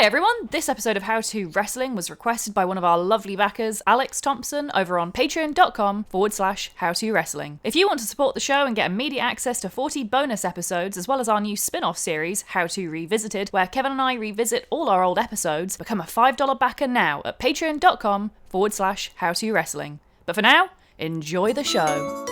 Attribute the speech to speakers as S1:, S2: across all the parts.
S1: Hi everyone, this episode of How to Wrestling was requested by one of our lovely backers, Alex Thompson, over on patreon.com/howtowrestling. If you want to support the show and get immediate access to 40 bonus episodes, as well as our new spin-off series, How To Revisited, where Kevin and I revisit all our old episodes, become a $5 backer now at patreon.com/howtowrestling. But for now, enjoy the show.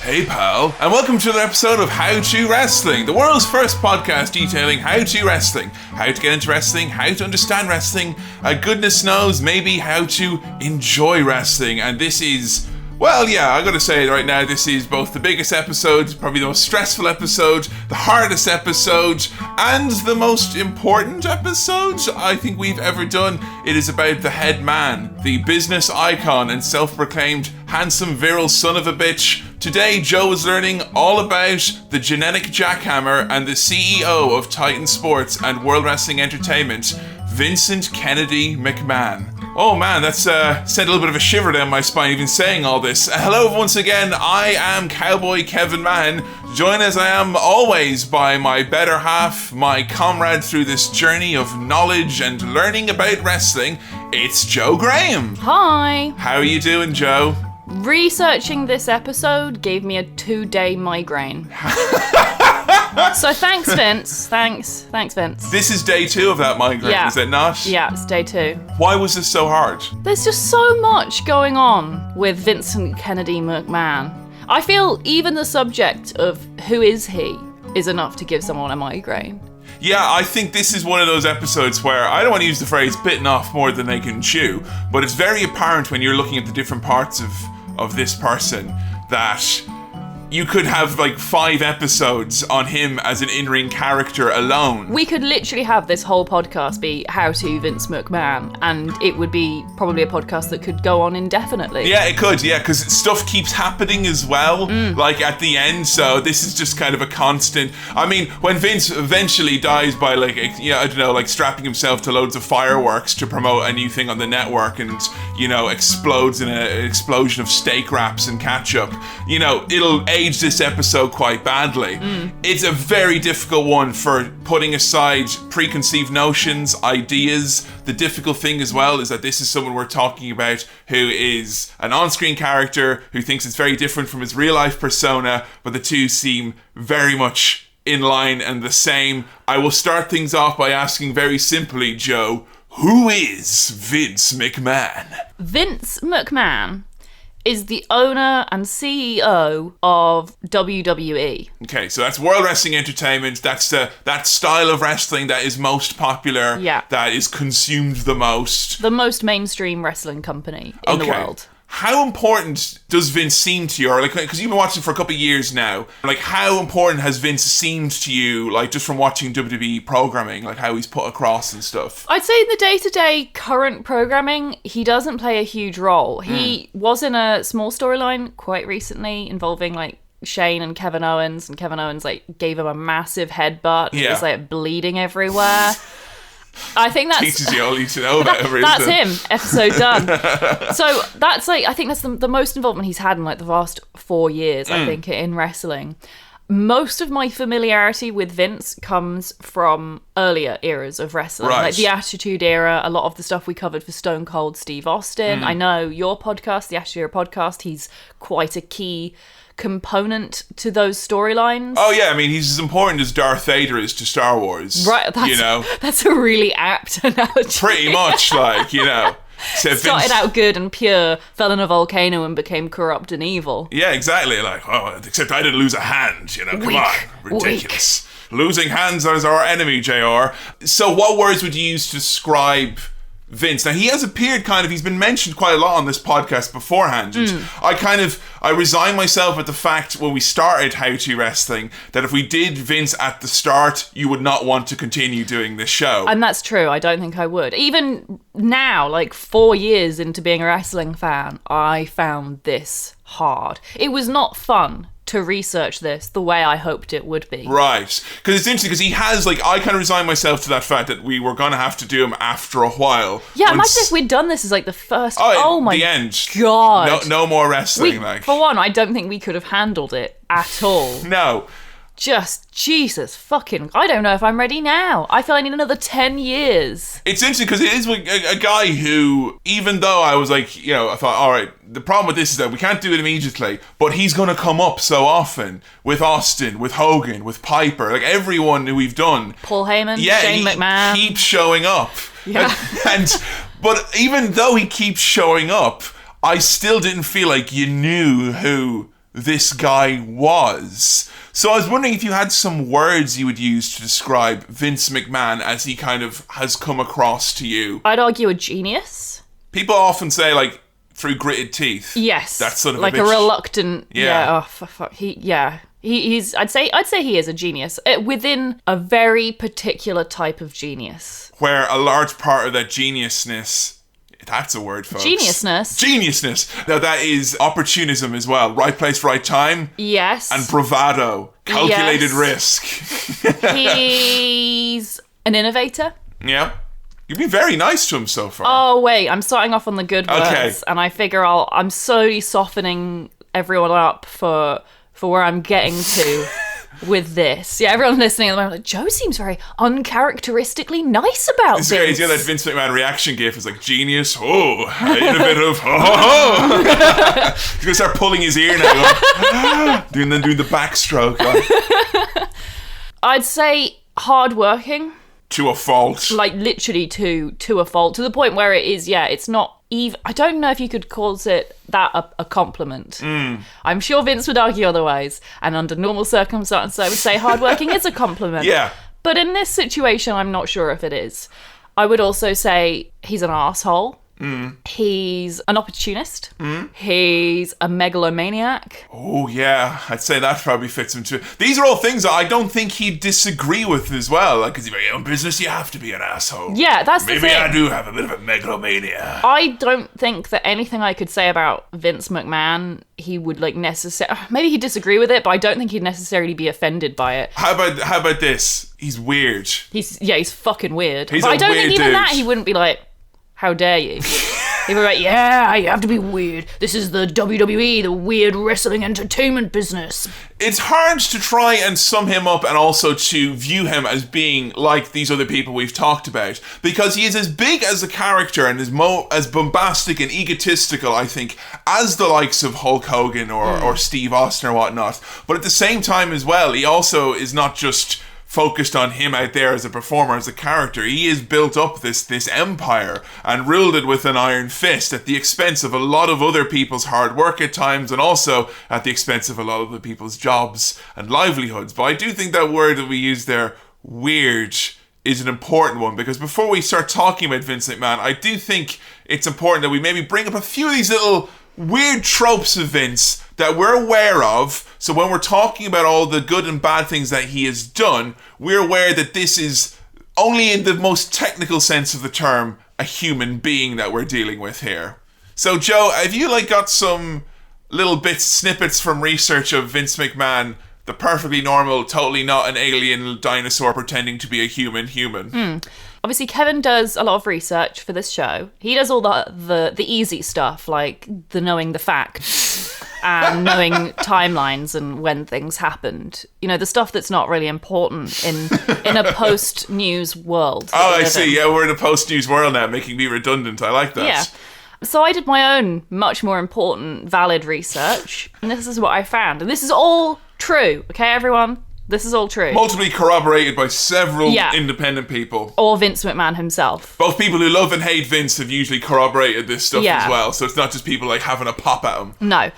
S2: Hey pal, and welcome to another episode of How To Wrestling, the world's first podcast detailing how to wrestling, how to get into wrestling, how to understand wrestling, goodness knows, maybe how to enjoy wrestling. And this is, well, yeah, I gotta say right now, this is both the biggest episode, probably the most stressful episode, the hardest episode, and the most important episode I think we've ever done. It is about the head man, the business icon and self-proclaimed handsome, virile son of a bitch. Today, Joe is learning all about the genetic jackhammer and the CEO of Titan Sports and World Wrestling Entertainment, Vincent Kennedy McMahon. Oh man, that's sent a little bit of a shiver down my spine even saying all this. Hello once again, I am Cowboy Kevin Mann, joined as I am always by my better half, my comrade through this journey of knowledge and learning about wrestling. It's Joe Graham.
S1: Hi.
S2: How are you doing, Joe?
S1: Researching this episode gave me a 2-day migraine. So thanks, Vince. Thanks, Vince.
S2: This is day 2 of that migraine, is it not?
S1: Yeah, it's day 2.
S2: Why was this so hard?
S1: There's just so much going on with Vincent Kennedy McMahon. I feel even the subject of who is he is enough to give someone a migraine.
S2: Yeah, I think this is one of those episodes where, I don't want to use the phrase bitten off more than they can chew, but it's very apparent when you're looking at the different parts of this person that you could have like 5 episodes on him as an in-ring character alone.
S1: We could literally have this whole podcast be How To Vince McMahon, and it would be probably a podcast that could go on indefinitely.
S2: Yeah, it could, yeah, because stuff keeps happening as well, like at the end, so this is just kind of a constant. I mean, when Vince eventually dies by like, yeah, I don't know, like strapping himself to loads of fireworks to promote a new thing on the network and, you know, explodes in an explosion of steak wraps and ketchup, you know, it'll age this episode quite badly. It's a very difficult one for putting aside preconceived notions, ideas. The difficult thing as well is that this is someone we're talking about who is an on-screen character who thinks it's very different from his real-life persona, but the two seem very much in line and the same. I will start things off by asking very simply, Joe, who is Vince McMahon? Vince
S1: McMahon is the owner and CEO of WWE.
S2: Okay, so that's World Wrestling Entertainment. That's that style of wrestling that is most popular, that is consumed the most.
S1: The most mainstream wrestling company in the world.
S2: How important does Vince seem to you? Or like, because you've been watching for a couple of years now, like how important has Vince seemed to you, like just from watching WWE programming, like how he's put across and stuff?
S1: I'd say in the day-to-day current programming, he doesn't play a huge role. He was in a small storyline quite recently involving like Shane and Kevin Owens like gave him a massive headbutt. He was like bleeding everywhere. I think that's
S2: teaches you all you need to know about everything.
S1: That's him. Episode done. So that's like, I think that's the most involvement he's had in like the last 4 years, I think, in wrestling. Most of my familiarity with Vince comes from earlier eras of wrestling, like the Attitude Era, a lot of the stuff we covered for Stone Cold Steve Austin. I know your podcast, the Attitude Era podcast, he's quite a key component to those storylines.
S2: Oh yeah, I mean, he's as important as Darth Vader is to Star Wars.
S1: Right, that's a really apt analogy.
S2: Pretty much, like, you know.
S1: Started out good and pure, fell in a volcano and became corrupt and evil.
S2: Yeah, exactly. Like, oh, except I didn't lose a hand, you know. Come on, ridiculous. Losing hands is our enemy, JR. So what words would you use to describe Vince? Now, he has appeared he's been mentioned quite a lot on this podcast beforehand. And I resigned myself at the fact when we started How To Wrestling that if we did Vince at the start, you would not want to continue doing this show.
S1: And that's true. I don't think I would. Even now, like 4 years into being a wrestling fan, I found this hard. It was not fun to research this the way I hoped it would be.
S2: Right. Because it's interesting, because he has, like, I kind of resigned myself to that fact that we were going to have to do him after a while.
S1: Yeah, imagine if we'd done this as, like, the first... Oh my
S2: the end.
S1: God.
S2: No more wrestling, like.
S1: For one, I don't think we could have handled it at all.
S2: No.
S1: Just, Jesus fucking... I don't know if I'm ready now. I feel I need another 10 years.
S2: It's interesting because it is a guy who, even though I was like, you know, I thought, all right, the problem with this is that we can't do it immediately, but he's going to come up so often with Austin, with Hogan, with Piper, like everyone who we've done.
S1: Paul Heyman, Shane McMahon.
S2: He keeps showing up.
S1: Yeah.
S2: But even though he keeps showing up, I still didn't feel like you knew who this guy was. So I was wondering if you had some words you would use to describe Vince McMahon as he kind of has come across to you.
S1: I'd argue a genius.
S2: People often say, like, through gritted teeth.
S1: Yes.
S2: That's sort of
S1: like a reluctant...
S2: Yeah.
S1: He's... I'd say he is a genius within a very particular type of genius.
S2: Where a large part of that geniusness... That's a word, folks. Geniusness. Now, that is opportunism as well. Right place, right time.
S1: Yes.
S2: And bravado. Calculated risk.
S1: He's an innovator.
S2: Yeah. You've been very nice to him so far.
S1: Oh, wait. I'm starting off on the good words.
S2: Okay.
S1: And I figure I'm slowly softening everyone up for where I'm getting to with this. Yeah, everyone listening at the moment, like, Joe seems very uncharacteristically nice about this.
S2: It's crazy. Yeah, that Vince McMahon reaction gif is like, genius, innovative, He's going to start pulling his ear now, doing the backstroke.
S1: I'd say hardworking.
S2: To a fault.
S1: Like, literally to a fault. To the point where it is, it's not even... I don't know if you could call it that a compliment. I'm sure Vince would argue otherwise. And under normal circumstances, I would say hardworking is a compliment.
S2: Yeah.
S1: But in this situation, I'm not sure if it is. I would also say he's an arsehole. He's an opportunist. He's a megalomaniac.
S2: Oh, yeah. I'd say that probably fits him too. These are all things that I don't think he'd disagree with as well. Like, because in your own business, you have to be an asshole.
S1: Yeah, that's the thing.
S2: Maybe I do have a bit of a megalomania.
S1: I don't think that anything I could say about Vince McMahon, he would, like, necessarily... Maybe he'd disagree with it, but I don't think he'd necessarily be offended by it.
S2: How about this? He's weird.
S1: He's fucking weird.
S2: He's
S1: but
S2: a
S1: I don't
S2: weird
S1: think even
S2: dude.
S1: that he wouldn't be like, how dare you? He'd be like, yeah, you have to be weird. This is the WWE, the weird wrestling entertainment business. It's
S2: hard to try and sum him up and also to view him as being like these other people we've talked about, because he is as big as a character and as bombastic and egotistical, I think, as the likes of Hulk Hogan or Steve Austin or whatnot. But at the same time as well, he also is not just focused on him out there as a performer, as a character. He has built up this empire and ruled it with an iron fist at the expense of a lot of other people's hard work at times, and also at the expense of a lot of other people's jobs and livelihoods. But I do think that word that we use there, weird, is an important one, because before we start talking about Vince McMahon, I do think it's important that we maybe bring up a few of these little weird tropes of Vince that we're aware of. So when we're talking about all the good and bad things that he has done, we're aware that this is only in the most technical sense of the term a human being that we're dealing with here. So Joe, have you got some little snippets from research of Vince McMahon, the perfectly normal, totally not an alien dinosaur pretending to be a human?
S1: Obviously, Kevin does a lot of research for this show. He does all the easy stuff, like the knowing the facts and knowing timelines and when things happened. You know, the stuff that's not really important in a post-news world.
S2: Oh, I see. Yeah, we're in a post-news world now, making me redundant. I like that.
S1: Yeah. So I did my own, much more important, valid research, and this is what I found. And this is all true, okay, everyone? This is all true.
S2: Multiply corroborated by several independent people.
S1: Or Vince McMahon himself.
S2: Both people who love and hate Vince have usually corroborated this stuff as well. So it's not just people having a pop at him.
S1: No.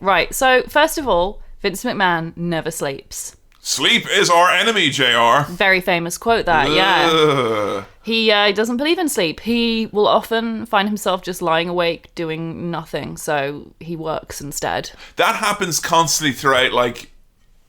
S1: Right. So first of all, Vince McMahon never sleeps.
S2: Sleep is our enemy, JR.
S1: Very famous quote that, yeah. He doesn't believe in sleep. He will often find himself just lying awake doing nothing. So he works instead.
S2: That happens constantly throughout,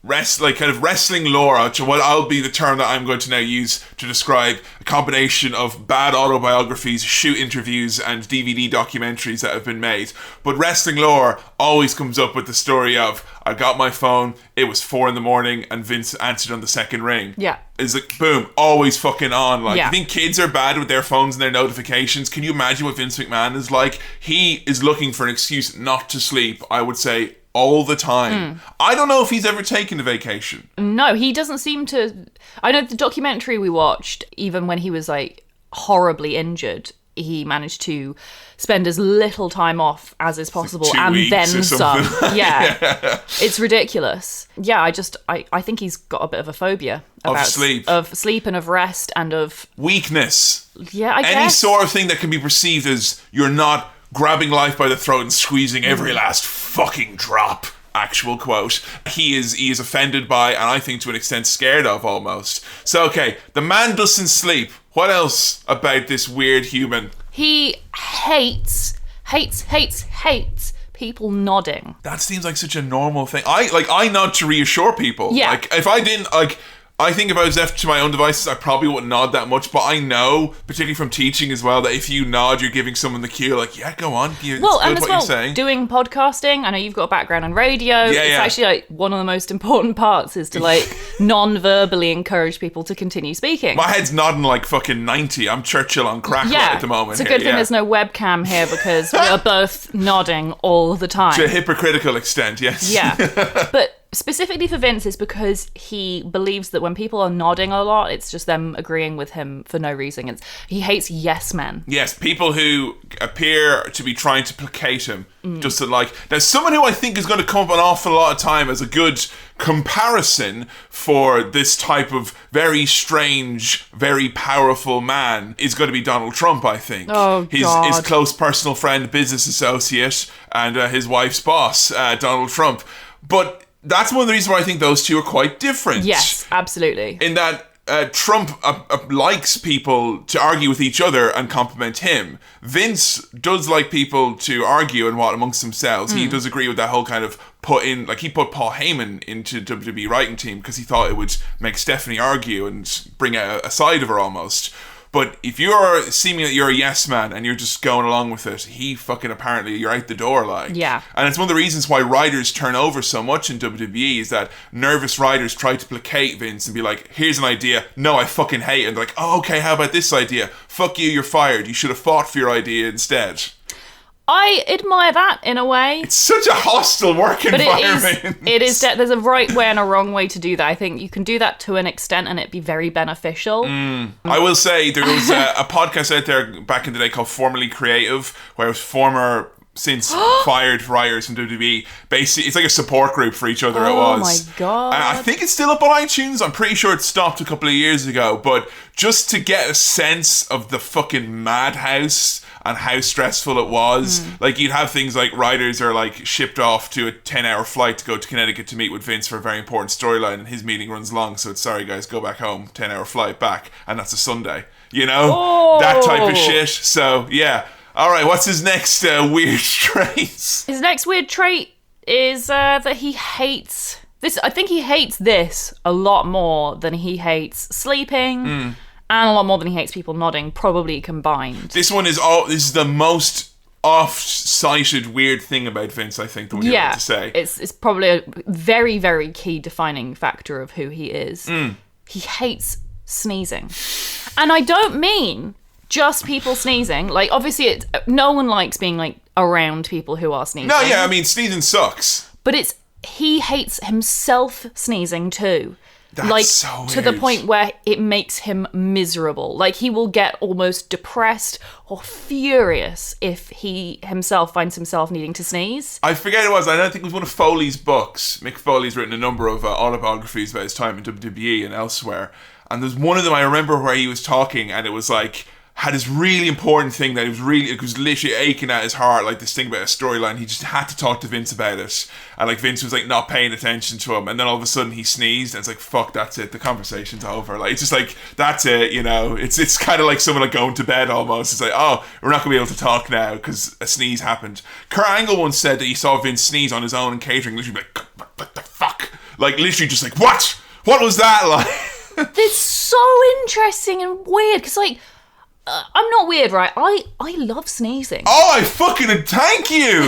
S2: kind of wrestling lore, which what I'll be the term that I'm going to now use to describe a combination of bad autobiographies, shoot interviews, and DVD documentaries that have been made. But wrestling lore always comes up with the story of, I got my phone, it was 4 a.m, and Vince answered on the second ring.
S1: Yeah.
S2: It's like, boom, always fucking on. Like,
S1: Yeah.
S2: I think kids are bad with their phones and their notifications. Can you imagine what Vince McMahon is like? He is looking for an excuse not to sleep, I would say, all the time. I don't know if he's ever taken a vacation.
S1: No, he doesn't seem to. I know the documentary we watched, even when he was like horribly injured, he managed to spend as little time off as is possible,
S2: Like 2
S1: and
S2: weeks
S1: then
S2: or
S1: some.
S2: something.
S1: Yeah. It's ridiculous. Yeah, I think he's got a bit of a phobia about sleep and of rest and of
S2: Weakness.
S1: Yeah, I guess.
S2: Any sort of thing that can be perceived as you're not grabbing life by the throat and squeezing every last fucking drop. Actual quote. He is offended by, and I think to an extent scared of almost. So okay, the man doesn't sleep. What else about this weird human?
S1: He hates people nodding.
S2: That seems like such a normal thing. I nod to reassure people.
S1: Yeah.
S2: Like if I didn't I think if I was left to my own devices, I probably wouldn't nod that much. But I know, particularly from teaching as well, that if you nod, you're giving someone the cue. Like, yeah, go on. It's
S1: Well,
S2: good
S1: and as
S2: what
S1: well,
S2: you're saying.
S1: doing podcasting, I know you've got a background in radio.
S2: Yeah,
S1: it's actually like one of the most important parts is to like non-verbally encourage people to continue speaking.
S2: My head's nodding like fucking 90. I'm Churchill on crack right at the moment.
S1: It's a good thing there's no webcam here because we are both nodding all the time.
S2: To a hypocritical extent, yes.
S1: Yeah. But specifically for Vince, it's because he believes that when people are nodding a lot, it's just them agreeing with him for no reason. He hates yes men.
S2: Yes, people who appear to be trying to placate him. Just to like... Now, someone who I think is going to come up an awful lot of time as a good comparison for this type of very strange, very powerful man is going to be Donald Trump, I think.
S1: Oh, God.
S2: His close personal friend, business associate, and his wife's boss, Donald Trump. But that's one of the reasons why I think those two are quite different.
S1: Yes, absolutely.
S2: In that Trump likes people to argue with each other and compliment him. Vince does like people to argue and what amongst themselves. He does agree with that whole kind of he put Paul Heyman into WWE writing team because he thought it would make Stephanie argue and bring out a side of her almost. But if you're seeming that you're a yes man and you're just going along with it, he fucking apparently you're out the door like.
S1: Yeah.
S2: And it's one of the reasons why writers turn over so much in WWE is that nervous writers try to placate Vince and be like, here's an idea. No, I fucking hate it. And they're like, oh, okay, how about this idea? Fuck you, you're fired. You should have fought for your idea instead.
S1: I admire that in a way.
S2: It's such a hostile work environment.
S1: It is. There's a right way and a wrong way to do that. I think you can do that to an extent and it'd be very beneficial.
S2: I will say there was a podcast out there back in the day called Formerly Creative, where it was former since fired writers from WWE. Basically, it's like a support group for each other. It was.
S1: Oh my God.
S2: And I think it's still up on iTunes. I'm pretty sure it stopped a couple of years ago. But just to get a sense of the fucking madhouse and how stressful it was. Like, you'd have things like writers are like shipped off to a 10-hour flight to go to Connecticut to meet with Vince for a very important storyline, and his meeting runs long, so it's sorry guys, go back home, 10-hour flight back, and that's a Sunday, you know? That type of shit. So yeah, alright, what's his next weird trait?
S1: His next weird trait is that he hates this. I think he hates this a lot more than he hates sleeping, and a lot more than he hates people nodding, probably combined.
S2: This is the most oft-cited weird thing about Vince, I think, that we're able to say.
S1: It's probably a very, very key defining factor of who he is. He hates sneezing. And I don't mean just people sneezing. Like, obviously, no one likes being, like, around people who are sneezing.
S2: No, yeah, I mean, sneezing sucks.
S1: But he hates himself sneezing too.
S2: That's
S1: like,
S2: so weird.
S1: to the point where it makes him miserable. Like, he will get almost depressed or furious if he himself finds himself needing to sneeze.
S2: I forget it was. I don't think it was one of Foley's books. Mick Foley's written a number of autobiographies about his time in WWE and elsewhere. And there's one of them I remember where he was talking, and it was like, had this really important thing that it was literally aching at his heart, like this thing about a storyline. He just had to talk to Vince about it. And like Vince was like not paying attention to him. And then all of a sudden he sneezed, and it's like, fuck, that's it. The conversation's over. Like, it's just like, that's it, you know. It's kind of like someone like going to bed almost. It's like, oh, we're not going to be able to talk now because a sneeze happened. Kurt Angle once said that he saw Vince sneeze on his own in catering, literally like, what the fuck? Like, literally just like, what? What was that like?
S1: It's so interesting and weird, because, like, I'm not weird, right? I love sneezing.
S2: Oh, I fucking thank you.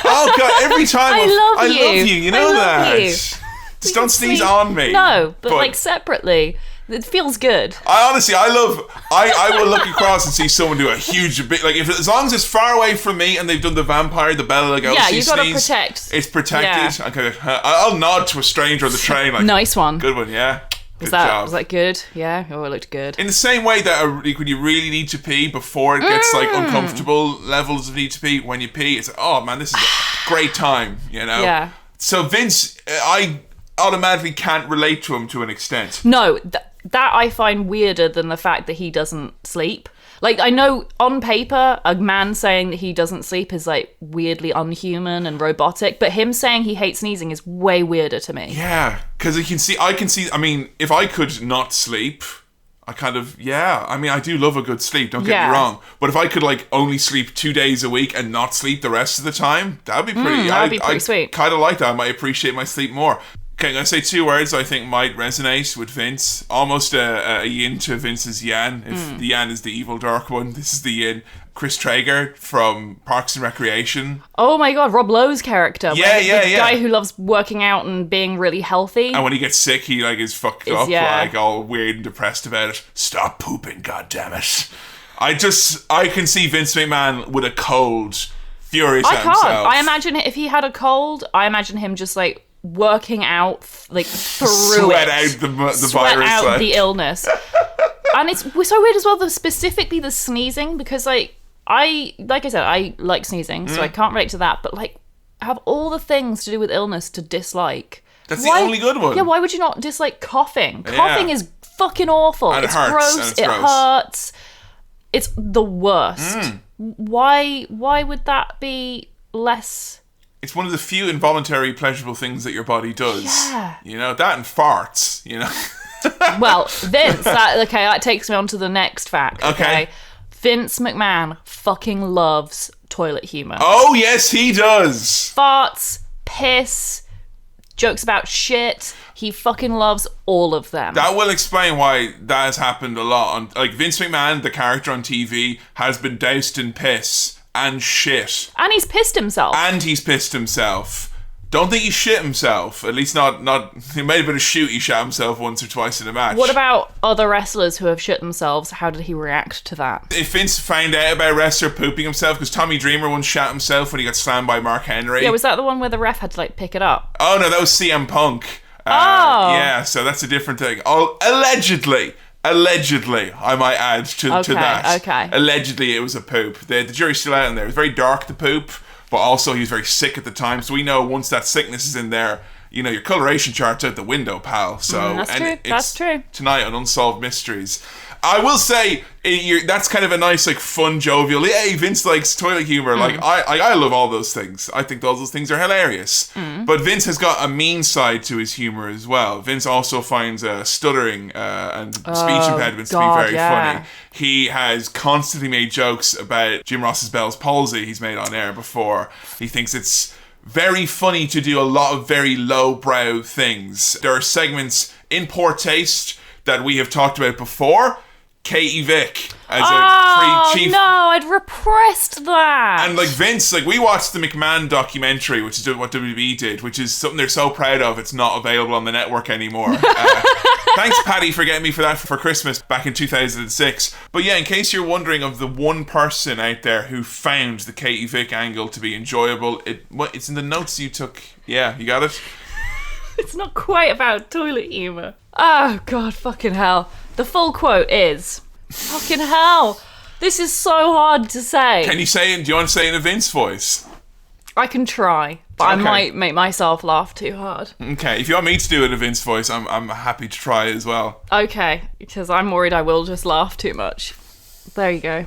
S2: Oh god, every time
S1: I love you.
S2: You know that.
S1: You.
S2: Just don't sneeze on me.
S1: No, but like separately. It feels good.
S2: I will look across and see someone do a huge bit, like, as long as it's far away from me and they've done the vampire, the Bela Lugosi
S1: yeah, you've got to
S2: sneeze,
S1: protect.
S2: It's protected. Yeah. Okay, I'll nod to a stranger on the train. Like,
S1: nice one.
S2: Good one, yeah.
S1: Was that good? Yeah. Oh, it looked good.
S2: In the same way that when you really need to pee before it gets like uncomfortable levels of need to pee, when you pee, it's like, oh man, this is a great time, you know?
S1: Yeah.
S2: So Vince, I automatically can't relate to him to an extent.
S1: No, that I find weirder than the fact that he doesn't sleep. Like, I know on paper, a man saying that he doesn't sleep is, like, weirdly unhuman and robotic, but him saying he hates sneezing is way weirder to me.
S2: Yeah, because I can see, I mean, if I could not sleep, I kind of, I mean, I do love a good sleep, don't get me wrong, but if I could, like, only sleep 2 days a week and not sleep the rest of the time, that'd be pretty
S1: sweet.
S2: Kind of like that. I might appreciate my sleep more. Okay, I'm going to say 2 words I think might resonate with Vince. Almost a yin to Vince's yang. If the yang is the evil dark one, this is the yin. Chris Traeger from Parks and Recreation.
S1: Oh my god, Rob Lowe's character.
S2: Yeah.
S1: The guy who loves working out and being really healthy.
S2: And when he gets sick, he like is fucked up, like all weird and depressed about it. Stop pooping, goddammit. I can see Vince McMahon with a cold, furious at himself.
S1: I imagine if he had a cold, I imagine him just like working out like through
S2: sweat
S1: it.
S2: out the virus,
S1: sweat out the illness. And it's so weird as well, specifically the sneezing, because like I said, I like sneezing, so I can't relate to that, but like I have all the things to do with illness to dislike.
S2: That's the only good one.
S1: Yeah, why would you not dislike coughing? Coughing is fucking awful.
S2: And
S1: it's
S2: hurts,
S1: gross. It hurts. It's the worst. Why would that be less?
S2: It's one of the few involuntary pleasurable things that your body does.
S1: Yeah.
S2: You know, that and farts, you know.
S1: Well, Vince, that takes me on to the next fact. Okay. Vince McMahon fucking loves toilet humour.
S2: Oh, yes, he does.
S1: Farts, piss, jokes about shit. He fucking loves all of them.
S2: That will explain why that has happened a lot. Like, Vince McMahon, the character on TV, has been doused in piss and shit.
S1: And he's pissed himself. Don't think he shit himself. At least not. He may have been a shoot. He shot himself once or twice in a match. What about other wrestlers who have shit themselves? How did he react to that?
S2: If Vince found out about a wrestler pooping himself, because Tommy Dreamer once shat himself when he got slammed by Mark Henry.
S1: Yeah, was that the one where the ref had to like pick it up?
S2: Oh no, that was CM Punk. Yeah, so that's a different thing. Oh, allegedly, I might add to that.
S1: Okay.
S2: Allegedly, it was a poop. The jury's still out in there. It was very dark, the poop, but also he was very sick at the time. So we know once that sickness is in there, you know, your coloration chart's out the window, pal. So
S1: that's true.
S2: Tonight on Unsolved Mysteries. I will say that's kind of a nice, like, fun, jovial. Hey, Vince likes toilet humor. Like I love all those things. I think all those things are hilarious. But Vince has got a mean side to his humor as well. Vince also finds stuttering and speech impediments to be very funny. He has constantly made jokes about Jim Ross's Bell's palsy. He's made on air before. He thinks it's very funny to do a lot of very lowbrow things. There are segments in Poor Taste that we have talked about before. Katie Vick as a free chief.
S1: No, I'd repressed that.
S2: And like Vince, like we watched the McMahon documentary, which is what WWE did, which is something they're so proud of. It's not available on the network anymore. Thanks, Patty, for getting me for that for Christmas back in 2006. But yeah, in case you're wondering of the one person out there who found the Katie Vick angle to be enjoyable, it's in the notes you took. Yeah, you got it?
S1: It's not quite about toilet humour. Oh, God, fucking hell. The full quote is, fucking hell, this is so hard to say.
S2: Can you say it? Do you want to say it in a Vince voice?
S1: I can try, but I might make myself laugh too hard.
S2: Okay, if you want me to do it in a Vince voice, I'm happy to try as well.
S1: Okay, because I'm worried I will just laugh too much. There you go.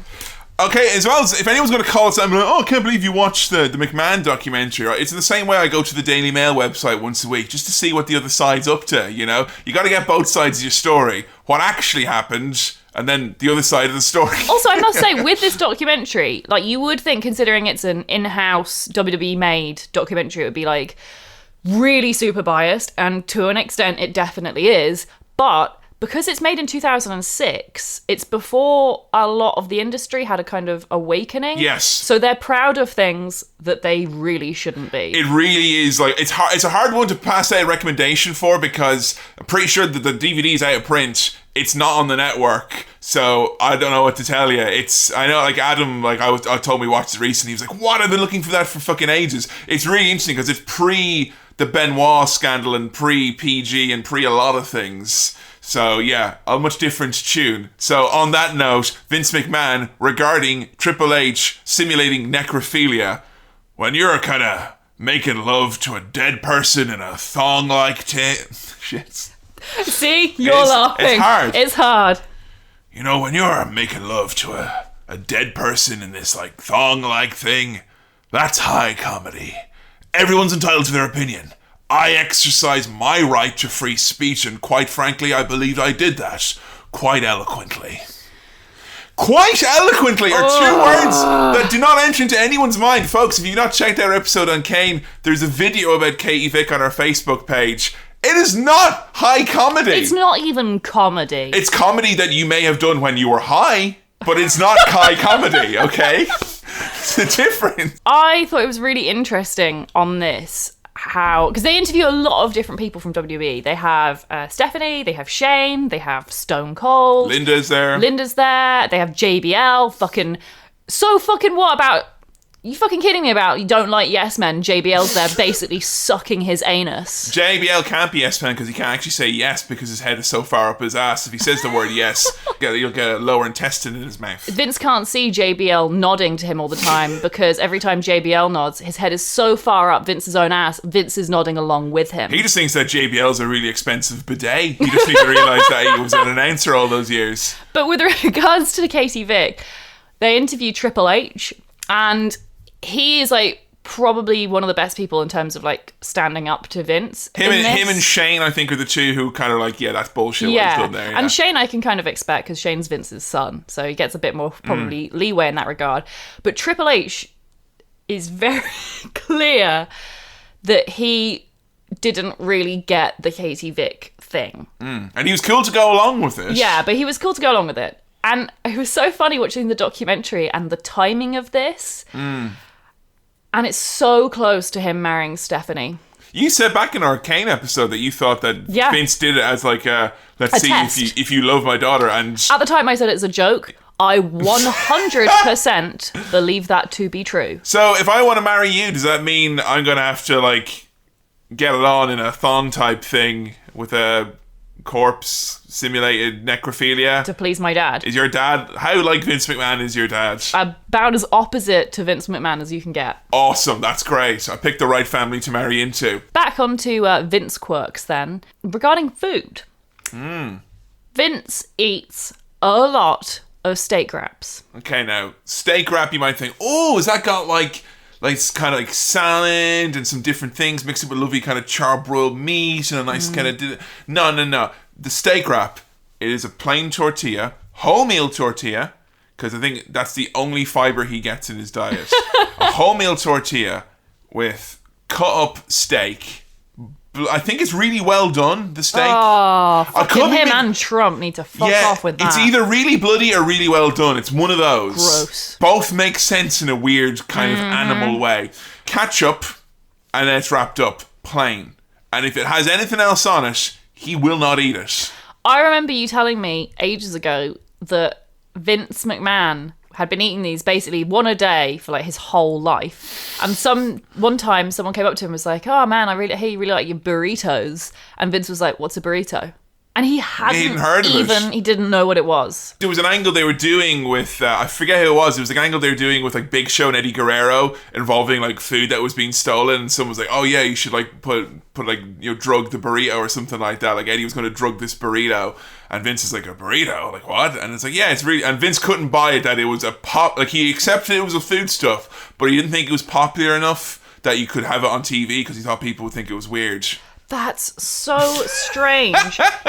S2: Okay, as well as if anyone's going to call us, I'm like, oh, I can't believe you watched the McMahon documentary. Right? It's in the same way I go to the Daily Mail website once a week just to see what the other side's up to, you know? You got to get both sides of your story. What actually happened, and then the other side of the story.
S1: Also, I must say, with this documentary, like, you would think, considering it's an in-house WWE-made documentary, it would be like, really super biased, and to an extent it definitely is, but because it's made in 2006, it's before a lot of the industry had a kind of awakening.
S2: Yes.
S1: So they're proud of things that they really shouldn't be.
S2: It really is, like, it's hard. It's a hard one to pass out a recommendation for, because I'm pretty sure that the DVD's out of print. It's not on the network, so I don't know what to tell you. I know, like, Adam, like, I told me watched it recently. He was like, what? I've been looking for that for fucking ages. It's really interesting because it's pre the Benoit scandal and pre PG and pre a lot of things. So yeah, a much different tune. So on that note, Vince McMahon regarding Triple H simulating necrophilia. When you're kind of making love to a dead person in a thong-like shit.
S1: See? You're laughing.
S2: It's hard.
S1: It's hard.
S2: You know, when you're making love to a dead person in this, like, thong-like thing, that's high comedy. Everyone's entitled to their opinion. I exercise my right to free speech, and quite frankly, I believe I did that quite eloquently. Quite eloquently are two words that do not enter into anyone's mind. Folks, if you've not checked out our episode on Kane, there's a video about Katie Vick on our Facebook page. It is not high comedy.
S1: It's not even comedy.
S2: It's comedy that you may have done when you were high, but it's not high comedy, okay? It's a difference.
S1: I thought it was really interesting on this, because they interview a lot of different people from WWE. They have Stephanie, they have Shane, they have Stone Cold.
S2: Linda's there.
S1: They have JBL. What about... You fucking kidding me about you don't like Yes Men? JBL's there basically sucking his anus.
S2: JBL can't be yes man because he can't actually say yes because his head is so far up his ass. If he says the word yes, you'll get a lower intestine in his mouth.
S1: Vince can't see JBL nodding to him all the time because every time JBL nods, his head is so far up Vince's own ass, Vince is nodding along with him.
S2: He just thinks that JBL's a really expensive bidet. He just needs to realise that he was an announcer all those years.
S1: But with regards to Katie Vick, they interview Triple H, and he is like probably one of the best people in terms of like standing up to Vince.
S2: Him and Shane, I think, are the two who kind of like, yeah, that's bullshit. What he's done there. Yeah.
S1: And Shane, I can kind of expect because Shane's Vince's son, so he gets a bit more probably leeway in that regard. But Triple H is very clear that he didn't really get the Katie Vick thing,
S2: and he was cool to go along with it.
S1: Yeah, but he was cool to go along with it, and it was so funny watching the documentary and the timing of this. And it's so close to him marrying Stephanie.
S2: You said back in our Kane episode that you thought that Vince did it as like let's see if you love my daughter. And
S1: at the time I said it as a joke. I 100% believe that to be true.
S2: So if I want to marry you, does that mean I'm going to have to like get it on in a thong type thing with a corpse simulated necrophilia?
S1: To please my dad.
S2: Is your dad, how like Vince McMahon is your dad?
S1: About as opposite to Vince McMahon as you can get.
S2: Awesome, that's great. I picked the right family to marry into.
S1: Back onto Vince quirks then. Regarding food. Vince eats a lot of steak wraps.
S2: Okay, now, steak wrap you might think, oh, has that got like kind of like salad and some different things mixed up with lovely kind of charbroiled meat and a nice kind of... No. The steak wrap, it is a plain tortilla, wholemeal tortilla, because I think that's the only fiber he gets in his diet. A wholemeal tortilla with cut up steak. I think it's really well done, the steak.
S1: Oh, fucking him and Trump need to fuck off with that.
S2: It's either really bloody or really well done. It's one of those.
S1: Gross.
S2: Both make sense in a weird kind of animal way. Ketchup, and then it's wrapped up, plain. And if it has anything else on it, he will not eat it.
S1: I remember you telling me ages ago that Vince McMahon had been eating these basically one a day for like his whole life. And one time someone came up to him and was like, oh man, I really like your burritos. And Vince was like, what's a burrito? And he hadn't
S2: heard of it.
S1: He didn't know what it was.
S2: There was an angle they were doing with, I forget who it was. It was an angle they were doing with like Big Show and Eddie Guerrero involving like food that was being stolen. And someone was like, oh yeah, you should like put like, you know, drug the burrito or something like that. Like Eddie was going to drug this burrito. And Vince is like, a burrito? Like what? And it's like, yeah, it's really, and Vince couldn't buy it that it was a like he accepted it was a food stuff, but he didn't think it was popular enough that you could have it on TV because he thought people would think it was weird.
S1: That's so strange.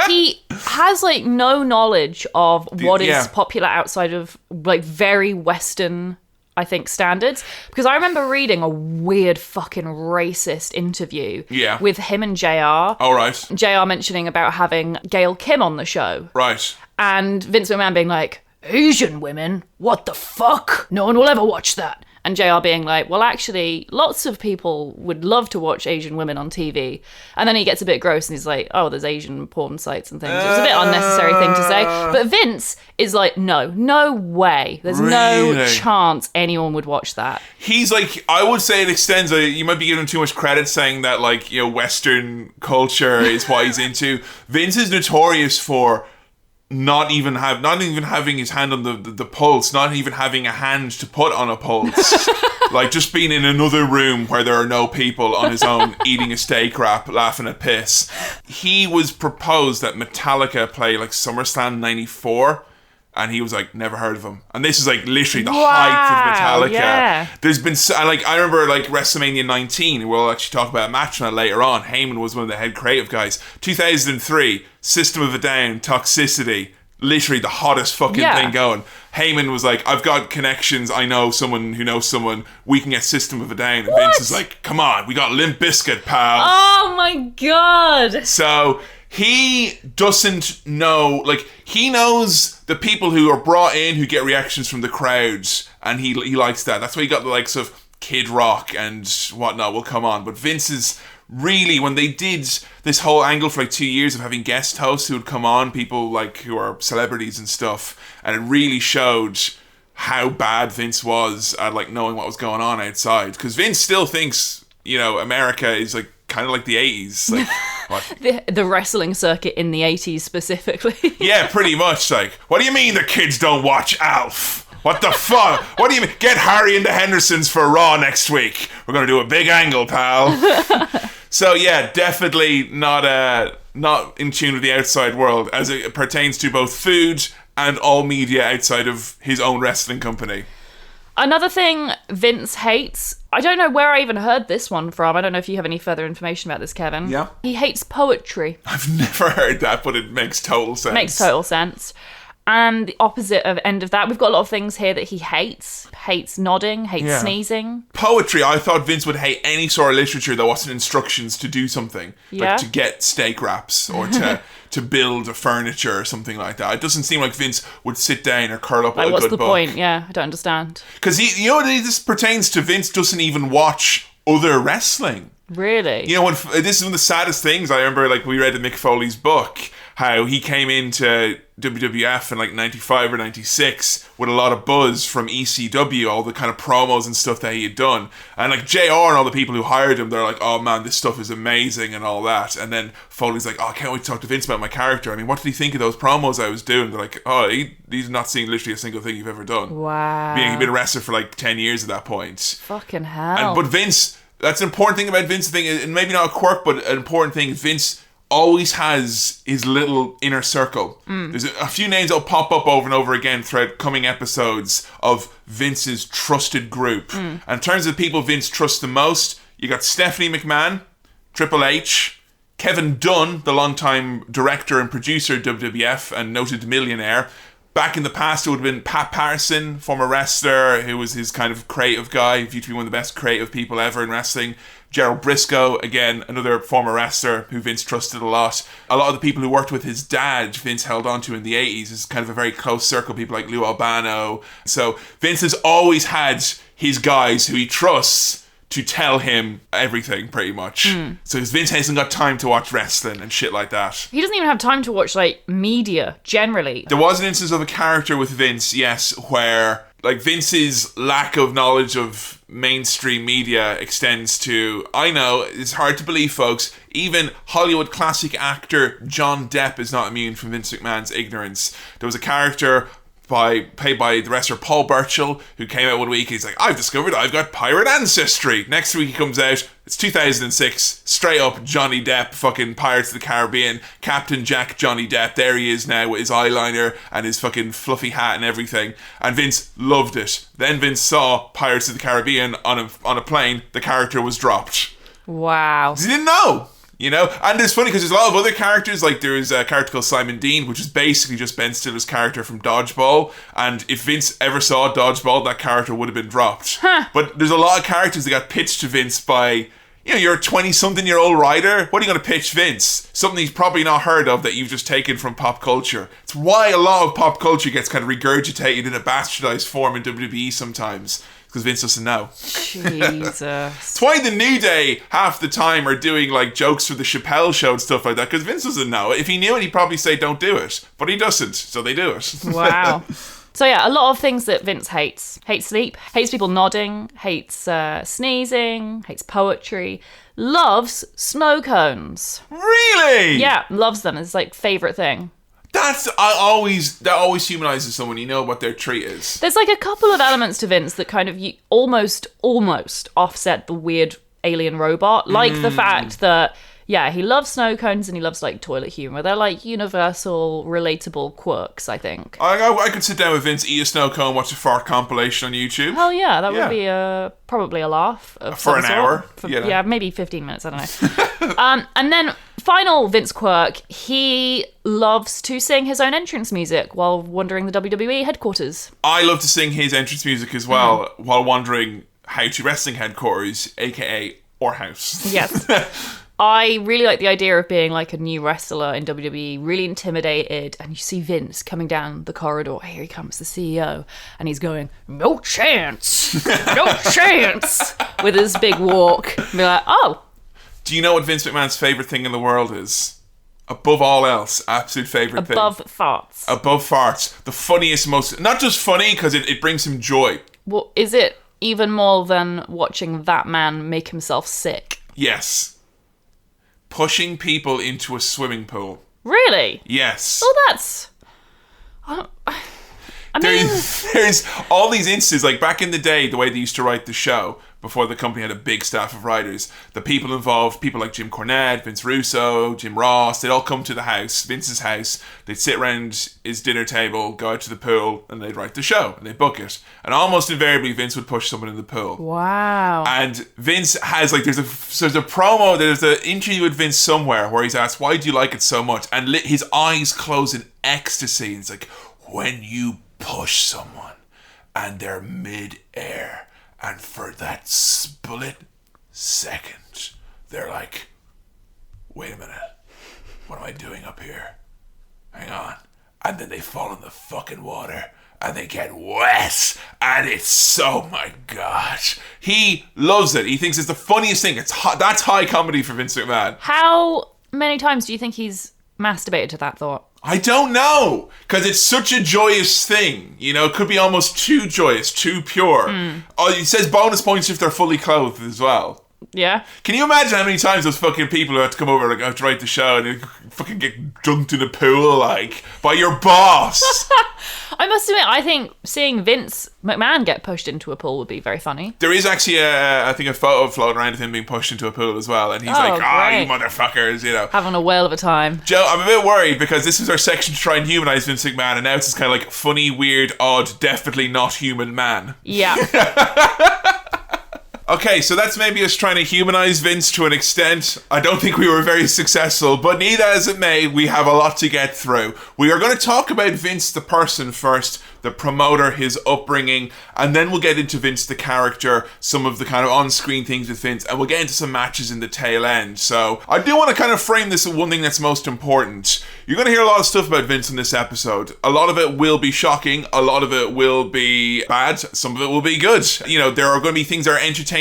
S1: He has like no knowledge of what is popular outside of like very Western I think, standards. Because I remember reading a weird fucking racist interview with him and JR.
S2: Oh, right.
S1: JR mentioning about having Gail Kim on the show.
S2: Right.
S1: And Vince McMahon being like, Asian women? What the fuck? No one will ever watch that. And JR being like, well, actually, lots of people would love to watch Asian women on TV. And then he gets a bit gross and he's like, oh, there's Asian porn sites and things. It was a bit unnecessary thing to say. But Vince is like, no way. There's no chance anyone would watch that.
S2: He's like, I would say it extends, you might be giving him too much credit saying that, like, you know, Western culture is what he's into. Vince is notorious for not even having his hand on the pulse, not even having a hand to put on a pulse. Like, just being in another room where there are no people on his own, eating a steak wrap, laughing at piss. He was proposed that Metallica play, like, SummerSlam 94, and he was like, never heard of him. And this is like literally the height of Metallica.
S1: Yeah.
S2: There's been, like, I remember like WrestleMania 19, we'll actually talk about a match on that later on. Heyman was one of the head creative guys. 2003, System of a Down, Toxicity. Literally the hottest fucking thing going. Heyman was like, I've got connections, I know someone who knows someone, we can get System of a Down. And Vince is like, come on, we got Limp Bizkit, pal.
S1: Oh my God.
S2: So he doesn't know, like, he knows the people who are brought in who get reactions from the crowds, and he likes that. That's why he got the likes of Kid Rock and whatnot will come on. But Vince is really, when they did this whole angle for like 2 years of having guest hosts who would come on, people like who are celebrities and stuff, and it really showed how bad Vince was at like knowing what was going on outside. Because Vince still thinks, you know, America is like kind of like the 80s. Like, what?
S1: The wrestling circuit in the 80s specifically.
S2: Yeah, pretty much. Like, what do you mean the kids don't watch Alf? What the fuck? What do you mean? Get Harry and the Hendersons for Raw next week. We're going to do a big angle, pal. So yeah, definitely not in tune with the outside world as it pertains to both food and all media outside of his own wrestling company.
S1: Another thing Vince hates, I don't know where I even heard this one from. I don't know if you have any further information about this, Kevin.
S2: Yeah.
S1: He hates poetry.
S2: I've never heard that, but it makes total sense.
S1: Makes total sense. And the opposite end of that, we've got a lot of things here that he hates. Hates nodding, hates sneezing.
S2: Poetry, I thought Vince would hate any sort of literature that wasn't instructions to do something.
S1: Yeah.
S2: Like to get steak wraps or to build a furniture or something like that. It doesn't seem like Vince would sit down or curl up with a good book.
S1: What's the point? Yeah, I don't understand.
S2: Because, you know what this pertains to? Vince doesn't even watch other wrestling.
S1: Really?
S2: You know, this is one of the saddest things. I remember, like, we read in Mick Foley's book, how he came into WWF in like 95 or 96 with a lot of buzz from ECW, all the kind of promos and stuff that he had done. And like JR and all the people who hired him, they're like, oh man, this stuff is amazing and all that. And then Foley's like, oh, I can't wait to talk to Vince about my character. I mean, what did he think of those promos I was doing? They're like, oh, he's not seen literally a single thing you've ever done.
S1: Wow.
S2: He'd been a wrestler for like 10 years at that point.
S1: Fucking hell.
S2: But Vince, that's an important thing about Vince, thing, and maybe not a quirk, but an important thing, Vince always has his little inner circle. There's a few names that'll pop up over and over again throughout coming episodes of Vince's trusted group. And in terms of people Vince trusts the most, you got Stephanie McMahon, Triple H, Kevin Dunn, the longtime director and producer of WWF and noted millionaire. Back in the past, it would have been Pat Patterson, former wrestler, who was his kind of creative guy, viewed to be one of the best creative people ever in wrestling. Gerald Briscoe, again, another former wrestler who Vince trusted a lot. A lot of the people who worked with his dad, Vince held on to in the 80s, is kind of a very close circle, people like Lou Albano. So Vince has always had his guys who he trusts to tell him everything, pretty much. So Vince hasn't got time to watch wrestling and shit like that.
S1: He doesn't even have time to watch, like, media, generally.
S2: There was an instance of a character with Vince, yes, where, like, Vince's lack of knowledge of mainstream media extends to, I know, it's hard to believe, folks, even Hollywood classic actor John Depp is not immune from Vince McMahon's ignorance. There was a character played by the wrestler Paul Burchill, who came out one week, he's like, I've discovered I've got pirate ancestry. Next week he comes out, it's 2006, straight up Johnny Depp, fucking Pirates of the Caribbean, Captain Jack Johnny Depp, there he is now with his eyeliner and his fucking fluffy hat and everything, and Vince loved it. Then Vince saw Pirates of the Caribbean on a plane, the character was dropped.
S1: Wow.
S2: He didn't know. You know? And it's funny because there's a lot of other characters, like there's a character called Simon Dean, which is basically just Ben Stiller's character from Dodgeball. And if Vince ever saw Dodgeball, that character would have been dropped. But there's a lot of characters that got pitched to Vince by, you know, you're a 20-something-year-old writer. What are you going to pitch Vince? Something he's probably not heard of that you've just taken from pop culture. It's why a lot of pop culture gets kind of regurgitated in a bastardized form in WWE sometimes. Because Vince doesn't know.
S1: Jesus.
S2: It's why the New Day half the time are doing like jokes for the Chappelle Show and stuff like that, because Vince doesn't know. If he knew it, he'd probably say don't do it. But he doesn't, so they do it.
S1: Wow. So yeah, a lot of things that Vince hates. Hates sleep, hates people nodding, hates sneezing, hates poetry, loves snow cones.
S2: Really?
S1: Yeah, loves them. It's like favourite thing.
S2: That always humanizes someone. You know what their treat is.
S1: There's like a couple of elements to Vince that kind of almost offset the weird alien robot. Like the fact that, yeah, he loves snow cones and he loves like toilet humor. They're like universal, relatable quirks, I think.
S2: I could sit down with Vince, eat a snow cone, watch a fart compilation on YouTube.
S1: Hell yeah, that would be probably a laugh.
S2: For an hour.
S1: Yeah, maybe 15 minutes, I don't know. And then final Vince quirk, he loves to sing his own entrance music while wandering the WWE headquarters.
S2: I love to sing his entrance music as well while wandering How to Wrestling headquarters, aka our house.
S1: Yes. I really like the idea of being like a new wrestler in WWE, really intimidated, and you see Vince coming down the corridor. Here he comes, the CEO, and he's going, "No chance, no chance," with his big walk. And be like, oh.
S2: Do you know what Vince McMahon's favourite thing in the world is? Above all else, absolute favourite thing.
S1: Above farts.
S2: Above farts. The funniest, most... Not just funny, because it brings him joy.
S1: Well, is it even more than watching that man make himself sick?
S2: Yes. Pushing people into a swimming pool.
S1: Really?
S2: Yes.
S1: Oh, that's... I mean...
S2: There's all these instances, like back in the day, the way they used to write the show, before the company had a big staff of writers, the people involved, people like Jim Cornette, Vince Russo, Jim Ross, they'd all come to the house, Vince's house, they'd sit around his dinner table, go out to the pool, and they'd write the show, and they'd book it. And almost invariably, Vince would push someone in the pool.
S1: Wow.
S2: And Vince has, like, there's a promo, there's an interview with Vince somewhere where he's asked, why do you like it so much? And his eyes close in ecstasy, and it's like, when you push someone, and they're mid-air, and for that split second, they're like, wait a minute, what am I doing up here? Hang on. And then they fall in the fucking water and they get wet. And it's, oh my gosh. He loves it. He thinks it's the funniest thing. That's high comedy for Vince McMahon.
S1: How many times do you think he's masturbated to that thought?
S2: I don't know, because it's such a joyous thing. You know, it could be almost too joyous, too pure. Oh, he says bonus points if they're fully clothed as well.
S1: Yeah.
S2: Can you imagine how many times those fucking people who have to come over, like, have to write the show and they fucking get dunked in a pool, like, by your boss?
S1: I must admit, I think seeing Vince McMahon get pushed into a pool would be very funny.
S2: There is actually, I think, a photo floating around of him being pushed into a pool as well. And he's like, you motherfuckers, you know.
S1: Having a whale of a time.
S2: Joe, I'm a bit worried because this was our section to try and humanize Vince McMahon, and now it's this kind of like funny, weird, odd, definitely not human man.
S1: Yeah.
S2: Okay, so that's maybe us trying to humanize Vince to an extent. I don't think we were very successful, but neither as it may, we have a lot to get through. We are going to talk about Vince the person first, the promoter, his upbringing, and then we'll get into Vince the character, some of the kind of on-screen things with Vince, and we'll get into some matches in the tail end. So I do want to kind of frame this as one thing that's most important. You're going to hear a lot of stuff about Vince in this episode. A lot of it will be shocking, a lot of it will be bad, some of it will be good. You know, there are going to be things that are entertaining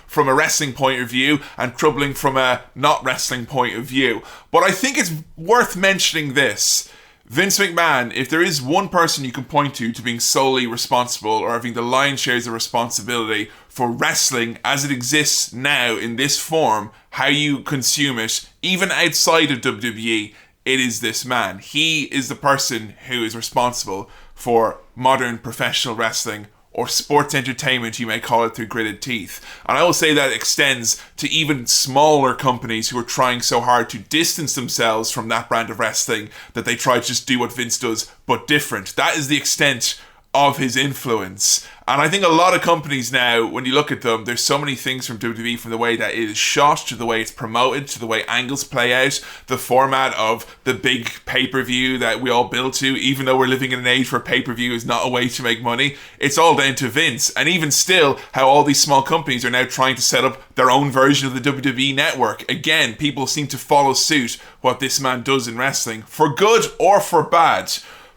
S2: from a wrestling point of view and troubling from a not wrestling point of view. But I think it's worth mentioning this. Vince McMahon, if there is one person you can point to being solely responsible or having the lion's share of responsibility for wrestling as it exists now in this form, how you consume it, even outside of WWE, it is this man. He is the person who is responsible for modern professional wrestling, or sports entertainment, you may call it, through gritted teeth. And I will say that extends to even smaller companies who are trying so hard to distance themselves from that brand of wrestling that they try to just do what Vince does, but different. That is the extent of his influence. And I think a lot of companies now, when you look at them, there's so many things from WWE, from the way that it is shot, to the way it's promoted, to the way angles play out, the format of the big pay-per-view that we all build to, even though we're living in an age where pay-per-view is not a way to make money. It's all down to Vince. And even still, how all these small companies are now trying to set up their own version of the WWE network. Again, people seem to follow suit what this man does in wrestling, for good or for bad.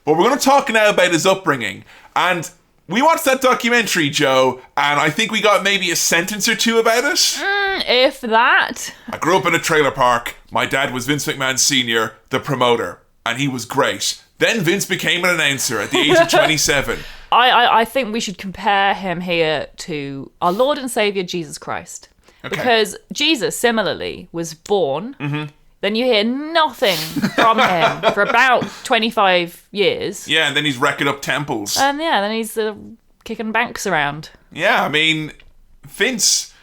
S2: But we're going to talk now about his upbringing. And we watched that documentary, Joe, and I think we got maybe a sentence or two about it.
S1: If that.
S2: I grew up in a trailer park. My dad was Vince McMahon Sr., the promoter, and he was great. Then Vince became an announcer at the age of 27.
S1: I think we should compare him here to our Lord and Saviour, Jesus Christ. Okay. Because Jesus, similarly, was born... Mm-hmm. Then you hear nothing from him for about 25 years.
S2: Yeah, and then he's wrecking up temples.
S1: And yeah, then he's kicking banks around.
S2: Yeah, I mean, Vince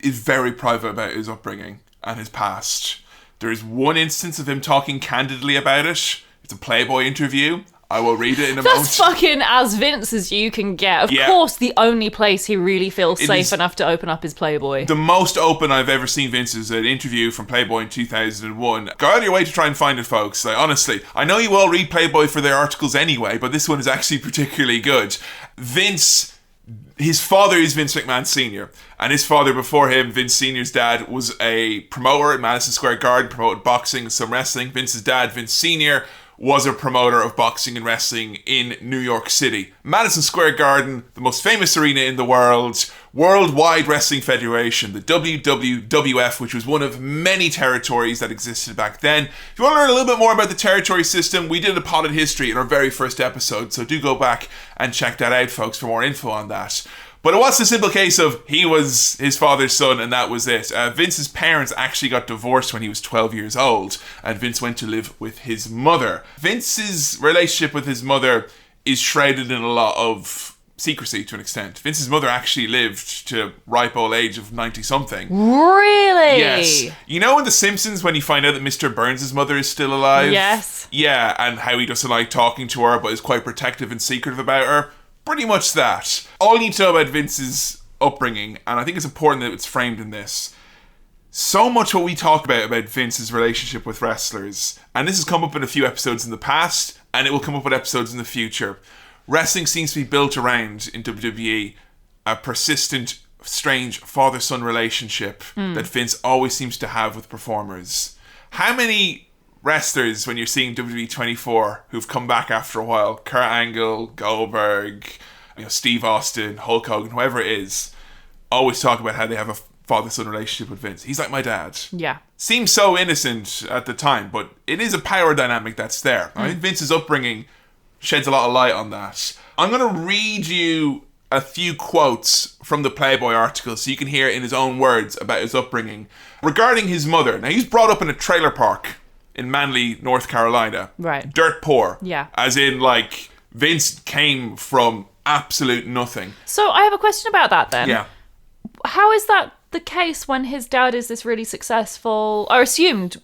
S2: is very private about his upbringing and his past. There is one instance of him talking candidly about it. It's a Playboy interview. I will read it in a moment.
S1: That's fucking as Vince as you can get. Of course, the only place he really feels safe enough to open up is Playboy.
S2: The most open I've ever seen Vince is an interview from Playboy in 2001. Go out of your way to try and find it, folks. Like, honestly, I know you all read Playboy for their articles anyway, but this one is actually particularly good. Vince, his father is Vince McMahon Sr., and his father before him, Vince Sr.'s dad, was a promoter at Madison Square Garden, promoted boxing and some wrestling. Vince's dad, Vince Sr., was a promoter of boxing and wrestling in New York City. Madison Square Garden, the most famous arena in the world, Worldwide Wrestling Federation, the WWF, which was one of many territories that existed back then. If you want to learn a little bit more about the territory system, we did a potted history in our very first episode, so do go back and check that out, folks, for more info on that. But it was a simple case of he was his father's son, and that was it. Vince's parents actually got divorced when he was 12 years old, and Vince went to live with his mother. Vince's relationship with his mother is shrouded in a lot of secrecy to an extent. Vince's mother actually lived to ripe old age of 90-something.
S1: Really?
S2: Yes. You know in The Simpsons when you find out that Mr. Burns' mother is still alive?
S1: Yes.
S2: Yeah, and how he doesn't like talking to her, but is quite protective and secretive about her? Pretty much that. All you need to know about Vince's upbringing, and I think it's important that it's framed in this, so much what we talk about Vince's relationship with wrestlers, and this has come up in a few episodes in the past, and it will come up in episodes in the future. Wrestling seems to be built around, in WWE, a persistent, strange father-son relationship that Vince always seems to have with performers. How many wrestlers, when you're seeing WWE 24, who've come back after a while, Kurt Angle, Goldberg, Steve Austin, Hulk Hogan, whoever it is, always talk about how they have a father-son relationship with Vince. He's like my dad.
S1: Yeah.
S2: Seems so innocent at the time, but it is a power dynamic that's there. I think Vince's upbringing sheds a lot of light on that. I'm going to read you a few quotes from the Playboy article so you can hear in his own words about his upbringing. Regarding his mother, now he's brought up in a trailer park in Manly, North Carolina.
S1: Right.
S2: Dirt poor.
S1: Yeah.
S2: As in, like, Vince came from absolute nothing.
S1: So I have a question about that then.
S2: Yeah.
S1: How is that the case when his dad is this really successful? I assumed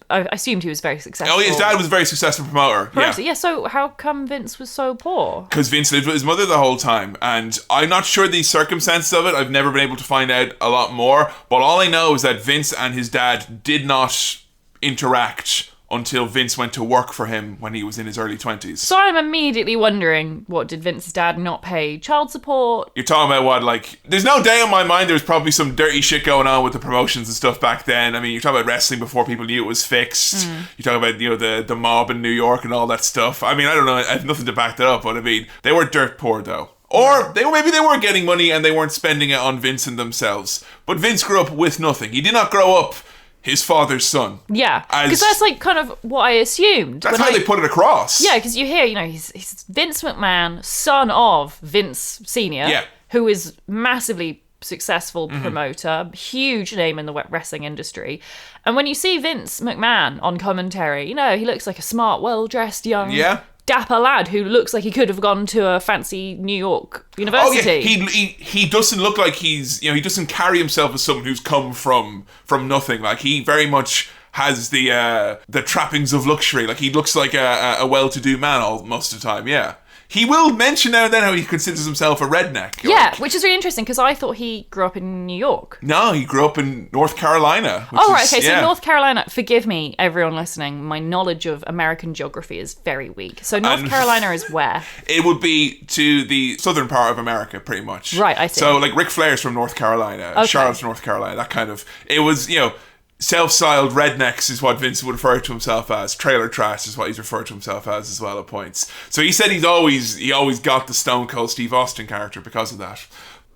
S1: he was very successful.
S2: Oh, his dad was a very successful promoter.
S1: Yeah. So how come Vince was so poor?
S2: Because Vince lived with his mother the whole time, and I'm not sure the circumstances of it. I've never been able to find out a lot more, but all I know is that Vince and his dad did not interact until Vince went to work for him when he was in his early 20s.
S1: So I'm immediately wondering, what, did Vince's dad not pay child support?
S2: You're talking about what, like, there's no doubt in my mind there was probably some dirty shit going on with the promotions and stuff back then. I mean, you're talking about wrestling before people knew it was fixed. You're talking about, the mob in New York and all that stuff. I mean, I don't know, I have nothing to back that up, but I mean, they were dirt poor though. Or maybe they were getting money and they weren't spending it on Vince and themselves. But Vince grew up with nothing. He did not grow up his father's son.
S1: Yeah, because that's like kind of what I assumed.
S2: That's how they put it across.
S1: Yeah, because you hear, he's Vince McMahon, son of Vince Sr., who is massively successful promoter, huge name in the wrestling industry. And when you see Vince McMahon on commentary, he looks like a smart, well-dressed young dapper lad who looks like he could have gone to a fancy New York university.
S2: Oh yeah, he doesn't look like he's, he doesn't carry himself as someone who's come from nothing. Like, he very much has the trappings of luxury. Like, he looks like a well-to-do man most of the time, yeah. He will mention now and then how he considers himself a redneck.
S1: Yeah, which is really interesting because I thought he grew up in New York.
S2: No, he grew up in North Carolina.
S1: Right, okay, so North Carolina, forgive me, everyone listening, my knowledge of American geography is very weak. So North Carolina is where?
S2: It would be to the southern part of America, pretty much.
S1: Right, I see.
S2: So, like, Ric Flair's from North Carolina, Charlotte's North Carolina, that kind of... It was, self-styled rednecks is what Vince would refer to himself as. Trailer trash is what he's referred to himself as well at points. So he said he always got the Stone Cold Steve Austin character because of that.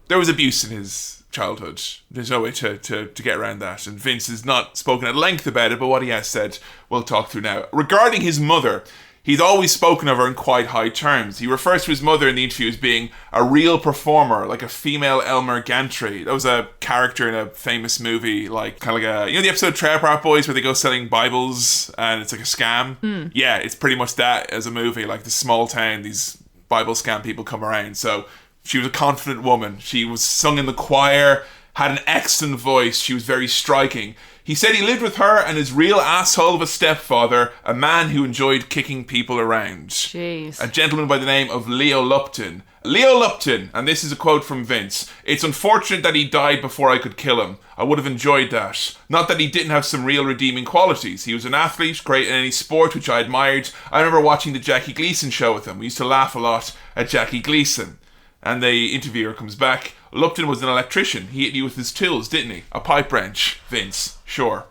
S2: There was abuse in his childhood. There's no way to get around that. And Vince has not spoken at length about it, but what he has said, we'll talk through now. Regarding his mother, he's always spoken of her in quite high terms. He refers to his mother in the interview as being a real performer, like a female Elmer Gantry. That was a character in a famous movie, like kind of like the episode Trailer Park Boys where they go selling Bibles and it's like a scam? Yeah, it's pretty much that as a movie, like the small town, these Bible scam people come around. So she was a confident woman. She was sung in the choir, had an excellent voice. She was very striking. He said he lived with her and his real asshole of a stepfather, a man who enjoyed kicking people around.
S1: Jeez.
S2: A gentleman by the name of Leo Lupton. Leo Lupton, and this is a quote from Vince, "It's unfortunate that he died before I could kill him. I would have enjoyed that. Not that he didn't have some real redeeming qualities. He was an athlete, great in any sport, which I admired. I remember watching the Jackie Gleason show with him. We used to laugh a lot at Jackie Gleason." And the interviewer comes back. "Lupton was an electrician. He hit you with his tools, didn't he? A pipe wrench." Vince, sure.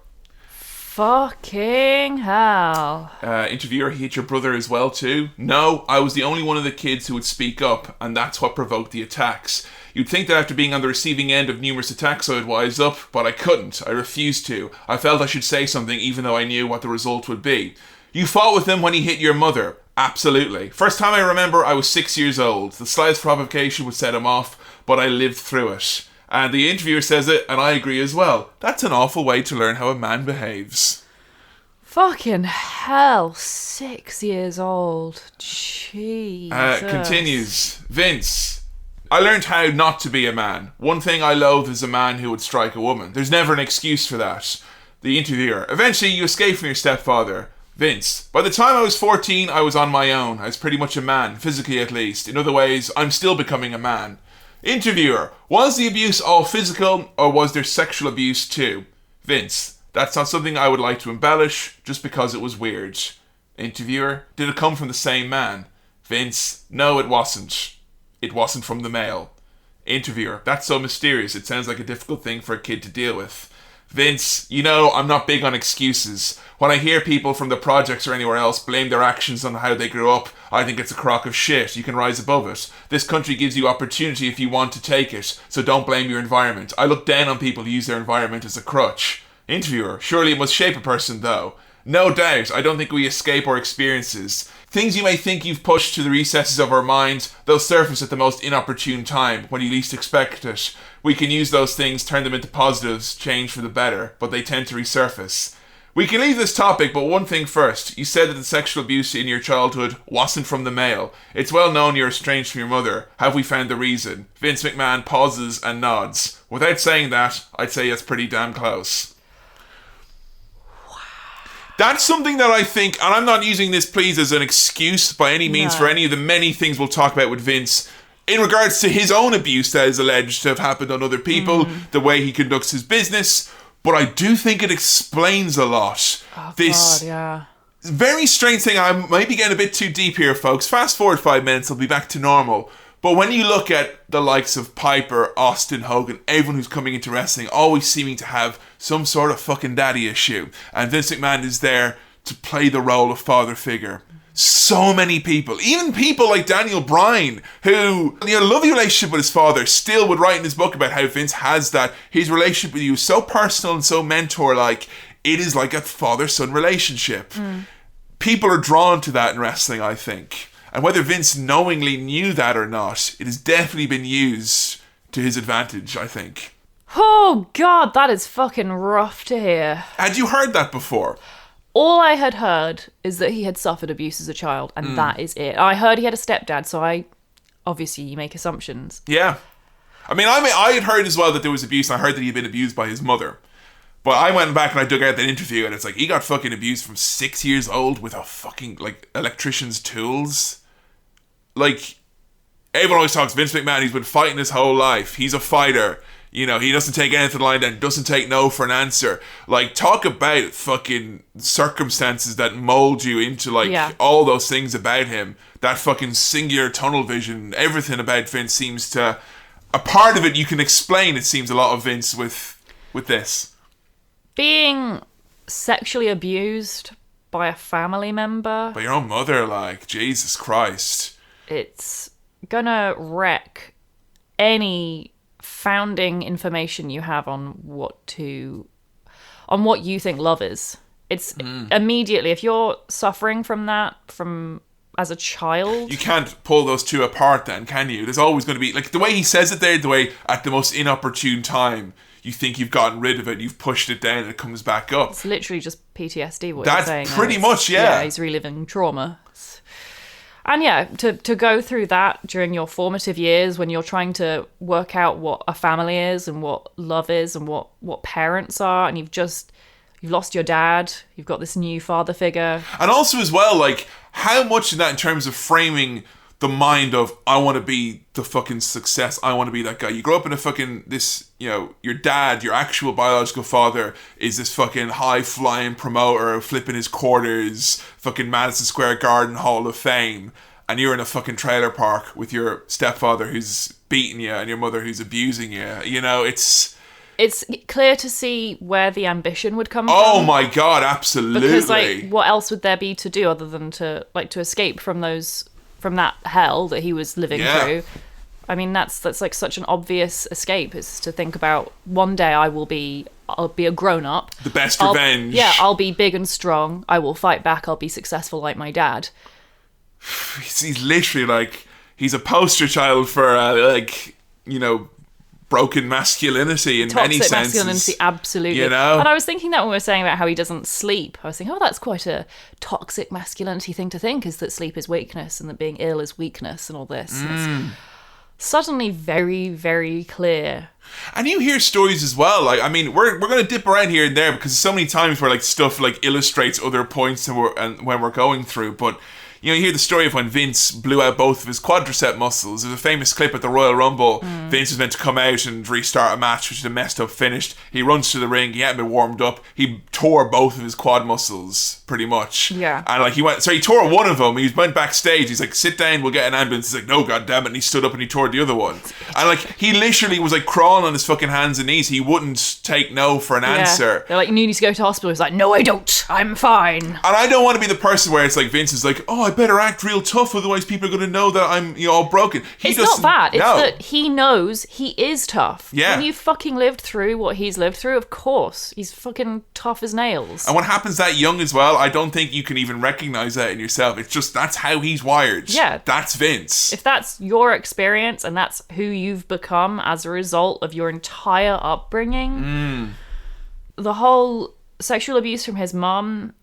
S1: Fucking hell.
S2: Interviewer, he hit your brother as well too? "No, I was the only one of the kids who would speak up, and that's what provoked the attacks. You'd think that after being on the receiving end of numerous attacks I would wise up, but I couldn't. I refused to. I felt I should say something even though I knew what the result would be." "You fought with him when he hit your mother?" "Absolutely. First time I remember, I was 6 years old. The slightest provocation would set him off, but I lived through it." And the interviewer says it, and I agree as well. That's an awful way to learn how a man behaves.
S1: Fucking hell, 6 years old. Jesus.
S2: Continues. "Vince, I learned how not to be a man. One thing I loathe is a man who would strike a woman. There's never an excuse for that." The interviewer, "Eventually you escaped from your stepfather." Vince, "By the time I was 14, I was on my own. I was pretty much a man, physically at least. In other ways, I'm still becoming a man." Interviewer, "Was the abuse all physical, or was there sexual abuse too?" Vince, "That's not something I would like to embellish, just because it was weird." Interviewer, "Did it come from the same man?" Vince, "No, it wasn't. It wasn't from the male." Interviewer, "That's so mysterious. It sounds like a difficult thing for a kid to deal with." Vince, I'm not big on excuses. When I hear people from the projects or anywhere else blame their actions on how they grew up, I think it's a crock of shit. You can rise above it. This country gives you opportunity if you want to take it, so don't blame your environment. I look down on people who use their environment as a crutch. Interviewer, "Surely it must shape a person though." "No doubt. I don't think we escape our experiences. Things you may think you've pushed to the recesses of our mind, they'll surface at the most inopportune time, when you least expect it. We can use those things, turn them into positives, change for the better, but they tend to resurface. We can leave this topic, but one thing first. You said that the sexual abuse in your childhood wasn't from the male. It's well known you're estranged from your mother. Have we found the reason?" Vince McMahon pauses and nods. "Without saying that, I'd say it's pretty damn close." That's something that I think, and I'm not using this please as an excuse by any means for any of the many things we'll talk about with Vince in regards to his own abuse that is alleged to have happened on other people, the way he conducts his business, but I do think it explains a lot.
S1: Oh,
S2: this
S1: God, yeah.
S2: very strange thing. I might be getting a bit too deep here, folks. Fast forward 5 minutes, I'll be back to normal. But when you look at the likes of Piper, Austin, Hogan, everyone who's coming into wrestling, always seeming to have some sort of fucking daddy issue. And Vince McMahon is there to play the role of father figure. So many people, even people like Daniel Bryan, who had a lovely relationship with his father, still would write in his book about how Vince has that. His relationship with you is so personal and so mentor-like. It is like a father-son relationship. People are drawn to that in wrestling, I think. And whether Vince knowingly knew that or not, it has definitely been used to his advantage, I think.
S1: Oh, God, that is fucking rough to hear.
S2: Had you heard that before?
S1: All I had heard is that he had suffered abuse as a child, and that is it. I heard he had a stepdad, so obviously you make assumptions.
S2: Yeah. I had heard as well that there was abuse, and I heard that he'd been abused by his mother. But I went back and I dug out that interview, and it's like, he got fucking abused from 6 years old with a fucking, electrician's tools. like, everyone always talks Vince McMahon, he's been fighting his whole life. He's a fighter. You know, he doesn't take anything lying down, doesn't take no for an answer. Like, talk about fucking circumstances that mold you into, like, all those things about him. That fucking singular tunnel vision, everything about Vince seems to... A part of it you can explain, it seems, a lot of Vince with this.
S1: Being sexually abused by a family member...
S2: By your own mother, like, Jesus Christ.
S1: It's gonna wreck any founding information you have on what you think love is. It's immediately, if you're suffering from that as a child,
S2: you can't pull those two apart then, can you? There's always going to be, like, the way he says it there, the way at the most inopportune time you think you've gotten rid of it, you've pushed it down and it comes back up.
S1: It's literally just PTSD what
S2: That's
S1: you're saying.
S2: That's pretty much, yeah.
S1: He's reliving trauma. And yeah, to go through that during your formative years when you're trying to work out what a family is and what love is and what parents are, and you've lost your dad, you've got this new father figure. And
S2: also as well, like, how much in that in terms of framing the mind of, I want to be the fucking success, I want to be that guy. You grow up in a fucking, this, you know, your dad, your actual biological father is this fucking high-flying promoter flipping his quarters, fucking Madison Square Garden Hall of Fame, and you're in a fucking trailer park with your stepfather who's beating you and your mother who's abusing you. You know, it's
S1: clear to see where the ambition would come from.
S2: Oh my God, absolutely.
S1: Because, like, what else would there be to do other than to escape from that hell that he was living through? I mean, that's like such an obvious escape, is to think about one day I'll be a grown up.
S2: The best revenge.
S1: I'll be big and strong. I will fight back. I'll be successful like my dad.
S2: He's literally like, he's a poster child for like, you know, broken masculinity in many senses.
S1: Toxic masculinity, absolutely.
S2: You know?
S1: And I was thinking that when we were saying about how he doesn't sleep, I was thinking, that's quite a toxic masculinity thing to think, is that sleep is weakness and that being ill is weakness and all this. It's suddenly very, very clear.
S2: And you hear stories as well. Like, I mean, we're going to dip around here and there because so many times where, like, stuff like illustrates other points and when we're going through, but you know, you hear the story of when Vince blew out both of his quadricep muscles. There's a famous clip at the Royal Rumble. Vince was meant to come out and restart a match, which is a messed up finish. He runs to the ring. He hadn't been warmed up. He tore both of his quad muscles, pretty much.
S1: Yeah.
S2: And like he tore one of them. He went backstage. He's like, sit down, we'll get an ambulance. He's like, no, goddammit. And he stood up and he tore the other one. And like, he literally was like crawling on his fucking hands and knees. He wouldn't take no for an answer.
S1: They're like, you need to go to hospital. He's like, no, I don't. I'm fine.
S2: And I don't want to be the person where it's like Vince is like, oh, I better act real tough, otherwise people are going to know that I'm, you know, all broken.
S1: It's not that. It's that he knows he is tough.
S2: Yeah.
S1: When you fucking lived through what he's lived through, of course, he's fucking tough as nails.
S2: And what happens that young as well, I don't think you can even recognise that in yourself. It's just, that's how he's wired.
S1: Yeah.
S2: That's Vince.
S1: If that's your experience and that's who you've become as a result of your entire upbringing, the whole sexual abuse from his mum,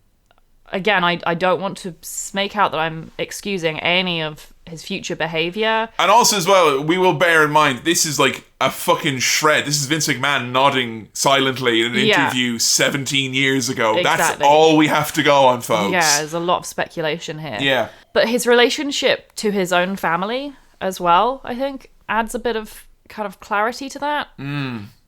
S1: again, I don't want to make out that I'm excusing any of his future behaviour. And
S2: also as well, we will bear in mind, this is like a fucking shred. This is Vince McMahon nodding silently in an interview 17 years ago.
S1: Exactly.
S2: That's all we have to go on, folks.
S1: Yeah, there's a lot of speculation here.
S2: Yeah.
S1: But his relationship to his own family as well, I think, adds a bit of kind of clarity to that.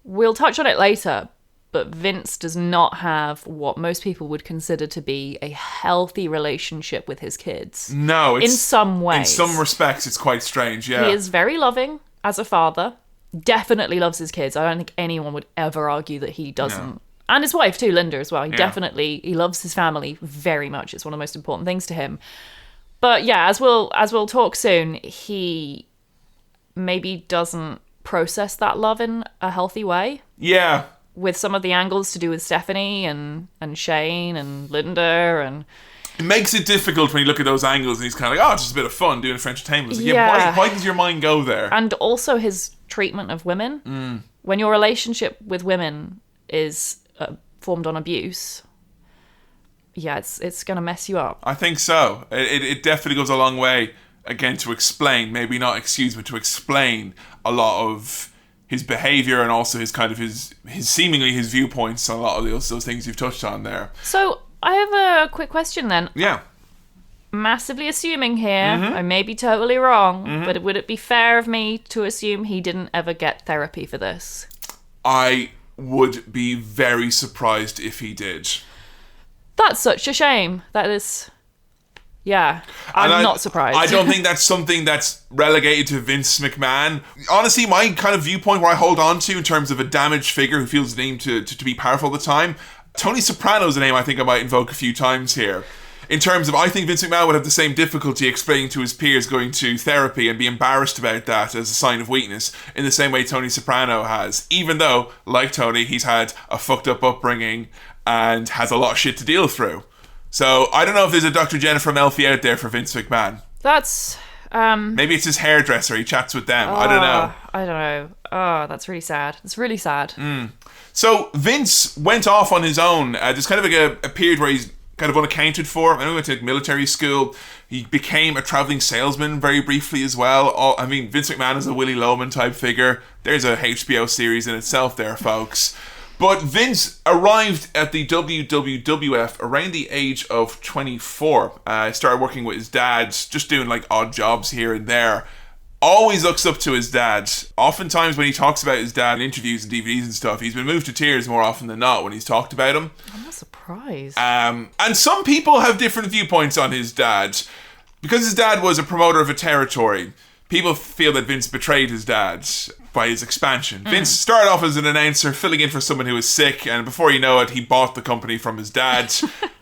S1: We'll touch on it later, but Vince does not have what most people would consider to be a healthy relationship with his kids.
S2: No,
S1: in some ways.
S2: In some respects, it's quite strange, yeah.
S1: He is very loving as a father. Definitely loves his kids. I don't think anyone would ever argue that he doesn't. No. And his wife too, Linda, as well. He loves his family very much. It's one of the most important things to him. But yeah, as we'll talk soon, he maybe doesn't process that love in a healthy way.
S2: Yeah.
S1: With some of the angles to do with Stephanie and Shane and Linda, and
S2: it makes it difficult when you look at those angles and he's kind of like, it's just a bit of fun doing a French entertainment. Like, why does your mind go there? And
S1: also his treatment of women. When your relationship with women is formed on abuse, it's going to mess you up.
S2: I think so. It definitely goes a long way, again, to explain, maybe not excuse, but to explain a lot of his behaviour and also his kind of his seemingly his viewpoints on a lot of those things you've touched on there.
S1: So I have a quick question then.
S2: Yeah.
S1: massively assuming here. I may be totally wrong, but would it be fair of me to assume he didn't ever get therapy for this?
S2: I would be very surprised if he did.
S1: That's such a shame. That is... Yeah, I'm not surprised.
S2: I don't think that's something that's relegated to Vince McMahon. Honestly, my kind of viewpoint where I hold on to in terms of a damaged figure who feels the need to be powerful all the time, Tony Soprano's a name I think I might invoke a few times here. In terms of, I think Vince McMahon would have the same difficulty explaining to his peers going to therapy and be embarrassed about that as a sign of weakness in the same way Tony Soprano has. Even though, like Tony, he's had a fucked up upbringing and has a lot of shit to deal through. So, I don't know if there's a Dr. Jennifer Melfi out there for Vince McMahon.
S1: That's...
S2: Maybe it's his hairdresser, he chats with them. I don't know.
S1: I don't know. Oh, that's really sad. It's really sad.
S2: So, Vince went off on his own. There's kind of like a period where he's kind of unaccounted for. I know he went to military school. He became a traveling salesman very briefly as well. Vince McMahon is a Willy Loman type figure. There's a HBO series in itself there, folks. But Vince arrived at the WWF around the age of 24. Started working with his dad, just doing like odd jobs here and there. Always looks up to his dad. Oftentimes when he talks about his dad in interviews and DVDs and stuff, he's been moved to tears more often than not when he's talked about him.
S1: I'm not surprised.
S2: And some people have different viewpoints on his dad. Because his dad was a promoter of a territory, people feel that Vince betrayed his dad by his expansion. Vince started off as an announcer, filling in for someone who was sick, and before you know it, he bought the company from his dad.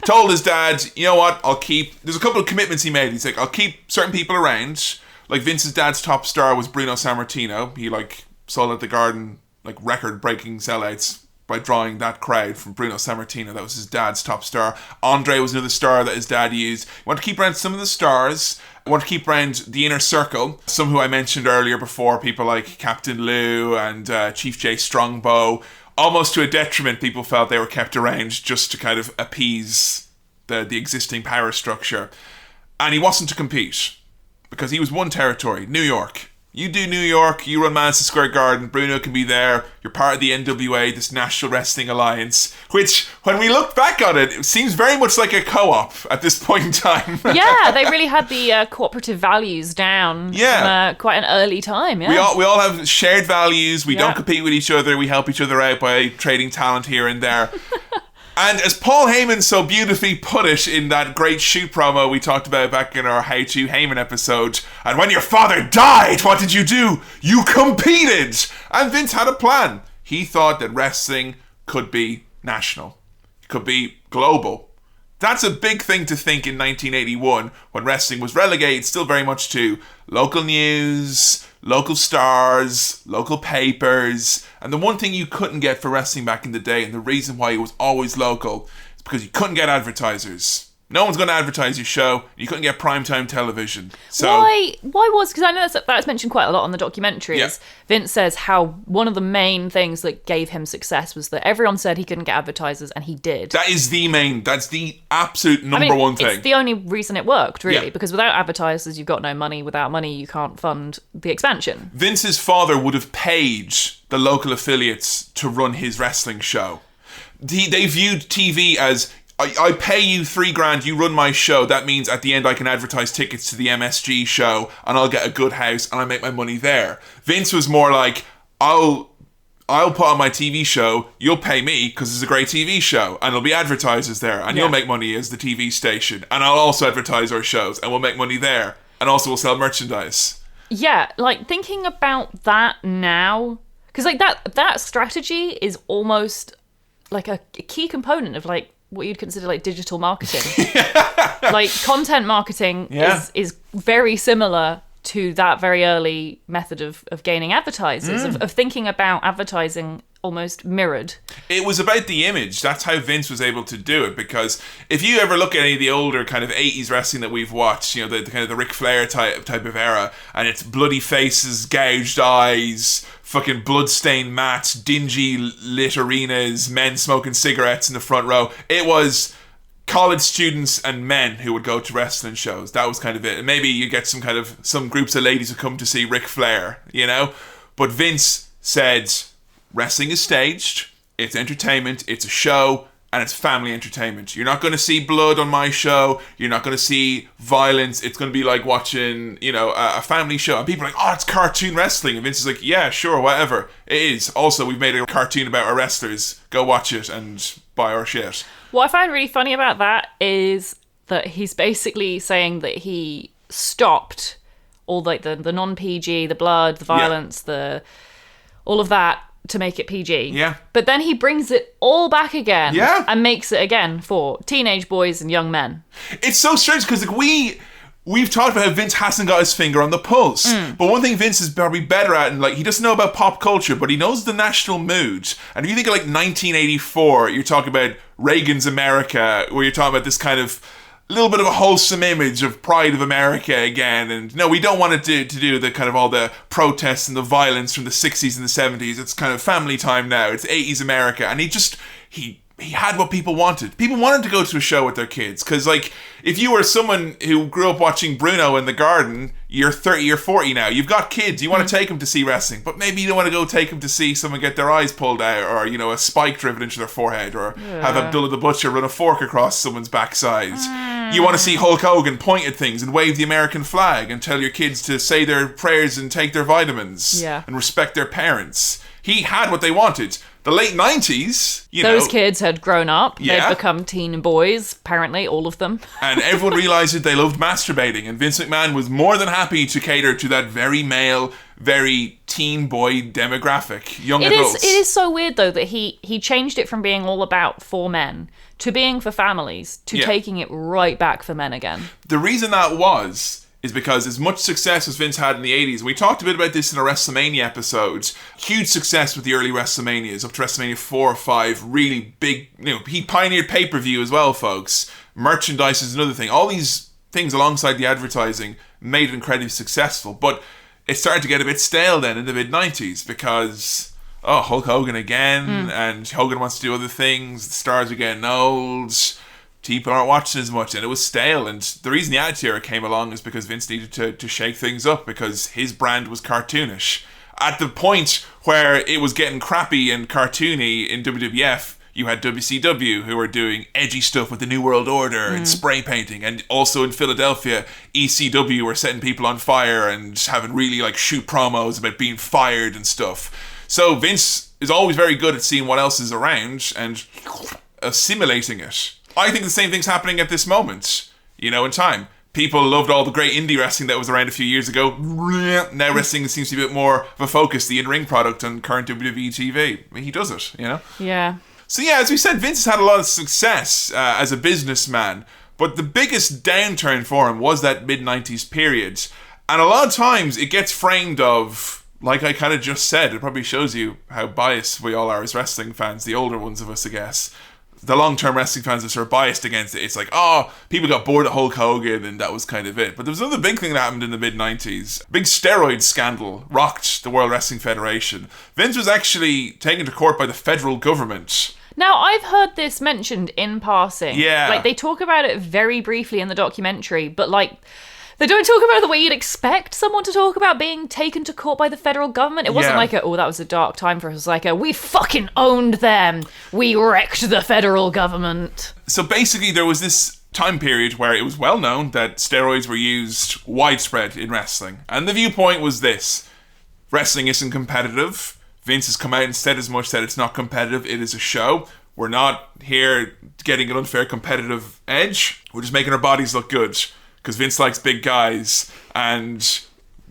S2: Told his dad, you know what, there's a couple of commitments he made. He's like, I'll keep certain people around. Like Vince's dad's top star was Bruno Sammartino. He sold at the Garden record-breaking sellouts by drawing that crowd from Bruno Sammartino. That was his dad's top star. Andre was another star that his dad used. You want to keep around some of the stars. I want to keep around the inner circle. Some who I mentioned earlier before, people like Captain Lou and Chief J Strongbow. Almost to a detriment, people felt they were kept around just to kind of appease the existing power structure. And he wasn't to compete, because he was one territory, New York. You do New York, you run Madison Square Garden, Bruno can be there, you're part of the NWA, this National Wrestling Alliance, which, when we look back on it, it seems very much like a co-op at this point in time.
S1: Yeah, they really had the cooperative values down from quite an early time, yeah.
S2: We all have shared values, we don't compete with each other, we help each other out by trading talent here and there. And as Paul Heyman so beautifully put it in that great shoot promo we talked about back in our How To Heyman episode, and when your father died, what did you do? You competed! And Vince had a plan. He thought that wrestling could be national. It could be global. That's a big thing to think in 1981, when wrestling was relegated still very much to local news, local stars, local papers, and the one thing you couldn't get for wrestling back in the day, and the reason why it was always local, is because you couldn't get advertisers. No one's going to advertise your show. You couldn't get primetime television. So
S1: why was, because I know that's mentioned quite a lot on the documentaries.
S2: Yeah.
S1: Vince says how one of the main things that gave him success was that everyone said he couldn't get advertisers, and he did. That's the absolute number one thing. It's the only reason it worked, really, because without advertisers, you've got no money. Without money, you can't fund the expansion.
S2: Vince's father would have paid the local affiliates to run his wrestling show. They viewed TV as, I pay you $3,000, you run my show. That means at the end I can advertise tickets to the MSG show and I'll get a good house and I make my money there. Vince was more like, I'll put on my TV show, you'll pay me because it's a great TV show and there'll be advertisers there and you'll make money as the TV station and I'll also advertise our shows and we'll make money there and also we'll sell merchandise. Yeah,
S1: thinking about that now, because that strategy is almost like a key component of what you'd consider digital marketing. Content marketing is very similar to that very early method of gaining advertisers, of thinking about advertising almost mirrored.
S2: It was about the image. That's how Vince was able to do it, because if you ever look at any of the older kind of 80s wrestling that we've watched, the kind of the Ric Flair type of era, and it's bloody faces, gouged eyes, fucking blood-stained mats, dingy lit arenas, men smoking cigarettes in the front row. It was college students and men who would go to wrestling shows. That was kind of it. And maybe you get some groups of ladies who come to see Ric Flair, But Vince said, wrestling is staged, it's entertainment, it's a show, and it's family entertainment. You're not going to see blood on my show. You're not going to see violence. It's going to be like watching, a family show. And people are like, oh, it's cartoon wrestling. And Vince is like, yeah, sure, whatever. It is. Also, we've made a cartoon about our wrestlers. Go watch it and buy our shit.
S1: What I find really funny about that is that he's basically saying that he stopped all like the non-PG, the blood, the violence, all of that, to make it PG.
S2: Yeah.
S1: But then he brings it all back again.
S2: Yeah.
S1: And makes it again for teenage boys and young men.
S2: It's so strange because we've talked about how Vince hasn't got his finger on the pulse. But one thing Vince is probably better at, and like he doesn't know about pop culture, but he knows the national mood. And if you think of like 1984, you're talking about Reagan's America, where you're talking about this kind of little bit of a wholesome image of pride of America again. And no, we don't want it to do the kind of all the protests and the violence from the 60s and the 70s. It's kind of family time now. It's 80s America. And he had what people wanted. People wanted to go to a show with their kids. Because, like, if you were someone who grew up watching Bruno in the garden, you're 30 or 40 now. You've got kids. You want to take them to see wrestling. But maybe you don't want to go take them to see someone get their eyes pulled out, or, a spike driven into their forehead, or have Abdullah the Butcher run a fork across someone's backside. You want to see Hulk Hogan point at things and wave the American flag and tell your kids to say their prayers and take their vitamins and respect their parents. He had what they wanted. The late 90s,
S1: those kids had grown up. They'd become teen boys, apparently, all of them.
S2: And everyone realised that they loved masturbating. And Vince McMahon was more than happy to cater to that very male, very teen boy demographic, young adults.
S1: It is so weird, though, that he changed it from being all about for men to being for families to taking it right back for men again.
S2: The reason that is because as much success as Vince had in the 80s, and we talked a bit about this in a WrestleMania episode, huge success with the early WrestleManias, up to WrestleMania 4 or 5, really big, he pioneered pay-per-view as well, folks. Merchandise is another thing. All these things alongside the advertising made it incredibly successful, but it started to get a bit stale then in the mid-90s because, Hulk Hogan again, and Hogan wants to do other things, the stars are getting old, people aren't watching as much, and it was stale. And the reason the Attitude Era came along is because Vince needed to shake things up, because his brand was cartoonish. At the point where it was getting crappy and cartoony in WWF, you had WCW, who were doing edgy stuff with the New World Order and spray painting, and also in Philadelphia, ECW were setting people on fire and having really like shoot promos about being fired and stuff. So Vince is always very good at seeing what else is around and assimilating it. I think the same thing's happening at this moment, in time. People loved all the great indie wrestling that was around a few years ago. Now wrestling seems to be a bit more of a focus, the in-ring product on current WWE TV. I mean, he does it,
S1: Yeah.
S2: So yeah, as we said, Vince has had a lot of success as a businessman, but the biggest downturn for him was that mid-90s period. And a lot of times it gets framed of, like I kind of just said, it probably shows you how biased we all are as wrestling fans, the older ones of us, I guess. The long-term wrestling fans are sort of biased against it. It's like, people got bored of Hulk Hogan and that was kind of it. But there was another big thing that happened in the mid-90s. Big steroid scandal rocked the World Wrestling Federation. Vince was actually taken to court by the federal government.
S1: Now, I've heard this mentioned in passing.
S2: Yeah.
S1: Like, they talk about it very briefly in the documentary, but, like, they don't talk about it the way you'd expect someone to talk about being taken to court by the federal government. It wasn't like that was a dark time for us. It was like we fucking owned them. We wrecked the federal government.
S2: So basically there was this time period where it was well known that steroids were used widespread in wrestling. And the viewpoint was this: wrestling isn't competitive. Vince has come out and said as much that it's not competitive, it is a show. We're not here getting an unfair competitive edge. We're just making our bodies look good. Because Vince likes big guys, and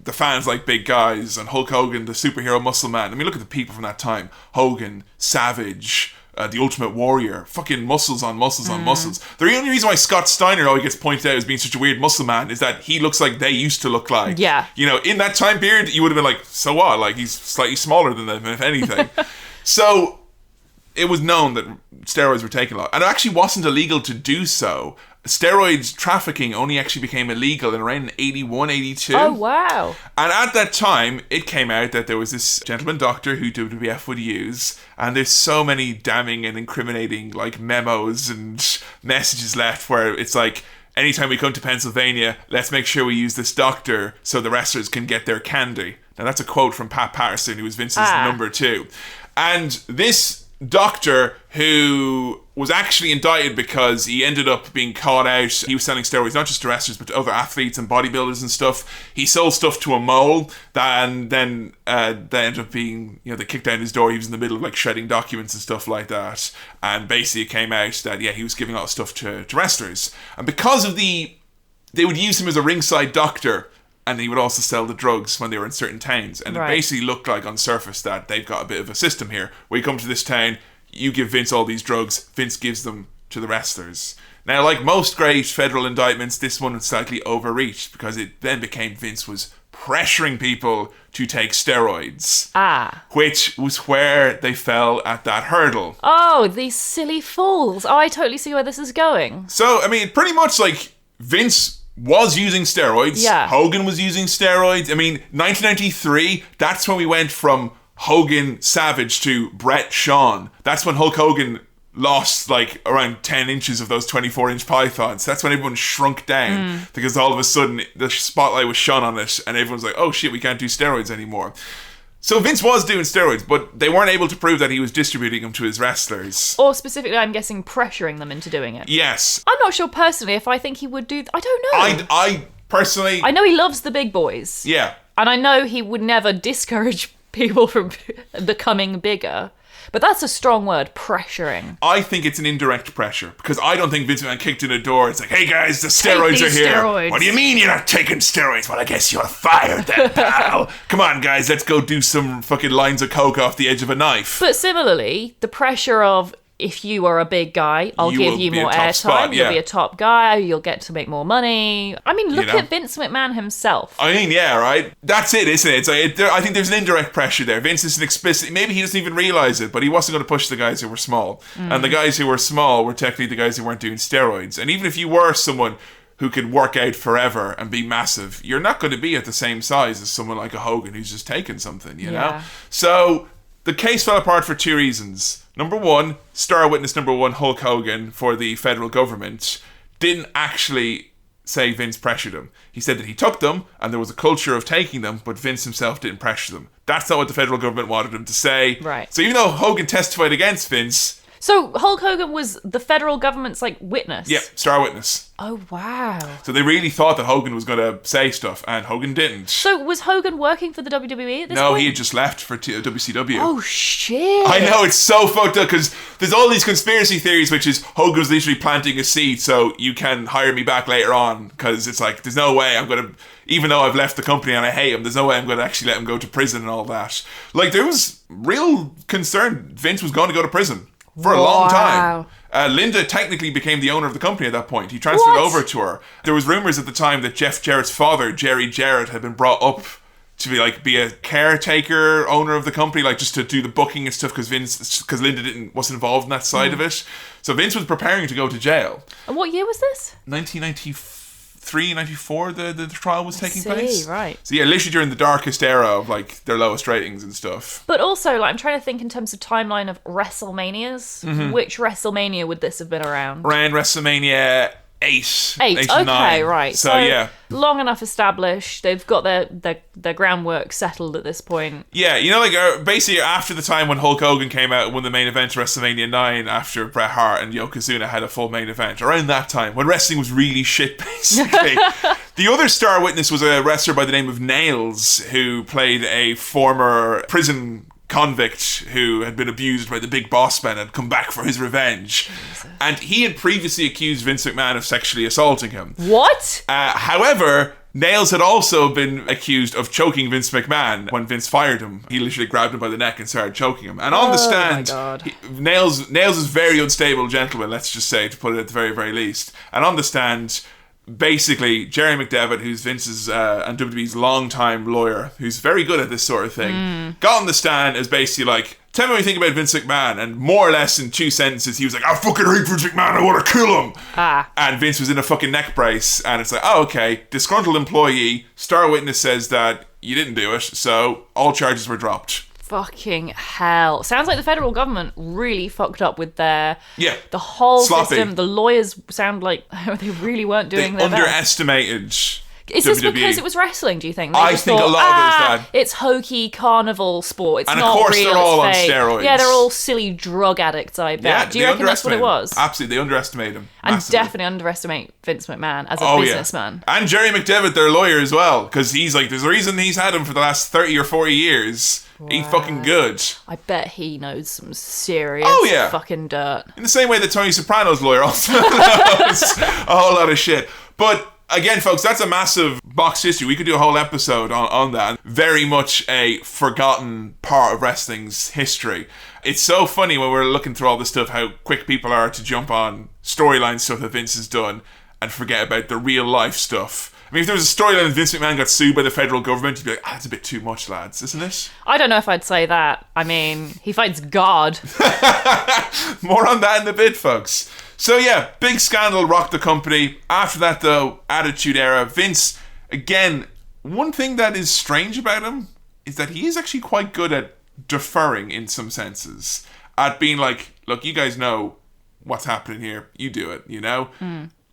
S2: the fans like big guys, and Hulk Hogan, the superhero muscle man. I mean, look at the people from that time. Hogan, Savage, the Ultimate Warrior. Fucking muscles on muscles on muscles. The only reason why Scott Steiner always gets pointed out as being such a weird muscle man is that he looks like they used to look like.
S1: Yeah.
S2: In that time period, you would have been like, so what? Like, he's slightly smaller than them, if anything. So it was known that steroids were taken a lot. And it actually wasn't illegal to do so. Steroids trafficking only actually became illegal in around 81, 82.
S1: Oh, wow.
S2: And at that time, it came out that there was this gentleman doctor who WWF would use, and there's so many damning and incriminating like memos and messages left where it's like, anytime we come to Pennsylvania, let's make sure we use this doctor so the wrestlers can get their candy. Now that's a quote from Pat Patterson, who was Vince's number 2. And this doctor who was actually indicted because he ended up being caught out. He was selling steroids not just to wrestlers but to other athletes and bodybuilders and stuff. He sold stuff to a mole, and then they ended up being, they kicked down his door. He was in the middle of like shredding documents and stuff like that, and basically it came out that he was giving a lot of stuff to wrestlers, and because of they would use him as a ringside doctor. And he would also sell the drugs when they were in certain towns. And It basically looked like on surface that they've got a bit of a system here. Where you come to this town, you give Vince all these drugs, Vince gives them to the wrestlers. Now, like most great federal indictments, this one was slightly overreached because it then became Vince was pressuring people to take steroids. Which was where they fell at that hurdle.
S1: Oh, these silly fools. Oh, I totally see where this is going.
S2: So, I mean, pretty much like Vince was using steroids.
S1: Yeah.
S2: Hogan was using steroids. I mean, 1993, that's when we went from Hogan Savage to Bret Shawn. That's when Hulk Hogan lost like around 10 inches of those 24-inch pythons. That's when everyone shrunk down because all of a sudden the spotlight was shone on it and everyone's like, oh shit, we can't do steroids anymore. So Vince was doing steroids, but they weren't able to prove that he was distributing them to his wrestlers.
S1: Or specifically, I'm guessing, pressuring them into doing it.
S2: Yes.
S1: I'm not sure personally if I think he would do... I don't know.
S2: I personally...
S1: I know he loves the big boys.
S2: Yeah.
S1: And I know he would never discourage people from becoming bigger. But that's a strong word, pressuring.
S2: I think it's an indirect pressure because I don't think Vince McMahon kicked in a door. It's like, hey guys, the steroids are here.
S1: Steroids.
S2: What do you mean you're not taking steroids? Well, I guess you're fired then, pal. Come on, guys, let's go do some fucking lines of coke off the edge of a knife.
S1: But similarly, the pressure of, if you are a big guy, I'll give you more airtime. You'll be a top guy. You'll get to make more money. I mean, look at Vince McMahon himself.
S2: I mean, yeah, right? That's it, isn't it? It's like, I think there's an indirect pressure there. Vince is an explicit... Maybe he doesn't even realise it, but he wasn't going to push the guys who were small. And the guys who were small were technically the guys who weren't doing steroids. And even if you were someone who could work out forever and be massive, you're not going to be at the same size as someone like a Hogan who's just taking something, you know? So the case fell apart for two reasons. Number one, star witness number one, Hulk Hogan, for the federal government, didn't actually say Vince pressured him. He said that he took them and there was a culture of taking them, but Vince himself didn't pressure them. That's not what the federal government wanted him to say.
S1: Right.
S2: So even though Hogan testified against Vince...
S1: So Hulk Hogan was the federal government's, like, witness?
S2: Yeah, star witness.
S1: Oh, wow.
S2: So they really thought that Hogan was going to say stuff, and Hogan didn't.
S1: So was Hogan working for the WWE at this point?
S2: No, he had just left for WCW.
S1: Oh, shit.
S2: I know, it's so fucked up, because there's all these conspiracy theories, which is Hogan was literally planting a seed so you can hire me back later on, because it's like, there's no way I'm going to... Even though I've left the company and I hate him, there's no way I'm going to actually let him go to prison and all that. Like, there was real concern Vince was going to go to prison. For a long time. Linda technically became the owner of the company at that point. He transferred over to her. There was rumours at the time that Jeff Jarrett's father, Jerry Jarrett, had been brought up to be a caretaker owner of the company, like just to do the booking and stuff because Linda wasn't involved in that side of it. So Vince was preparing to go to jail.
S1: And what year was this?
S2: 1993, 94, the trial was taking place.
S1: Right.
S2: So yeah, literally during the darkest era of like their lowest ratings and stuff.
S1: But also, like, I'm trying to think in terms of timeline of WrestleManias. Mm-hmm. Which WrestleMania would this have been around?
S2: Around WrestleMania 8.
S1: Okay,
S2: 9.
S1: Right.
S2: So yeah.
S1: Long enough established. They've got their groundwork settled at this point.
S2: Yeah, basically after the time when Hulk Hogan came out and won the main event of WrestleMania 9 after Bret Hart and Yokozuna had a full main event, around that time, when wrestling was really shit, basically. The other star witness was a wrestler by the name of Nails, who played a former prison convict who had been abused by the big boss man and come back for his revenge. Jesus. And he had previously accused Vince McMahon of sexually assaulting him.
S1: What?
S2: However, Nails had also been accused of choking Vince McMahon when Vince fired him. He literally grabbed him by the neck and started choking him. And on the stand, Nails is a very unstable gentleman, let's just say, to put it at the very, very least. And on the stand, basically, Jerry McDevitt, who's Vince's and WWE's longtime lawyer, who's very good at this sort of thing, got on the stand as basically like, tell me what you think about Vince McMahon. And more or less in 2 sentences, he was like, I fucking hate Vince McMahon, I want to kill him. And Vince was in a fucking neck brace. And it's like, oh, okay, disgruntled employee, star witness says that you didn't do it, so all charges were dropped.
S1: Fucking hell. Sounds like the federal government really fucked up with the whole
S2: sloppy
S1: system. The lawyers sound like they really weren't doing their best.
S2: Underestimated.
S1: Is this
S2: WWE.
S1: because it was wrestling, do you think? They
S2: I
S1: just
S2: think
S1: thought,
S2: a lot of it was that.
S1: It's hokey carnival sport. It's
S2: And of
S1: not
S2: course
S1: real,
S2: they're all
S1: it's
S2: on
S1: fake.
S2: steroids.
S1: Yeah, they're all silly drug addicts, I bet.
S2: Yeah,
S1: Do you reckon that's what it was?
S2: Absolutely, they underestimate him.
S1: And
S2: massively.
S1: definitely underestimate Vince McMahon as a businessman.
S2: Yeah. And Jerry McDevitt, their lawyer as well, because he's like, there's a reason he's had him for the last 30 or 40 years. Wow. He's fucking good.
S1: I bet he knows some serious fucking dirt.
S2: In the same way that Tony Soprano's lawyer also knows a whole lot of shit. But again, folks, that's a massive box history. We could do a whole episode on that. Very much a forgotten part of wrestling's history. It's so funny when we're looking through all this stuff, how quick people are to jump on storyline stuff that Vince has done and forget about the real life stuff. I mean, if there was a storyline that Vince McMahon got sued by the federal government, you'd be like, that's a bit too much, lads, isn't it?
S1: I don't know if I'd say that. I mean, he fights God.
S2: More on that in a bit, folks. So yeah, big scandal rocked the company. After that, though, Attitude Era. Vince, again, one thing that is strange about him is that he is actually quite good at deferring in some senses. At being like, look, you guys know what's happening here. You do it, you know?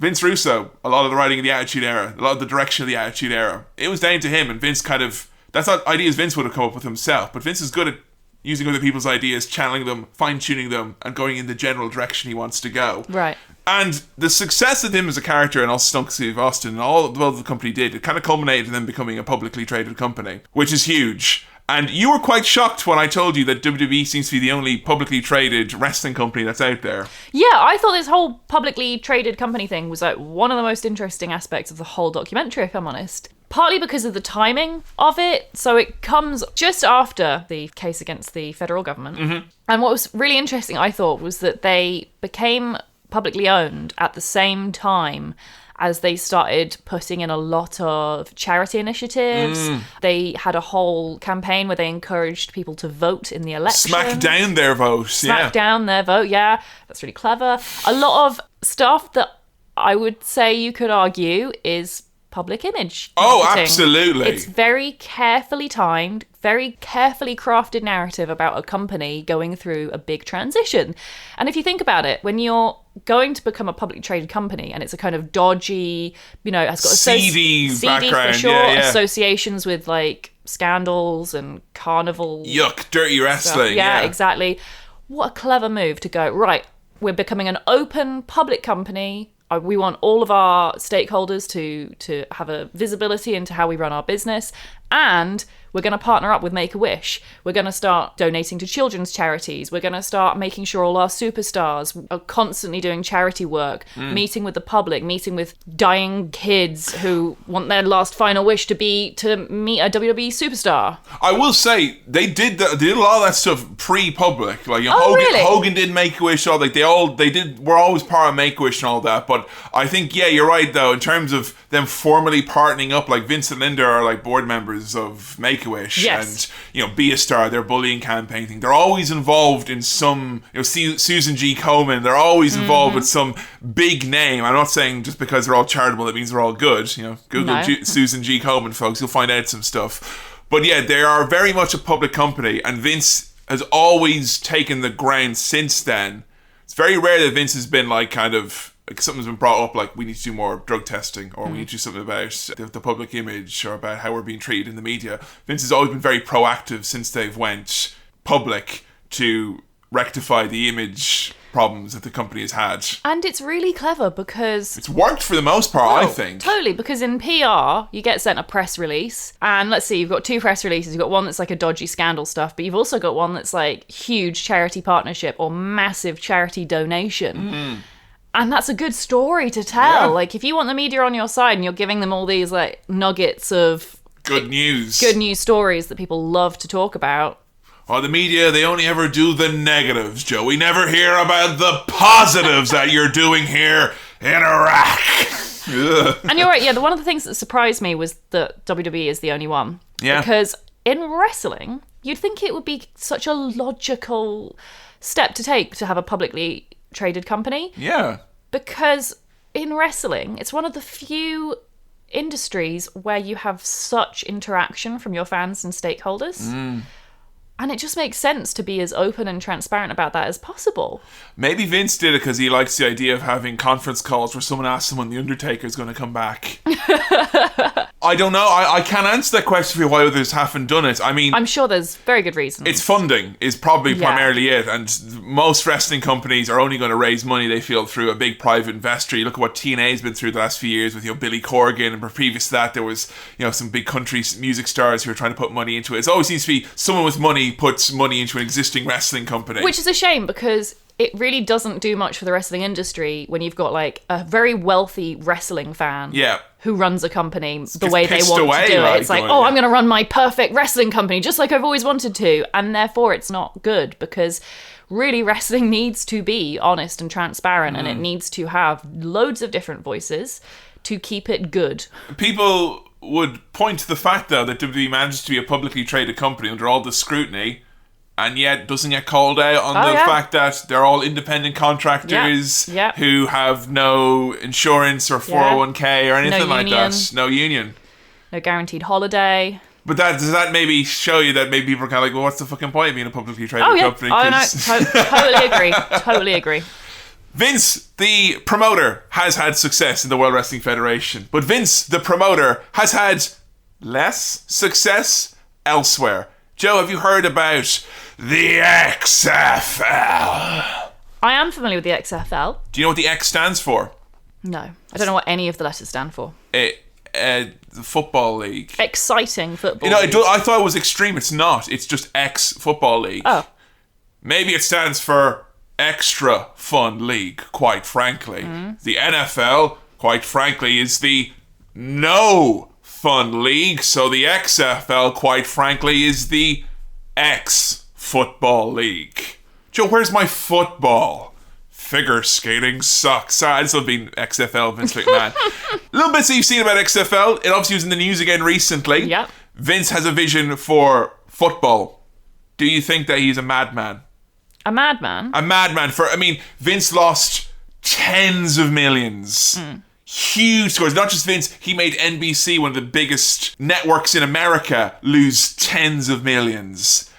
S2: Vince Russo, a lot of the writing of the Attitude Era, a lot of the direction of the Attitude Era, it was down to him, and Vince that's not ideas Vince would have come up with himself, but Vince is good at using other people's ideas, channeling them, fine-tuning them, and going in the general direction he wants to go.
S1: Right.
S2: And the success of him as a character and also Stunk Steve Austin and all the company did, it kind of culminated in them becoming a publicly traded company, which is huge. And you were quite shocked when I told you that WWE seems to be the only publicly traded wrestling company that's out there.
S1: Yeah, I thought this whole publicly traded company thing was like one of the most interesting aspects of the whole documentary, if I'm honest. Partly because of the timing of it. So it comes just after the case against the federal government. Mm-hmm. And what was really interesting, I thought, was that they became publicly owned at the same time as they started putting in a lot of charity initiatives. They had a whole campaign where they encouraged people to vote in the election.
S2: Smack down their vote.
S1: Smack down their vote, yeah. That's really clever. A lot of stuff that I would say you could argue is public image marketing.
S2: Oh, absolutely.
S1: It's very carefully timed, very carefully crafted narrative about a company going through a big transition. And if you think about it, when you're going to become a publicly traded company and it's a kind of dodgy, has got
S2: seedy background,
S1: for sure,
S2: yeah.
S1: associations with like scandals and carnival.
S2: Yuck, dirty wrestling.
S1: Yeah, exactly. What a clever move to go, right, we're becoming an open public company. We want all of our stakeholders to have a visibility into how we run our business, and we're going to partner up with Make-A-Wish. We're going to start donating to children's charities. We're going to start making sure all our superstars are constantly doing charity work, meeting with the public, meeting with dying kids who want their last final wish to be to meet a WWE superstar.
S2: I will say they did a lot of that stuff pre-public. Like
S1: really?
S2: Hogan did Make-A-Wish, all like we're always part of Make-A-Wish and all that. But I think you're right though in terms of them formally partnering up. Like Vince and Linda are like board members of Make-A-Wish,
S1: yes.
S2: And Be a Star, their bullying campaign thing. They're always involved in some. Susan G. Komen, they're always involved with some big name. I'm not saying just because they're all charitable that means they're all good. Google Susan G. Komen, folks, you'll find out some stuff. But yeah, they are very much a public company, and Vince has always taken the ground since then. It's very rare that Vince has been like kind of. Like something's been brought up, like we need to do more drug testing, or we need to do something about the public image, or about how we're being treated in the media. Vince has always been very proactive since they've went public to rectify the image problems that the company has had.
S1: And it's really clever because
S2: it's worked for the most part, I think.
S1: Totally, because in PR, you get sent a press release, and let's see, you've got two press releases. You've got one that's like a dodgy scandal stuff, but you've also got one that's like huge charity partnership or massive charity donation. And that's a good story to tell. Yeah. Like, if you want the media on your side and you're giving them all these, like, nuggets of...
S2: Good news
S1: stories that people love to talk about.
S2: Oh, the media, they only ever do the negatives, Joe. We never hear about the positives that you're doing here in Iraq.
S1: And you're right, yeah, one of the things that surprised me was that WWE is the only one.
S2: Yeah.
S1: Because in wrestling, you'd think it would be such a logical step to take to have a publicly traded company.
S2: Yeah.
S1: Because in wrestling, it's one of the few industries where you have such interaction from your fans and stakeholders. And it just makes sense to be as open and transparent about that as possible.
S2: Maybe Vince did it because he likes the idea of having conference calls where someone asks him when The Undertaker's going to come back. I don't know. I can't answer that question for you why others haven't done it. I mean,
S1: I'm sure there's very good reasons.
S2: It's funding is probably primarily it. And most wrestling companies are only going to raise money, they feel, through a big private investor. You look at what TNA's been through the last few years with Billy Corgan, and previous to that there was some big country music stars who are trying to put money into it. It always seems to be someone with money puts money into an existing wrestling company.
S1: Which is a shame because it really doesn't do much for the wrestling industry when you've got like a very wealthy wrestling fan who runs a company the way they want to do it. It's like, I'm going to run my perfect wrestling company just like I've always wanted to. And therefore it's not good because really wrestling needs to be honest and transparent and it needs to have loads of different voices to keep it good.
S2: People would point to the fact, though, that WWE manages to be a publicly traded company under all this scrutiny and yet doesn't get called out on the fact that they're all independent contractors who have no insurance or 401k or anything like that. No union.
S1: No guaranteed holiday.
S2: But does that maybe show you that maybe people are kind of like, well, what's the fucking point of being a publicly traded company?
S1: Oh, no, totally agree. Totally agree.
S2: Vince, the promoter, has had success in the World Wrestling Federation, but Vince, the promoter, has had less success elsewhere. Joe, have you heard about the XFL?
S1: I am familiar with the XFL.
S2: Do you know what the X stands for?
S1: No, I don't know what any of the letters stand for.
S2: The Football League.
S1: Exciting football league.
S2: I thought it was extreme. It's not. It's just X Football League.
S1: Oh.
S2: Maybe it stands for Extra Fun League, quite frankly. The NFL, quite frankly, is the No Fun League, so the XFL, quite frankly, is the X Football League. Joe, where's my football? Figure skating sucks. Sorry, this will be XFL, Vince McMahon. Little bits that you've seen about XFL. It obviously was in the news again recently.
S1: Yep.
S2: Vince has a vision for football. Do you think that he's a madman?
S1: A madman?
S2: A madman. Vince lost tens of millions. Huge scores. Not just Vince, he made NBC, one of the biggest networks in America, lose tens of millions.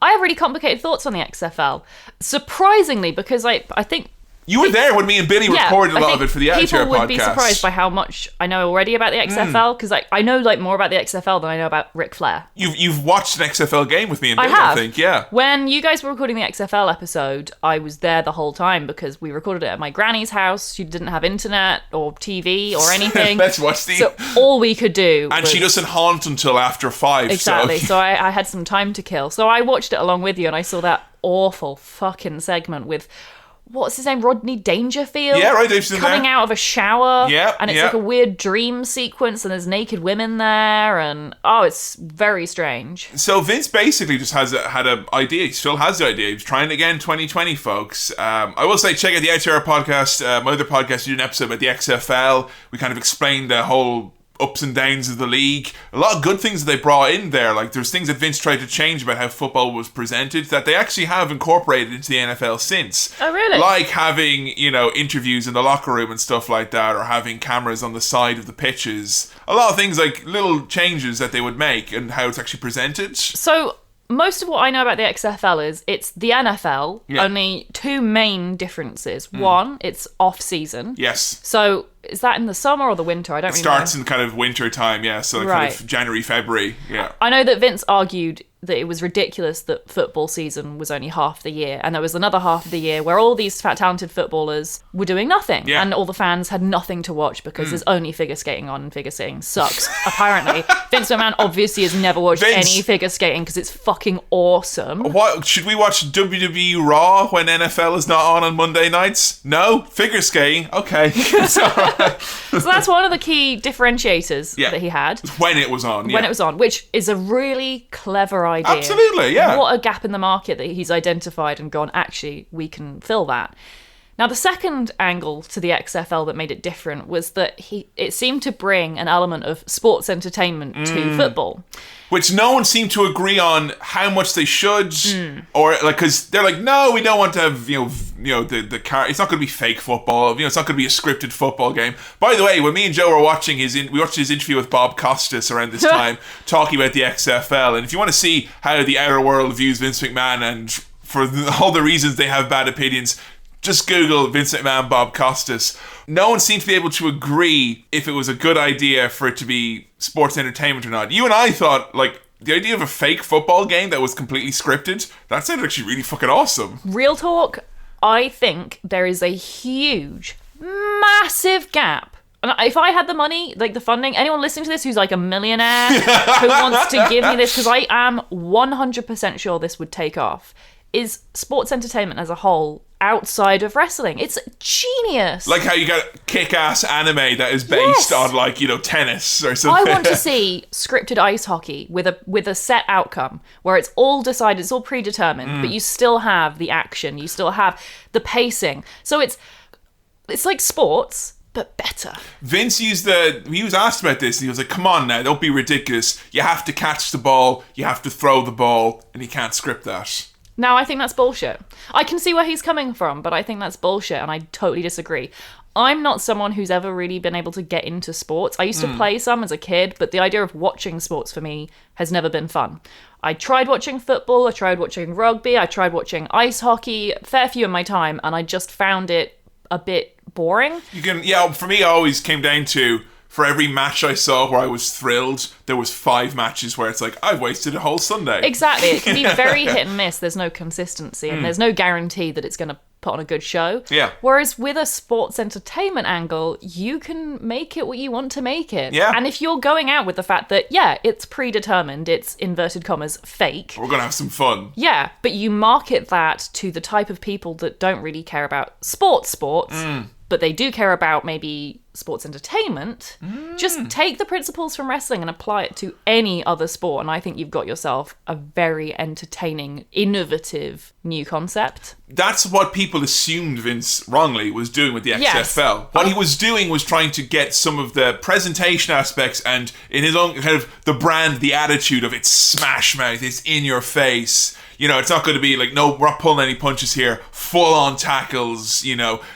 S1: I have really complicated thoughts on the XFL. Surprisingly, because I think...
S2: You were there when me and Billy recorded a lot of it for the Attitude podcast.
S1: People would be surprised by how much I know already about the XFL, because I know more about the XFL than I know about Ric Flair.
S2: You've watched an XFL game with me and Billy, I think, yeah.
S1: When you guys were recording the XFL episode, I was there the whole time because we recorded it at my granny's house. She didn't have internet or TV or anything.
S2: Let's watch the...
S1: So all we could do
S2: And she doesn't haunt until after 5.
S1: Exactly, so I had some time to kill. So I watched it along with you and I saw that awful fucking segment with... What's his name? Rodney Dangerfield?
S2: Yeah, right, Dangerfield.
S1: Coming out of a shower.
S2: Yeah.
S1: And it's like a weird dream sequence and there's naked women there and, it's very strange.
S2: So Vince basically just had an idea. He still has the idea. He's trying again 2020, folks. I will say, check out the ITR podcast. My other podcast, we did an episode about the XFL. We kind of explained the whole ups and downs of the league. A lot of good things that they brought in there. Like, there's things that Vince tried to change about how football was presented that they actually have incorporated into the NFL since.
S1: Oh, really?
S2: Like having, interviews in the locker room and stuff like that, or having cameras on the side of the pitches. A lot of things, like little changes that they would make and how it's actually presented.
S1: So... Most of what I know about the XFL is it's the NFL, only two main differences. One, it's off-season.
S2: Yes.
S1: So is that in the summer or the winter? I don't really know.
S2: It starts in kind of winter time, yeah. So kind of January, February, yeah.
S1: I know that Vince argued that it was ridiculous that football season was only half the year. And there was another half of the year where all these talented footballers were doing nothing. Yeah. And all the fans had nothing to watch because there's only figure skating on and figure skating sucks, apparently. Vince McMahon obviously has never watched any figure skating because it's fucking awesome.
S2: What, should we watch WWE Raw when NFL is not on Monday nights? No? Figure skating? Okay. It's all right.
S1: So that's one of the key differentiators that he had.
S2: When it was on,
S1: When it was on, which is a really clever idea.
S2: Absolutely, yeah.
S1: What a gap in the market that he's identified and gone, actually, we can fill that. Now, the second angle to the XFL that made it different was that it seemed to bring an element of sports entertainment to football.
S2: Which no one seemed to agree on how much they should, or like, because they're like, no, we don't want to have, the car. It's not going to be fake football. It's not going to be a scripted football game. By the way, when me and Joe were watching we watched his interview with Bob Costas around this time, talking about the XFL. And if you want to see how the outer world views Vince McMahon and for all the reasons they have bad opinions, just Google Vince McMahon, Bob Costas. No one seemed to be able to agree if it was a good idea for it to be sports entertainment or not. You and I thought, like, the idea of a fake football game that was completely scripted, that sounded actually really fucking awesome.
S1: Real talk, I think there is a huge, massive gap. And if I had the money, like the funding, anyone listening to this who's like a millionaire who wants to give me this, because I am 100% sure this would take off, is sports entertainment as a whole outside of wrestling. It's genius.
S2: Like how you got kick-ass anime that is based on tennis or something.
S1: I want to see scripted ice hockey with a set outcome where it's all decided, it's all predetermined, but you still have the action, you still have the pacing. So it's like sports, but better.
S2: Vince he was asked about this and he was like, come on now, don't be ridiculous. You have to catch the ball, you have to throw the ball, and you can't script that.
S1: No, I think that's bullshit. I can see where he's coming from, but I think that's bullshit, and I totally disagree. I'm not someone who's ever really been able to get into sports. I used to play some as a kid, but the idea of watching sports for me has never been fun. I tried watching football, I tried watching rugby, I tried watching ice hockey, fair few in my time, and I just found it a bit boring.
S2: For me, it always came down to, for every match I saw where I was thrilled, there was 5 matches where it's like, I've wasted a whole Sunday.
S1: Exactly. It can be very hit and miss. There's no consistency and there's no guarantee that it's going to put on a good show.
S2: Yeah.
S1: Whereas with a sports entertainment angle, you can make it what you want to make it.
S2: Yeah.
S1: And if you're going out with the fact that, it's predetermined, it's inverted commas, fake.
S2: We're going to have some fun.
S1: Yeah, but you market that to the type of people that don't really care about sports, but they do care about maybe sports entertainment, just take the principles from wrestling and apply it to any other sport. And I think you've got yourself a very entertaining, innovative new concept.
S2: That's what people assumed Vince wrongly was doing with the XFL.
S1: Yes.
S2: What he was doing was trying to get some of the presentation aspects and in his own kind of the brand, the attitude of it's smash mouth, it's in your face. It's not going to be like, no, we're not pulling any punches here. Full on tackles,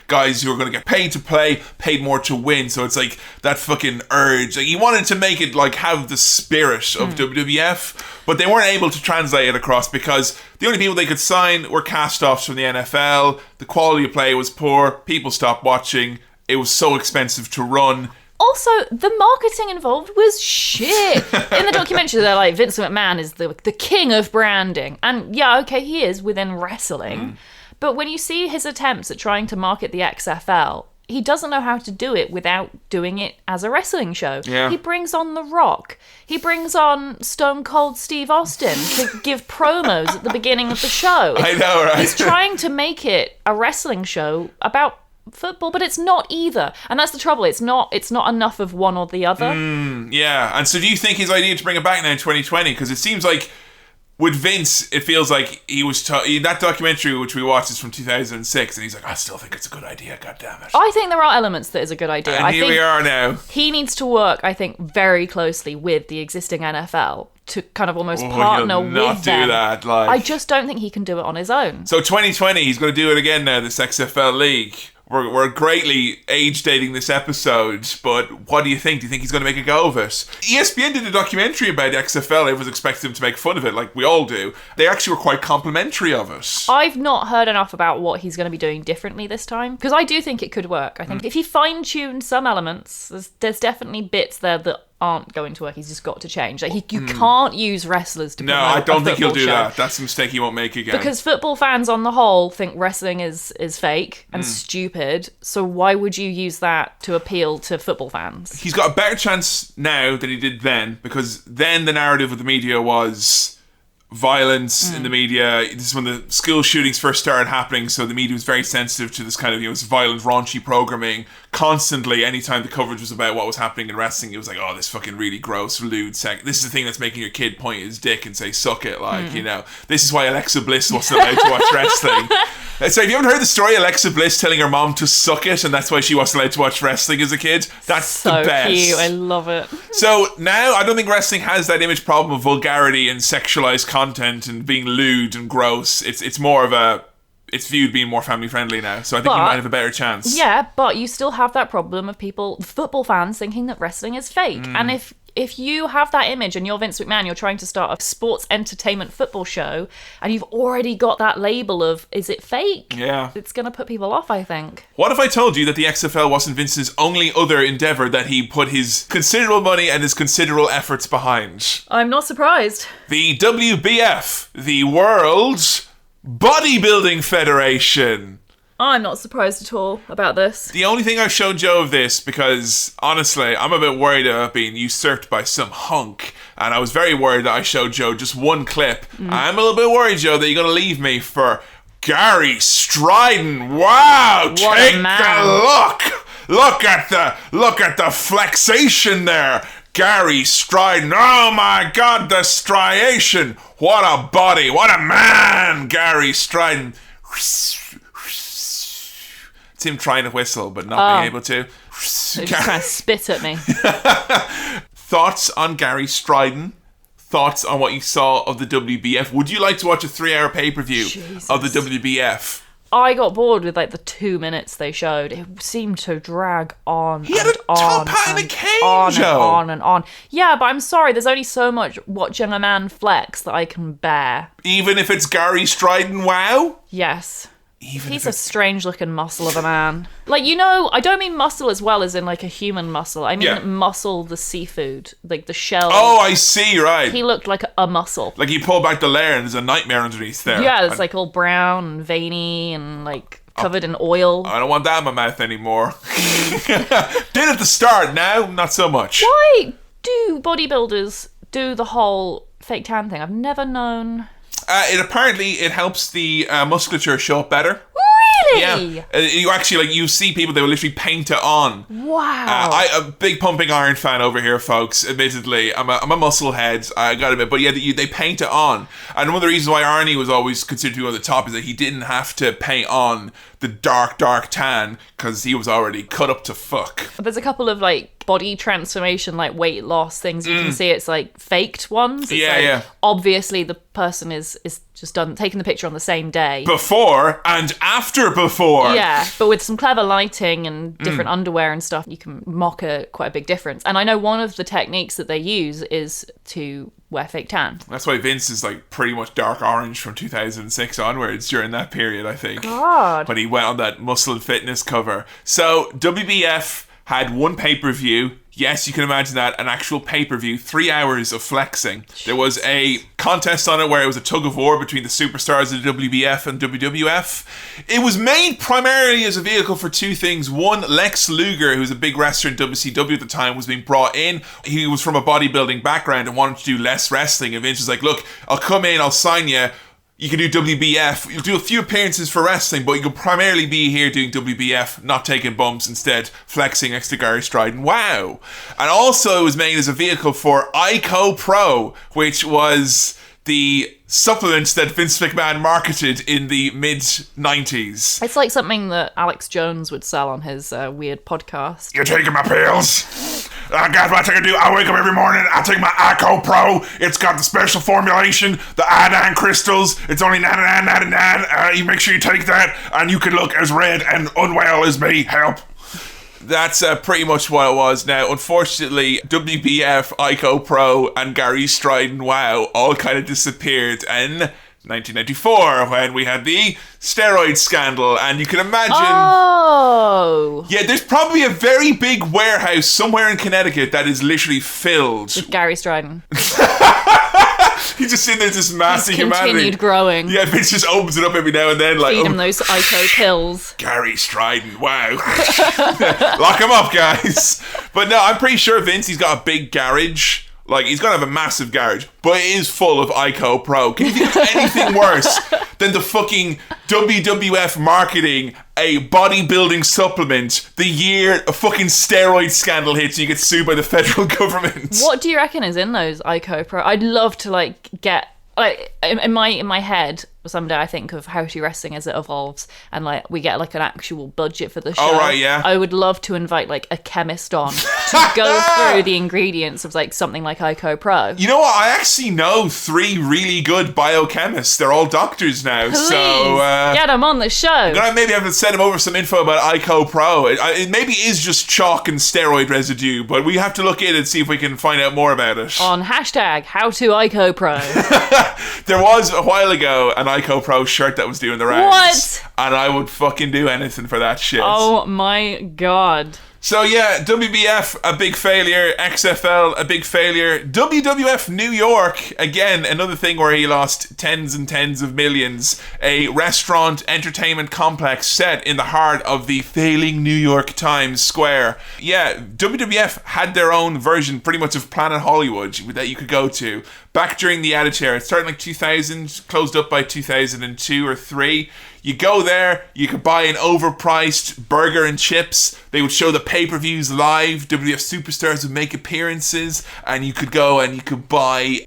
S2: guys who are going to get paid to play, paid more to win. So it's like that fucking urge. Like, he wanted to make it like have the spirit of WWF, but they weren't able to translate it across because the only people they could sign were cast-offs from the NFL. The quality of play was poor. People stopped watching. It was so expensive to run.
S1: Also, the marketing involved was shit. In the documentary, they're like, Vince McMahon is the king of branding. And yeah, okay, he is within wrestling. But when you see his attempts at trying to market the XFL, he doesn't know how to do it without doing it as a wrestling show.
S2: Yeah.
S1: He brings on The Rock. He brings on Stone Cold Steve Austin to give promos at the beginning of the show.
S2: I know, right?
S1: He's trying to make it a wrestling show about football, but it's not either, and that's the trouble. It's not enough of one or the other.
S2: Yeah, and so do you think his idea to bring it back now in 2020? Because it seems like with Vince, it feels like he was that documentary which we watched is from 2006, and he's like, I still think it's a good idea. God damn it!
S1: I think there are elements that is a good idea.
S2: And here we are now.
S1: He needs to work, I think, very closely with the existing NFL to kind of almost partner with them.
S2: Do that. Like,
S1: I just don't think he can do it on his own.
S2: So 2020, he's going to do it again now. This XFL league. We're greatly age dating this episode, but what do you think? Do you think he's going to make a go of it? ESPN did a documentary about XFL. Everyone's expecting him to make fun of it, like we all do. They actually were quite complimentary of it.
S1: I've not heard enough about what he's going to be doing differently this time, because I do think it could work. I think if he fine-tuned some elements, there's definitely bits there that aren't going to work. He's just got to change. Like you can't use wrestlers to promote
S2: I don't think he'll do
S1: show.
S2: that. That's a mistake he won't make again.
S1: Because football fans on the whole think wrestling is fake and stupid. So why would you use that to appeal to football fans?
S2: He's got a better chance now than he did then, because then the narrative of the media was violence in the media. This is when the school shootings first started happening, so the media was very sensitive to this kind of, this violent, raunchy programming constantly, anytime the coverage was about what was happening in wrestling, it was like, oh, this fucking really gross, lewd sex. This is the thing that's making your kid point his dick and say, suck it, like, you know. This is why Alexa Bliss wasn't allowed to watch wrestling. So have you ever heard the story, Alexa Bliss telling her mom to suck it, and that's why she wasn't allowed to watch wrestling as a kid? That's
S1: so
S2: the best.
S1: cute. I love it.
S2: So now, I don't think wrestling has that image problem of vulgarity and sexualized content and being lewd and gross. It's more of a... It's viewed being more family friendly now, so I think you might have a better chance.
S1: Yeah, but you still have that problem of football fans thinking that wrestling is fake. And if you have that image and you're Vince McMahon, you're trying to start a sports entertainment football show, and you've already got that label of, is it fake?
S2: Yeah.
S1: It's going to put people off, I think.
S2: What if I told you that the XFL wasn't Vince's only other endeavour that he put his considerable money and his considerable efforts behind?
S1: I'm not surprised.
S2: The WBF, the World Bodybuilding Federation.
S1: I'm not surprised at all about this.
S2: The only thing I showed Joe of this, because honestly, I'm a bit worried about being usurped by some hunk, and I was very worried that I showed Joe just one clip. I'm a little bit worried, Joe, that you're going to leave me for Gary Stridon. Wow,
S1: What
S2: take
S1: a man.
S2: a look. Look at the flexation there. Gary Stridon. Oh my God, the striation. What a body. What a man, Gary Stridon. It's him trying to whistle, but not being able to.
S1: He's just trying to spit at me.
S2: Thoughts on Gary Stridon? Thoughts on what you saw of the WBF? Would you like to watch a 3-hour pay-per-view of the WBF?
S1: I got bored with like the 2 minutes they showed. It seemed to drag on.
S2: He had a top hat and a cane, Joe.
S1: On and on. Yeah, but I'm sorry, there's only so much watching a man flex that I can bear.
S2: Even if it's Gary Stridon, wow?
S1: Yes.
S2: Even
S1: He's a strange looking muscle of a man. Like, you know, I don't mean muscle as well as in like a human muscle. I mean muscle the seafood, like the shell.
S2: Oh, I see, right.
S1: He looked like a muscle.
S2: Like you pull back the layer and there's a nightmare underneath there.
S1: Yeah, it's like all brown and veiny and like covered in oil.
S2: I don't want that in my mouth anymore. Did at the start, now not so much.
S1: Why do bodybuilders do the whole fake tan thing? I've never known.
S2: It helps the musculature show up better.
S1: Really?
S2: Yeah. You actually, like, you see people, they will literally paint it on.
S1: Wow.
S2: I'm a big Pumping Iron fan over here, folks. Admittedly, I'm a muscle head, I gotta admit. But yeah, they paint it on. And one of the reasons why Arnie was always considered to be on the top is that he didn't have to paint on the dark tan because he was already cut up to fuck.
S1: There's a couple of like body transformation, like weight loss things. You can see it's like faked ones. It's like, obviously the person is just taking the picture on the same day.
S2: Before and after before.
S1: Yeah, but with some clever lighting and different underwear and stuff, you can mock quite a big difference. And I know one of the techniques that they use is to wear fake tan.
S2: That's why Vince is like pretty much dark orange from 2006 onwards during that period, I think.
S1: God.
S2: When he went on that Muscle and Fitness cover. So WBF had one pay-per-view. Yes, you can imagine that, an actual pay-per-view, 3 hours of flexing. There was a contest on it where it was a tug-of-war between the superstars of the WBF and WWF. It was made primarily as a vehicle for two things. One, Lex Luger, who was a big wrestler in WCW at the time, was being brought in. He was from a bodybuilding background and wanted to do less wrestling. And Vince was like, look, I'll come in, I'll sign you. You can do WBF. You'll do a few appearances for wrestling, but you'll primarily be here doing WBF, not taking bumps, instead flexing next to Gary Stridon. Wow. And also it was made as a vehicle for Ico Pro, which was the supplements that Vince McMahon marketed in the mid-90s.
S1: It's like something that Alex Jones would sell on his weird podcast.
S2: You're taking my pills? Guys, what I do, I wake up every morning, I take my Ico Pro. It's got the special formulation, the iodine crystals. It's only 99.99. You make sure you take that, and you can look as red and unwell as me. Help. That's pretty much what it was. Now, unfortunately, WBF, Ico Pro, and Gary Stridon, wow, all kind of disappeared in 1994 when we had the steroid scandal. And you can imagine...
S1: Oh!
S2: Yeah, there's probably a very big warehouse somewhere in Connecticut that is literally filled...
S1: with Gary Stridon.
S2: He's just sitting there, this massive humanity.
S1: Continued growing.
S2: Yeah, Vince just opens it up every now and then, like,
S1: feed him those Ico pills.
S2: Gary Stridon, wow. Lock him up, guys. But no, I'm pretty sure Vince, he's got a big garage. Like, he's gonna have a massive garage, but it is full of Ico Pro. Can you think of anything worse than the fucking WWF marketing a bodybuilding supplement the year a fucking steroid scandal hits and you get sued by the federal government.
S1: What do you reckon is in those IcoPro? I'd love to like get like in my head someday. I think of How to Wrestling as it evolves, and like we get like an actual budget for the show.
S2: Oh, right, yeah.
S1: I would love to invite like a chemist on to go through the ingredients of like something like IcoPro.
S2: You know what? I actually know 3 really good biochemists. They're all doctors now.
S1: Please,
S2: so
S1: get them on the show.
S2: I'm gonna maybe have to send them over some info about IcoPro. It maybe is just chalk and steroid residue, but we have to look in and see if we can find out more about it.
S1: On hashtag How to IcoPro.
S2: There was a while ago an IcoPro shirt that was doing the rounds.
S1: What?
S2: And I would fucking do anything for that shit.
S1: Oh my god.
S2: So yeah, WBF, a big failure. XFL, a big failure. WWF New York, again, another thing where he lost tens and tens of millions. A restaurant entertainment complex set in the heart of the failing New York Times Square. Yeah, WWF had their own version pretty much of Planet Hollywood that you could go to. Back during the Attitude Era, it started like 2000, closed up by 2002 or 3. You go there, you could buy an overpriced burger and chips. They would show the pay-per-views live. WWF superstars would make appearances, and you could go and you could buy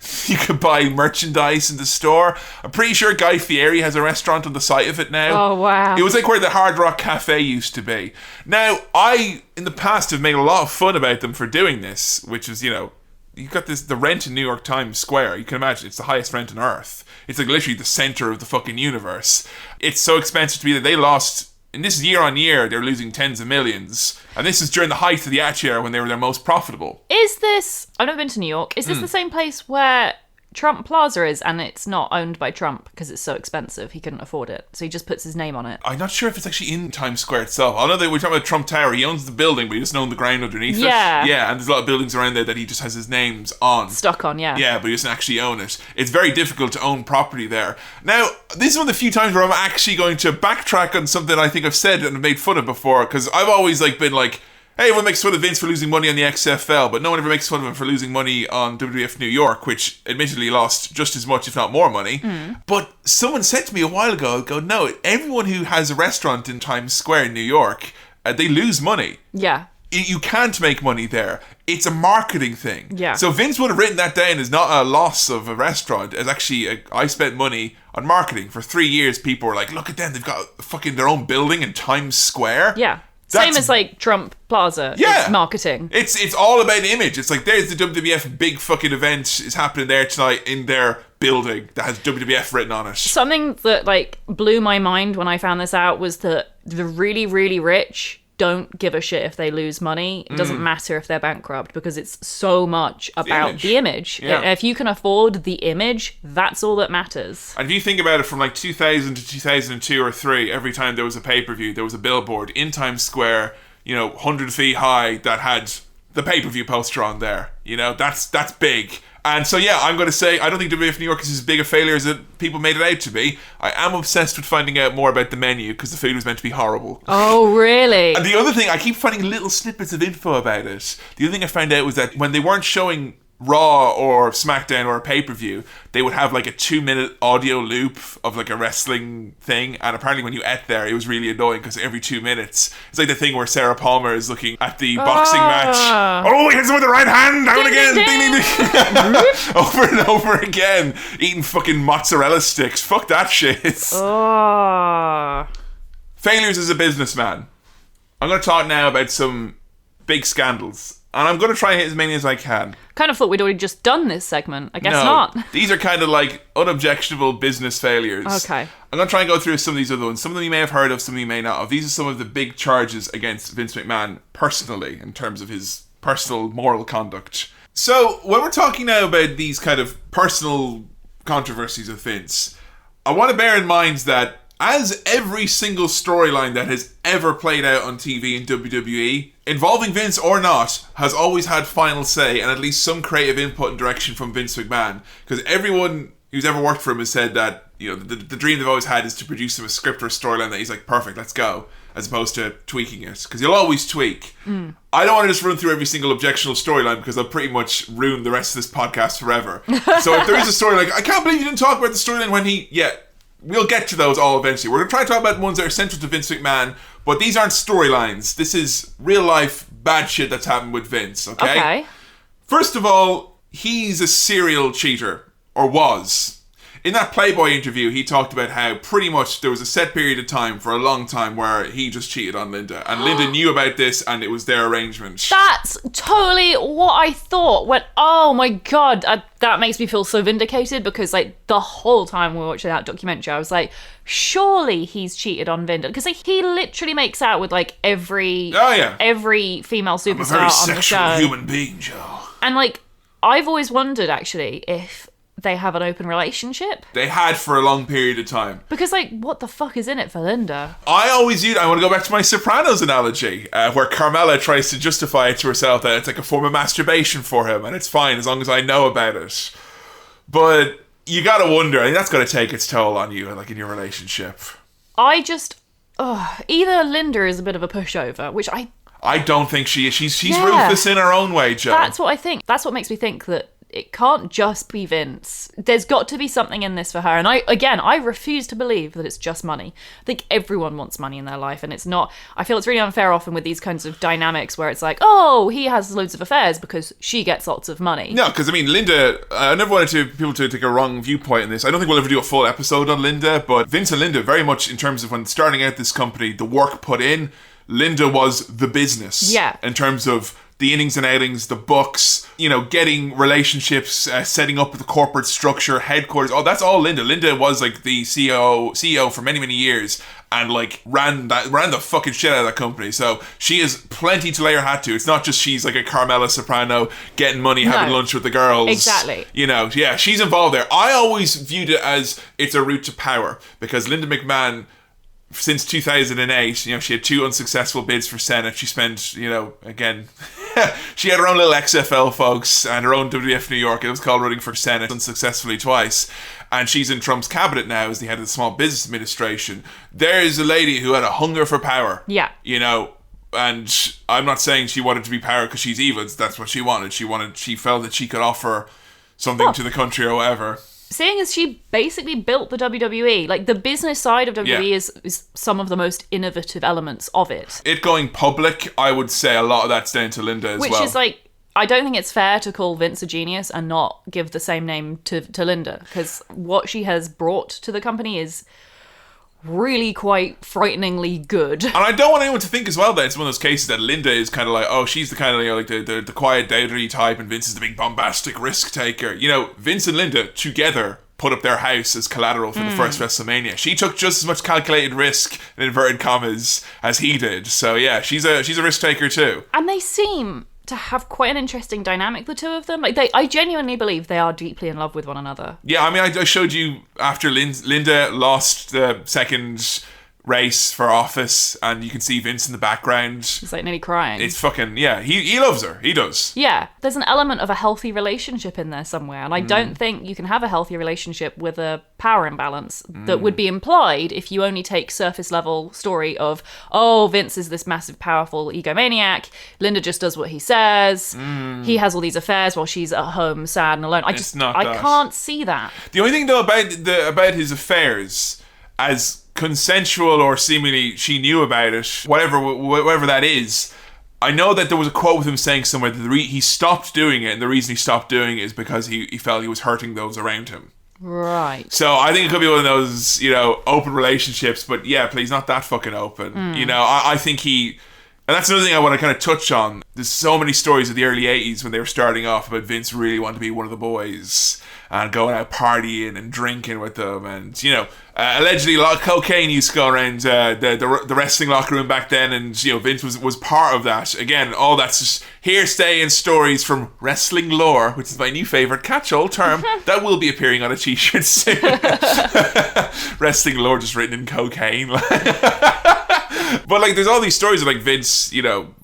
S2: merchandise in the store. I'm pretty sure Guy Fieri has a restaurant on the site of it now.
S1: Oh wow.
S2: It was like where the Hard Rock Cafe used to be. Now, I in the past have made a lot of fun about them for doing this, which is, you know, you've got the rent in New York Times Square. You can imagine it's the highest rent on Earth. It's like literally the center of the fucking universe. It's so expensive to be that they lost, and this is year on year, they're losing tens of millions. And this is during the height of the Attitude Era when they were their most profitable.
S1: Is this, I've never been to New York, is this the same place where Trump Plaza is, and it's not owned by Trump because it's so expensive he couldn't afford it, so he just puts his name on it?
S2: I'm not sure if it's actually in Times Square itself. I know that we're talking about Trump Tower. He owns the building, but he doesn't own the ground underneath it. Yeah, and there's a lot of buildings around there that he just has his names on.
S1: Stuck on, yeah.
S2: Yeah, but he doesn't actually own it. It's very difficult to own property there. Now, this is one of the few times where I'm actually going to backtrack on something I think I've said and made fun of before, because I've always been like, hey, everyone makes fun of Vince for losing money on the XFL, but no one ever makes fun of him for losing money on WWF New York, which admittedly lost just as much, if not more money. But someone said to me a while ago, no, everyone who has a restaurant in Times Square in New York, they lose money.
S1: Yeah.
S2: You can't make money there. It's a marketing thing.
S1: Yeah.
S2: So Vince would have written that down as not a loss of a restaurant, as actually I spent money on marketing. For 3 years, people were like, look at them, they've got fucking their own building in Times Square.
S1: Yeah. Same as like Trump Plaza.
S2: Yeah.
S1: It's marketing.
S2: It's all about image. It's like there's the WWF big fucking event is happening there tonight in their building that has WWF written on it.
S1: Something that like blew my mind when I found this out was that the really, really rich don't give a shit if they lose money. It doesn't matter if they're bankrupt because it's so much about the image.
S2: Yeah.
S1: If you can afford the image, that's all that matters.
S2: And if you think about it, from like 2000 to 2002 or 3, every time there was a pay-per-view, there was a billboard in Times Square, 100 feet high, that had the pay-per-view poster on there. That's big. And so, yeah, I'm going to say I don't think WWF New York is as big a failure as people made it out to be. I am obsessed with finding out more about the menu because the food was meant to be horrible.
S1: Oh, really?
S2: And the other thing, I keep finding little snippets of info about it. The other thing I found out was that when they weren't showing Raw or SmackDown or a pay-per-view, they would have like a 2-minute audio loop of like a wrestling thing, and apparently when you ate there it was really annoying because every 2 minutes it's like the thing where Sarah Palmer is looking at the boxing match. Oh, he hits him with the right hand, down
S1: Ding,
S2: again,
S1: ding,
S2: ding ding ding. Over and over again, eating fucking mozzarella sticks. Fuck that shit. Failures as a businessman. I'm going to talk now about some big scandals, and I'm going to try and hit as many as I can.
S1: Kind of thought we'd already just done this segment. I guess
S2: No,
S1: not.
S2: These are kind of like unobjectionable business failures.
S1: Okay.
S2: I'm going to try and go through some of these other ones. Some of them you may have heard of, some of you may not have. These are some of the big charges against Vince McMahon personally, in terms of his personal moral conduct. So, when we're talking now about these kind of personal controversies of Vince, I want to bear in mind that as every single storyline that has ever played out on TV in WWE, involving Vince or not, has always had final say and at least some creative input and direction from Vince McMahon. Because everyone who's ever worked for him has said that, the dream they've always had is to produce him a script or a storyline that he's like, perfect, let's go, as opposed to tweaking it. Because he'll always tweak. I don't want to just run through every single objectionable storyline because I'll pretty much ruin the rest of this podcast forever. So if there is a story like, I can't believe you didn't talk about the storyline when he... Yeah, we'll get to those all eventually. We're going to try to talk about the ones that are central to Vince McMahon, but these aren't storylines. This is real life bad shit that's happened with Vince, okay? First of all, he's a serial cheater, or was. In that Playboy interview, he talked about how pretty much there was a set period of time for a long time where he just cheated on Linda. And Linda knew about this and it was their arrangement.
S1: That's totally what I thought. Oh my God, that makes me feel so vindicated because like the whole time we were watching that documentary, I was like, surely he's cheated on Linda. Because like, he literally makes out with like every female superstar on the show.
S2: I'm a very sexual human being, Joe.
S1: And like, I've always wondered actually if they have an open relationship.
S2: They had for a long period of time.
S1: Because, like, what the fuck is in it for Linda?
S2: I want to go back to my Sopranos analogy, where Carmela tries to justify it to herself that it's like a form of masturbation for him, and it's fine as long as I know about it. But you gotta wonder, I think that's gotta take its toll on you, like, in your relationship.
S1: Either Linda is a bit of a pushover, which
S2: I don't think she is. She's ruthless in her own way, Joe.
S1: That's what I think. That's what makes me think that it can't just be Vince. There's got to be something in this for her. And I refuse to believe that it's just money. I think everyone wants money in their life, and it's not. I feel it's really unfair often with these kinds of dynamics where it's like, oh, he has loads of affairs because she gets lots of money.
S2: No, because I mean, Linda, I never wanted people to take a wrong viewpoint in this. I don't think we'll ever do a full episode on Linda, but Vince and Linda, very much in terms of when starting out this company, the work put in, Linda was the business.
S1: Yeah.
S2: In terms of the innings and outings, the books, getting relationships, setting up the corporate structure, headquarters. Oh, that's all Linda. Linda was like the CEO for many, many years and like ran the fucking shit out of that company. So she has plenty to lay her hat to. It's not just she's like a Carmela Soprano getting money, having lunch with the girls.
S1: Exactly.
S2: Yeah, she's involved there. I always viewed it as it's a route to power because Linda McMahon, since 2008, she had 2 unsuccessful bids for Senate. She spent, again, she had her own little XFL, folks, and her own WWF New York. It was called running for Senate unsuccessfully twice. And she's in Trump's cabinet now as the head of the Small Business Administration. There's a lady who had a hunger for power.
S1: Yeah.
S2: And I'm not saying she wanted to be power because she's evil. That's what she wanted. She felt that she could offer something to the country or whatever.
S1: Seeing as she basically built the WWE, like the business side of WWE is some of the most innovative elements of it.
S2: It going public, I would say a lot of that's down to Linda as well.
S1: Which is like, I don't think it's fair to call Vince a genius and not give the same name to Linda, because what she has brought to the company is really quite frighteningly good. And
S2: I don't want anyone to think as well that it's one of those cases that Linda is kind of like, oh, she's the kind of like the quiet doubtery type and Vince is the big bombastic risk taker. Vince and Linda together put up their house as collateral for the first WrestleMania. She took just as much calculated risk, in inverted commas, as he did. So yeah, she's a risk taker too.
S1: And they seem to have quite an interesting dynamic, the two of them. Like I genuinely believe they are deeply in love with one another. Yeah,
S2: I mean, I showed you after Linda lost the second race for office, and you can see Vince in the background.
S1: He's like nearly crying.
S2: It's fucking, yeah, he loves her. He does.
S1: Yeah, there's an element of a healthy relationship in there somewhere, and I don't think you can have a healthy relationship with a power imbalance that would be implied if you only take surface level story of, oh, Vince is this massive, powerful egomaniac, Linda just does what he says, he has all these affairs while she's at home sad and alone. I can't see that.
S2: The only thing though about his affairs, as consensual or seemingly she knew about it, whatever that is, I know that there was a quote with him saying somewhere that he stopped doing it, and the reason he stopped doing it is because he felt he was hurting those around him.
S1: Right.
S2: So I think it could be one of those, open relationships, but yeah, please, not that fucking open. I think and that's another thing I want to kind of touch on. There's so many stories of the early 80s when they were starting off about Vince really wanting to be one of the boys and going out partying and drinking with them, and allegedly a lot of cocaine used to go around the wrestling locker room back then, and Vince was part of that. Again, all that's just hearsay and stories from wrestling lore, which is my new favourite catch-all term that will be appearing on a t-shirt soon. Wrestling lore just written in cocaine. But like, there's all these stories of like Vince,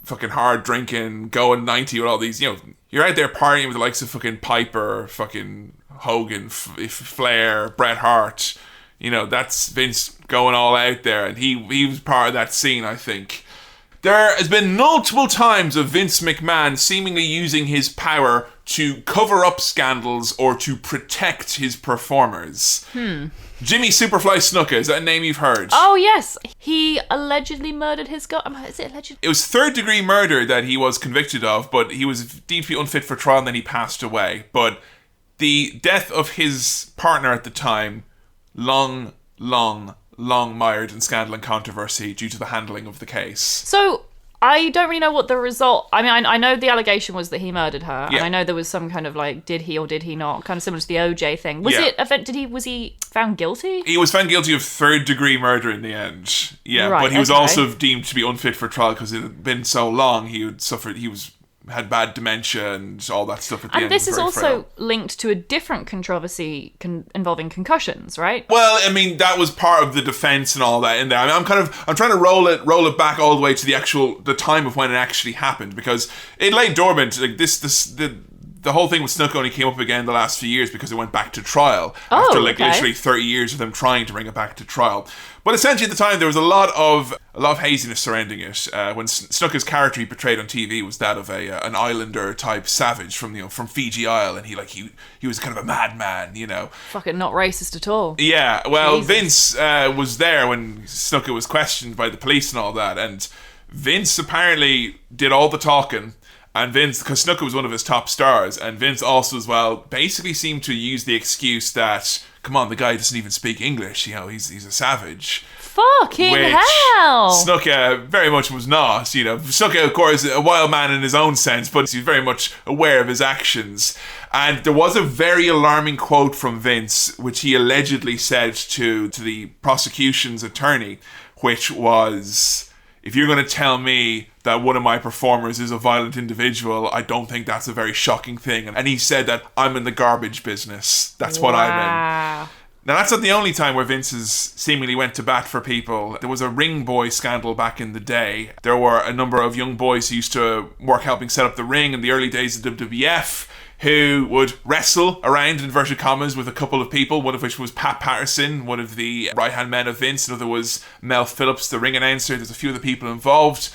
S2: fucking hard drinking, going 90 with all these, you're out there partying with the likes of fucking Piper, fucking Hogan, Flair, Bret Hart. That's Vince going all out there, and he was part of that scene, I think. There has been multiple times of Vince McMahon seemingly using his power to cover up scandals or to protect his performers. Jimmy Superfly Snuka, is that a name you've heard?
S1: Oh, yes. He allegedly murdered his girl. Is it alleged?
S2: It was third-degree murder that he was convicted of, but he was deemed to be unfit for trial and then he passed away. But the death of his partner at the time, long mired in scandal and controversy due to the handling of the case.
S1: So, I don't really know what the result... I mean, I know the allegation was that he murdered her,
S2: Yeah.
S1: and I know there was some kind of, like, did he or did he not, kind of similar to the OJ thing. Was he found guilty?
S2: He was found guilty of third-degree murder in the end. Yeah,
S1: Right,
S2: but he was
S1: okay.
S2: also deemed to be unfit for trial because it had been so long. Had bad dementia and all that stuff at the end.
S1: And this is
S2: Very
S1: also
S2: frail.
S1: linked to a different controversy involving concussions, right?
S2: Well, I mean, that was part of the defense and all that in there. I mean, I'm trying to roll it back all the way to the time of when it actually happened, because it lay dormant. Like the whole thing with Snook only came up again in the last few years because it went back to trial after literally 30 years of them trying to bring it back to trial. But essentially at the time there was a lot of haziness surrounding it. When Snooker's character he portrayed on TV was that of an islander type savage from Fiji Isle, and he was kind of a madman, you know.
S1: Fucking not racist at all.
S2: Yeah, well,
S1: Jesus.
S2: Vince was there when Snooker was questioned by the police and all that, and Vince apparently did all the talking. And Vince, because Snuka was one of his top stars, and Vince also as well basically seemed to use the excuse that, come on, the guy doesn't even speak English, you know, he's a savage.
S1: Fucking
S2: Which
S1: hell!
S2: Snuka very much was not, you know. Snuka, of course, a wild man in his own sense, but he's very much aware of his actions. And there was a very alarming quote from Vince, which he allegedly said to the prosecution's attorney, which was, if you're going to tell me that one of my performers is a violent individual, I don't think that's a very shocking thing. And he said that I'm in the garbage business. That's what I'm in. Now, that's not the only time where Vince has seemingly went to bat for people. There was a ring boy scandal back in the day. There were a number of young boys who used to work helping set up the ring in the early days of WWF, who would wrestle around, in inverted commas, with a couple of people, one of which was Pat Patterson, one of the right-hand men of Vince. Another was Mel Phillips, the ring announcer. There's a few other people involved.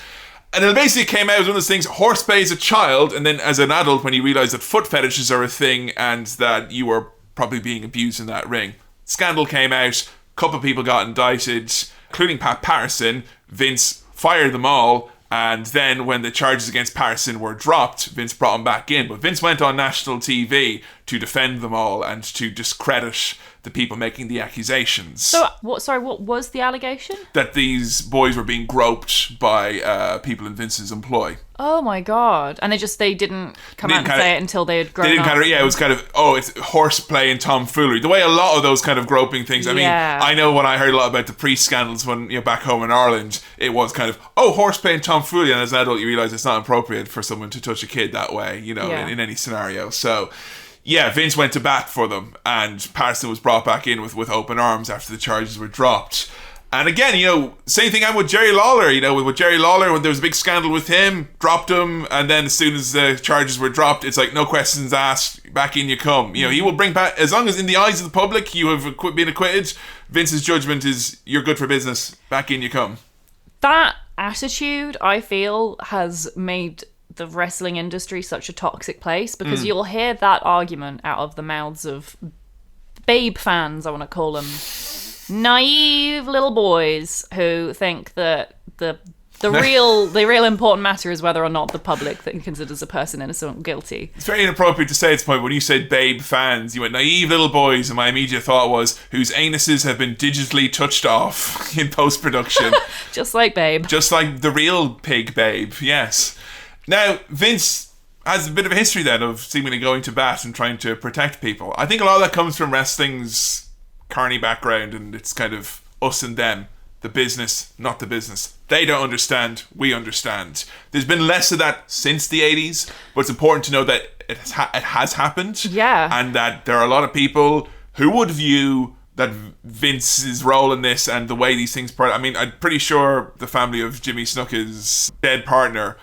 S2: And it basically came out as one of those things, horseplay as a child, and then as an adult, when you realise that foot fetishes are a thing and that you were probably being abused in that ring. Scandal came out, a couple of people got indicted, including Pat Patterson. Vince fired them all, and then when the charges against Patterson were dropped, Vince brought him back in. But Vince went on national TV to defend them all and to discredit the people making the accusations.
S1: So, what was the allegation?
S2: That these boys were being groped by people in Vince's employ.
S1: Oh my god. And they didn't come out and say it until they had grown up.
S2: It was kind of, it's horseplay and tomfoolery. The way a lot of those kind of groping things, I mean, I know when I heard a lot about the pre-scandals when, back home in Ireland, it was kind of, horseplay and tomfoolery, and as an adult you realise it's not appropriate for someone to touch a kid that way, in any scenario. So, yeah, Vince went to bat for them, and Patterson was brought back in with open arms after the charges were dropped. And again, same thing happened with Jerry Lawler. With Jerry Lawler, when there was a big scandal with him, dropped him, and then as soon as the charges were dropped, it's like, no questions asked, back in you come. He will bring back, as long as in the eyes of the public you have been acquitted, Vince's judgment is, you're good for business, back in you come.
S1: That attitude, I feel, has made the wrestling industry such a toxic place, because you'll hear that argument out of the mouths of babe fans, I want to call them. Naive little boys who think that the real important matter is whether or not the public considers a person innocent or guilty.
S2: It's very inappropriate to say at this point. When you said babe fans, you went naive little boys, and my immediate thought was whose anuses have been digitally touched off in post-production.
S1: Just like Babe.
S2: Just like the real pig Babe, yes. Now, Vince has a bit of a history then of seemingly going to bat and trying to protect people. I think a lot of that comes from wrestling's carny background, and it's kind of us and them, the business, not the business. They don't understand, we understand. There's been less of that since the 80s, but it's important to know that it has happened.
S1: Yeah.
S2: And that there are a lot of people who would view that Vince's role in this and the way these things... I'm pretty sure the family of Jimmy Snuka's dead partner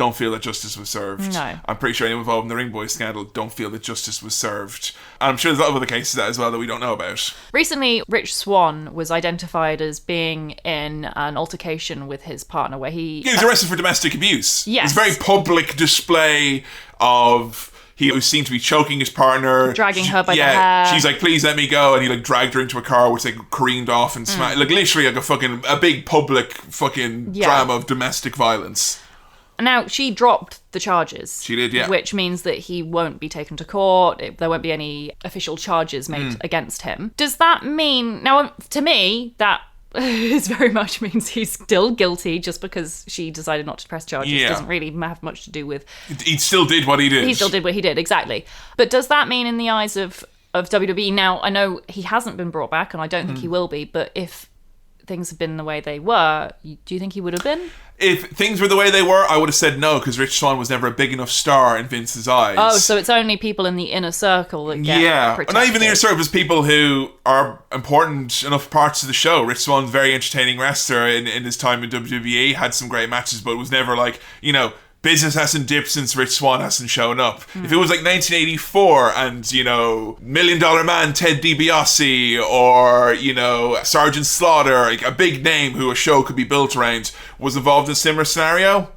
S2: don't feel that justice was served.
S1: No.
S2: I'm pretty sure anyone involved in the Ring Boy scandal don't feel that justice was served. And I'm sure there's a lot of other cases of that as well that we don't know about.
S1: Recently, Rich Swann was identified as being in an altercation with his partner where he
S2: was arrested for domestic abuse.
S1: Yes.
S2: It was a very public display of... He was seen to be choking his partner.
S1: Dragging her by the hair.
S2: She's like, please let me go. And he like dragged her into a car which like careened off and smacked. Like literally like a big public fucking drama of domestic violence.
S1: Now, she dropped the charges.
S2: She did, yeah.
S1: Which means that he won't be taken to court. There won't be any official charges made against him. Does that mean... Now, to me, that it very much means he's still guilty just because she decided not to press charges.
S2: Yeah.
S1: Doesn't really have much to do with...
S2: He still did what he did.
S1: He still did what he did, exactly. But does that mean in the eyes of WWE... Now, I know he hasn't been brought back, and I don't think he will be, but if things had been the way they were, do you think he would have been?
S2: If things were the way they were, I would have said no, because Rich Swann was never a big enough star in Vince's eyes.
S1: Oh, so it's only people in the inner circle that get protected.
S2: Not even the inner circle, it's people who are important enough parts of the show. Rich Swann's a very entertaining wrestler in his time in WWE, had some great matches, but it was never like, business hasn't dipped since Rich Swann hasn't shown up. If it was like 1984 and, $1 Million Man Ted DiBiase or, Sergeant Slaughter, like a big name who a show could be built around, was involved in a similar scenario,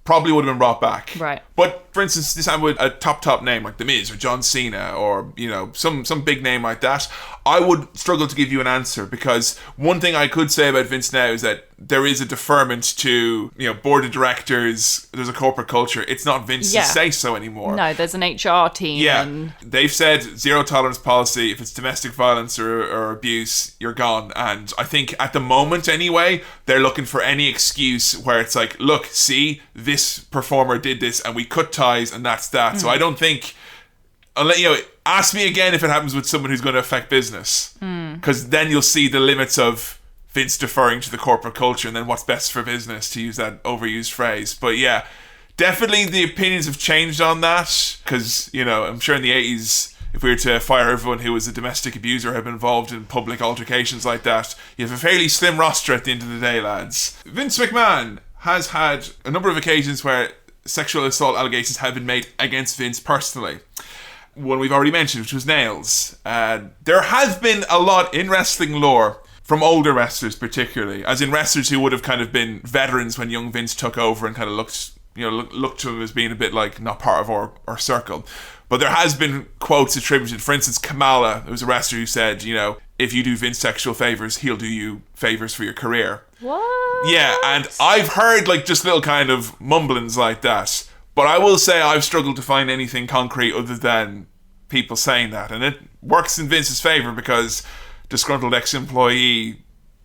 S2: probably would have been brought back.
S1: Right.
S2: But for instance, this time with a top name like The Miz or John Cena or, some big name like that, I would struggle to give you an answer, because one thing I could say about Vince now is that there is a deferment to, board of directors, there's a corporate culture. It's not Vince's say so anymore.
S1: No, there's an HR team.
S2: Yeah.
S1: And...
S2: They've said zero tolerance policy. If it's domestic violence or abuse, you're gone. And I think at the moment anyway, they're looking for any excuse where it's like, look, see, this performer did this and we cut ties and that's that. So I don't think... ask me again if it happens with someone who's going to affect business. Because then you'll see the limits of Vince deferring to the corporate culture and then what's best for business, to use that overused phrase. But yeah, definitely the opinions have changed on that. Because, I'm sure in the 80s, if we were to fire everyone who was a domestic abuser or had been involved in public altercations like that, you have a fairly slim roster at the end of the day, lads. Vince McMahon has had a number of occasions where sexual assault allegations have been made against Vince personally. One we've already mentioned, which was Nails. There has been a lot in wrestling lore from older wrestlers particularly, as in wrestlers who would have kind of been veterans when young Vince took over and kind of looked to him as being a bit like not part of our circle. But there has been quotes attributed. For instance, Kamala, who was a wrestler who said, if you do Vince sexual favors, he'll do you favors for your career.
S1: What?
S2: Yeah, and I've heard just little kind of mumblings like that. But I will say I've struggled to find anything concrete other than people saying that. And it works in Vince's favour, because disgruntled ex-employee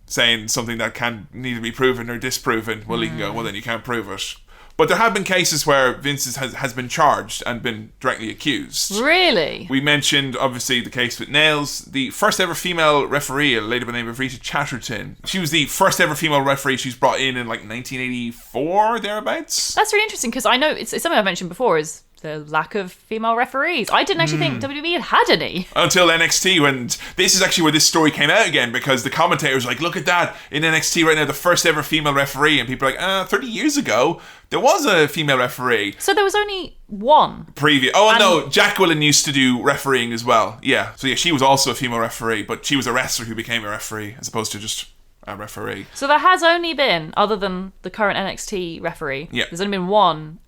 S2: saying something that can neither be proven or disproven, well, you can go, well, then you can't prove it. But there have been cases where Vince has been charged and been directly accused.
S1: Really?
S2: We mentioned, obviously, the case with Nails. The first ever female referee, a lady by the name of Rita Chatterton. She was the first ever female referee. She was brought in 1984, thereabouts.
S1: That's really interesting, because I know it's something I've mentioned before is the lack of female referees. I didn't actually think WWE had any. Until
S2: NXT, when this is actually where this story came out again, because the commentators were like, look at that, in NXT right now, the first ever female referee, and people are like, 30 years ago, there was a female referee.
S1: So there was only one?
S2: No, Jacqueline used to do refereeing as well. Yeah, so yeah, she was also a female referee, but she was a wrestler who became a referee, as opposed to just a referee.
S1: So there has only been, other than the current NXT referee, there's only been one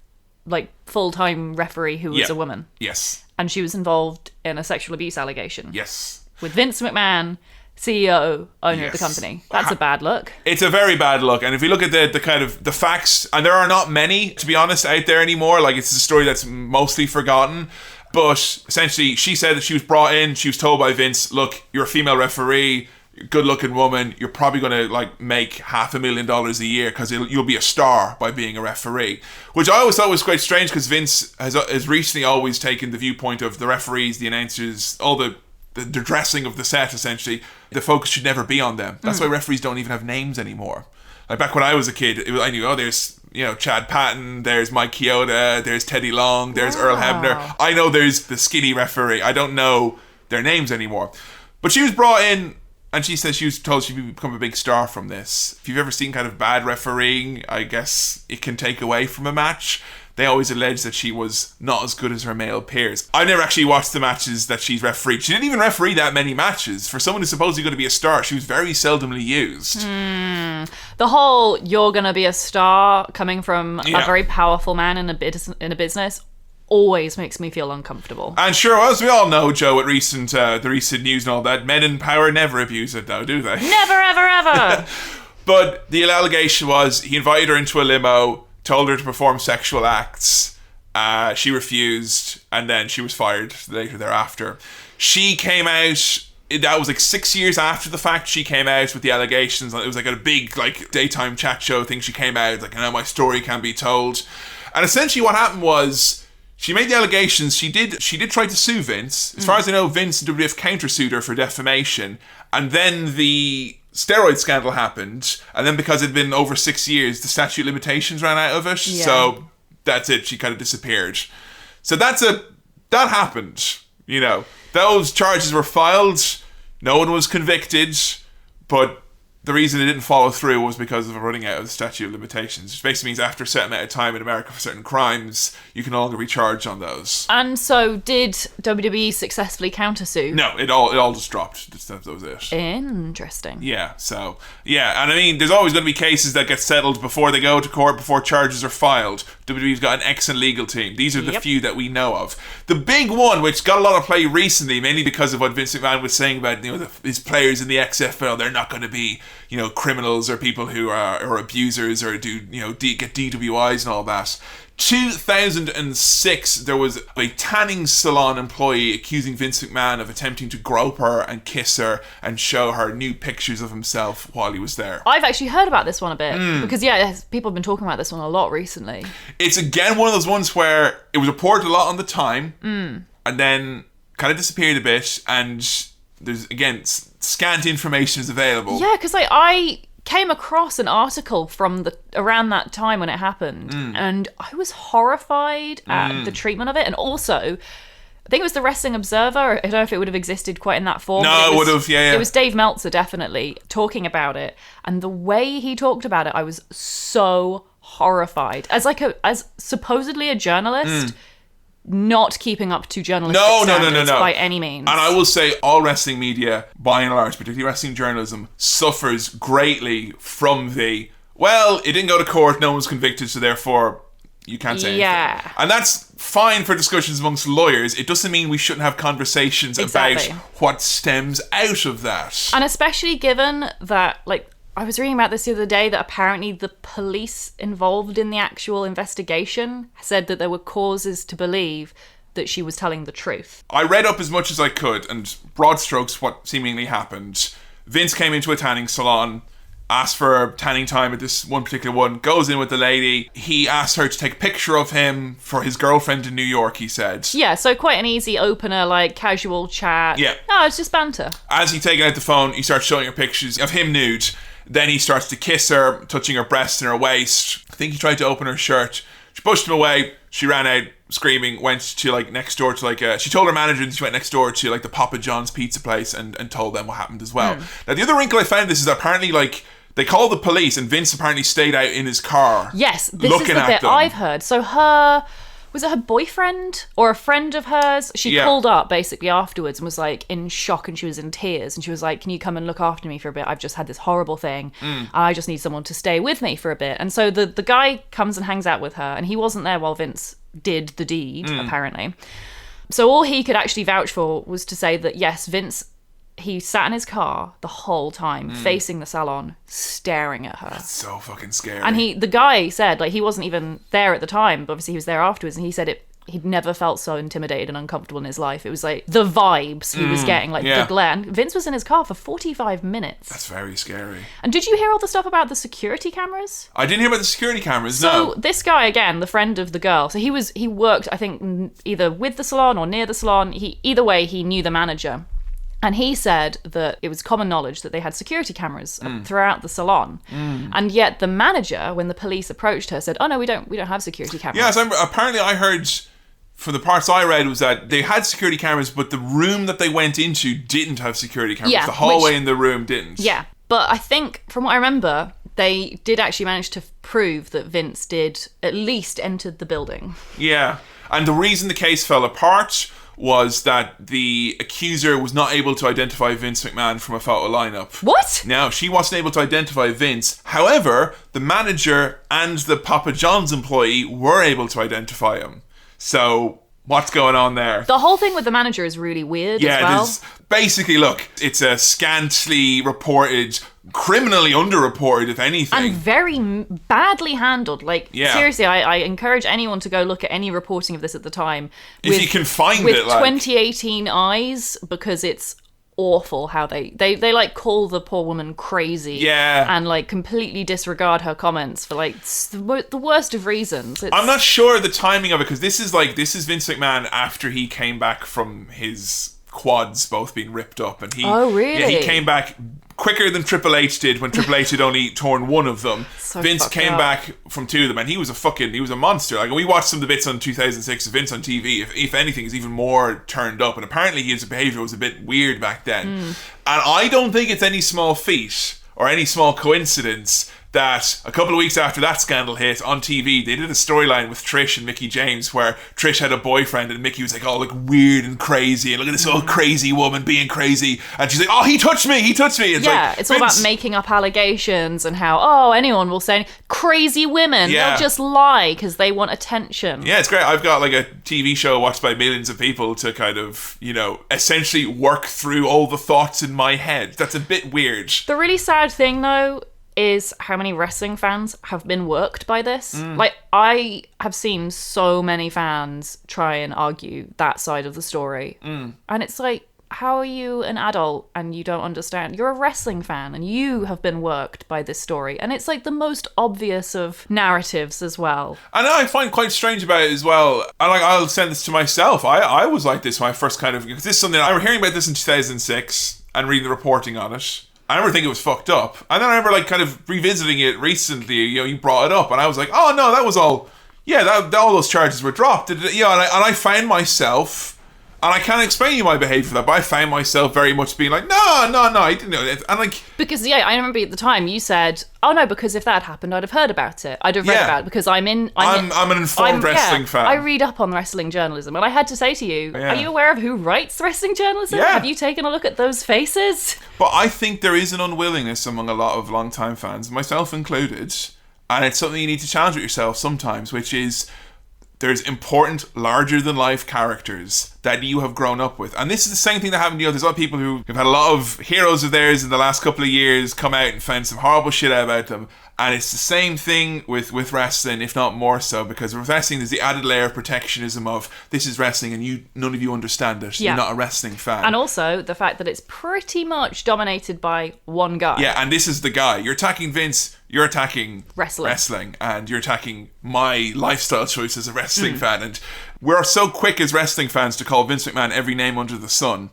S1: full-time referee who was a woman.
S2: Yes.
S1: And she was involved in a sexual abuse allegation.
S2: Yes.
S1: With Vince McMahon, CEO, owner of the company. That's a bad look.
S2: It's a very bad look. And if you look at the kind of the facts, and there are not many, to be honest, out there anymore. It's a story that's mostly forgotten. But essentially, she said that she was brought in, she was told by Vince, look, you're a female referee, good-looking woman, you're probably going to make $500,000 a year because you'll be a star by being a referee. Which I always thought was quite strange, because Vince has recently always taken the viewpoint of the referees, the announcers, all the dressing of the set, essentially. The focus should never be on them. That's why referees don't even have names anymore. Back when I was a kid, I knew, there's Chad Patton, there's Mike Chioda, there's Teddy Long, there's Earl Hebner. I know there's the skinny referee. I don't know their names anymore. But she was brought in And she says she was told she'd become a big star from this. If you've ever seen kind of bad refereeing, I guess it can take away from a match. They always allege that she was not as good as her male peers. I've never actually watched the matches that she's refereed. She didn't even referee that many matches. For someone who's supposedly going to be a star, she was very seldomly used.
S1: The whole "you're going to be a star" coming from a very powerful man in a business always makes me feel uncomfortable.
S2: And sure, as we all know, Joe, with the recent news and all that, men in power never abuse it, though, do they?
S1: Never, ever, ever.
S2: But the allegation was he invited her into a limo, told her to perform sexual acts. She refused, and then she was fired later thereafter. She came out. That was like 6 years after the fact. She came out with the allegations. It was like a big like daytime chat show thing. She came out like, my story can be told. And essentially, what happened was she made the allegations. She did try to sue Vince. As far as I know, Vince and WWF countersued her for defamation, and then the steroid scandal happened, and then because it had been over 6 years, the statute of limitations ran out of it. Yeah. So that's it. She kind of disappeared. So that happened. Those charges were filed. No one was convicted, but the reason it didn't follow through was because of running out of the statute of limitations, which basically means after a certain amount of time in America for certain crimes, you can no longer be charged on those.
S1: And so, did WWE successfully countersue?
S2: No, it all just dropped. That was it.
S1: Interesting.
S2: Yeah, and I mean, there's always going to be cases that get settled before they go to court, before charges are filed. WWE's got an excellent legal team. These are the few that we know of. The big one, which got a lot of play recently, mainly because of what Vince McMahon was saying about his players in the XFL, they're not going to be criminals or people who are abusers or get DWIs and all that. 2006, there was a tanning salon employee accusing Vince McMahon of attempting to grope her and kiss her and show her new pictures of himself while he was there.
S1: I've actually heard about this one a bit because people have been talking about this one a lot recently.
S2: It's again one of those ones where it was reported a lot on the time and then kind of disappeared a bit, and there's again scant information is available.
S1: Yeah, because I came across an article from around that time when it happened, and I was horrified at the treatment of it. And also, I think it was the Wrestling Observer. I don't know if it would have existed quite in that form.
S2: No, it would have. Yeah.
S1: It was Dave Meltzer definitely talking about it, and the way he talked about it, I was so horrified. As supposedly a journalist. Not keeping up to journalistic standards by any means.
S2: And I will say all wrestling media, by and large, particularly wrestling journalism, suffers greatly from it didn't go to court, no one was convicted, so therefore you can't say anything. And that's fine for discussions amongst lawyers. It doesn't mean we shouldn't have conversations about what stems out of that.
S1: And especially given that, I was reading about this the other day, that apparently the police involved in the actual investigation said that there were causes to believe that she was telling the truth.
S2: I read up as much as I could, and broad strokes what seemingly happened. Vince came into a tanning salon, asked for tanning time at this one particular one, goes in with the lady. He asked her to take a picture of him for his girlfriend in New York, he said.
S1: Yeah, so quite an easy opener, casual chat.
S2: Yeah.
S1: No, it's just banter.
S2: As he taken out the phone, he starts showing her pictures of him nude. Then he starts to kiss her, touching her breast and her waist. I think he tried to open her shirt. She pushed him away. She ran out screaming, went to next door to she told her manager that she went next door to the Papa John's pizza place and told them what happened as well. Now the other wrinkle I found this is that apparently they called the police and Vince apparently stayed out in his car.
S1: Yes, this is the bit I've heard. So was it her boyfriend or a friend of hers? She called up basically afterwards and was in shock, and she was in tears, and she was like, can you come and look after me for a bit? I've just had this horrible thing and I just need someone to stay with me for a bit. And so the guy comes and hangs out with her, and he wasn't there while Vince did the deed, apparently. So all he could actually vouch for was to say that yes, Vince, he sat in his car the whole time, facing the salon, staring at her.
S2: That's so fucking scary.
S1: And the guy said, he wasn't even there at the time, but obviously he was there afterwards, and he said he'd never felt so intimidated and uncomfortable in his life. It was the vibes he was getting, the glare. And Vince was in his car for 45 minutes.
S2: That's very scary.
S1: And did you hear all the stuff about the security cameras?
S2: I didn't hear about the security cameras,
S1: no. So this guy, again, the friend of the girl, so he worked, I think, either with the salon or near the salon. Either way, he knew the manager. And he said that it was common knowledge that they had security cameras throughout the salon. And yet the manager, when the police approached her, said, oh no, we don't have security cameras.
S2: Yeah, so apparently I heard from the parts I read, was that they had security cameras, but the room that they went into didn't have security cameras.
S1: Yeah,
S2: the hallway in the room didn't.
S1: Yeah, but I think, from what I remember, they did actually manage to prove that Vince did at least enter the building.
S2: Yeah. And the reason the case fell apart was that the accuser was not able to identify Vince McMahon from a photo lineup.
S1: What?
S2: Now, she wasn't able to identify Vince. However, the manager and the Papa John's employee were able to identify him. So, what's going on there?
S1: The whole thing with the manager is really weird as well.
S2: Basically, look, it's a scantily reported, criminally underreported, if anything.
S1: And very badly handled. Like, seriously, I encourage anyone to go look at any reporting of this at the time.
S2: If you can find it,
S1: with 2018 eyes, because it's awful how they like call the poor woman crazy and like completely disregard her comments for like the worst of reasons.
S2: I'm not sure the timing of it, because this is Vince McMahon after he came back from his quads both being ripped up, and he he came back quicker than Triple H did when Triple H had only torn one of them. Vince came back from two of them, and he was a monster. Like, we watched some of the bits on 2006 of Vince on TV. If anything, he's even more turned up, and apparently his behaviour was a bit weird back then. And I don't think it's any small feat or any small coincidence that a couple of weeks after that scandal hit on TV, they did a storyline with Trish and Mickie James where Trish had a boyfriend and Mickie was like, oh, look, weird and crazy, and look at this old crazy woman being crazy, and she's like, oh, he touched me. It's
S1: it's all about making up allegations and how, anyone will say, crazy women, they'll just lie because they want attention.
S2: Yeah, it's great. I've got like a TV show watched by millions of people to kind of, essentially work through all the thoughts in my head. That's a bit weird.
S1: The really sad thing, though, is how many wrestling fans have been worked by this. Like, I have seen so many fans try and argue that side of the story. And it's like, how are you an adult and you don't understand? You're a wrestling fan and you have been worked by this story. And it's like the most obvious of narratives as well.
S2: And I find quite strange about it as well. I'll send this to myself. I was like this when I first because this is something, I remember hearing about this in 2006 and reading the reporting on it. I remember thinking it was fucked up. And then I remember like kind of revisiting it recently, you brought it up, and I was like, oh no, that was all, all those charges were dropped. And I found myself, and I can't explain to you my behaviour for that, but I found myself very much being like, no, I didn't know it. And like,
S1: because I remember at the time you said, oh no, because if that happened, I'd have heard about it. I'd have read about it because I'm an informed
S2: wrestling fan.
S1: I read up on wrestling journalism, and I had to say to you, are you aware of who writes wrestling journalism?
S2: Yeah.
S1: Have you taken a look at those faces?
S2: But I think there is an unwillingness among a lot of long-time fans, myself included, and it's something you need to challenge with yourself sometimes, which is, there's important, larger-than-life characters that you have grown up with. And this is the same thing that happened, there's a lot of people who have had a lot of heroes of theirs in the last couple of years come out and find some horrible shit out about them. And it's the same thing with wrestling, if not more so, because with wrestling there's the added layer of protectionism of, this is wrestling and none of you understand it. You're not a wrestling fan.
S1: And also the fact that it's pretty much dominated by one guy.
S2: Yeah, and this is the guy. You're attacking Vince, you're attacking
S1: wrestling,
S2: and you're attacking my lifestyle choice as a wrestling fan. And we're so quick as wrestling fans to call Vince McMahon every name under the sun,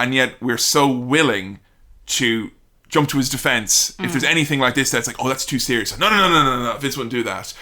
S2: and yet we're so willing to jump to his defense if there's anything like this that's like, oh, that's too serious. No, Vince wouldn't do that.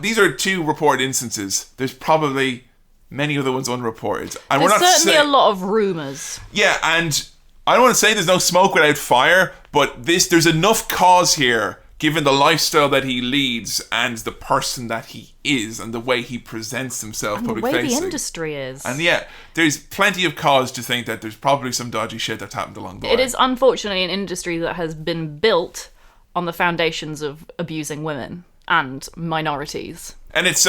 S2: These are two reported instances. There's probably many other ones unreported, and
S1: there's certainly a lot of rumors.
S2: Yeah, and I don't want to say there's no smoke without fire, but there's enough cause here, given the lifestyle that he leads and the person that he is and the way he presents himself
S1: and
S2: public
S1: facing.
S2: facing.
S1: The way the industry is.
S2: And there's plenty of cause to think that there's probably some dodgy shit that's happened along the way.
S1: It is unfortunately an industry that has been built on the foundations of abusing women and minorities. And
S2: it's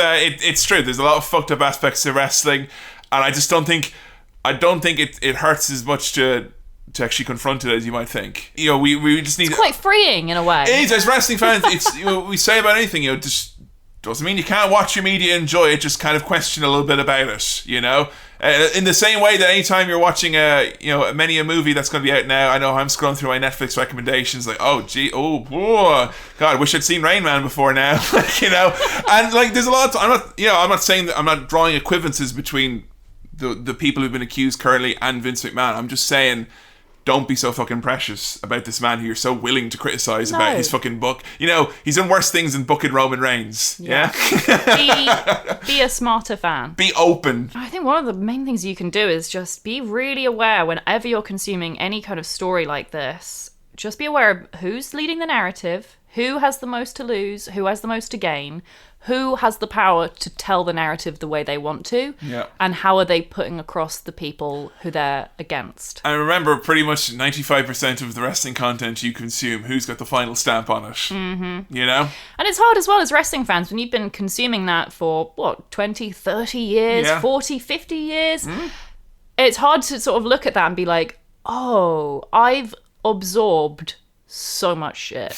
S2: true. There's a lot of fucked up aspects of wrestling, and I just don't think it hurts as much to actually confront it as you might think. We just need.
S1: It's quite freeing in a way.
S2: It is, as wrestling fans. It's we say about anything. Just doesn't mean you can't watch your media and enjoy it. Just kind of question a little bit about it. In the same way that anytime you're watching a movie that's going to be out now, I know I'm scrolling through my Netflix recommendations like, oh God, I wish I'd seen Rain Man before now. And like there's a lot. I'm not saying that I'm not drawing equivalences between the people who've been accused currently and Vince McMahon. I'm just saying, don't be so fucking precious about this man who you're so willing to criticize
S1: No.
S2: about his fucking book. You know, he's done worse things than booking Roman Reigns. Yeah?
S1: Be a smarter fan.
S2: Be open.
S1: I think one of the main things you can do is just be really aware whenever you're consuming any kind of story like this. Just be aware of who's leading the narrative, who has the most to lose, who has the most to gain, who has the power to tell the narrative the way they want to, and how are they putting across the people who they're against.
S2: I remember pretty much 95% of the wrestling content you consume, who's got the final stamp on it. Mm-hmm. You know?
S1: And it's hard as well as wrestling fans when you've been consuming that for, 20, 30 years, 40, 50 years. It's hard to sort of look at that and be like, oh, I've absorbed so much shit.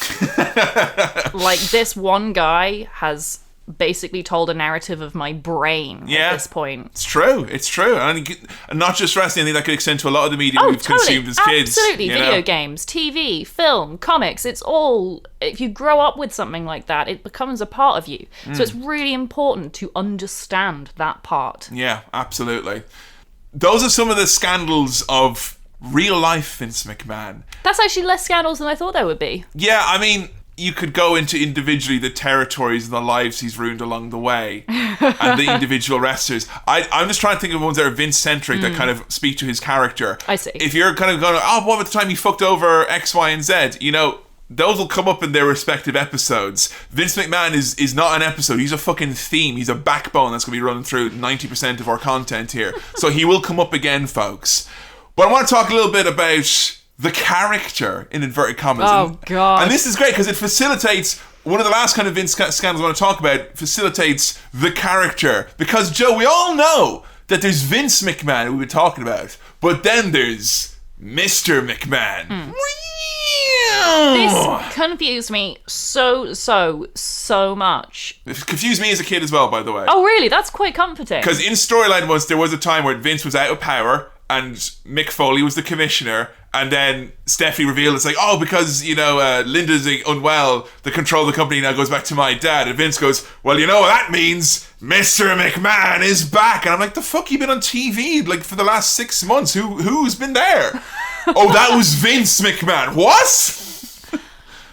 S1: Like, this one guy has basically told a narrative of my brain at this point.
S2: It's true. And not just wrestling, I think that could extend to a lot of the media we've consumed as kids.
S1: Absolutely. Video games, TV, film, comics, it's all, if you grow up with something like that, it becomes a part of you. So it's really important to understand that part.
S2: Yeah, absolutely. Those are some of the scandals of real life Vince McMahon.
S1: That's actually less scandals than I thought there would be.
S2: Yeah, I mean, you could go into individually the territories and the lives he's ruined along the way and the individual wrestlers. I'm just trying to think of ones that are Vince-centric that kind of speak to his character.
S1: I see.
S2: If you're kind of going, what about the time he fucked over X, Y, and Z? You know, those will come up in their respective episodes. Vince McMahon is not an episode. He's a fucking theme. He's a backbone that's going to be running through 90% of our content here. So he will come up again, folks. But I want to talk a little bit about the character, in inverted commas.
S1: Oh, God.
S2: And this is great because it facilitates, one of the last kind of Vince scandals I want to talk about, facilitates the character. Because, Joe, we all know that there's Vince McMahon, who we've been talking about, but then there's Mr. McMahon.
S1: This confused me so much.
S2: It confused me as a kid as well, by the way.
S1: Oh, really? That's quite comforting.
S2: Because in storyline there was a time where Vince was out of power and Mick Foley was the commissioner, and then Stephanie revealed it's like, because, Linda's unwell, the control of the company now goes back to my dad. And Vince goes, well, you know what that means? Mr. McMahon is back. And I'm like, the fuck, you been on TV like for the last 6 months? Who's been there? Oh, that was Vince McMahon. What?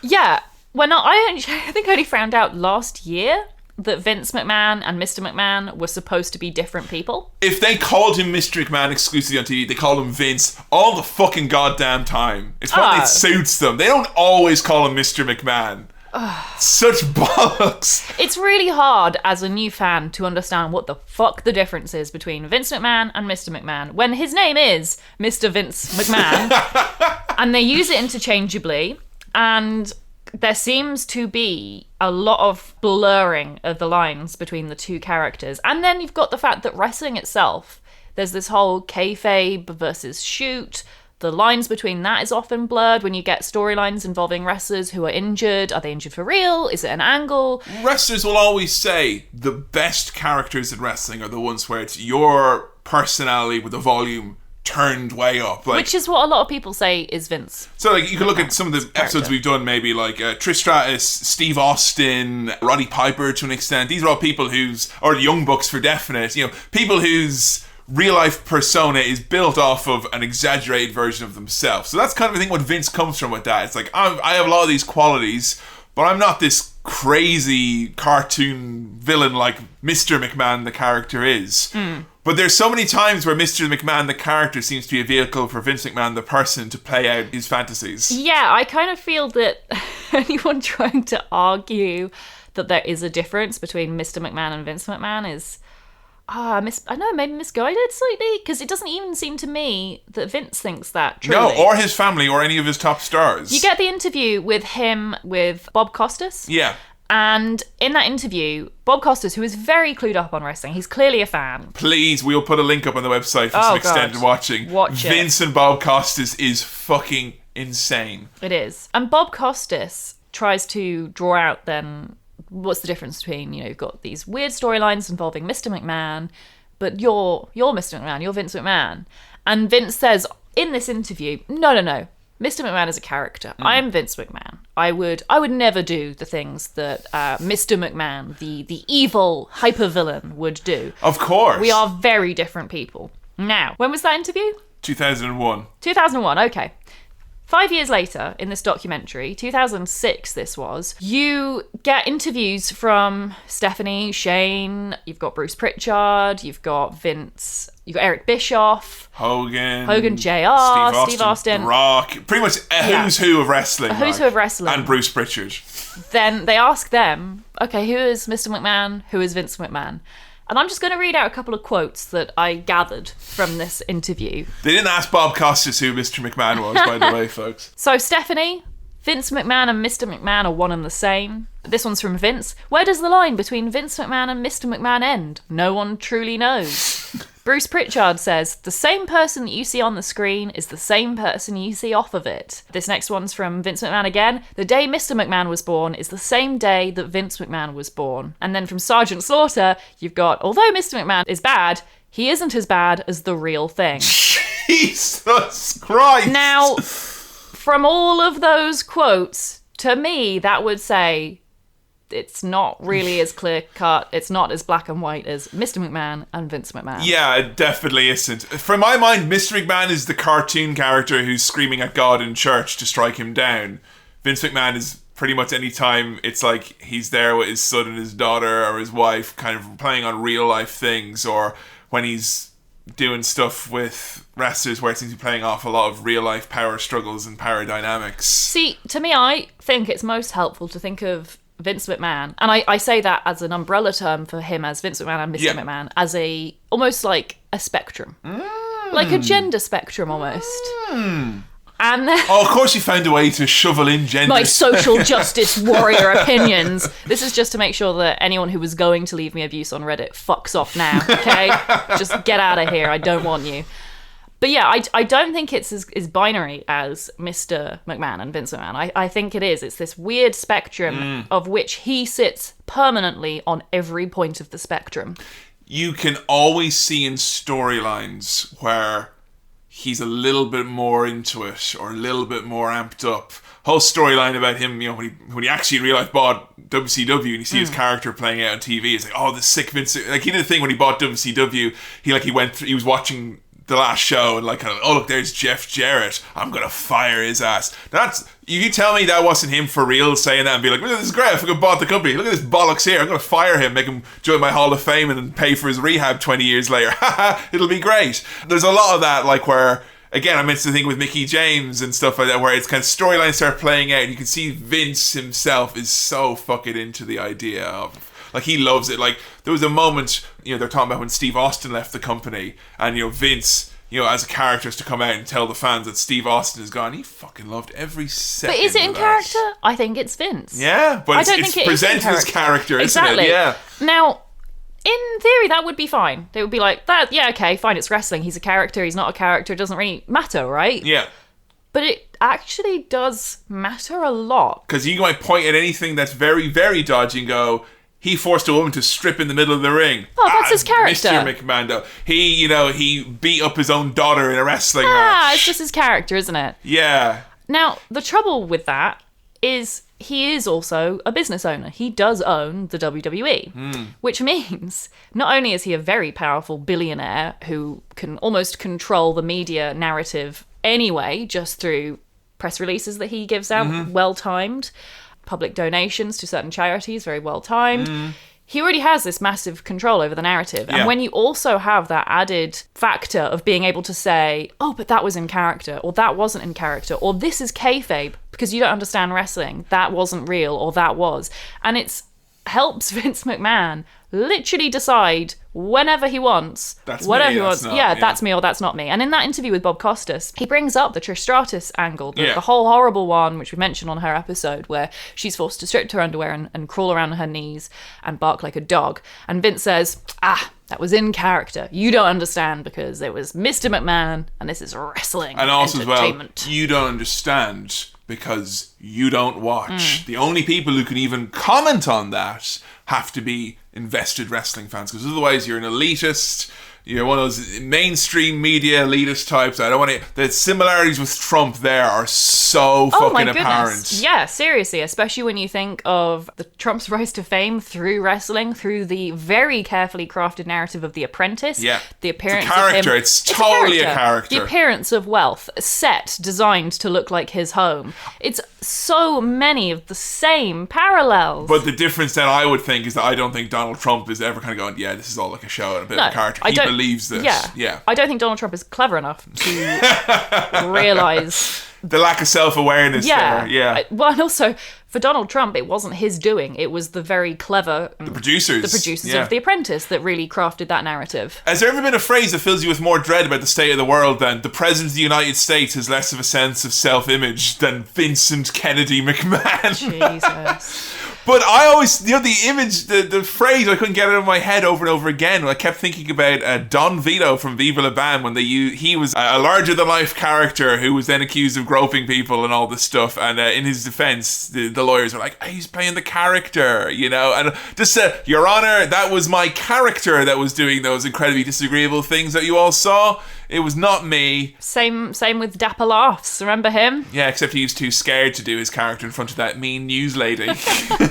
S1: Yeah. Well, no, I think I only found out last year that Vince McMahon and Mr. McMahon were supposed to be different people. If
S2: they called him Mr. McMahon exclusively on TV, they called him Vince all the fucking goddamn time. It's what it suits them. They don't always call him Mr. McMahon. Such bollocks.
S1: It's really hard as a new fan to understand what the fuck the difference is between Vince McMahon and Mr. McMahon when his name is Mr. Vince McMahon and they use it interchangeably, and there seems to be a lot of blurring of the lines between the two characters. And then you've got the fact that wrestling itself, there's this whole kayfabe versus shoot. The lines between that is often blurred when you get storylines involving wrestlers who are injured. Are they injured for real? Is it an angle?
S2: Wrestlers will always say the best characters in wrestling are the ones where it's your personality with the volume turned way up,
S1: which is what a lot of people say is Vince.
S2: So like you can look at some of the episodes we've done, maybe like Trish Stratus, Steve Austin, Roddy Piper to an extent. These are all people or the Young Bucks for definite, people whose real life persona is built off of an exaggerated version of themselves. So that's kind of I think what Vince comes from with that. It's like I have a lot of these qualities, but I'm not this crazy cartoon villain like Mr. McMahon the character is. But there's so many times where Mr. McMahon, the character, seems to be a vehicle for Vince McMahon, the person, to play out his fantasies.
S1: Yeah, I kind of feel that anyone trying to argue that there is a difference between Mr. McMahon and Vince McMahon is, maybe misguided slightly, because it doesn't even seem to me that Vince thinks that, truly.
S2: No, or his family, or any of his top stars.
S1: You get the interview with him with Bob Costas.
S2: Yeah.
S1: And in that interview, Bob Costas, who is very clued up on wrestling, he's clearly a fan.
S2: Please, we'll put a link up on the website for some extended watching.
S1: Watch it.
S2: Vince and Bob Costas is fucking insane.
S1: It is. And Bob Costas tries to draw out then what's the difference between, you've got these weird storylines involving Mr. McMahon, but you're Mr. McMahon, you're Vince McMahon. And Vince says in this interview, no. Mr. McMahon is a character. I'm Vince McMahon. I would never do the things that Mr. McMahon, the evil hypervillain, would do.
S2: Of course.
S1: We are very different people. Now, when was that interview?
S2: 2001.
S1: 2001, okay. 5 years later, in this documentary, 2006 this was, you get interviews from Stephanie, Shane, you've got Bruce Pritchard, you've got Vince, you've got Eric Bischoff,
S2: Hogan,
S1: JR, Steve Austin,
S2: The Rock, pretty much a who's who of wrestling.
S1: A who's who of wrestling.
S2: And Bruce Pritchard.
S1: Then they ask them, okay, who is Mr. McMahon? Who is Vince McMahon? And I'm just going to read out a couple of quotes that I gathered from this interview.
S2: They didn't ask Bob Costas who Mr. McMahon was, by the way, folks.
S1: So, Stephanie, Vince McMahon and Mr. McMahon are one and the same. This one's from Vince. Where does the line between Vince McMahon and Mr. McMahon end? No one truly knows. Bruce Pritchard says, the same person that you see on the screen is the same person you see off of it. This next one's from Vince McMahon again. The day Mr. McMahon was born is the same day that Vince McMahon was born. And then from Sergeant Slaughter, you've got, although Mr. McMahon is bad, he isn't as bad as the real thing.
S2: Jesus Christ!
S1: Now, from all of those quotes, to me, that would say it's not really as clear cut, it's not as black and white as Mr. McMahon and Vince McMahon.
S2: Yeah, it definitely isn't. From my mind, Mr. McMahon is the cartoon character who's screaming at God in church to strike him down. Vince McMahon is pretty much any time it's like he's there with his son and his daughter or his wife kind of playing on real life things, or when he's doing stuff with wrestlers where it seems to be playing off a lot of real life power struggles and power dynamics.
S1: See, to me, I think it's most helpful to think of Vince McMahon, and I say that as an umbrella term for him as Vince McMahon and Mr. McMahon, as almost like a spectrum. Like a gender spectrum almost. And
S2: of course you found a way to shovel in gender.
S1: My social justice warrior opinions. This is just to make sure that anyone who was going to leave me abuse on Reddit fucks off now, okay? Just get out of here, I don't want you. But yeah, I don't think it's as binary as Mr. McMahon and Vince McMahon. I think it is. It's this weird spectrum of which he sits permanently on every point of the spectrum.
S2: You can always see in storylines where he's a little bit more into it or a little bit more amped up. Whole storyline about him, you know, when he actually in real life bought WCW and you see his character playing out on TV, it's like, oh, this sick Vince. Like, he did a thing when he bought WCW. He was watching the last show and like, kind of, oh look, there's Jeff Jarrett, I'm gonna fire his ass. You tell me that wasn't him for real saying that and be like, this is great, I fucking bought the company, look at this bollocks here, I'm gonna fire him, make him join my Hall of Fame and then pay for his rehab 20 years later. It'll be great. There's a lot of that, like, where again, I meant to think with Mickey James and stuff like that, where it's kind of storylines start playing out and you can see Vince himself is so fucking into the idea of, like, he loves it. Like, there was a moment, you know, they're talking about when Steve Austin left the company and, you know, Vince, you know, as a character has to come out and tell the fans that Steve Austin is gone. He fucking loved every second.
S1: But is it in
S2: of that.
S1: character? I think it's Vince.
S2: Yeah, but
S1: I don't think it
S2: presented as character,
S1: exactly.
S2: isn't it? Yeah.
S1: Now, in theory, that would be fine. They would be like, that, yeah, okay, fine, it's wrestling. He's a character, he's not a character, it doesn't really matter, right?
S2: Yeah.
S1: But it actually does matter a lot.
S2: Because you might point at anything that's very, very dodgy and go, he forced a woman to strip in the middle of the ring.
S1: Oh, that's his character.
S2: Mr. McMahon. He beat up his own daughter in a wrestling match.
S1: It's just his character, isn't it?
S2: Yeah.
S1: Now, the trouble with that is he is also a business owner. He does own the WWE, which means not only is he a very powerful billionaire who can almost control the media narrative anyway, just through press releases that he gives out, well-timed, public donations to certain charities, very well-timed. He already has this massive control over the narrative. And when you also have that added factor of being able to say, oh, but that was in character, or that wasn't in character, or this is kayfabe because you don't understand wrestling, that wasn't real, or that was. And it helps Vince McMahon literally decide whenever he wants, whatever he wants. That's me or that's not me. And in that interview with Bob Costas, he brings up the Trish Stratus angle, the whole horrible one, which we mentioned on her episode, where she's forced to strip to her underwear and crawl around on her knees and bark like a dog. And Vince says, that was in character. You don't understand because it was Mr. McMahon and this is wrestling
S2: and also
S1: entertainment.
S2: As well, you don't understand because you don't watch. The only people who can even comment on that have to be invested wrestling fans, because otherwise you're an elitist, You're one of those mainstream media elitist types. I don't want to. The similarities with Trump there are so fucking apparent.
S1: Yeah, seriously, especially when you think of Trump's rise to fame through wrestling, through the very carefully crafted narrative of The Apprentice.
S2: Yeah,
S1: the appearance
S2: it's a character.
S1: of him.
S2: It's totally a character.
S1: The appearance of wealth, set designed to look like his home. It's so many of the same parallels.
S2: But the difference that I would think is that I don't think Donald Trump is ever kind of going, yeah, this is all like a show and a bit of a character. He believes this. Yeah.
S1: I don't think Donald Trump is clever enough to realise
S2: the lack of self-awareness there. Yeah.
S1: Well, and also, for Donald Trump, it wasn't his doing. It was the very clever...
S2: The producers
S1: of The Apprentice that really crafted that narrative.
S2: Has there ever been a phrase that fills you with more dread about the state of the world than the President of the United States has less of a sense of self-image than Vincent Kennedy McMahon?
S1: Jesus.
S2: But I always, the image, the phrase, I couldn't get it out of my head over and over again. I kept thinking about Don Vito from Viva La Bam when he was a larger-than-life character who was then accused of groping people and all this stuff. And in his defense, the lawyers were like, he's playing the character, And just Your Honor, that was my character that was doing those incredibly disagreeable things that you all saw. It was not me.
S1: Same with Dapper Laughs. Remember him?
S2: Yeah, except he was too scared to do his character in front of that mean news lady.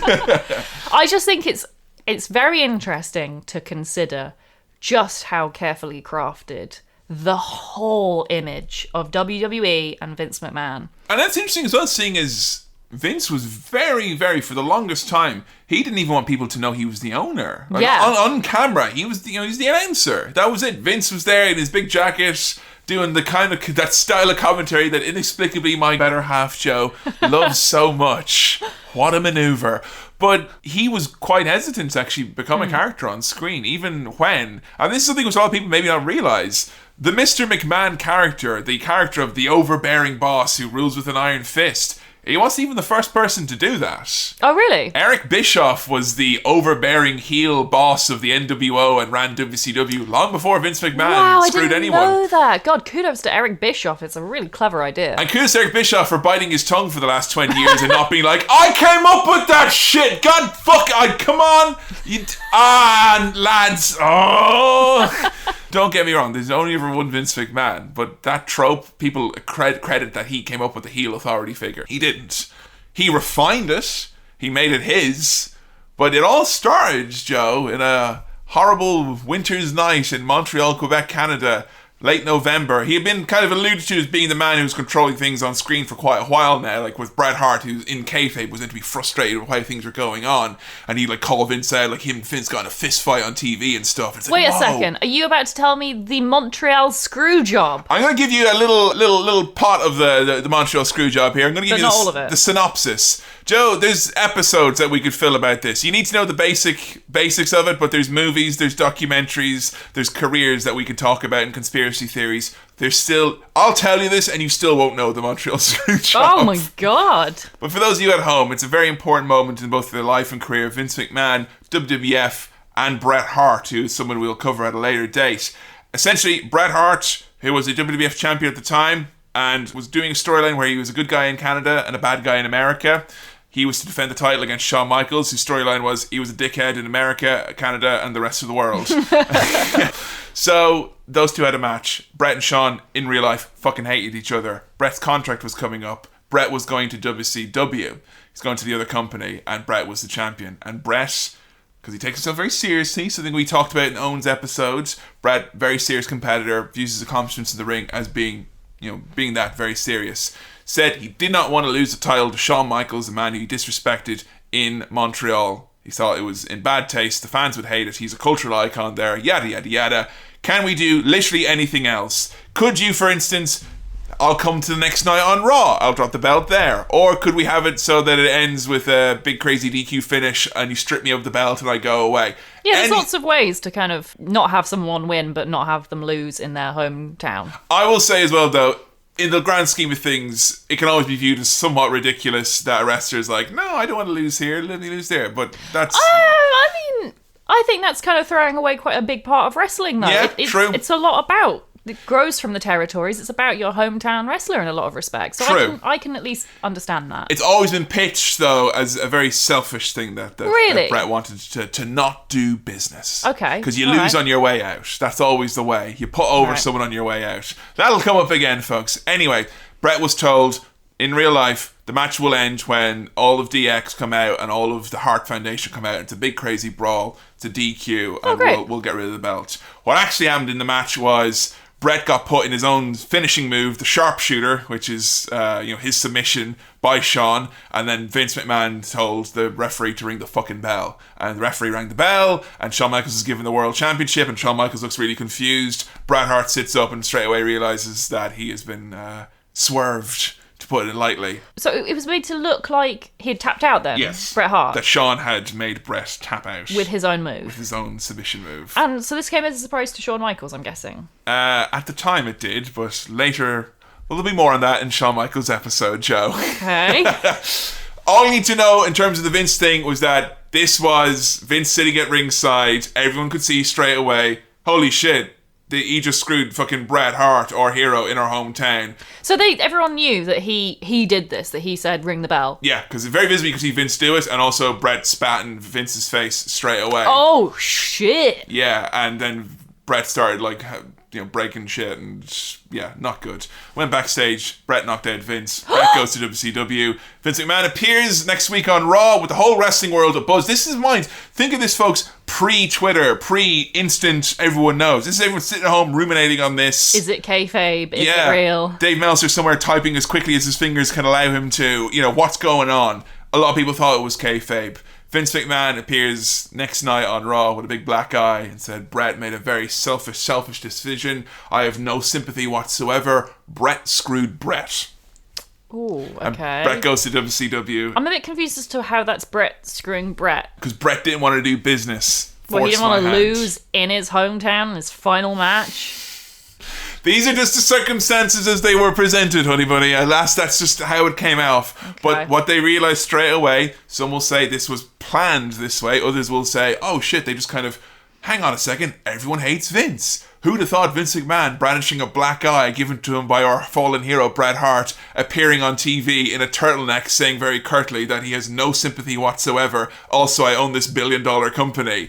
S1: I just think it's very interesting to consider just how carefully crafted the whole image of WWE and Vince McMahon.
S2: And that's interesting as well, seeing as Vince was very, very, for the longest time, he didn't even want people to know he was the owner. On camera, he was he's the announcer. That was it. Vince was there in his big jacket, doing the kind of that style of commentary that inexplicably my better half Joe loves so much. What a maneuver. But he was quite hesitant to actually become a character on screen, even when, and this is something which a lot of people maybe not realise, the Mr. McMahon character, the character of the overbearing boss who rules with an iron fist, he wasn't even the first person to do that.
S1: Oh, really?
S2: Eric Bischoff was the overbearing heel boss of the NWO and ran WCW long before Vince McMahon screwed anyone.
S1: I didn't know that. God, kudos to Eric Bischoff. It's a really clever idea.
S2: And kudos to Eric Bischoff for biting his tongue for the last 20 years and not being like, I came up with that shit. God, come on. Lads. Oh. Don't get me wrong, there's only ever one Vince McMahon, but that trope, people credit that he came up with the heel authority figure. He didn't. He refined it, he made it his, but it all started, Joe, in a horrible winter's night in Montreal, Quebec, Canada, late November. He had been kind of alluded to as being the man who was controlling things on screen for quite a while now, like with Bret Hart, who in kayfabe was meant to be frustrated with how things were going on, and he'd call Vince out, him and Vince got in a fist fight on TV and stuff. It's
S1: Wait a second, are you about to tell me the Montreal screw job?
S2: I'm going to give you a little pot of the Montreal screw job here. I'm going to give you
S1: all of it.
S2: The synopsis. Joe, there's episodes that we could fill about this. You need to know the basics of it, but there's movies, there's documentaries, there's careers that we could talk about and conspiracy theories. There's still, I'll tell you this and you still won't know the Montreal screw job.
S1: Oh my God.
S2: But for those of you at home, it's a very important moment in both the life and career of Vince McMahon, WWF, and Bret Hart, who is someone we'll cover at a later date. Essentially, Bret Hart, who was a WWF champion at the time, and was doing a storyline where he was a good guy in Canada and a bad guy in America. He was to defend the title against Shawn Michaels, whose storyline was he was a dickhead in America, Canada, and the rest of the world. So those two had a match. Bret and Shawn, in real life, fucking hated each other. Bret's contract was coming up. Bret was going to WCW. He's going to the other company, and Bret was the champion. And Bret, because he takes himself very seriously, something we talked about in Owen's episodes, Bret, very serious competitor, views his accomplishments in the ring as being that very serious. Said he did not want to lose the title to Shawn Michaels, the man who he disrespected in Montreal. He thought it was in bad taste. The fans would hate it. He's a cultural icon there. Yada, yada, yada. Can we do literally anything else? Could you, for instance, I'll come to the next night on Raw. I'll drop the belt there. Or could we have it so that it ends with a big crazy DQ finish and you strip me of the belt and I go away?
S1: Yeah, there's lots of ways to kind of not have someone win but not have them lose in their hometown. I
S2: will say as well, though, in the grand scheme of things, it can always be viewed as somewhat ridiculous that a wrestler is like, no, I don't want to lose here, let me lose there. But that's...
S1: I think that's kind of throwing away quite a big part of wrestling, though.
S2: Yeah, true.
S1: It's a lot about It grows from the territories. It's about your hometown wrestler in a lot of respects. So
S2: True.
S1: I can at least understand that.
S2: It's always been pitched, though, as a very selfish thing that
S1: Really?
S2: Bret wanted to not do business.
S1: Okay.
S2: Because you
S1: All
S2: lose
S1: right.
S2: on your way out. That's always the way. You put over
S1: Right.
S2: someone on your way out. That'll come up again, folks. Anyway, Bret was told, in real life, the match will end when all of DX come out and all of the Hart Foundation come out. It's a big crazy brawl. It's a DQ, and
S1: great.
S2: we'll get rid of the belt. What actually happened in the match was Bret got put in his own finishing move, the sharpshooter, which is his submission by Shawn, and then Vince McMahon told the referee to ring the fucking bell, and the referee rang the bell, and Shawn Michaels is given the world championship, and Shawn Michaels looks really confused. Bret Hart sits up and straight away realizes that he has been swerved, to put it lightly.
S1: So it was made to look like he'd tapped out then?
S2: Yes.
S1: Bret Hart?
S2: That Shawn had made Bret tap out.
S1: With his own move?
S2: With his own submission move.
S1: And so this came as a surprise to Shawn Michaels, I'm guessing?
S2: At the time it did, but later... Well, there'll be more on that in Shawn Michaels' episode, Joe.
S1: Okay.
S2: All you need to know in terms of the Vince thing was that this was Vince sitting at ringside. Everyone could see straight away, holy shit, he just screwed fucking Bret Hart, our hero, in our hometown.
S1: So everyone knew that he did this, that he said ring the bell.
S2: Yeah, because very visibly you could see Vince do it, and also Bret spat in Vince's face straight away.
S1: Oh, shit.
S2: Yeah, and then Bret started breaking shit, and yeah, not good. Went backstage, Bret knocked out Vince. Bret goes to WCW. Vince McMahon appears next week on Raw with the whole wrestling world abuzz. This is mine. Think of this, folks, pre-Twitter, pre-instant, everyone knows. This is everyone sitting at home ruminating on this.
S1: Is it kayfabe? Is it real?
S2: Dave Meltzer somewhere typing as quickly as his fingers can allow him to, what's going on. A lot of people thought it was kayfabe. Vince McMahon appears next night on Raw with a big black eye and said, Bret made a very selfish decision. I have no sympathy whatsoever. Bret screwed Bret.
S1: Ooh, okay.
S2: And Bret goes to WCW.
S1: I'm a bit confused as to how that's Bret screwing Bret.
S2: Because Bret didn't want to do business.
S1: Well, he didn't want to lose in his hometown in his final match.
S2: These are just the circumstances as they were presented, honey bunny. Alas, that's just how it came off. Okay. But what they realised straight away, some will say this was planned this way. Others will say, oh shit, they just kind of, hang on a second, everyone hates Vince. Who'd have thought Vince McMahon brandishing a black eye given to him by our fallen hero Bret Hart, appearing on TV in a turtleneck saying very curtly that he has no sympathy whatsoever. Also, I own this $1 billion company.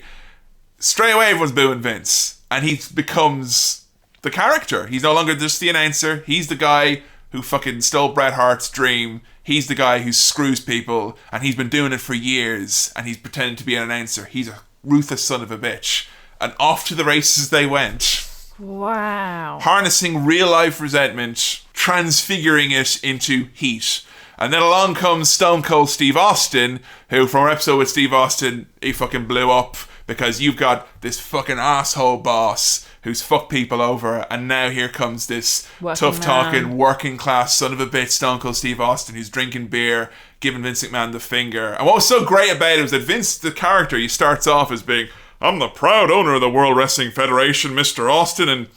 S2: Straight away, everyone's booing Vince. And he becomes the character. He's no longer just the announcer. He's the guy who fucking stole Bret Hart's dream. He's the guy who screws people, and he's been doing it for years, and he's pretending to be an announcer. He's a ruthless son of a bitch. And off to the races they went.
S1: Wow.
S2: Harnessing real life resentment, transfiguring it into heat. And then along comes Stone Cold Steve Austin, who from our episode with Steve Austin, he fucking blew up because you've got this fucking asshole boss who's fucked people over, and now here comes this tough-talking, working-class son of a bitch, Stone Cold Steve Austin, who's drinking beer, giving Vince McMahon the finger. And what was so great about it was that Vince, the character, he starts off as being, I'm the proud owner of the World Wrestling Federation, Mr. Austin, and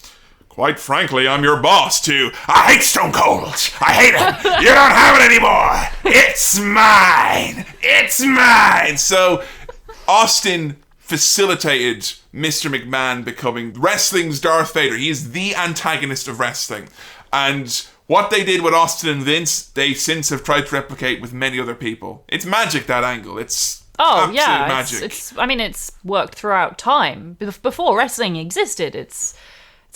S2: quite frankly, I'm your boss, too. I hate Stone Cold. I hate him. You don't have it anymore. It's mine. It's mine. So, Austin facilitated Mr. McMahon becoming wrestling's Darth Vader. He is the antagonist of wrestling. And what they did with Austin and Vince, they since have tried to replicate with many other people. It's magic, that angle. It's absolute magic.
S1: It's worked throughout time. Before wrestling existed, it's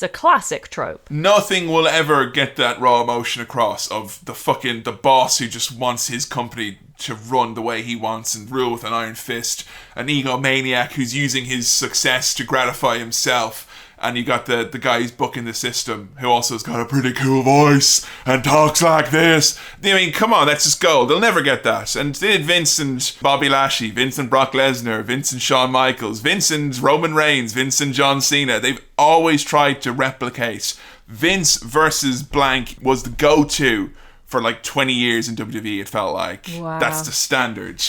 S1: a classic trope.
S2: Nothing will ever get that raw emotion across of the boss who just wants his company to run the way he wants and rule with an iron fist. An egomaniac who's using his success to gratify himself. And you got the guy who's booking the system, who also has got a pretty cool voice and talks like this. I mean, come on, that's just gold. They'll never get that. And they did Vince and Bobby Lashley, Vince and Brock Lesnar, Vince and Shawn Michaels, Vince and Roman Reigns, Vince and John Cena. They've always tried to replicate. Vince versus blank was the go-to for like 20 years in WWE, it felt like.
S1: Wow.
S2: That's the standard.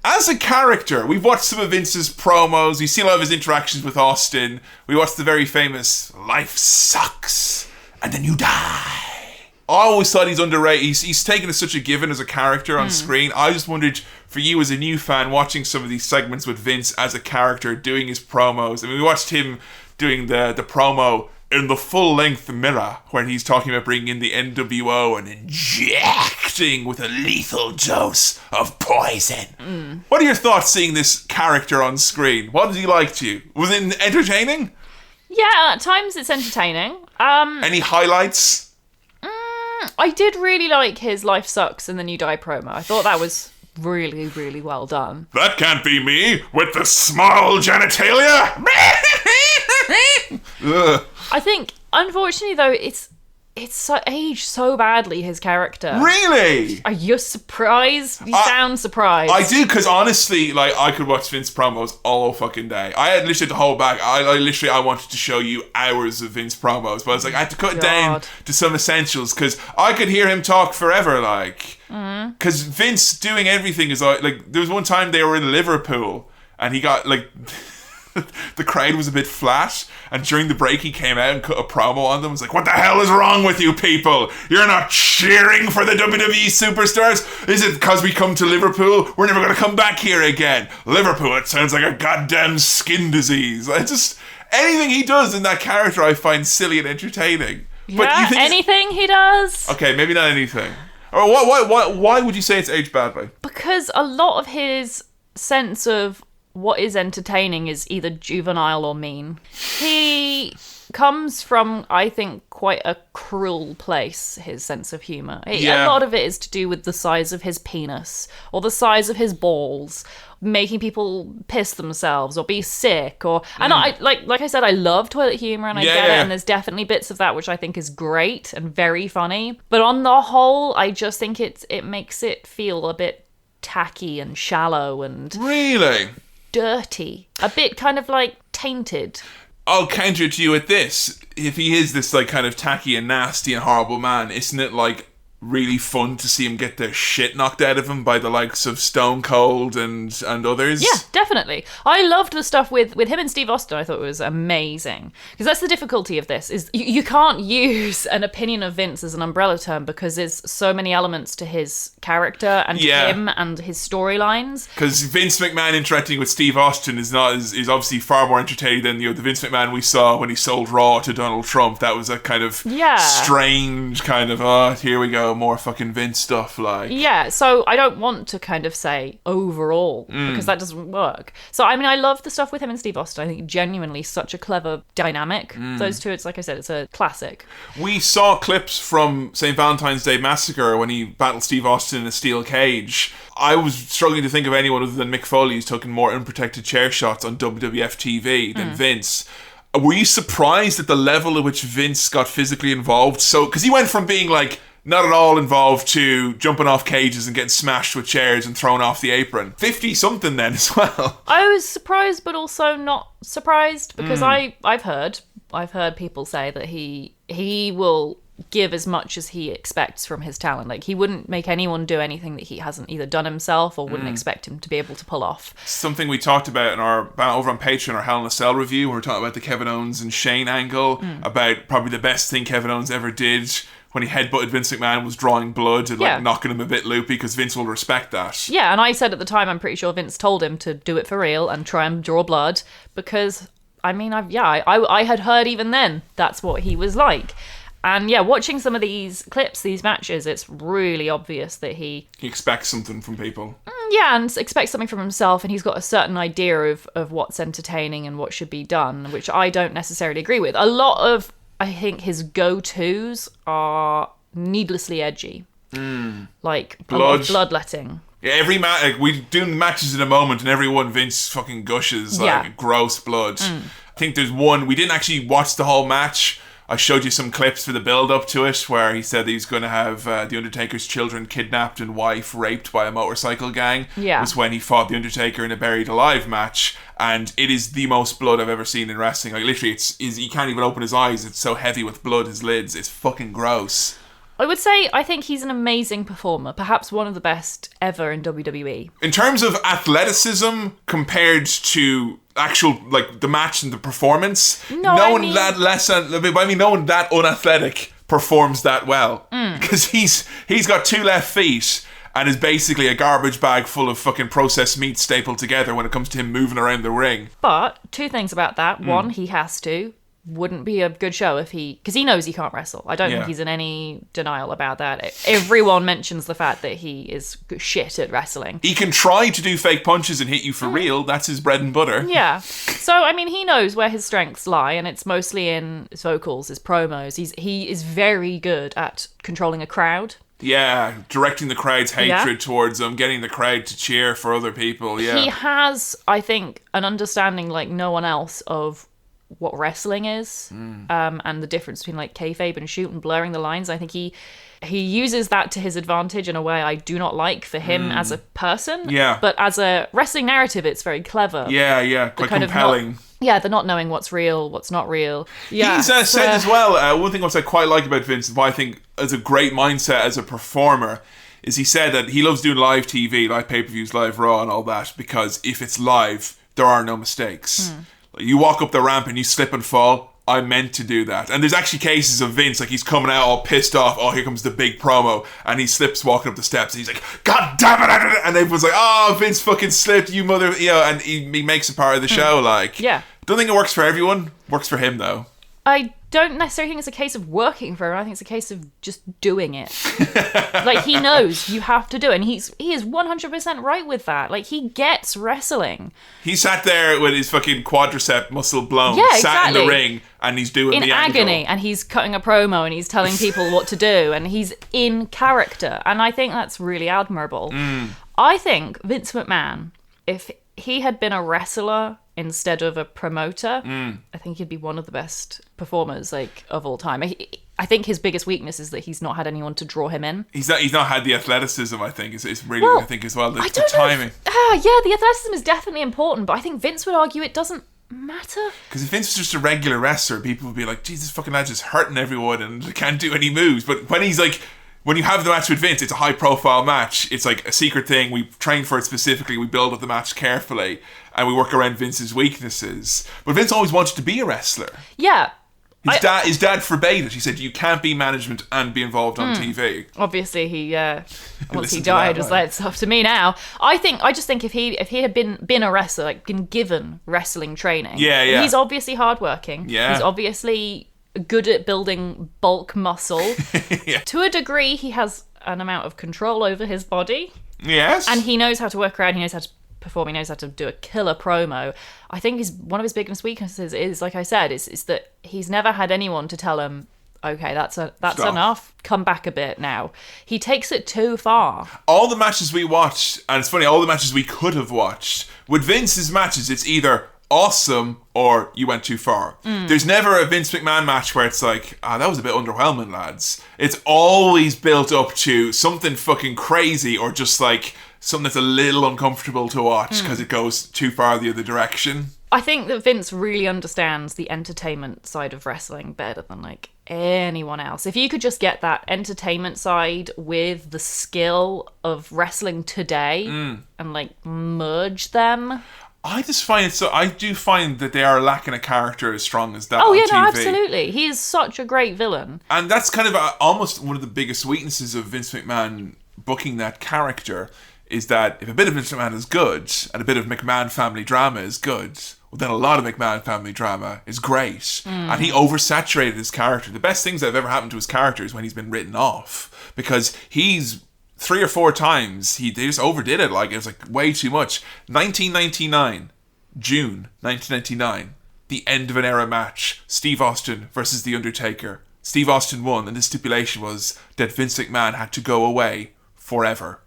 S2: As a character, we've watched some of Vince's promos, we've seen a lot of his interactions with Austin, we watched the very famous Life Sucks, and then you die. I always thought he's underrated. He's taken as such a given as a character on screen. I just wondered, for you as a new fan, watching some of these segments with Vince as a character, doing his promos. I mean, we watched him doing the promo in the full-length mirror when he's talking about bringing in the NWO and injecting with a lethal dose of poison. What are your thoughts seeing this character on screen? What did he like to you? Was it entertaining?
S1: Yeah, at times it's entertaining.
S2: Any highlights?
S1: I did really like his Life Sucks in the New Die promo. I thought that was really, really well done.
S2: That can't be me with the small genitalia. Ugh.
S1: I think, unfortunately, though, it's aged so badly, his character.
S2: Really?
S1: Are you surprised? You sound surprised.
S2: I do, because honestly, like, I could watch Vince promos all fucking day. I had literally to hold back. I wanted to show you hours of Vince promos, but I was like, I had to cut it down to some essentials, because I could hear him talk forever, like. Because Vince doing everything is like, there was one time they were in Liverpool, and he got, like... the crowd was a bit flat, and during the break he came out and cut a promo on them. It was like, what the hell is wrong with you people? You're not cheering for the WWE superstars? Is it because we come to Liverpool? We're never going to come back here again. Liverpool, it sounds like a goddamn skin disease. Anything he does in that character I find silly and entertaining.
S1: Yeah,
S2: but you think
S1: anything he does.
S2: Okay, maybe not anything. Or why would you say it's aged badly?
S1: Because a lot of his sense of what is entertaining is either juvenile or mean. He comes from, I think, quite a cruel place, his sense of humour. A lot of it is to do with the size of his penis, or the size of his balls, making people piss themselves or be sick, and I like I said, I love toilet humour, and I get it, and there's definitely bits of that which I think is great and very funny. But on the whole, I just think it makes it feel a bit tacky and shallow and
S2: really
S1: dirty, a bit kind of like tainted.
S2: I'll counter to you with this. If he is this like kind of tacky and nasty and horrible man, isn't it like really fun to see him get the shit knocked out of him by the likes of Stone Cold and others?
S1: Yeah, definitely. I loved the stuff with him and Steve Austin. I thought it was amazing. Because that's the difficulty of this, is you can't use an opinion of Vince as an umbrella term, because there's so many elements to his character and him and his storylines. Because
S2: Vince McMahon interacting with Steve Austin is obviously far more entertaining than the Vince McMahon we saw when he sold Raw to Donald Trump. That was a kind of strange kind of, here we go, more fucking Vince stuff, like. Yeah,
S1: so I don't want to kind of say overall, because that doesn't work. So, I mean, I love the stuff with him and Steve Austin. I think genuinely such a clever dynamic. Those two, it's like I said, it's a classic.
S2: We saw clips from St. Valentine's Day Massacre when he battled Steve Austin in a steel cage. I was struggling to think of anyone other than Mick Foley who's taken more unprotected chair shots on WWF TV than Vince. Were you surprised at the level at which Vince got physically involved? So, because he went from being like not at all involved to jumping off cages and getting smashed with chairs and thrown off the apron. 50-something then as well.
S1: I was surprised, but also not surprised, because I've heard people say that he will give as much as he expects from his talent. Like, he wouldn't make anyone do anything that he hasn't either done himself or wouldn't expect him to be able to pull off.
S2: Something we talked about in over on Patreon, our Hell in a Cell review, when we were talking about the Kevin Owens and Shane angle, about probably the best thing Kevin Owens ever did when he headbutted Vince McMahon was drawing blood and like knocking him a bit loopy, because Vince will respect that. Yeah,
S1: and I said at the time, I'm pretty sure Vince told him to do it for real and try and draw blood, because, I mean, I had heard even then that's what he was like. And yeah, watching some of these clips, these matches, it's really obvious that he
S2: expects something from people.
S1: Yeah, and expects something from himself, and he's got a certain idea of what's entertaining and what should be done, which I don't necessarily agree with. A lot of, I think, his go-tos are needlessly edgy. Like
S2: blood.
S1: A lot of bloodletting.
S2: Yeah, every match, like, we do matches in a moment, and everyone Vince fucking gushes like gross blood. I think there's one, we didn't actually watch the whole match. I showed you some clips for the build-up to it, where he said that he's going to have The Undertaker's children kidnapped and wife raped by a motorcycle gang. Yeah. It was when he fought The Undertaker in a Buried Alive match, and it is the most blood I've ever seen in wrestling. Like, literally, he can't even open his eyes. It's so heavy with blood, his lids. It's fucking gross.
S1: I would say I think he's an amazing performer, perhaps one of the best ever in WWE.
S2: In terms of athleticism compared to actual, like, the match and the performance, no one that unathletic performs that well. Because he's got 2 left feet and is basically a garbage bag full of fucking processed meat stapled together when it comes to him moving around the ring.
S1: But 2 things about that. One, he has to. wouldn't be a good show if because he knows he can't wrestle. I don't think he's in any denial about that. Everyone mentions the fact that he is shit at wrestling.
S2: He can try to do fake punches and hit you for real. That's his bread and butter.
S1: Yeah. So, I mean, he knows where his strengths lie, and it's mostly in his vocals, his promos. He is very good at controlling a crowd.
S2: Yeah, directing the crowd's hatred towards him, getting the crowd to cheer for other people. Yeah.
S1: He has, I think, an understanding like no one else of what wrestling is, and the difference between like kayfabe and shoot and blurring the lines. I think he uses that to his advantage in a way I do not like for him as a person. Yeah. But as a wrestling narrative, it's very clever.
S2: Yeah, quite compelling.
S1: The not knowing what's real, what's not real. Yeah.
S2: He's said as well, one thing I quite like about Vince, and why I think is a great mindset as a performer, is he said that he loves doing live TV, live pay-per-views, live Raw and all that, because if it's live, there are no mistakes. You walk up the ramp and you slip and fall, I meant to do that. And there's actually cases of Vince, like he's coming out all pissed off, oh, here comes the big promo, and he slips walking up the steps, and he's like, God damn it, and everyone's like, oh, Vince fucking slipped, you mother, and he makes it part of the show, like. Yeah. Don't think it works for everyone, works for him, though.
S1: I don't necessarily think it's a case of working for him. I think it's a case of just doing it. Like, he knows you have to do it, and he is 100% right with that. Like, he gets wrestling.
S2: He sat there with his fucking quadricep muscle blown, sat in the ring, and he's doing the
S1: agony,
S2: angle.
S1: and he's cutting a promo, and he's telling people what to do, and he's in character, and I think that's really admirable. I think Vince McMahon, if he had been a wrestler instead of a promoter, I think he'd be one of the best performers of all time. I think his biggest weakness is that he's not had anyone to draw him in.
S2: He's not had the athleticism, I think. It's really, I think, as well, the timing.
S1: The athleticism is definitely important, but I think Vince would argue it doesn't matter.
S2: Because if Vince was just a regular wrestler, people would be like, Jesus, fucking lad's just hurting everyone and can't do any moves. But when he's like, when you have the match with Vince, it's a high-profile match. It's like a secret thing. We train for it specifically. We build up the match carefully, and we work around Vince's weaknesses. But Vince always wanted to be a wrestler.
S1: Yeah.
S2: His dad forbade it. He said, you can't be management and be involved on TV.
S1: Obviously, he once he died, was like, it's up to me now. I just think if he had been a wrestler, like been given wrestling training, he's obviously hardworking. Yeah. He's obviously good at building bulk muscle. To a degree, he has an amount of control over his body.
S2: Yes.
S1: And he knows how to work around, he knows how to perform, he knows how to do a killer promo. I think one of his biggest weaknesses is, like I said, is that he's never had anyone to tell him, okay, that's enough, come back a bit now. He takes it too far.
S2: All the matches we watched, and it's funny, all the matches we could have watched, with Vince's matches, it's either awesome or you went too far. There's never a Vince McMahon match where it's like, that was a bit underwhelming, lads. It's always built up to something fucking crazy, or just like something that's a little uncomfortable to watch because it goes too far the other direction.
S1: I think that Vince really understands the entertainment side of wrestling better than like anyone else. If you could just get that entertainment side with the skill of wrestling today and like merge them,
S2: I just find it so. I do find that they are lacking a character as strong as that.
S1: Oh yeah,
S2: on TV.
S1: No, absolutely. He is such a great villain,
S2: and that's kind of almost one of the biggest weaknesses of Vince McMahon booking that character. Is that if a bit of Vince McMahon is good and a bit of McMahon family drama is good, well, then a lot of McMahon family drama is great. And he oversaturated his character. The best things that have ever happened to his character is when he's been written off, because he's 3 or 4 times they just overdid it. Like, it was like way too much. 1999, June 1999, the end of an era match. Steve Austin versus The Undertaker. Steve Austin won, and the stipulation was that Vince McMahon had to go away forever.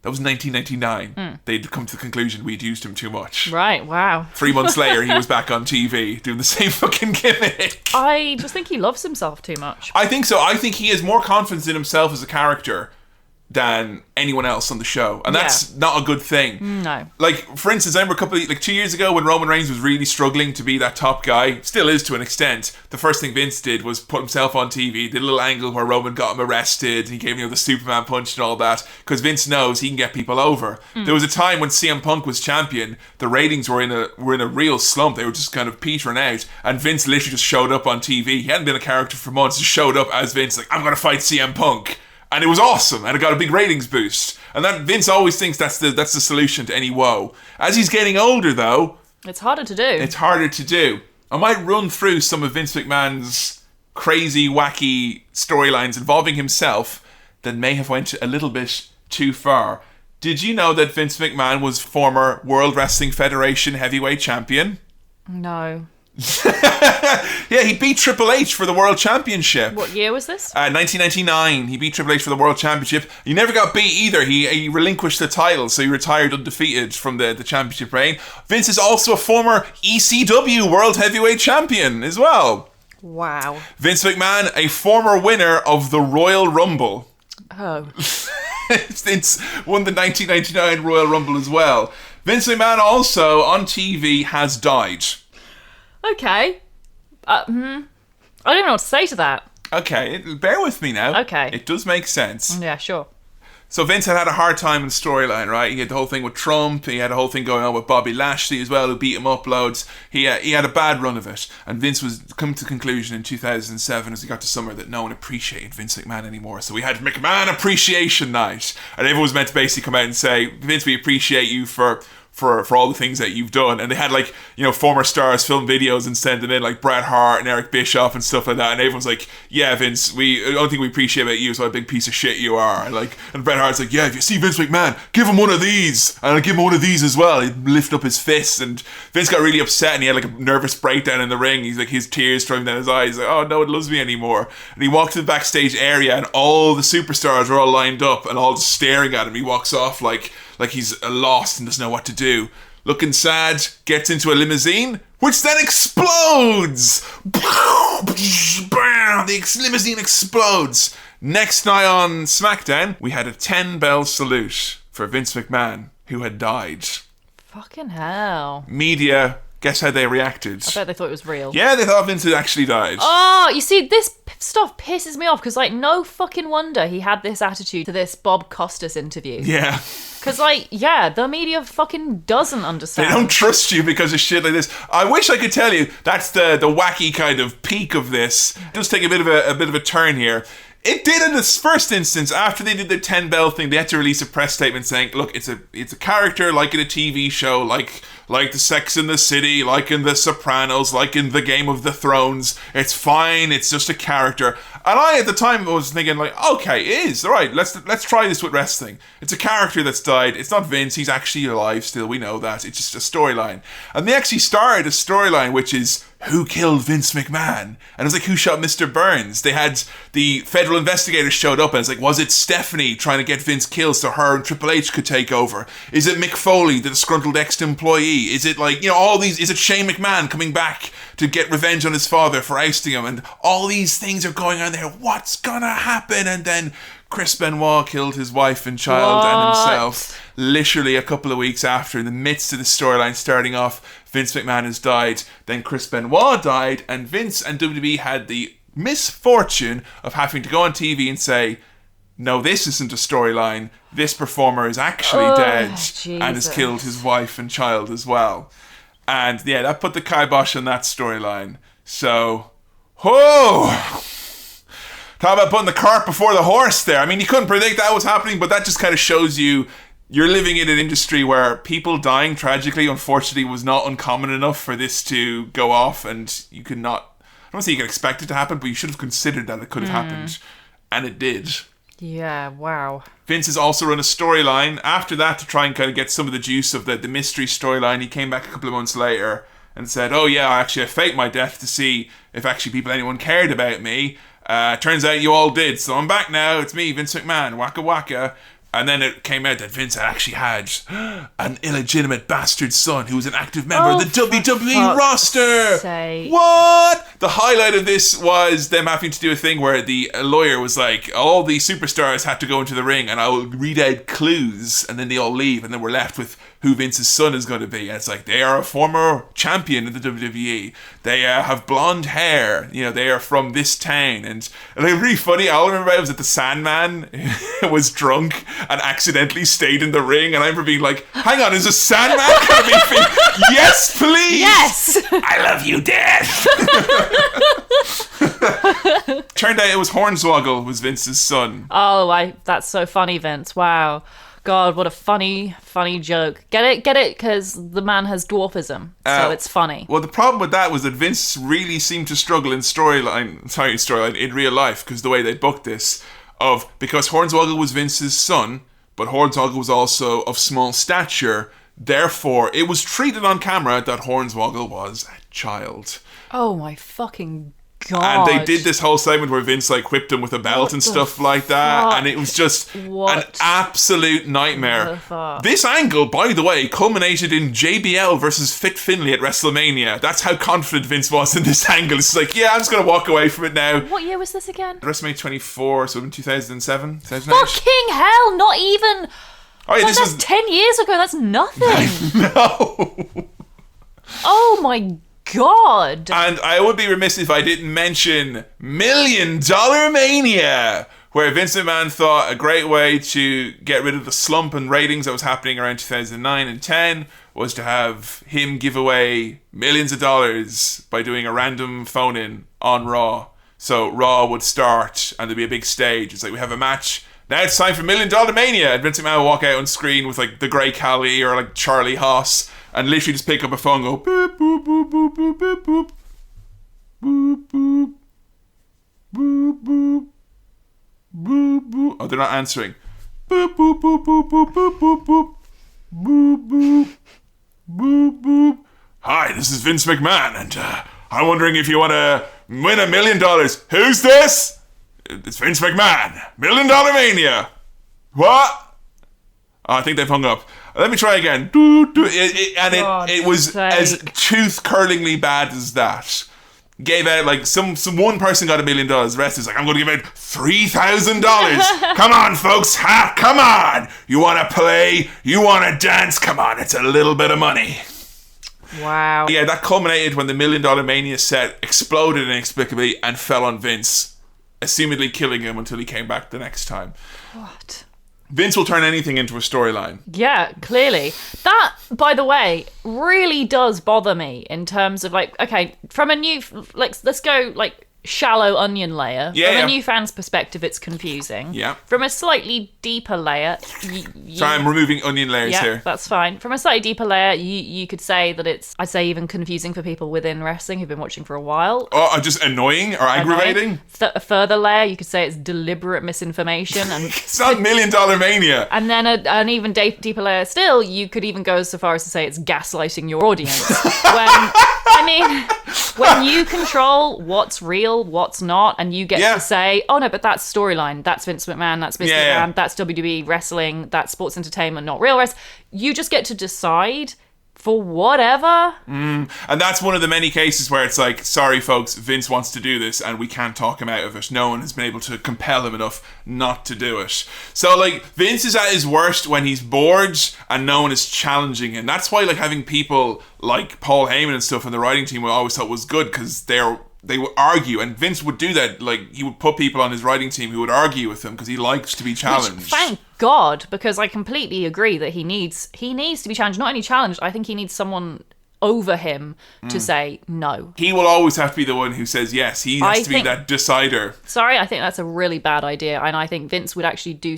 S2: That was 1999. They'd come to the conclusion we'd used him too much.
S1: Right, wow.
S2: 3 months later, he was back on TV doing the same fucking gimmick.
S1: I just think he loves himself too much.
S2: I think so. I think he has more confidence in himself as a character than anyone else on the show, and that's not a good thing.
S1: No.
S2: Like, for instance, I remember 2 years ago when Roman Reigns was really struggling to be that top guy, still is to an extent. The first thing Vince did was put himself on TV, did a little angle where Roman got him arrested, and he gave the Superman punch and all that, because Vince knows he can get people over. There was a time when CM Punk was champion, the ratings were in a real slump. They were just kind of petering out, and Vince literally just showed up on TV. He hadn't been a character for months, just showed up as Vince, like, I'm going to fight CM Punk. And it was awesome, and it got a big ratings boost. And that Vince always thinks that's the solution to any woe. As he's getting older, though,
S1: it's harder to do.
S2: It's harder to do. I might run through some of Vince McMahon's crazy, wacky storylines involving himself that may have went a little bit too far. Did you know that Vince McMahon was former World Wrestling Federation heavyweight champion?
S1: No.
S2: Yeah, he beat Triple H for the World Championship.
S1: What year was this?
S2: 1999. He beat Triple H for the World Championship. He never got beat either. He relinquished the title, so he retired undefeated from the championship reign. Vince is also a former ECW World Heavyweight Champion as well.
S1: Wow.
S2: Vince McMahon, a former winner of the Royal Rumble.
S1: Oh.
S2: Vince won the 1999 Royal Rumble as well. Vince McMahon also, on TV, has died.
S1: Okay. I don't even know what to say to that.
S2: Okay, bear with me now.
S1: Okay.
S2: It does make sense.
S1: Yeah, sure.
S2: So Vince had a hard time in the storyline, right? He had the whole thing with Trump. He had a whole thing going on with Bobby Lashley as well, who beat him up loads. He had a bad run of it. And Vince was come to the conclusion in 2007 as he got to summer that no one appreciated Vince McMahon anymore. So we had McMahon Appreciation Night. And everyone was meant to basically come out and say, Vince, we appreciate you for all the things that you've done. And they had former stars film videos and send them in, like Bret Hart and Eric Bischoff and stuff like that. And everyone's like, yeah, Vince, the only thing we appreciate about you is what a big piece of shit you are. And Bret Hart's like, yeah, if you see Vince McMahon, give him one of these. And I'll give him one of these as well. He'd lift up his fists. And Vince got really upset and he had a nervous breakdown in the ring. He's like, his tears streaming down his eyes. He's like, oh, no one loves me anymore. And he walked to the backstage area and all the superstars are all lined up and all just staring at him. He walks off like he's lost and doesn't know what to do. Looking sad, gets into a limousine, which then explodes! The limousine explodes. Next night on SmackDown, we had a 10-bell salute for Vince McMahon, who had died.
S1: Fucking hell.
S2: Media, guess how they reacted?
S1: I bet they thought it was real.
S2: Yeah, they thought Vince had actually died.
S1: Oh, you see, this stuff pisses me off because, no fucking wonder he had this attitude to this Bob Costas interview.
S2: Yeah.
S1: Because, the media fucking doesn't understand.
S2: They don't trust you because of shit like this. I wish I could tell you that's the wacky kind of peak of this. It does take a bit of a turn here. It did in this first instance. After they did the 10-bell thing, they had to release a press statement saying, look, it's a character like in a TV show, like the Sex and the City, like in The Sopranos, like in the Game of the Thrones. It's fine. It's just a character. And I, at the time, was thinking, okay, it is. All right, let's try this with wrestling. It's a character that's died. It's not Vince. He's actually alive still. We know that. It's just a storyline. And they actually started a storyline, which is, who killed Vince McMahon? And it was like, who shot Mr. Burns? They had the federal investigators showed up and it's like, was it Stephanie trying to get Vince killed so her and Triple H could take over? Is it Mick Foley, the disgruntled ex-employee? Is it all these, is it Shane McMahon coming back to get revenge on his father for ousting him? And all these things are going on there. What's gonna happen? And then Chris Benoit killed his wife and child and himself literally a couple of weeks after, in the midst of the storyline starting off. Vince McMahon has died, then Chris Benoit died, and Vince and WWE had the misfortune of having to go on TV and say, no, this isn't a storyline, this performer is actually dead and has killed his wife and child as well. And yeah, that put the kibosh on that storyline. So, talk about putting the cart before the horse there. I mean, you couldn't predict that was happening, but that just kind of shows you you're living in an industry where people dying tragically, unfortunately, was not uncommon enough for this to go off, and you could not, I don't say you can expect it to happen, but you should have considered that it could have happened. And it did.
S1: Yeah, wow.
S2: Vince has also run a storyline after that to try and kind of get some of the juice of the mystery storyline. He came back a couple of months later and said, oh yeah, I faked my death to see if actually anyone cared about me. Turns out you all did, so I'm back now. It's me, Vince McMahon, waka waka. And then it came out that Vince actually had an illegitimate bastard son who was an active member of the WWE roster. What? The highlight of this was them having to do a thing where the lawyer was like, all the superstars had to go into the ring and I will read out clues, and then they all leave, and then we're left with who Vince's son is going to be. And it's like, they are a former champion in the WWE. They have blonde hair. They are from this town. And it was really funny. All I remember was that the Sandman was drunk and accidentally stayed in the ring. And I remember being like, hang on, is the Sandman going to be yes, please.
S1: Yes.
S2: I love you, Dad. Turned out it was Hornswoggle was Vince's son.
S1: Oh, that's so funny, Vince. Wow. God, what a funny joke. Get it? Because the man has dwarfism, so it's funny.
S2: Well, the problem with that was that Vince really seemed to struggle in in real life, because the way they booked this, because Hornswoggle was Vince's son, but Hornswoggle was also of small stature, therefore it was treated on camera that Hornswoggle was a child.
S1: Oh my fucking God.
S2: And they did this whole segment where Vince like whipped him with a belt and stuff like that, and it was just an absolute nightmare. This angle, by the way, culminated in JBL versus Fit Finlay at WrestleMania. That's how confident Vince was in this angle. It's like, yeah, I'm just going to walk away from it now.
S1: What year was this again?
S2: WrestleMania 24, so in 2007, 2008.
S1: Fucking hell, not even...
S2: Oh yeah,
S1: this was 10 years ago, that's nothing.
S2: No.
S1: Oh my God.
S2: And I would be remiss if I didn't mention $1 Million Mania, where Vince McMahon thought a great way to get rid of the slump in ratings that was happening around 2009 and 10 was to have him give away millions of dollars by doing a random phone-in on Raw. So Raw would start and there'd be a big stage. It's like, we have a match. Now it's time for $1 Million Mania. And Vince McMahon would walk out on screen with like the Grey Khali or like Charlie Haas and literally just pick up a phone and go boop, boop, boop, boop, boop, boop, boop. Boop, boop. Boop, boop. Boop, boop. Oh, they're not answering. Boop, boop, boop, boop, boop, boop, boop, boop. Boop, boop. Boop, boop. Hi, this is Vince McMahon, and I'm wondering if you want to win $1 million. Who's this? It's Vince McMahon. $1 Million Mania. What? Oh, I think they've hung up. Let me try again. It was as tooth-curlingly bad as that. Gave out, like, some one person got $1 million. The rest is like, I'm going to give out $3,000. Come on, folks. Come on. You want to play? You want to dance? Come on. It's a little bit of money.
S1: Wow.
S2: Yeah, that culminated when the $1 Million Mania set exploded inexplicably and fell on Vince, assumedly killing him until he came back the next time.
S1: What?
S2: Vince will turn anything into a storyline.
S1: Yeah, clearly. That, by the way, really does bother me in terms of, like, okay, from a new, like, let's go, like, shallow onion layer. From a new fan's perspective, it's confusing.
S2: Yeah.
S1: From a slightly deeper layer...
S2: Sorry, I'm removing onion layers here.
S1: That's fine. From a slightly deeper layer, you could say that it's, I'd say, even confusing for people within wrestling who've been watching for a while.
S2: Oh, just annoying or aggravating?
S1: A further layer, you could say it's deliberate misinformation. And
S2: it's not $1 Million Mania.
S1: And then an even deeper layer still, you could even go so far as to say it's gaslighting your audience. When you control what's real, what's not, and you get to say, oh no, but that's storyline, that's Vince McMahon, that's Vince McMahon, that's WWE wrestling, that's sports entertainment, not real wrestling. You just get to decide for whatever.
S2: And that's one of the many cases where it's like, sorry folks, Vince wants to do this and we can't talk him out of it. No one has been able to compel him enough not to do it. So like, Vince is at his worst when he's bored and no one is challenging him. That's why like having people like Paul Heyman and stuff on the writing team I always thought was good, because they would argue, and Vince would do that. Like, he would put people on his writing team who would argue with him because he likes to be challenged.
S1: Which, thank God, because I completely agree that he needs to be challenged. Not only challenged, I think he needs someone over him to say no. He
S2: will always have to be the one who says yes. He has to be that decider.
S1: Sorry, I think that's a really bad idea, and I think Vince would actually I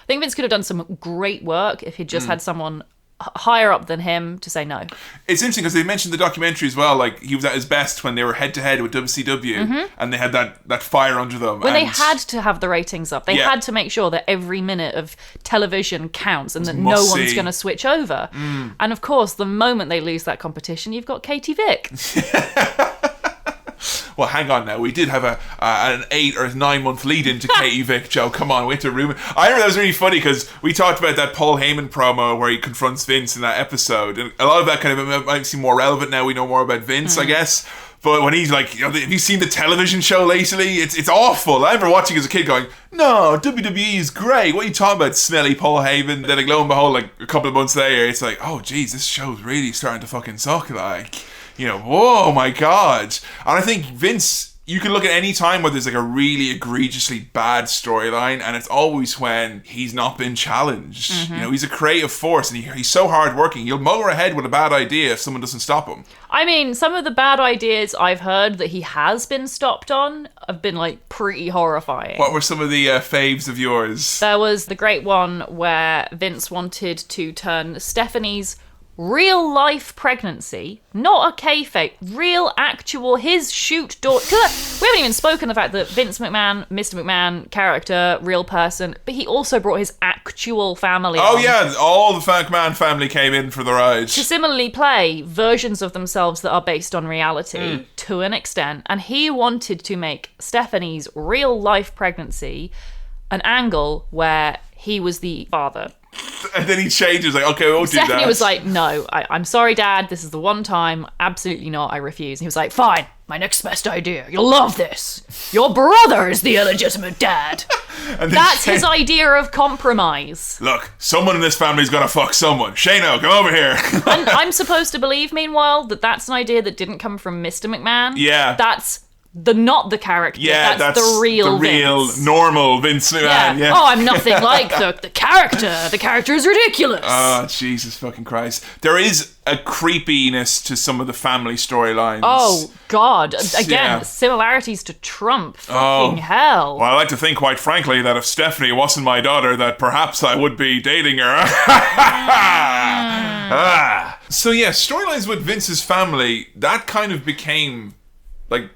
S1: think Vince could have done some great work if he'd just had someone higher up than him to say no. It's
S2: interesting because they mentioned the documentary as well, like he was at his best when they were head to head with WCW and they had that fire under them.
S1: When they had to have the ratings up. They had to make sure that every minute of television counts and that no one's going to switch over. And of course, the moment they lose that competition, you've got Katie Vick.
S2: Well, hang on now. We did have an 8 or 9 month lead into Katie Vick, Joe. Come on, we had to ruin. I remember that was really funny because we talked about that Paul Heyman promo where he confronts Vince in that episode, and a lot of that kind of might seem more relevant now. We know more about Vince, I guess. But when he's like, have you seen the television show lately? It's awful. I remember watching as a kid going, no, WWE is great. What are you talking about, smelly Paul Heyman? Then like, lo and behold, like a couple of months later, it's like, oh, geez, this show's really starting to fucking suck. Like, you know, whoa, my God. And I think Vince you can look at any time where there's like a really egregiously bad storyline, and it's always when he's not been challenged. You know, he's a creative force, and he's so hardworking. He'll motor ahead with a bad idea if someone doesn't stop him.
S1: I mean, some of the bad ideas I've heard that he has been stopped on have been like pretty horrifying.
S2: What were some of the faves of yours?
S1: There was the great one where Vince wanted to turn Stephanie's real life pregnancy, not a kayfabe, real actual his shoot daughter. We haven't even spoken the fact that Vince McMahon, Mr. McMahon character, real person, but he also brought his actual family on.
S2: Oh yeah, all the McMahon family came in for the ride.
S1: To similarly play versions of themselves that are based on reality to an extent, and he wanted to make Stephanie's real life pregnancy an angle where he was the father.
S2: And then he changes, like, okay, we won't do that.
S1: Stephanie was like, no, I'm sorry, Dad, this is the one time, absolutely not, I refuse. And he was like, fine, my next best idea, you'll love this. Your brother is the illegitimate dad. That's his idea of compromise.
S2: Look, someone in this family's gonna fuck someone. Shano, come over here.
S1: And I'm supposed to believe, meanwhile, that that's an idea that didn't come from Mr. McMahon.
S2: Yeah.
S1: That's not the character.
S2: Yeah, that's
S1: the real
S2: Vince.
S1: Normal
S2: Vince McMahon. Yeah.
S1: Oh, I'm nothing like the character. The character is ridiculous.
S2: Oh, Jesus fucking Christ. There is a creepiness to some of the family storylines.
S1: Oh, God. Again, similarities to Trump. Fucking hell.
S2: Well, I like to think, quite frankly, that if Stephanie wasn't my daughter, that perhaps I would be dating her. So yeah, storylines with Vince's family, that kind of became, like,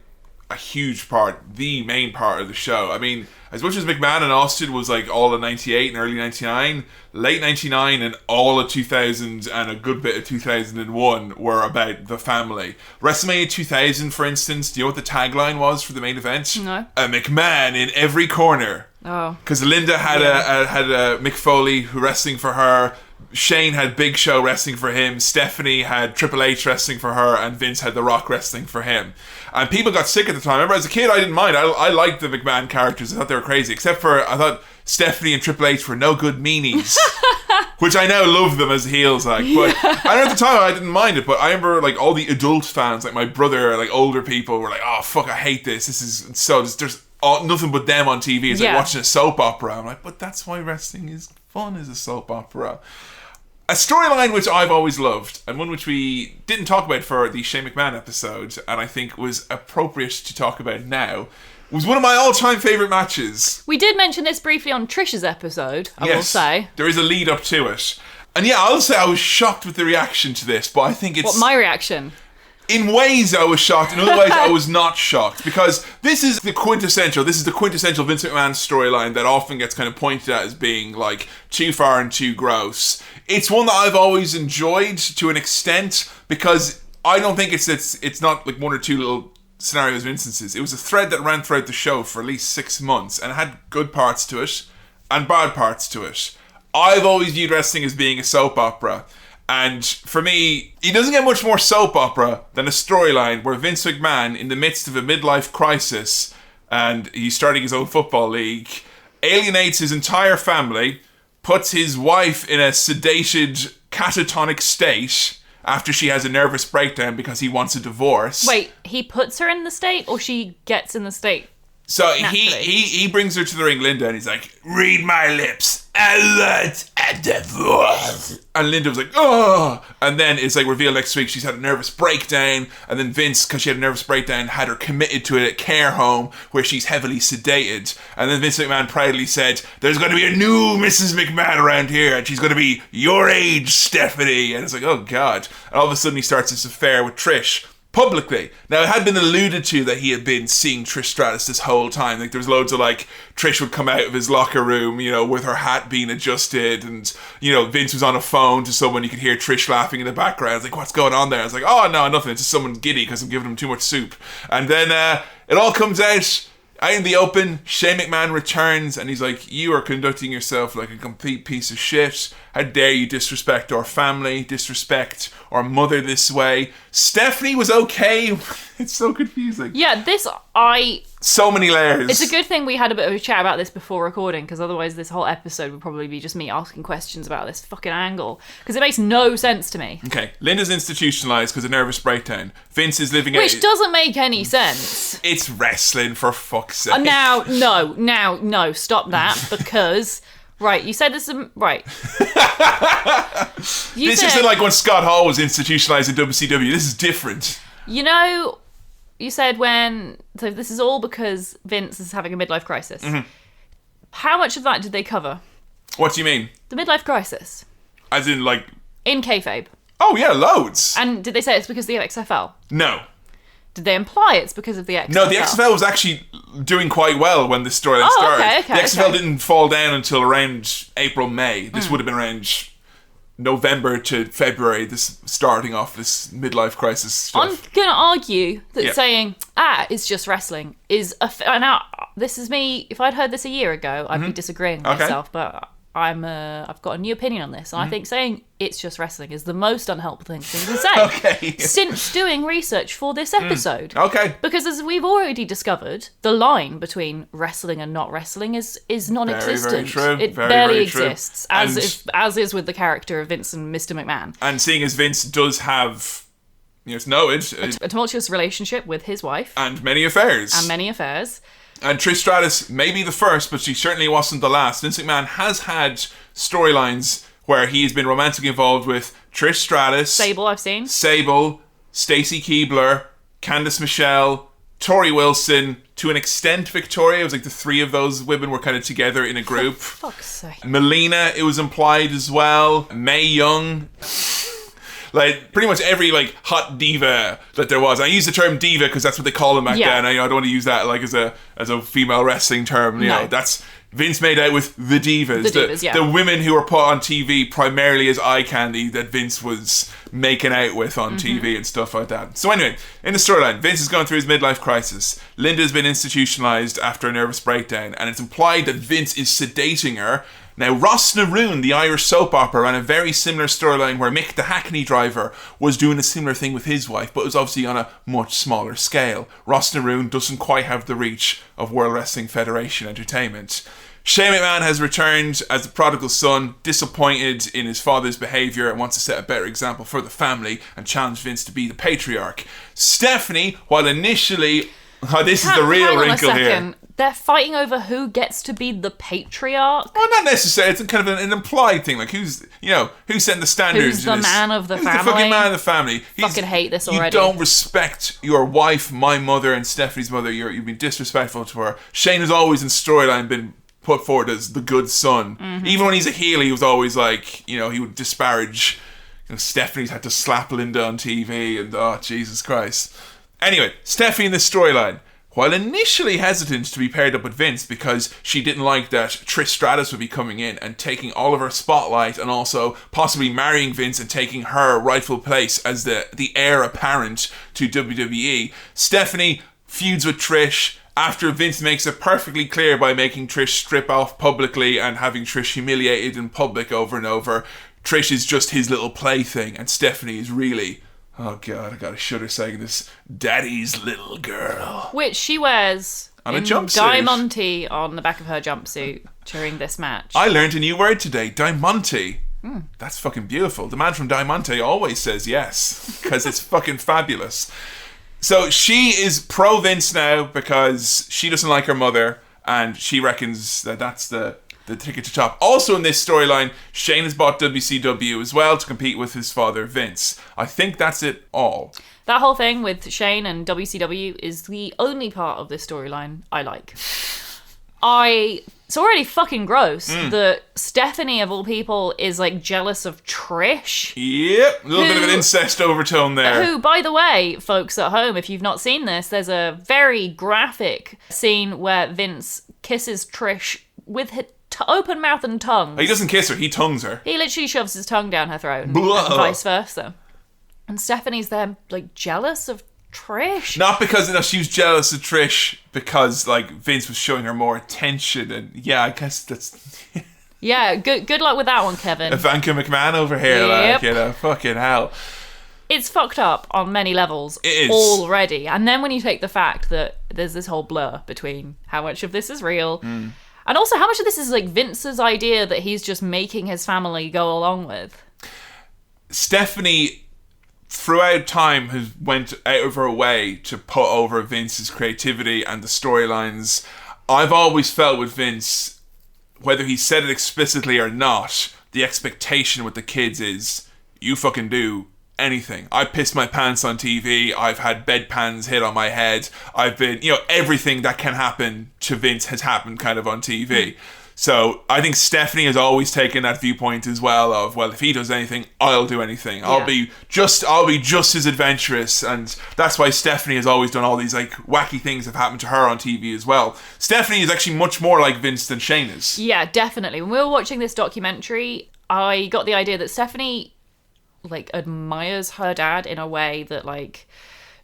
S2: a huge part, the main part of the show. I mean, as much as McMahon and Austin was like all of 98 and early 99, late 99 and all of 2000 and a good bit of 2001 were about the family. WrestleMania 2000, for instance, do you know what the tagline was for the main event?
S1: No.
S2: A McMahon in every corner.
S1: Oh.
S2: Because Linda had a Mick Foley who wrestling for her. Shane had Big Show wrestling for him, Stephanie had Triple H wrestling for her, and Vince had The Rock wrestling for him. And people got sick at the time. I remember as a kid, I didn't mind. I liked the McMahon characters. I thought they were crazy. Except for, I thought Stephanie and Triple H were no good meanies. Which I now love them as heels, like. But I know at the time I didn't mind it, but I remember like all the adult fans, like my brother, like older people, were like, oh fuck, I hate this. This is so, there's nothing but them on TV. It's like watching a soap opera. I'm like, but that's why wrestling is fun, as a soap opera. A storyline which I've always loved, and one which we didn't talk about for the Shane McMahon episode, and I think was appropriate to talk about now, was one of my all-time favourite matches.
S1: We did mention this briefly on Trish's episode, I will say.
S2: There is a lead up to it. And yeah, I'll say I was shocked with the reaction to this, but I think it's...
S1: What, my reaction?
S2: In ways I was shocked, in other ways I was not shocked, because this is the quintessential Vince McMahon storyline that often gets kind of pointed at as being like too far and too gross. It's one that I've always enjoyed to an extent, because I don't think it's not like one or two little scenarios or instances. It was a thread that ran throughout the show for at least 6 months and had good parts to it and bad parts to it. I've always viewed wrestling as being a soap opera. And for me, he doesn't get much more soap opera than a storyline where Vince McMahon, in the midst of a midlife crisis, and he's starting his own football league, alienates his entire family, puts his wife in a sedated, catatonic state after she has a nervous breakdown because he wants a divorce.
S1: Wait, he puts her in the state, or she gets in the state?
S2: So he brings her to the ring, Linda, and he's like, read my lips. I want a divorce. And Linda was like, oh. And then it's like revealed next week she's had a nervous breakdown. And then Vince, because she had a nervous breakdown, had her committed to a care home where she's heavily sedated. And then Vince McMahon proudly said, there's going to be a new Mrs. McMahon around here, and she's going to be your age, Stephanie. And it's like, oh God. And all of a sudden he starts this affair with Trish. Publicly. Now, it had been alluded to that he had been seeing Trish Stratus this whole time. Like, there was loads of, like, Trish would come out of his locker room, you know, with her hat being adjusted, and, you know, Vince was on a phone to someone. You could hear Trish laughing in the background. I was like, what's going on there? I was like, oh, no, nothing. It's just someone giddy because I'm giving him too much soup. And then it all comes out in the open. Shane McMahon returns, and he's like, you are conducting yourself like a complete piece of shit. How dare you disrespect our family, disrespect our mother this way. Stephanie was okay with It's so confusing.
S1: Yeah,
S2: So many layers.
S1: It's a good thing we had a bit of a chat about this before recording, because otherwise this whole episode would probably be just me asking questions about this fucking angle, because it makes no sense to me.
S2: Okay, Linda's institutionalized because of nervous breakdown. Vince is living
S1: Which doesn't make any sense.
S2: It's wrestling, for fuck's sake.
S1: No, stop that, because... Right, you said this... Right.
S2: This isn't like when Scott Hall was institutionalized in WCW. This is different.
S1: You know, you said so this is all because Vince is having a midlife crisis. Mm-hmm. How much of that did they cover?
S2: What do you mean?
S1: The midlife crisis.
S2: As in, like...
S1: In kayfabe.
S2: Oh, yeah, loads.
S1: And did they say it's because of the XFL?
S2: No.
S1: Did they imply it's because of the XFL?
S2: No, the XFL was actually doing quite well when this storyline started.
S1: Okay,
S2: the XFL didn't fall down until around April, May. This would have been around November to February, this starting off this midlife crisis stuff.
S1: I'm going to argue that saying, it's just wrestling is... Now, this is me... If I'd heard this a year ago, I'd be disagreeing with myself, but... I've got a new opinion on this, and I think saying it's just wrestling is the most unhelpful thing to say.
S2: Okay.
S1: Since doing research for this episode.
S2: Okay.
S1: Because as we've already discovered, the line between wrestling and not wrestling is non-existent.
S2: Very true.
S1: It barely exists, as is with the character of Vince and Mr. McMahon.
S2: And seeing as Vince does have, it's noted,
S1: a tumultuous relationship with his wife.
S2: And many affairs. And Trish Stratus may be the first, but she certainly wasn't the last. Vince McMahon has had storylines where he has been romantically involved with Trish Stratus.
S1: Sable, I've seen.
S2: Sable, Stacy Keibler, Candice Michelle, Tori Wilson, to an extent Victoria. It was like the three of those women were kind of together in a group.
S1: For fuck's sake.
S2: Melina, it was implied as well. Mae Young. Like, pretty much every, like, hot diva that there was. I use the term diva because that's what they call them back then. I don't want to use that, like, as a female wrestling term. You know, that's... Vince made out with the divas. The women who were put on TV primarily as eye candy that Vince was making out with on TV and stuff like that. So anyway, in the storyline, Vince is going through his midlife crisis. Linda's been institutionalized after a nervous breakdown, and it's implied that Vince is sedating her. Now, Ross Naroon, the Irish soap opera, ran a very similar storyline where Mick, the Hackney driver, was doing a similar thing with his wife, but it was obviously on a much smaller scale. Ross Naroon doesn't quite have the reach of World Wrestling Federation Entertainment. Shane McMahon has returned as the prodigal son, disappointed in his father's behaviour and wants to set a better example for the family and challenge Vince to be the patriarch. Stephanie, while initially... this is the real wrinkle here.
S1: They're fighting over who gets to be the patriarch.
S2: Well, not necessarily. It's kind of an implied thing. Like, who's setting the standards?
S1: Who's the man of the family?
S2: Who's the fucking man of the family?
S1: Fucking hate this already.
S2: You don't respect your wife, my mother, and Stephanie's mother. You've been disrespectful to her. Shane has always in storyline been put forward as the good son. Mm-hmm. Even when he's a heel, he was always like, he would disparage. Stephanie's had to slap Linda on TV, and oh, Jesus Christ. Anyway, Stephanie in this storyline. While initially hesitant to be paired up with Vince because she didn't like that Trish Stratus would be coming in and taking all of her spotlight and also possibly marrying Vince and taking her rightful place as the heir apparent to WWE, Stephanie feuds with Trish after Vince makes it perfectly clear by making Trish strip off publicly and having Trish humiliated in public over and over. Trish is just his little plaything and Stephanie is really... Oh God, I got a shudder saying this. Daddy's little girl.
S1: Which she wears
S2: on a jumpsuit.
S1: Diamante on the back of her jumpsuit during this match.
S2: I learned a new word today, Diamante. That's fucking beautiful. The man from Diamante always says yes, because it's fucking fabulous. So she is pro Vince now because she doesn't like her mother and she reckons that that's the ticket to top. Also in this storyline, Shane has bought WCW as well to compete with his father, Vince. I think that's it all.
S1: That whole thing with Shane and WCW is the only part of this storyline I like. It's already fucking gross that Stephanie, of all people, is like jealous of Trish.
S2: Yep, a little bit of an incest overtone there.
S1: Who, by the way, folks at home, if you've not seen this, there's a very graphic scene where Vince kisses Trish with his open mouth and tongue.
S2: He doesn't kiss her, he tongues her.
S1: He literally shoves his tongue down her throat and vice versa. And Stephanie's there, like, jealous of Trish.
S2: Not because she was jealous of Trish, because, like, Vince was showing her more attention. And, yeah, I guess that's...
S1: Yeah, good luck with that one, Kevin.
S2: Ivanka McMahon over here,
S1: yep.
S2: fucking hell.
S1: It's fucked up on many levels
S2: It is.
S1: already. And then when you take the fact that there's this whole blur between how much of this is real and also how much of this is like Vince's idea that he's just making his family go along with.
S2: Stephanie, throughout time, has went out of her way to put over Vince's creativity and the storylines. I've always felt with Vince, whether he said it explicitly or not, the expectation with the kids is, you fucking do anything. I pissed my pants on TV. I've had bedpans hit on my head. I've been, everything that can happen to Vince has happened kind of on TV. So I think Stephanie has always taken that viewpoint as well of, well, if he does anything, I'll do anything. I'll be just as adventurous. And that's why Stephanie has always done all these like wacky things that have happened to her on TV as well. Stephanie is actually much more like Vince than Shane is.
S1: Yeah, definitely. When we were watching this documentary, I got the idea that Stephanie like admires her dad in a way that like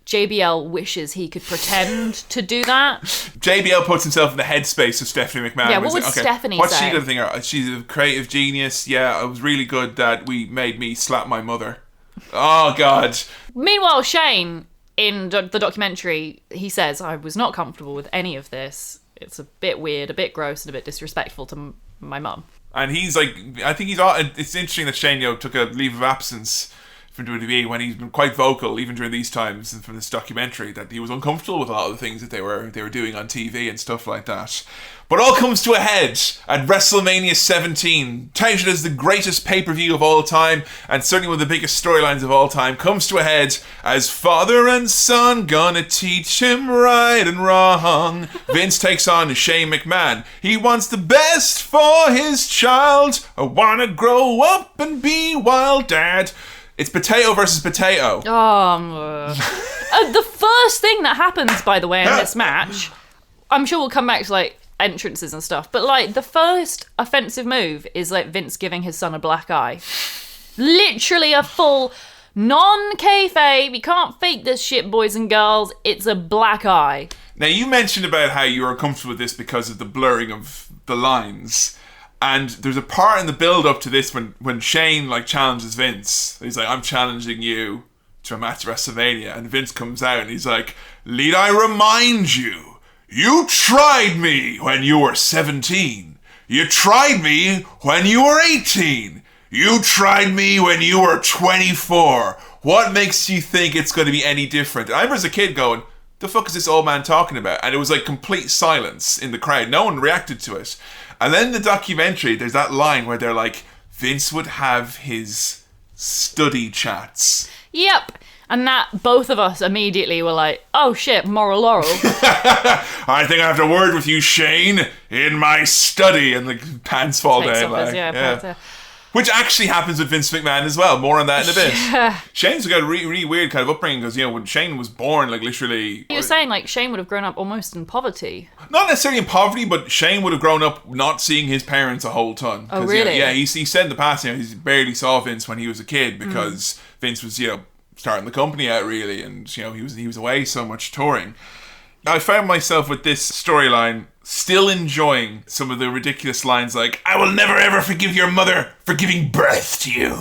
S1: JBL wishes he could pretend to do that.
S2: JBL puts himself in the headspace of Stephanie McMahon.
S1: Yeah, what would Stephanie
S2: what's
S1: say?
S2: she gonna think? She's a creative genius. Yeah, it was really good that we made me slap my mother. Oh God.
S1: Meanwhile, Shane in the documentary, he says, I was not comfortable with any of this. It's a bit weird, a bit gross, and a bit disrespectful to my mum.
S2: And he's like, I think it's interesting that Shane took a leave of absence from WWE when he's been quite vocal, even during these times and from this documentary, that he was uncomfortable with a lot of the things that they were doing on TV and stuff like that. But all comes to a head at WrestleMania 17, touted as the greatest pay-per-view of all time, and certainly one of the biggest storylines of all time, comes to a head as father and son gonna teach him right and wrong. Vince takes on Shane McMahon. He wants the best for his child. I wanna grow up and be wild, Dad. It's potato versus potato.
S1: The first thing that happens, by the way, in this match, I'm sure we'll come back to like entrances and stuff, but like the first offensive move is like Vince giving his son a black eye. Literally a full non-kayfabe, you can't fake this shit, boys and girls, it's a black eye.
S2: Now, you mentioned about how you were comfortable with this because of the blurring of the lines. And there's a part in the build-up to this when Shane like challenges Vince. He's like, I'm challenging you to a match at WrestleMania. And Vince comes out and he's like, need I remind you, you tried me when you were 17. You tried me when you were 18. You tried me when you were 24. What makes you think it's going to be any different? And I remember as a kid going, the fuck is this old man talking about? And it was like complete silence in the crowd. No one reacted to it. And then in the documentary, there's that line where they're like, Vince would have his study chats.
S1: Yep. And that both of us immediately were like, oh shit, moral laurel.
S2: I think I have to word with you, Shane, in my study. And the pants fall down.
S1: Pants.
S2: Which actually happens with Vince McMahon as well. More on that in a bit. Yeah. Shane's got a really, really weird kind of upbringing because, when Shane was born, like literally...
S1: You were saying like Shane would have grown up almost in poverty.
S2: Not necessarily in poverty, but Shane would have grown up not seeing his parents a whole ton.
S1: Oh, really?
S2: Yeah, he said in the past, he barely saw Vince when he was a kid because Vince was, starting the company out really, and, he was away so much touring. I found myself with this storyline still enjoying some of the ridiculous lines like, I will never ever forgive your mother for giving birth to you.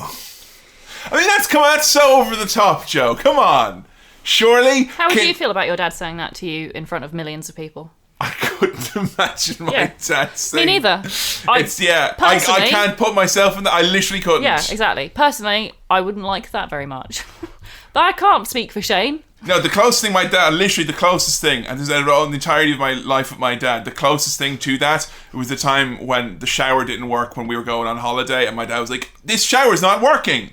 S2: I mean, that's so over the top, Joe. Come on. Surely.
S1: How would you feel about your dad saying that to you in front of millions of people?
S2: I couldn't imagine my dad saying...
S1: Me neither.
S2: I can't put myself in that. I literally couldn't.
S1: Yeah, exactly. Personally, I wouldn't like that very much. But I can't speak for Shane.
S2: No, the closest thing my dad, literally the closest thing, and this is out of the entirety of my life with my dad, the closest thing to that, it was the time when the shower didn't work when we were going on holiday, and my dad was like, this shower's not working.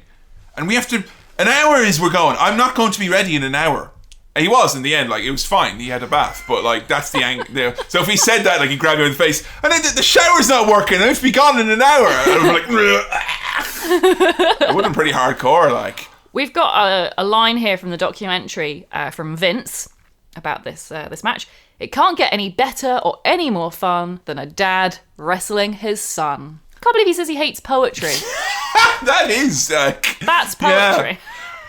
S2: And we have to, an hour is we're going, I'm not going to be ready in an hour. And he was in the end, like, it was fine, he had a bath, but like, that's the angle. So if he said that, like, he grabbed me in the face, and then the shower's not working, I have to be gone in an hour. And I was like, it would have been pretty hardcore, like.
S1: We've got a line here from the documentary from Vince about this match. It can't get any better or any more fun than a dad wrestling his son. I can't believe he says he hates poetry.
S2: That is...
S1: That's poetry.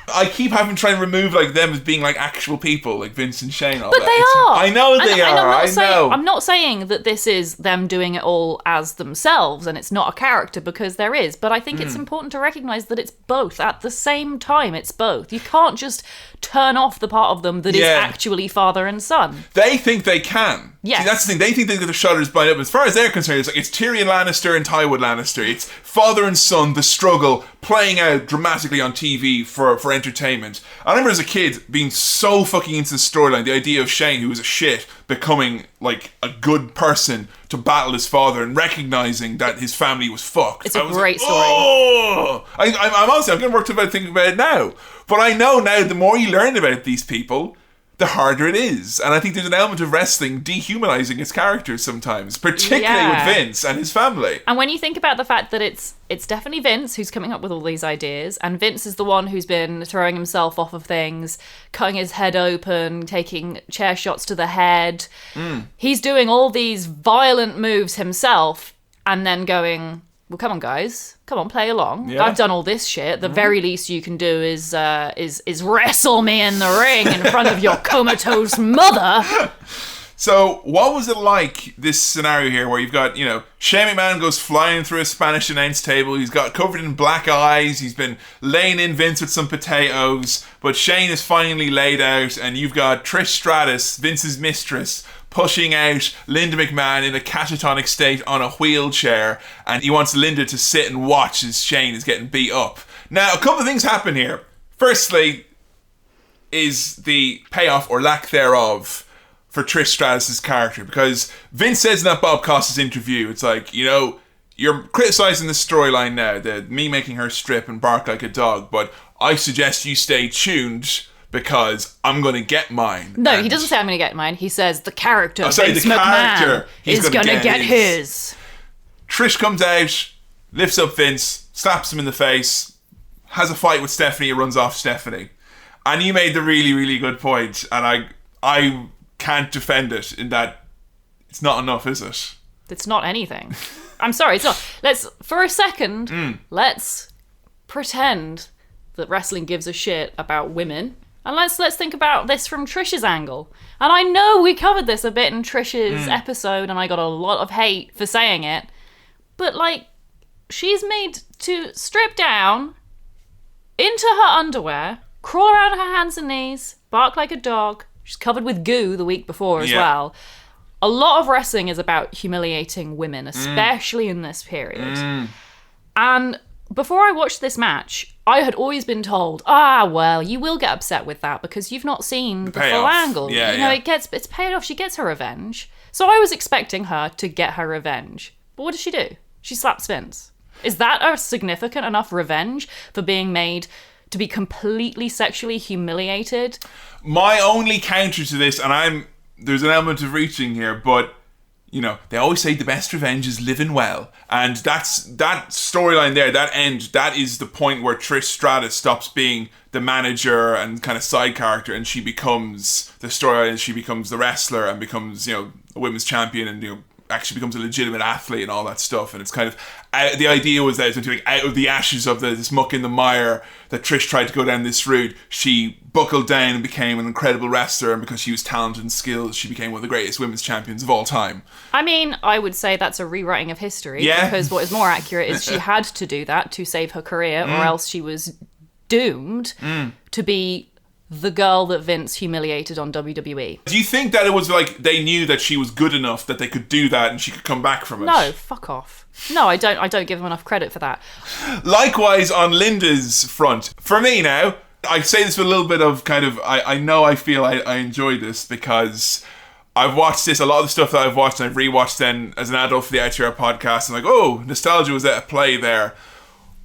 S2: Yeah. I keep having to try and remove like them as being like actual people, like Vince and Shane.
S1: But they are.
S2: I know they are.
S1: I'm not saying that this is them doing it all as themselves and it's not a character, because there is. But I think it's important to recognise that it's both at the same time. It's both. You can't just turn off the part of them that is actually father and son.
S2: They think they can.
S1: Yes.
S2: See, that's the thing. They think they've got their shoulders blind up. As far as they're concerned, it's Tyrion Lannister and Tywin Lannister. It's father and son, the struggle, playing out dramatically on TV for entertainment. I remember as a kid being so fucking into the storyline, the idea of Shane, who was a shit, becoming like a good person to battle his father and recognising that his family was fucked.
S1: It's a great story.
S2: Oh! I'm honestly, I'm going to work about thinking about it now. But I know now, the more you learn about these people, the harder it is. And I think there's an element of wrestling dehumanizing its characters sometimes, particularly with Vince and his family.
S1: And when you think about the fact that it's definitely Vince who's coming up with all these ideas, and Vince is the one who's been throwing himself off of things, cutting his head open, taking chair shots to the head. He's doing all these violent moves himself and then going, well, come on, guys. Come on, play along. Yeah. I've done all this shit. The very least you can do is wrestle me in the ring in front of your comatose mother.
S2: So, what was it like, this scenario here, where you've got, Shane McMahon goes flying through a Spanish announce table, he's got covered in black eyes, he's been laying in Vince with some potatoes, but Shane is finally laid out, and you've got Trish Stratus, Vince's mistress, pushing out Linda McMahon in a catatonic state on a wheelchair, and he wants Linda to sit and watch as Shane is getting beat up. Now, a couple of things happen here. Firstly, is the payoff, or lack thereof, for Trish Stratus' character, because Vince says in that Bob Costas interview, it's like, you're criticising the storyline now, me making her strip and bark like a dog, but I suggest you stay tuned because I'm going to get mine. No,
S1: he doesn't say I'm going to get mine. He says the character, Vince McMahon, is going to get his.
S2: Trish comes out, lifts up Vince, slaps him in the face, has a fight with Stephanie, and runs off Stephanie. And you made the really, really good point, and I can't defend it in that it's not enough, is it?
S1: It's not anything. I'm sorry, it's not. For a second, let's pretend that wrestling gives a shit about women. And let's think about this from Trish's angle. And I know we covered this a bit in Trish's episode, and I got a lot of hate for saying it. But, she's made to strip down into her underwear, crawl around her hands and knees, bark like a dog. She's covered with goo the week before as well. A lot of wrestling is about humiliating women, especially in this period. And before I watched this match, I had always been told, well, you will get upset with that because you've not seen the full angle. It's paid off. She gets her revenge. So I was expecting her to get her revenge. But what does she do? She slaps Vince. Is that a significant enough revenge for being made to be completely sexually humiliated?
S2: My only counter to this, and there's an element of reaching here, but they always say the best revenge is living well. And that storyline there, that end, that is the point where Trish Stratus stops being the manager and kind of side character, and she becomes the storyline, she becomes the wrestler and becomes, a women's champion, and, actually becomes a legitimate athlete and all that stuff. And it's kind of, the idea was that it's going to be out of the ashes of this muck in the mire that Trish tried to go down this route. She buckled down and became an incredible wrestler, and because she was talented and skilled, she became one of the greatest women's champions of all time.
S1: I mean, I would say that's a rewriting of history, because what is more accurate is she had to do that to save her career, or else she was doomed to be the girl that Vince humiliated on WWE.
S2: Do you think that it was they knew that she was good enough that they could do that and she could come back from it?
S1: No, fuck off. No, I don't give them enough credit for that.
S2: Likewise, on Linda's front, for me now, I say this with a little bit of kind of, I feel I enjoy this because I've watched this, a lot of the stuff that I've watched and I've rewatched then as an adult for the ITR podcast, and nostalgia was at play there.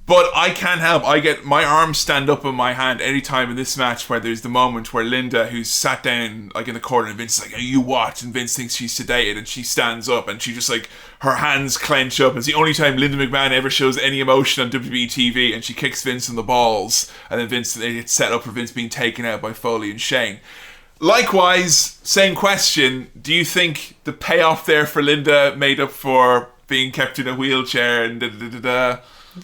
S2: But I can't help. I get my arms stand up on my hand any time in this match where there's the moment where Linda, who's sat down in the corner, and Vince is like, you watch, and Vince thinks she's sedated, and she stands up and she just her hands clench up. And it's the only time Linda McMahon ever shows any emotion on WWE TV, and she kicks Vince in the balls, and then it's set up for Vince being taken out by Foley and Shane. Likewise, same question. Do you think the payoff there for Linda made up for being kept in a wheelchair and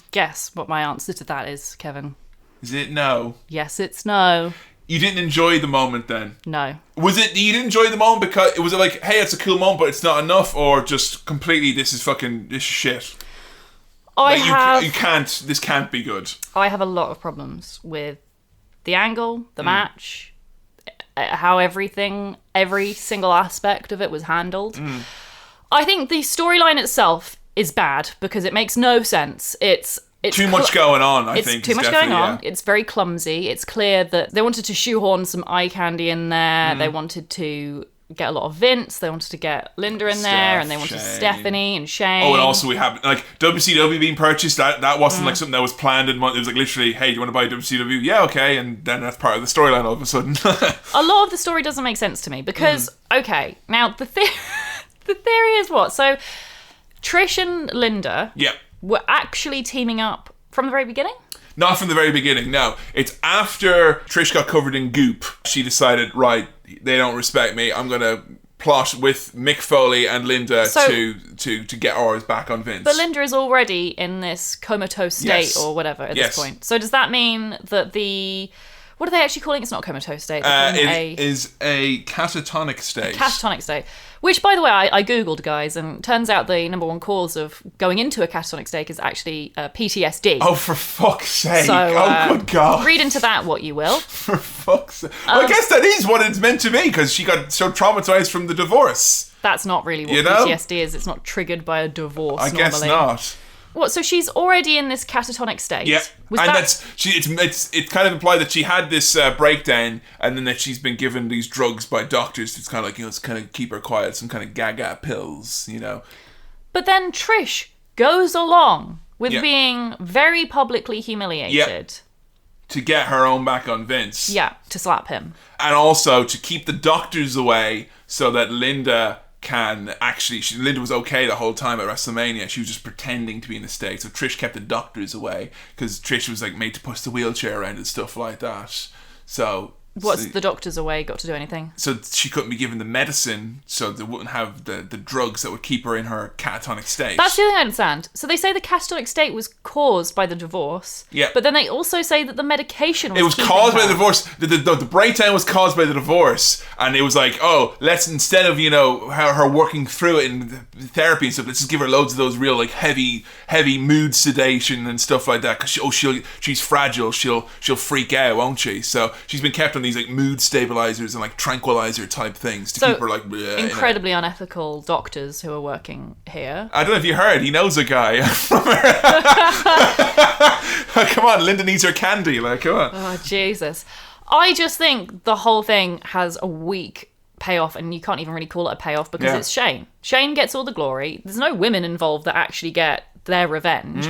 S1: Guess what my answer to that is, Kevin.
S2: Is it no?
S1: Yes, it's no.
S2: You didn't enjoy the moment then?
S1: No.
S2: Was it, you didn't enjoy the moment because, was it like, hey, it's a cool moment, but it's not enough, or just completely, this is shit? This can't be good.
S1: I have a lot of problems with the angle, the match, how every single aspect of it was handled. I think the storyline itself is bad because it makes no sense. It's
S2: too much going on, I think.
S1: It's too much going on. Yeah. It's very clumsy. It's clear that they wanted to shoehorn some eye candy in there. They wanted to get a lot of Vince. They wanted to get Linda in there, and they wanted Stephanie and Shane.
S2: Oh, and also we have like WCW being purchased. That wasn't like something that was planned. It was like literally, hey, do you want to buy WCW? Yeah, okay. And then that's part of the storyline all of a sudden.
S1: A lot of the story doesn't make sense to me because okay, now the theory is what? So Trish and Linda were actually teaming up from the very beginning?
S2: Not from the very beginning, no. It's after Trish got covered in goop. She decided, right, they don't respect me. I'm going to plot with Mick Foley and Linda to get ours back on Vince.
S1: But Linda is already in this comatose state or whatever at this point. So does that mean that what are they actually calling it? It's not a comatose state.
S2: It is a catatonic state.
S1: Catatonic state. Which, by the way, I Googled, guys, and turns out the number one cause of going into a catatonic state is actually PTSD.
S2: Oh, for fuck's sake. Oh, good God.
S1: Read into that what you will.
S2: For fuck's sake. Well, I guess that is what it's meant to be, because she got so traumatized from the divorce.
S1: That's not really what PTSD is. It's not triggered by a divorce,
S2: I guess not.
S1: What? So she's already in this catatonic state.
S2: Yeah, it's kind of implied that she had this breakdown, and then that she's been given these drugs by doctors. It's kind of like it's kind of keep her quiet, some kind of gaga pills,
S1: But then Trish goes along with being very publicly humiliated
S2: to get her own back on Vince.
S1: Yeah, to slap him,
S2: and also to keep the doctors away so that Linda can actually... Linda was okay the whole time at WrestleMania. She was just pretending to be in the States. So Trish kept the doctors away because Trish was like made to push the wheelchair around and stuff like that. So...
S1: What's the doctors away got to do anything?
S2: So she couldn't be given the medicine, so they wouldn't have the drugs that would keep her in her catatonic state.
S1: That's the thing I understand. So they say the catatonic state was caused by the divorce.
S2: Yeah.
S1: But then they also say that the medication was...
S2: It was caused by the divorce. The breakdown was caused by the divorce. And it was like, oh, let's, instead of, her working through it in therapy and stuff, let's just give her loads of those real, like, heavy mood sedation and stuff like that. Because she's fragile. She'll freak out, won't she? So she's been kept on these like mood stabilizers and like tranquilizer type things to keep her like
S1: incredibly unethical doctors who are working here.
S2: I don't know if you heard, he knows a guy. Come on, Linda needs her candy, like, come on.
S1: Oh, Jesus. I just think the whole thing has a weak payoff, and you can't even really call it a payoff because it's Shane. Shane gets all the glory. There's no women involved that actually get their revenge.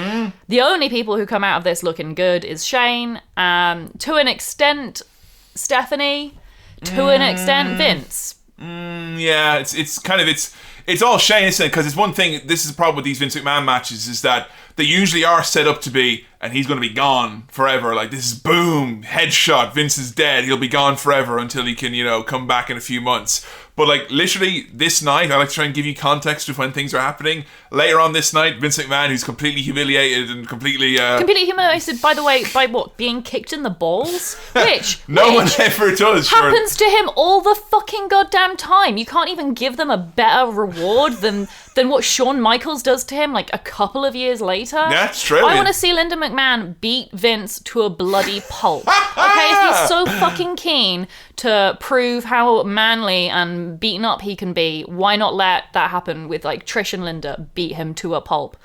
S1: The only people who come out of this looking good is Shane, to an extent Stephanie, to an extent Vince.
S2: Yeah, it's all Shane, isn't it? Because it's one thing, this is the problem with these Vince McMahon matches, is that they usually are set up to be, and he's going to be gone forever. Like, this is boom, headshot, Vince is dead, he'll be gone forever until he can, come back in a few months. But, like, literally, this night, I like to try and give you context of when things are happening. Later on this night, Vince McMahon, who's completely humiliated and completely...
S1: completely humiliated, by the way, by what? Being kicked in the balls? Which
S2: no one ever does,
S1: happens to him all the fucking goddamn time. You can't even give them a better reward than what Shawn Michaels does to him, like, a couple of years later.
S2: That's true.
S1: I want to see Linda McMahon beat Vince to a bloody pulp. Okay, if he's so fucking keen to prove how manly and beaten up he can be, why not let that happen with like Trish and Linda beat him to a pulp?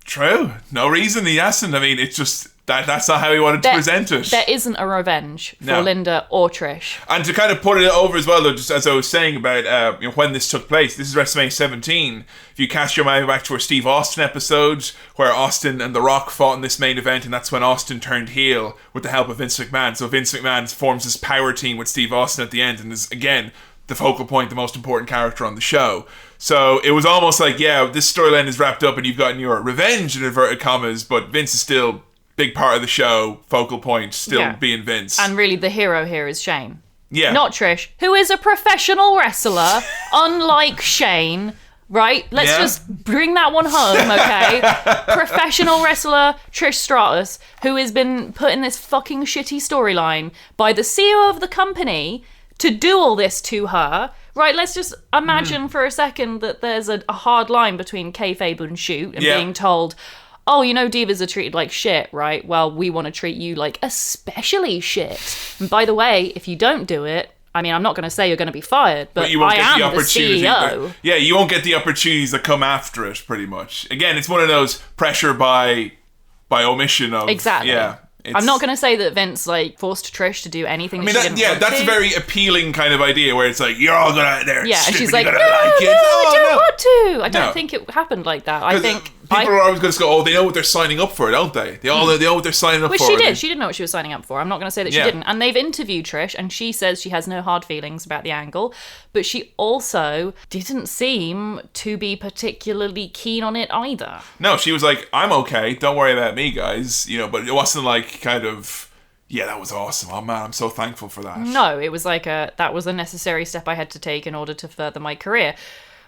S2: True. No reason he hasn't. I mean, it's just that's not how he wanted to present it.
S1: There isn't a revenge for Linda or Trish.
S2: And to kind of put it over as well, though, just as I was saying about when this took place, this is WrestleMania 17. If you cast your mind back to our Steve Austin episode, where Austin and The Rock fought in this main event, and that's when Austin turned heel with the help of Vince McMahon. So Vince McMahon forms this power team with Steve Austin at the end, and is, again, the focal point, the most important character on the show. So it was almost like, this storyline is wrapped up and you've gotten your revenge in inverted commas, but Vince is still big part of the show, focal point, still being Vince.
S1: And really the hero here is Shane.
S2: Yeah.
S1: Not Trish, who is a professional wrestler, unlike Shane, right? Let's just bring that one home, okay? Professional wrestler Trish Stratus, who has been put in this fucking shitty storyline by the CEO of the company to do all this to her, right? Let's just imagine for a second that there's a hard line between kayfabe and shoot and being told, oh, you know, divas are treated like shit, right? Well, we want to treat you like especially shit. And by the way, if you don't do it, I mean, I'm not going to say you're going to be fired, but
S2: you won't
S1: I
S2: get
S1: am
S2: the opportunity.
S1: the CEO.
S2: Yeah, you won't get the opportunities that come after it, pretty much. Again, it's one of those pressure by omission of...
S1: Exactly.
S2: Yeah.
S1: I'm not going to say that Vince forced Trish to do anything.
S2: That's a very appealing kind of idea where it's like, you're all going out there.
S1: Yeah, and she's like,
S2: no,
S1: like
S2: it.
S1: I don't want to. I don't think it happened like that. I think
S2: people are always going to go, oh, they know what they're signing up for, don't they? They all know what they're signing up for.
S1: Which she did. She did know what she was signing up for. I'm not going to say that she didn't. And they've interviewed Trish, and she says she has no hard feelings about the angle, but she also didn't seem to be particularly keen on it either.
S2: No, she was like, I'm okay. Don't worry about me, guys. But it wasn't like kind of... Yeah, that was awesome. Oh man, I'm so thankful for that.
S1: No, it was like that was a necessary step I had to take in order to further my career.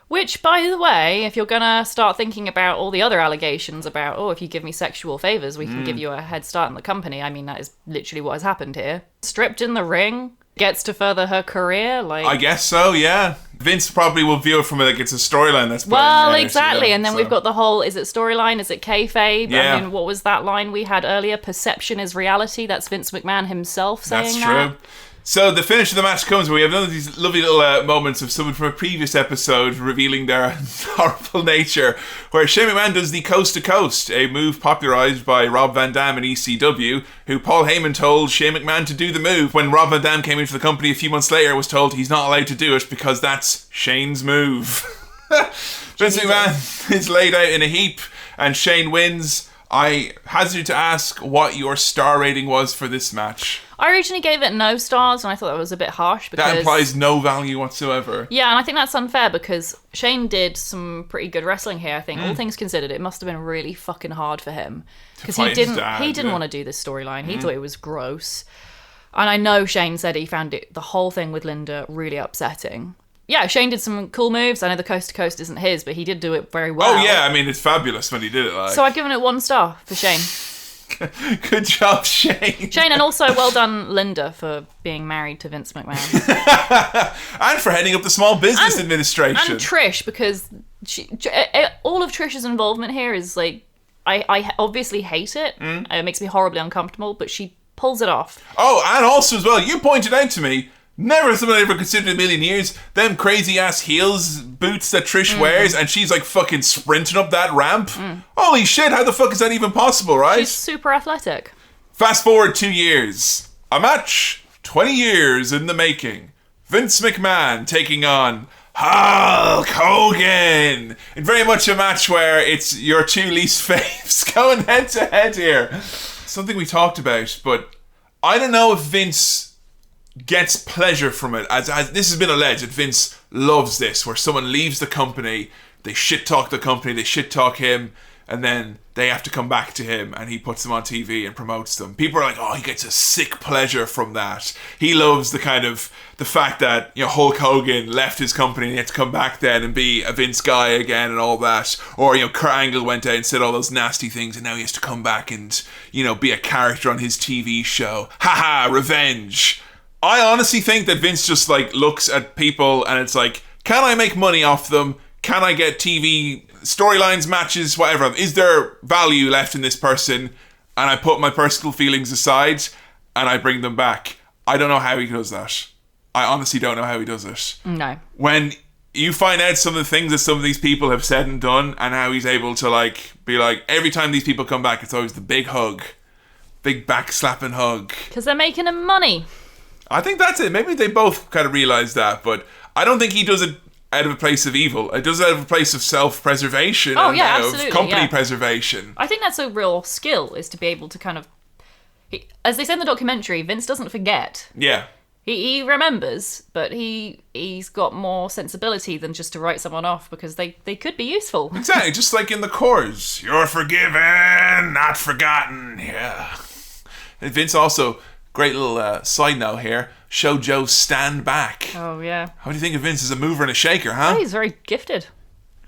S1: Which, by the way, if you're going to start thinking about all the other allegations about, oh, if you give me sexual favours, we can give you a head start in the company. I mean, that is literally what has happened here. Stripped in the ring, gets to further her career. I guess
S2: so, yeah. Vince probably will view it from like it's a storyline that's
S1: exactly. And then we've got the whole, is it storyline? Is it kayfabe?
S2: Yeah.
S1: I mean, what was that line we had earlier? Perception is reality. That's Vince McMahon himself saying that.
S2: That's true. So the finish of the match comes where we have none of these lovely little moments of someone from a previous episode revealing their horrible nature, where Shane McMahon does the coast to coast, a move popularised by Rob Van Dam in ECW, who Paul Heyman told Shane McMahon to do the move when Rob Van Dam came into the company a few months later, was told he's not allowed to do it because that's Shane's move. Vince McMahon is laid out in a heap and Shane wins. I hazard to ask what your star rating was for this match.
S1: I originally gave it no stars, and I thought that was a bit harsh. Because
S2: that implies no value whatsoever.
S1: Yeah, and I think that's unfair because Shane did some pretty good wrestling here, I think. All things considered, it must have been really fucking hard for him. Because he didn't want to do this storyline. He thought it was gross. And I know Shane said he found the whole thing with Linda really upsetting. Yeah, Shane did some cool moves. I know the coast to coast isn't his, but he did do it very well.
S2: Oh yeah, I mean it's fabulous when he did it.
S1: So I've given it 1 star for Shane.
S2: Good job, Shane.
S1: Shane, and also well done, Linda, for being married to Vince McMahon.
S2: And for heading up the Small Business Administration.
S1: And Trish, because all of Trish's involvement here is like, I obviously hate it. It makes me horribly uncomfortable, but she pulls it off.
S2: Oh, and also as well, you pointed out to me, never has someone ever considered in a million years them crazy ass heels boots that Trish wears, and she's like fucking sprinting up that ramp. Holy shit, how the fuck is that even possible, right?
S1: She's super athletic.
S2: Fast forward 2 years. A match 20 years in the making. Vince McMahon taking on Hulk Hogan. In very much a match where it's your two least faves going head to head here. Something we talked about, but I don't know if Vince gets pleasure from it, as this has been alleged that Vince loves this, where someone leaves the company, they shit talk the company, they shit talk him, and then they have to come back to him and he puts them on TV and promotes them. People are like, oh, he gets a sick pleasure from that. He loves the fact that, Hulk Hogan left his company and he had to come back then and be a Vince guy again and all that. Or, Kurt Angle went out and said all those nasty things and now he has to come back and, be a character on his TV show. Haha, revenge. I honestly think that Vince just looks at people and it's like, can I make money off them? Can I get TV storylines, matches, whatever? Is there value left in this person? And I put my personal feelings aside and I bring them back. I don't know how he does that. I honestly don't know how he does it.
S1: No.
S2: When you find out some of the things that some of these people have said and done and how he's able to be like, every time these people come back, it's always the big hug. Big back-slapping hug.
S1: Because they're making him money.
S2: I think that's it. Maybe they both kind of realise that, but I don't think he does it out of a place of evil. It does it out of a place of self-preservation
S1: absolutely,
S2: of company preservation.
S1: I think that's a real skill, is to be able to kind of... as they say in the documentary, Vince doesn't forget.
S2: Yeah.
S1: He remembers, but he's got more sensibility than just to write someone off because they could be useful.
S2: Exactly, just like in the chorus. You're forgiven, not forgotten. Yeah. And Vince also... Great little side note here. Show Joe stand back.
S1: Oh, yeah.
S2: How do you think of Vince as a mover and a shaker, huh?
S1: Oh, he's very gifted.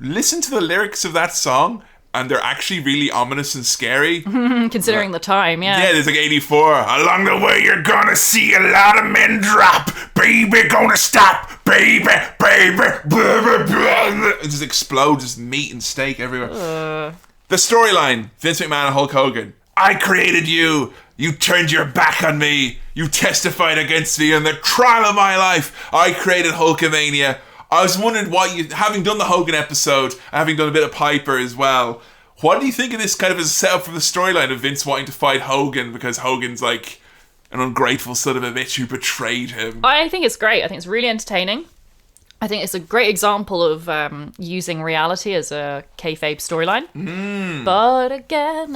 S2: listen to the lyrics of that song, and they're actually really ominous and scary.
S1: Considering the time, yeah.
S2: Yeah, there's like 84. Along the way, you're gonna see a lot of men drop. Baby, gonna stop. Baby, baby, baby. It just explodes, just meat and steak everywhere. The storyline, Vince McMahon and Hulk Hogan. I created you. You turned your back on me. You testified against me in the trial of my life. I created Hulkamania. I was wondering why you, having done the Hogan episode, having done a bit of Piper as well, what do you think of this kind of as a setup for the storyline of Vince wanting to fight Hogan because Hogan's like an ungrateful son of a bitch who betrayed him?
S1: I think it's great. I think it's really entertaining. I think it's a great example of using reality as a kayfabe storyline. But again,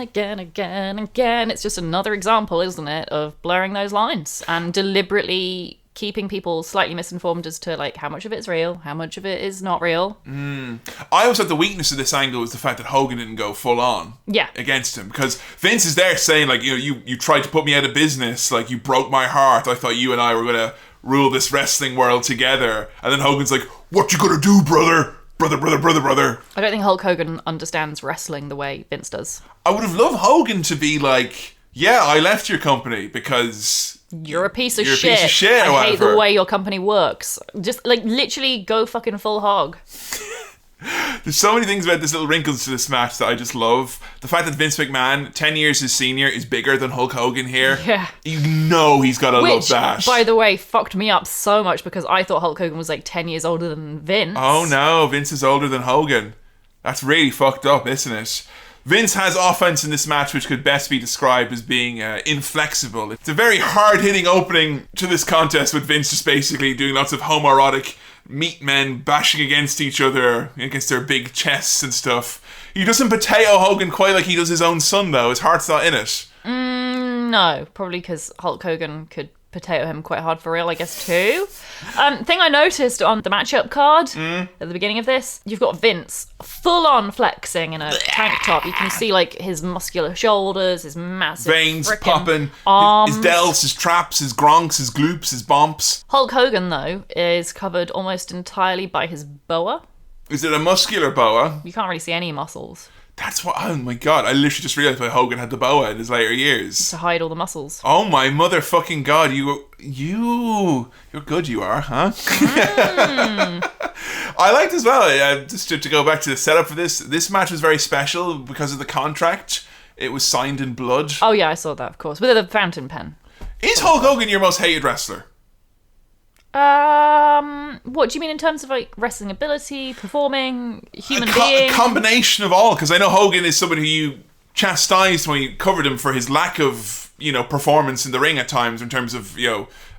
S1: it's just another example, isn't it, of blurring those lines and deliberately keeping people slightly misinformed as to like how much of it's real, how much of it is not real.
S2: I always thought the weakness of this angle was the fact that Hogan didn't go full on against him, because Vince is there saying like, you tried to put me out of business, like you broke my heart. I thought you and I were gonna rule this wrestling world together. And then Hogan's like, what you gonna do, brother? Brother.
S1: I don't think Hulk Hogan understands wrestling the way Vince does.
S2: I would have loved Hogan to be like, yeah, I left your company because
S1: you're a piece of
S2: shit.
S1: I hate the way your company works. Just like literally go fucking full hog.
S2: There's so many things about this little wrinkles to this match that I just love. The fact that Vince McMahon, 10 years his senior, is bigger than Hulk Hogan here.
S1: Yeah.
S2: You know he's got to love that.
S1: Which, by the way, fucked me up so much because I thought Hulk Hogan was like 10 years older than Vince.
S2: Oh no, Vince is older than Hogan. That's really fucked up, isn't it? Vince has offense in this match which could best be described as being inflexible. It's a very hard-hitting opening to this contest with Vince just basically doing lots of homoerotic meat men bashing against each other, against their big chests and stuff. He doesn't potato Hogan quite like he does his own son, though. His heart's not in it.
S1: No, probably because Hulk Hogan could potato him quite hard for real, I guess, too. Thing I noticed on the matchup card at the beginning of this, you've got Vince full-on flexing in a tank top. You can see like his muscular shoulders, his massive
S2: veins popping,
S1: arms.
S2: His delts, his traps, his gronks, his gloops, his bumps.
S1: Hulk Hogan, though, is covered almost entirely by his boa.
S2: Is it a muscular boa?
S1: You can't really see any muscles.
S2: That's what, oh my god, I literally just realised why Hogan had the boa in his later years.
S1: To hide all the muscles.
S2: Oh my motherfucking god, you're good you are, huh? I liked as well, just to go back to the setup for this match was very special because of the contract. It was signed in blood.
S1: Oh yeah, I saw that, of course, with a fountain pen.
S2: Is Hulk Hogan your most hated wrestler?
S1: What do you mean in terms of like wrestling ability, performing, human being?
S2: A combination of all, because I know Hogan is somebody who you chastised when you covered him for his lack of, performance in the ring at times in terms of,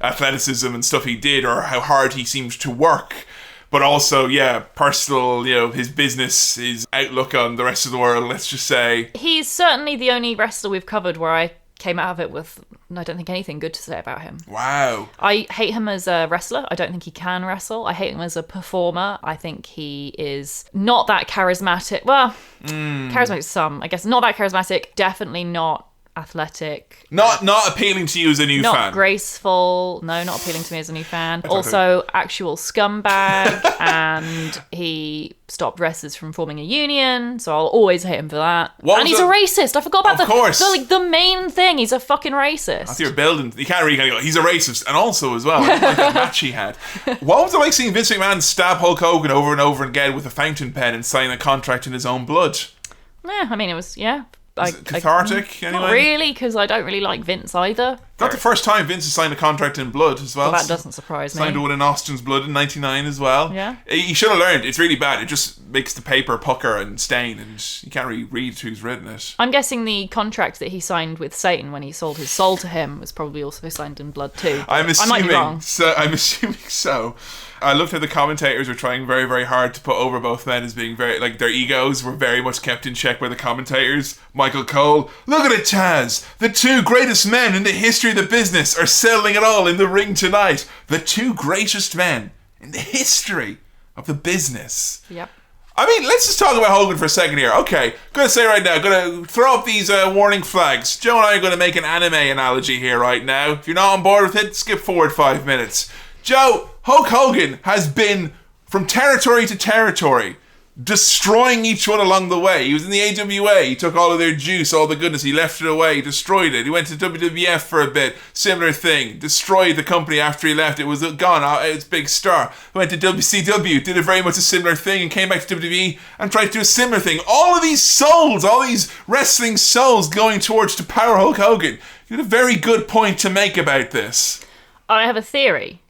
S2: athleticism and stuff he did or how hard he seemed to work. But also, personal, his business, his outlook on the rest of the world, let's just say. He's
S1: certainly the only wrestler we've covered where I came out of it with, I don't think anything good to say about him.
S2: Wow.
S1: I hate him as a wrestler. I don't think he can wrestle. I hate him as a performer. I think he is not that charismatic. Well, charismatic some, I guess. Not that charismatic. Definitely not athletic.
S2: Not appealing to you as a new fan.
S1: Not graceful. No, not appealing to me as a new fan. Also, actual scumbag. And he stopped wrestlers from forming a union, so I'll always hate him for that. And he's a racist. I forgot about the main thing. He's a fucking racist.
S2: After you're building, you can't really go, he's a racist. And also as well, I didn't like that match he had. What was it like seeing Vince McMahon stab Hulk Hogan over and over again with a fountain pen and sign a contract in his own blood?
S1: Yeah, I mean, it was,
S2: cathartic, anyway?
S1: Not really, because I don't really like Vince either.
S2: Not the first time Vince has signed a contract in blood as well.
S1: Well, that doesn't surprise me.
S2: Signed one in Austin's blood in 99 as well.
S1: Yeah.
S2: He should have learned. It's really bad. It just makes the paper pucker and stain, and you can't really read who's written it.
S1: I'm guessing the contract that he signed with Satan when he sold his soul to him was probably also signed in blood too.
S2: I'm assuming
S1: I might be wrong.
S2: I'm assuming so. I loved how the commentators were trying very, very hard to put over both men as being very, like, their egos were very much kept in check by the commentators. Michael Cole, look at it, Taz. The two greatest men in the history of the business are settling it all in the ring tonight. The two greatest men in the history of the business.
S1: Yep.
S2: I mean, let's just talk about Hogan for a second here. Okay, gonna say right now, gonna throw up these warning flags. Joe and I are gonna make an anime analogy here right now. If you're not on board with it, skip forward 5 minutes. Joe, Hulk Hogan has been from territory to territory. destroying each one along the way. He was in the AWA. He took all of their juice, all the goodness. He left it away, destroyed it. He went to WWF for a bit. Similar thing. Destroyed the company after he left. It was gone. It's big star. Went to WCW. Did a very much a similar thing and came back to WWE and tried to do a similar thing. All of these souls, all these wrestling souls going towards to Power Hulk Hogan. You had a very good point to make about this.
S1: I have a theory,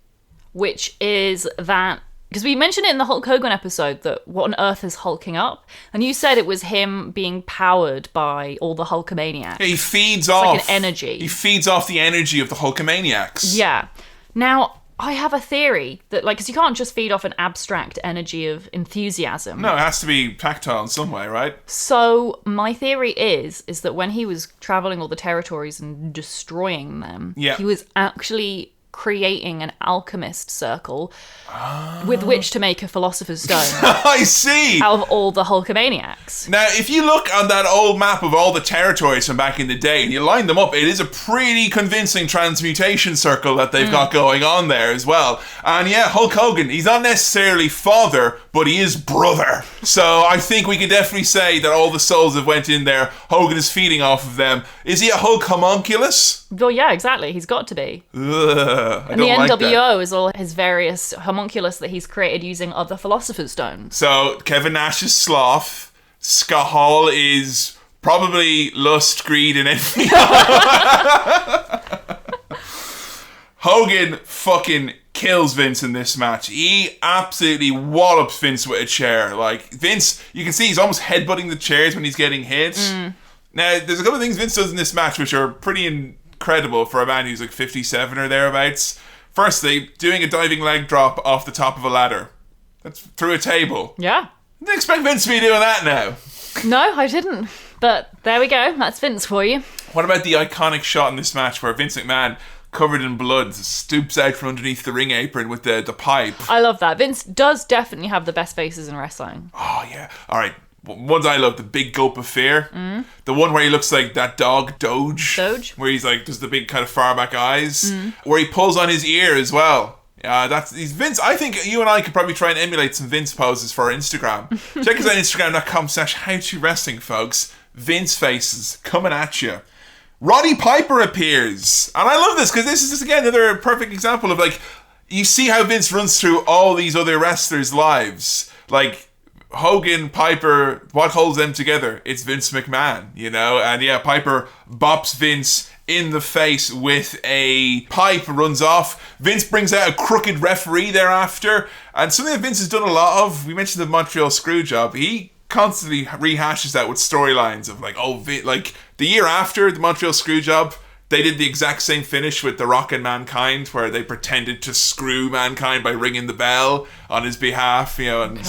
S1: which is that, because we mentioned it in the Hulk Hogan episode, that what on earth is hulking up? And you said it was him being powered by all the Hulkamaniacs.
S2: Yeah, he feeds off
S1: like an energy.
S2: He feeds off the energy of the Hulkamaniacs.
S1: Yeah. Now, I have a theory that, like, because you can't just feed off an abstract energy of enthusiasm.
S2: No, it has to be tactile in some way, right?
S1: So my theory is that when he was traveling all the territories and destroying them, he was actually creating an alchemist circle with which to make a philosopher's stone.
S2: I see.
S1: Out of all the Hulkamaniacs.
S2: Now, if you look on that old map of all the territories from back in the day and you line them up, it is a pretty convincing transmutation circle that they've got going on there as well. And yeah, Hulk Hogan, he's not necessarily father, but he is brother. So I think we could definitely say that all the souls have went in there. Hogan is feeding off of them. Is he a Hulk homunculus?
S1: Well, yeah, exactly. He's got to be.
S2: And
S1: the NWO is all his various homunculus that he's created using other philosopher's stones.
S2: So Kevin Nash is sloth. Scott Hall is probably lust, greed, and envy. Hogan fucking kills Vince in this match. He absolutely wallops Vince with a chair. Like, Vince, you can see he's almost headbutting the chairs when he's getting hit. Now, there's a couple of things Vince does in this match which are pretty incredible for a man who's like 57 or thereabouts. Firstly, doing a diving leg drop off the top of a ladder. That's through a table.
S1: Yeah.
S2: I didn't expect Vince to be doing that now.
S1: No, I didn't. But there we go. That's Vince for you.
S2: What about the iconic shot in this match where Vince McMahon, covered in blood, stoops out from underneath the ring apron with the pipe?
S1: I love that. Vince does definitely have the best faces in wrestling.
S2: Oh, yeah. All right. Ones I love, the big gulp of fear. The one where he looks like that dog, Doge. Where he's like, does the big kind of far back eyes. Where he pulls on his ear as well. He's Vince. I think you and I could probably try and emulate some Vince poses for our Instagram. Check us out on Instagram.com/howtowrestling, folks. Vince faces coming at you. Roddy Piper appears. And I love this because this is just, again, another perfect example of, like, you see how Vince runs through all these other wrestlers' lives. Like, Hogan, Piper, what holds them together? It's Vince McMahon, you know? And yeah, Piper bops Vince in the face with a pipe, runs off. Vince brings out a crooked referee thereafter. And something that Vince has done a lot of, we mentioned the Montreal Screwjob, he constantly rehashes that with storylines of like, like the year after the Montreal Screwjob, they did the exact same finish with The Rock and Mankind, where they pretended to screw Mankind by ringing the bell on his behalf, you know, and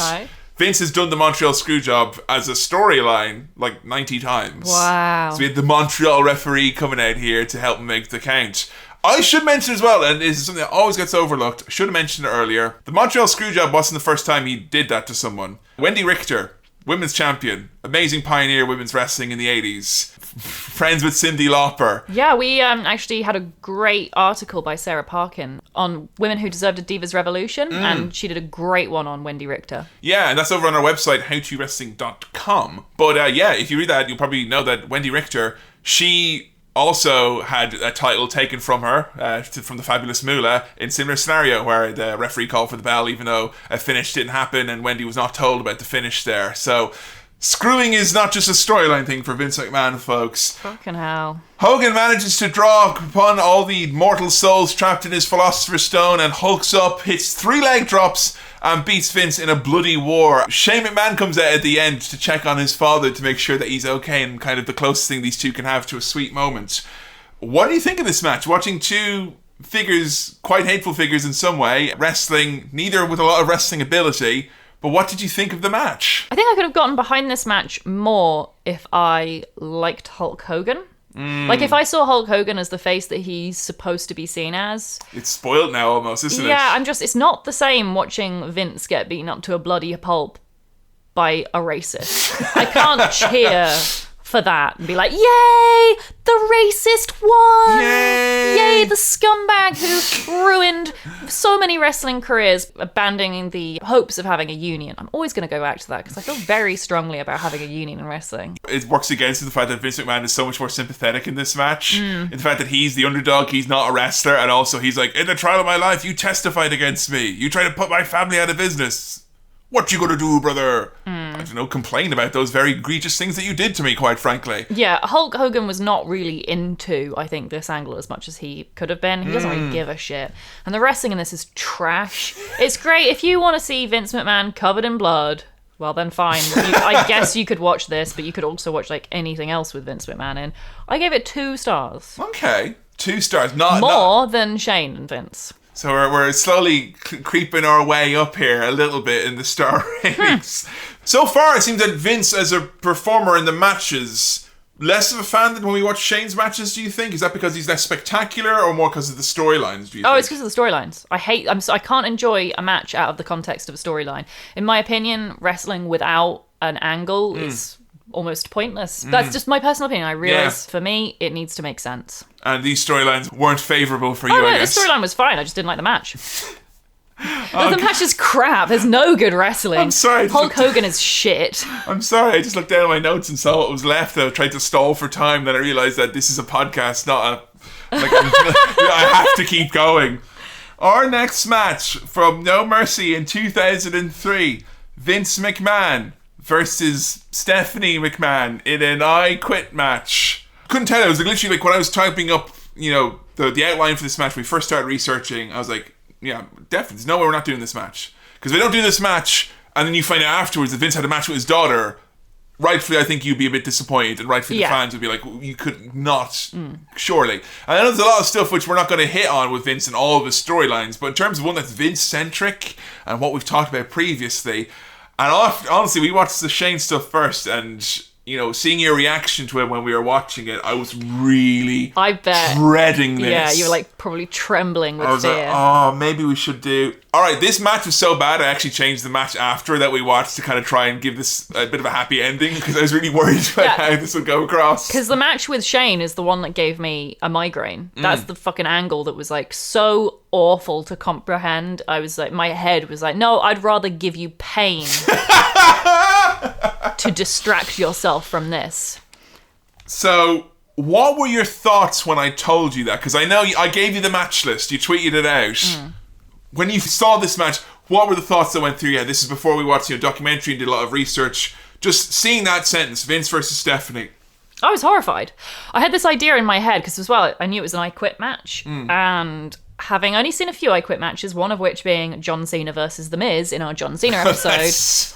S2: Vince has done the Montreal Screwjob as a storyline like 90 times.
S1: Wow.
S2: So we had the Montreal referee coming out here to help him make the count. I should mention as well, and this is something that always gets overlooked, I should have mentioned it earlier, the Montreal Screwjob wasn't the first time he did that to someone. Wendy Richter, women's champion, amazing pioneer women's wrestling in the 80s, friends with Cyndi Lauper.
S1: Yeah, we actually had a great article by Sarah Parkin on women who deserved a Divas Revolution, and she did a great one on Wendy Richter. Yeah,
S2: and that's over on our website, howtowrestling.com. But yeah, if you read that, you'll probably know that Wendy Richter, she also had a title taken from her, from the Fabulous Moolah, in similar scenario where the referee called for the bell even though a finish didn't happen and Wendy was not told about the finish there. So screwing is not just a storyline thing for Vince McMahon, folks.
S1: Fucking hell.
S2: Hogan manages to draw upon all the mortal souls trapped in his Philosopher's Stone and hulks up, hits 3 leg drops and beats Vince in a bloody war. Shane McMahon comes out at the end to check on his father to make sure that he's okay, and kind of the closest thing these two can have to a sweet moment. What do you think of this match? Watching two figures, quite hateful figures in some way, wrestling, neither with a lot of wrestling ability, but what did you think of the match? I
S1: think I could have gotten behind this match more if I liked Hulk Hogan. Like, if I saw Hulk Hogan as the face that he's supposed to be seen as.
S2: It's spoiled now almost, isn't it?
S1: Yeah, it's not the same watching Vince get beaten up to a bloody pulp by a racist. I can't cheer for that and be like, yay, the racist won!
S2: Yay!
S1: Yay, the scumbag hag who ruined so many wrestling careers, abandoning the hopes of having a union. I'm always going to go back to that because I feel very strongly about having a union in wrestling.
S2: It works against the fact that Vince McMahon is so much more sympathetic in this match. In the fact that he's the underdog, he's not a wrestler, and also he's like, in the trial of my life, you testified against me. You tried to put my family out of business. What you gonna do, brother? I don't know, complain about those very egregious things that you did to me, quite frankly.
S1: Yeah, Hulk Hogan was not really into, I think, this angle as much as he could have been. He doesn't really give a shit. And the wrestling in this is trash. It's great. If you want to see Vince McMahon covered in blood, well then fine. I guess you could watch this, but you could also watch like anything else with Vince McMahon in. I gave it 2 stars.
S2: Okay, 2 stars.
S1: More than Shane and Vince.
S2: So we're slowly creeping our way up here a little bit in the star ratings. So far, it seems that Vince, as a performer in the matches, less of a fan than when we watch Shane's matches, do you think? Is that because he's less spectacular or more because of the storylines, do you think?
S1: It's because of the storylines. I can't enjoy a match out of the context of a storyline. In my opinion, wrestling without an angle is almost pointless. That's just my personal opinion. I realise for me, it needs to make sense.
S2: And these storylines weren't favourable for you, I guess.
S1: The storyline was fine. I just didn't like the match. The match is crap. There's no good wrestling.
S2: I'm sorry.
S1: Hulk Hogan is shit.
S2: I'm sorry. I just looked down at my notes and saw what was left. I tried to stall for time. Then I realised that this is a podcast, not a... I have to keep going. Our next match from No Mercy in 2003. Vince McMahon versus Stephanie McMahon in an I Quit match. Couldn't tell. It was literally like when I was typing up, the outline for this match, when we first started researching, I was like, yeah, definitely, there's no way we're not doing this match. Because if we don't do this match, and then you find out afterwards that Vince had a match with his daughter, rightfully I think you'd be a bit disappointed, and rightfully the fans would be like, you could not, surely. And I know there's a lot of stuff which we're not going to hit on with Vince and all of his storylines, but in terms of one that's Vince-centric, and what we've talked about previously, and honestly, we watched the Shane stuff first, and seeing your reaction to it when we were watching it, I was really dreading this.
S1: Yeah, you were like probably trembling with fear. I was
S2: like, maybe we should do... Alright, this match was so bad, I actually changed the match after that we watched to kind of try and give this a bit of a happy ending, because I was really worried about how this would go across.
S1: Because the match with Shane is the one that gave me a migraine. That's the fucking angle that was like so awful to comprehend. I was like, my head was like, no, I'd rather give you pain to distract yourself from this.
S2: So, what were your thoughts when I told you that? Because I know I gave you the match list. You tweeted it out. When you saw this match, what were the thoughts that went through you? This is before we watched your documentary and did a lot of research. Just seeing that sentence, Vince versus Stephanie.
S1: I was horrified. I had this idea in my head because as well, I knew it was an I Quit match. And having only seen a few I Quit matches, one of which being John Cena versus The Miz in our John Cena episode,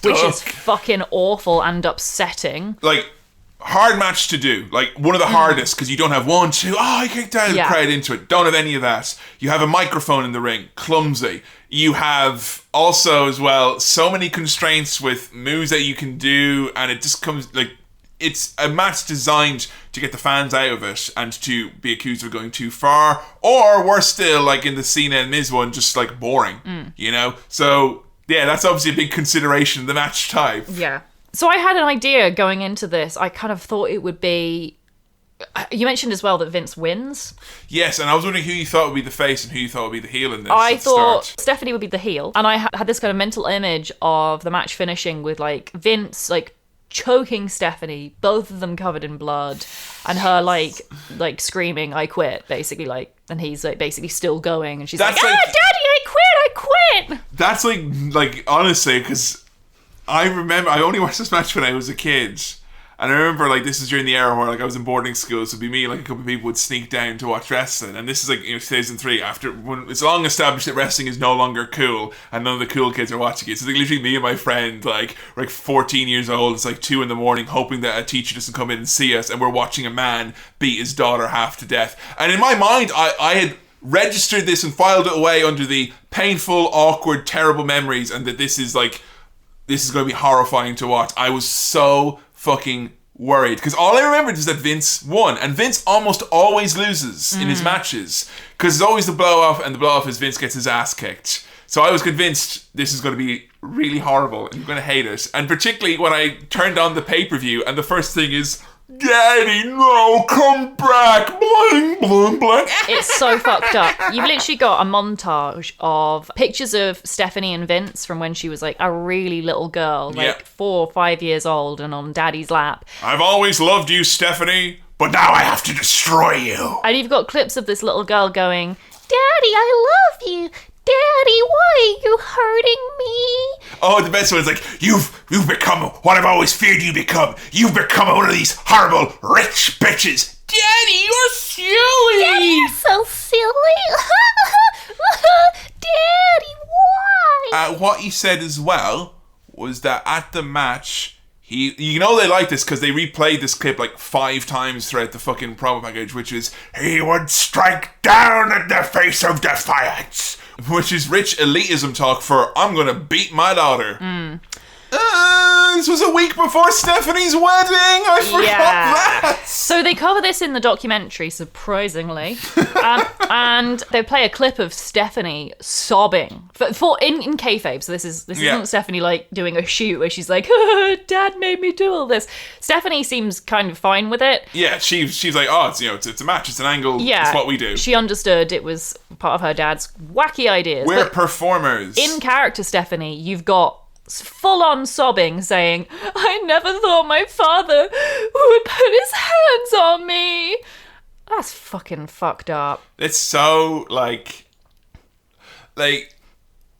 S1: which is fucking awful and upsetting.
S2: Like, hard match to do. Like, one of the hardest, because you don't have 1, 2, I kicked out the crowd into it. Don't have any of that. You have a microphone in the ring. Clumsy. You have also, as well, so many constraints with moves that you can do, and it just comes, like, it's a match designed to get the fans out of it and to be accused of going too far, or worse still, like in the Cena and Miz one, just like boring, So, yeah, that's obviously a big consideration, the match type.
S1: Yeah. So I had an idea going into this. I kind of thought it would be... You mentioned as well that Vince wins.
S2: Yes, and I was wondering who you thought would be the face and who you thought would be the heel in this.
S1: I thought Stephanie would be the heel. And I had this kind of mental image of the match finishing with like Vince like choking Stephanie, both of them covered in blood, and her like screaming, I quit, basically, like, and he's like basically still going, and she's like, Daddy, I quit.
S2: That's like honestly, because I remember I only watched this match when I was a kid, and I remember like this is during the era where like I was in boarding school, so it'd be me and like a couple of people would sneak down to watch wrestling, and this is like 2003, after when it's long established that wrestling is no longer cool and none of the cool kids are watching it. So like literally me and my friend like 14 years old, it's like 2 a.m, hoping that a teacher doesn't come in and see us, and we're watching a man beat his daughter half to death. And in my mind, I had registered this and filed it away under the painful, awkward, terrible memories, and that this is going to be horrifying to watch. I was so fucking worried, because all I remembered is that Vince won, and Vince almost always loses in his matches, because there's always the blow off, and the blow off is Vince gets his ass kicked. So I was convinced this is going to be really horrible and you're going to hate it. And particularly when I turned on the pay-per-view and the first thing is Daddy, no, come back. Bling, bling, bling.
S1: It's so fucked up. You've literally got a montage of pictures of Stephanie and Vince from when she was like a really little girl, like 4 or 5 years old and on Daddy's lap.
S2: I've always loved you, Stephanie, but now I have to destroy you.
S1: And you've got clips of this little girl going, Daddy, I love you. Daddy, why are you hurting me?
S2: Oh, the best one is like, you've become what I've always feared you become. You've become one of these horrible rich bitches. Daddy, you're silly.
S1: Daddy, you're so silly. Daddy, why?
S2: What he said as well was that at the match, you know they like this because they replayed this clip like 5 times throughout the fucking promo package, which is, he would strike down in the face of defiance. Which is rich elitism talk for, I'm gonna beat my daughter. This was a week before Stephanie's wedding. I forgot that.
S1: So they cover this in the documentary, surprisingly, and they play a clip of Stephanie sobbing in kayfabe. So this isn't Stephanie like doing a shoot where she's like, Dad made me do all this. Stephanie seems kind of fine with it.
S2: Yeah, she's like, oh, it's a match, it's an angle, it's what we do.
S1: She understood it was part of her dad's wacky ideas.
S2: We're performers.
S1: In character, Stephanie, you've got full-on sobbing saying, I never thought my father would put his hands on me. That's fucking fucked up.
S2: It's so, like,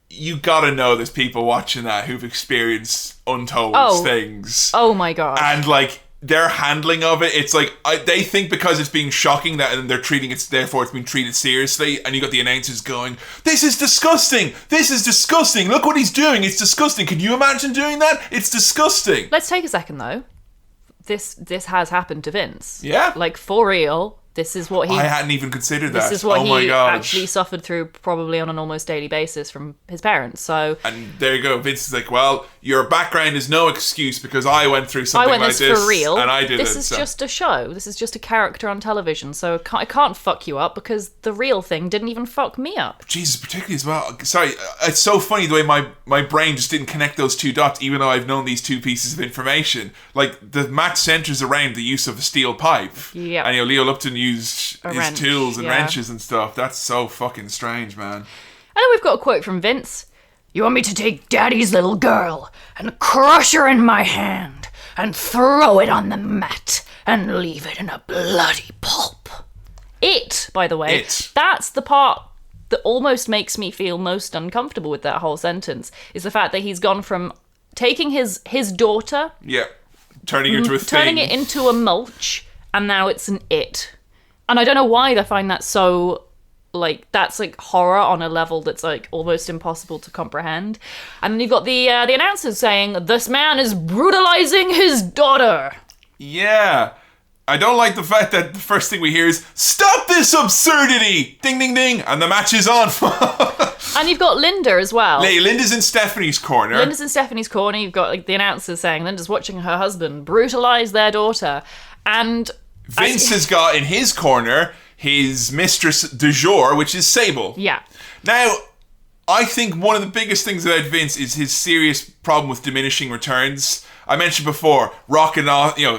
S2: you gotta know there's people watching that who've experienced untold things.
S1: Oh my god.
S2: And, like, their handling of it, it's like, they think because it's being shocking that and they're treating it, therefore it's being treated seriously, and you got the announcers going, this is disgusting, look what he's doing, it's disgusting, can you imagine doing that? It's disgusting.
S1: Let's take a second though. This has happened to Vince.
S2: Yeah.
S1: Like, for real. This is what he...
S2: I hadn't even considered that.
S1: This is what he actually suffered through probably on an almost daily basis from his parents, so...
S2: And there you go. Vince is like, well, your background is no excuse because I went through something like this.
S1: For real.
S2: And I did
S1: this is just a show. This is just a character on television, so I can't fuck you up because the real thing didn't even fuck me up.
S2: Jesus, particularly as well. Sorry, it's so funny the way my brain just didn't connect those two dots, even though I've known these two pieces of information. Like, the match centres around the use of a steel pipe.
S1: Yeah.
S2: And, Leo Lupton used his tools and
S1: yeah.
S2: wrenches and stuff. That's so fucking strange, man.
S1: And then we've got a quote from Vince. You want me to take Daddy's little girl and crush her in my hand and throw it on the mat and leave it in a bloody pulp. It, by the way, that's the part that almost makes me feel most uncomfortable with that whole sentence, is the fact that he's gone from taking his daughter...
S2: Yeah, turning it into a thing.
S1: Turning it into a mulch, and now it's an it. And I don't know why they find that so, like, that's, like, horror on a level that's, like, almost impossible to comprehend. And then you've got the announcers saying, this man is brutalizing his daughter.
S2: Yeah. I don't like the fact that the first thing we hear is, stop this absurdity! Ding, ding, ding! And the match is on.
S1: And you've got Linda as well.
S2: Linda's in Stephanie's corner.
S1: You've got, like, the announcers saying Linda's watching her husband brutalise their daughter. And...
S2: Vince has got in his corner his mistress du jour, which is Sable.
S1: Yeah.
S2: Now, I think one of the biggest things about Vince is his serious problem with diminishing returns. I mentioned before, Rock and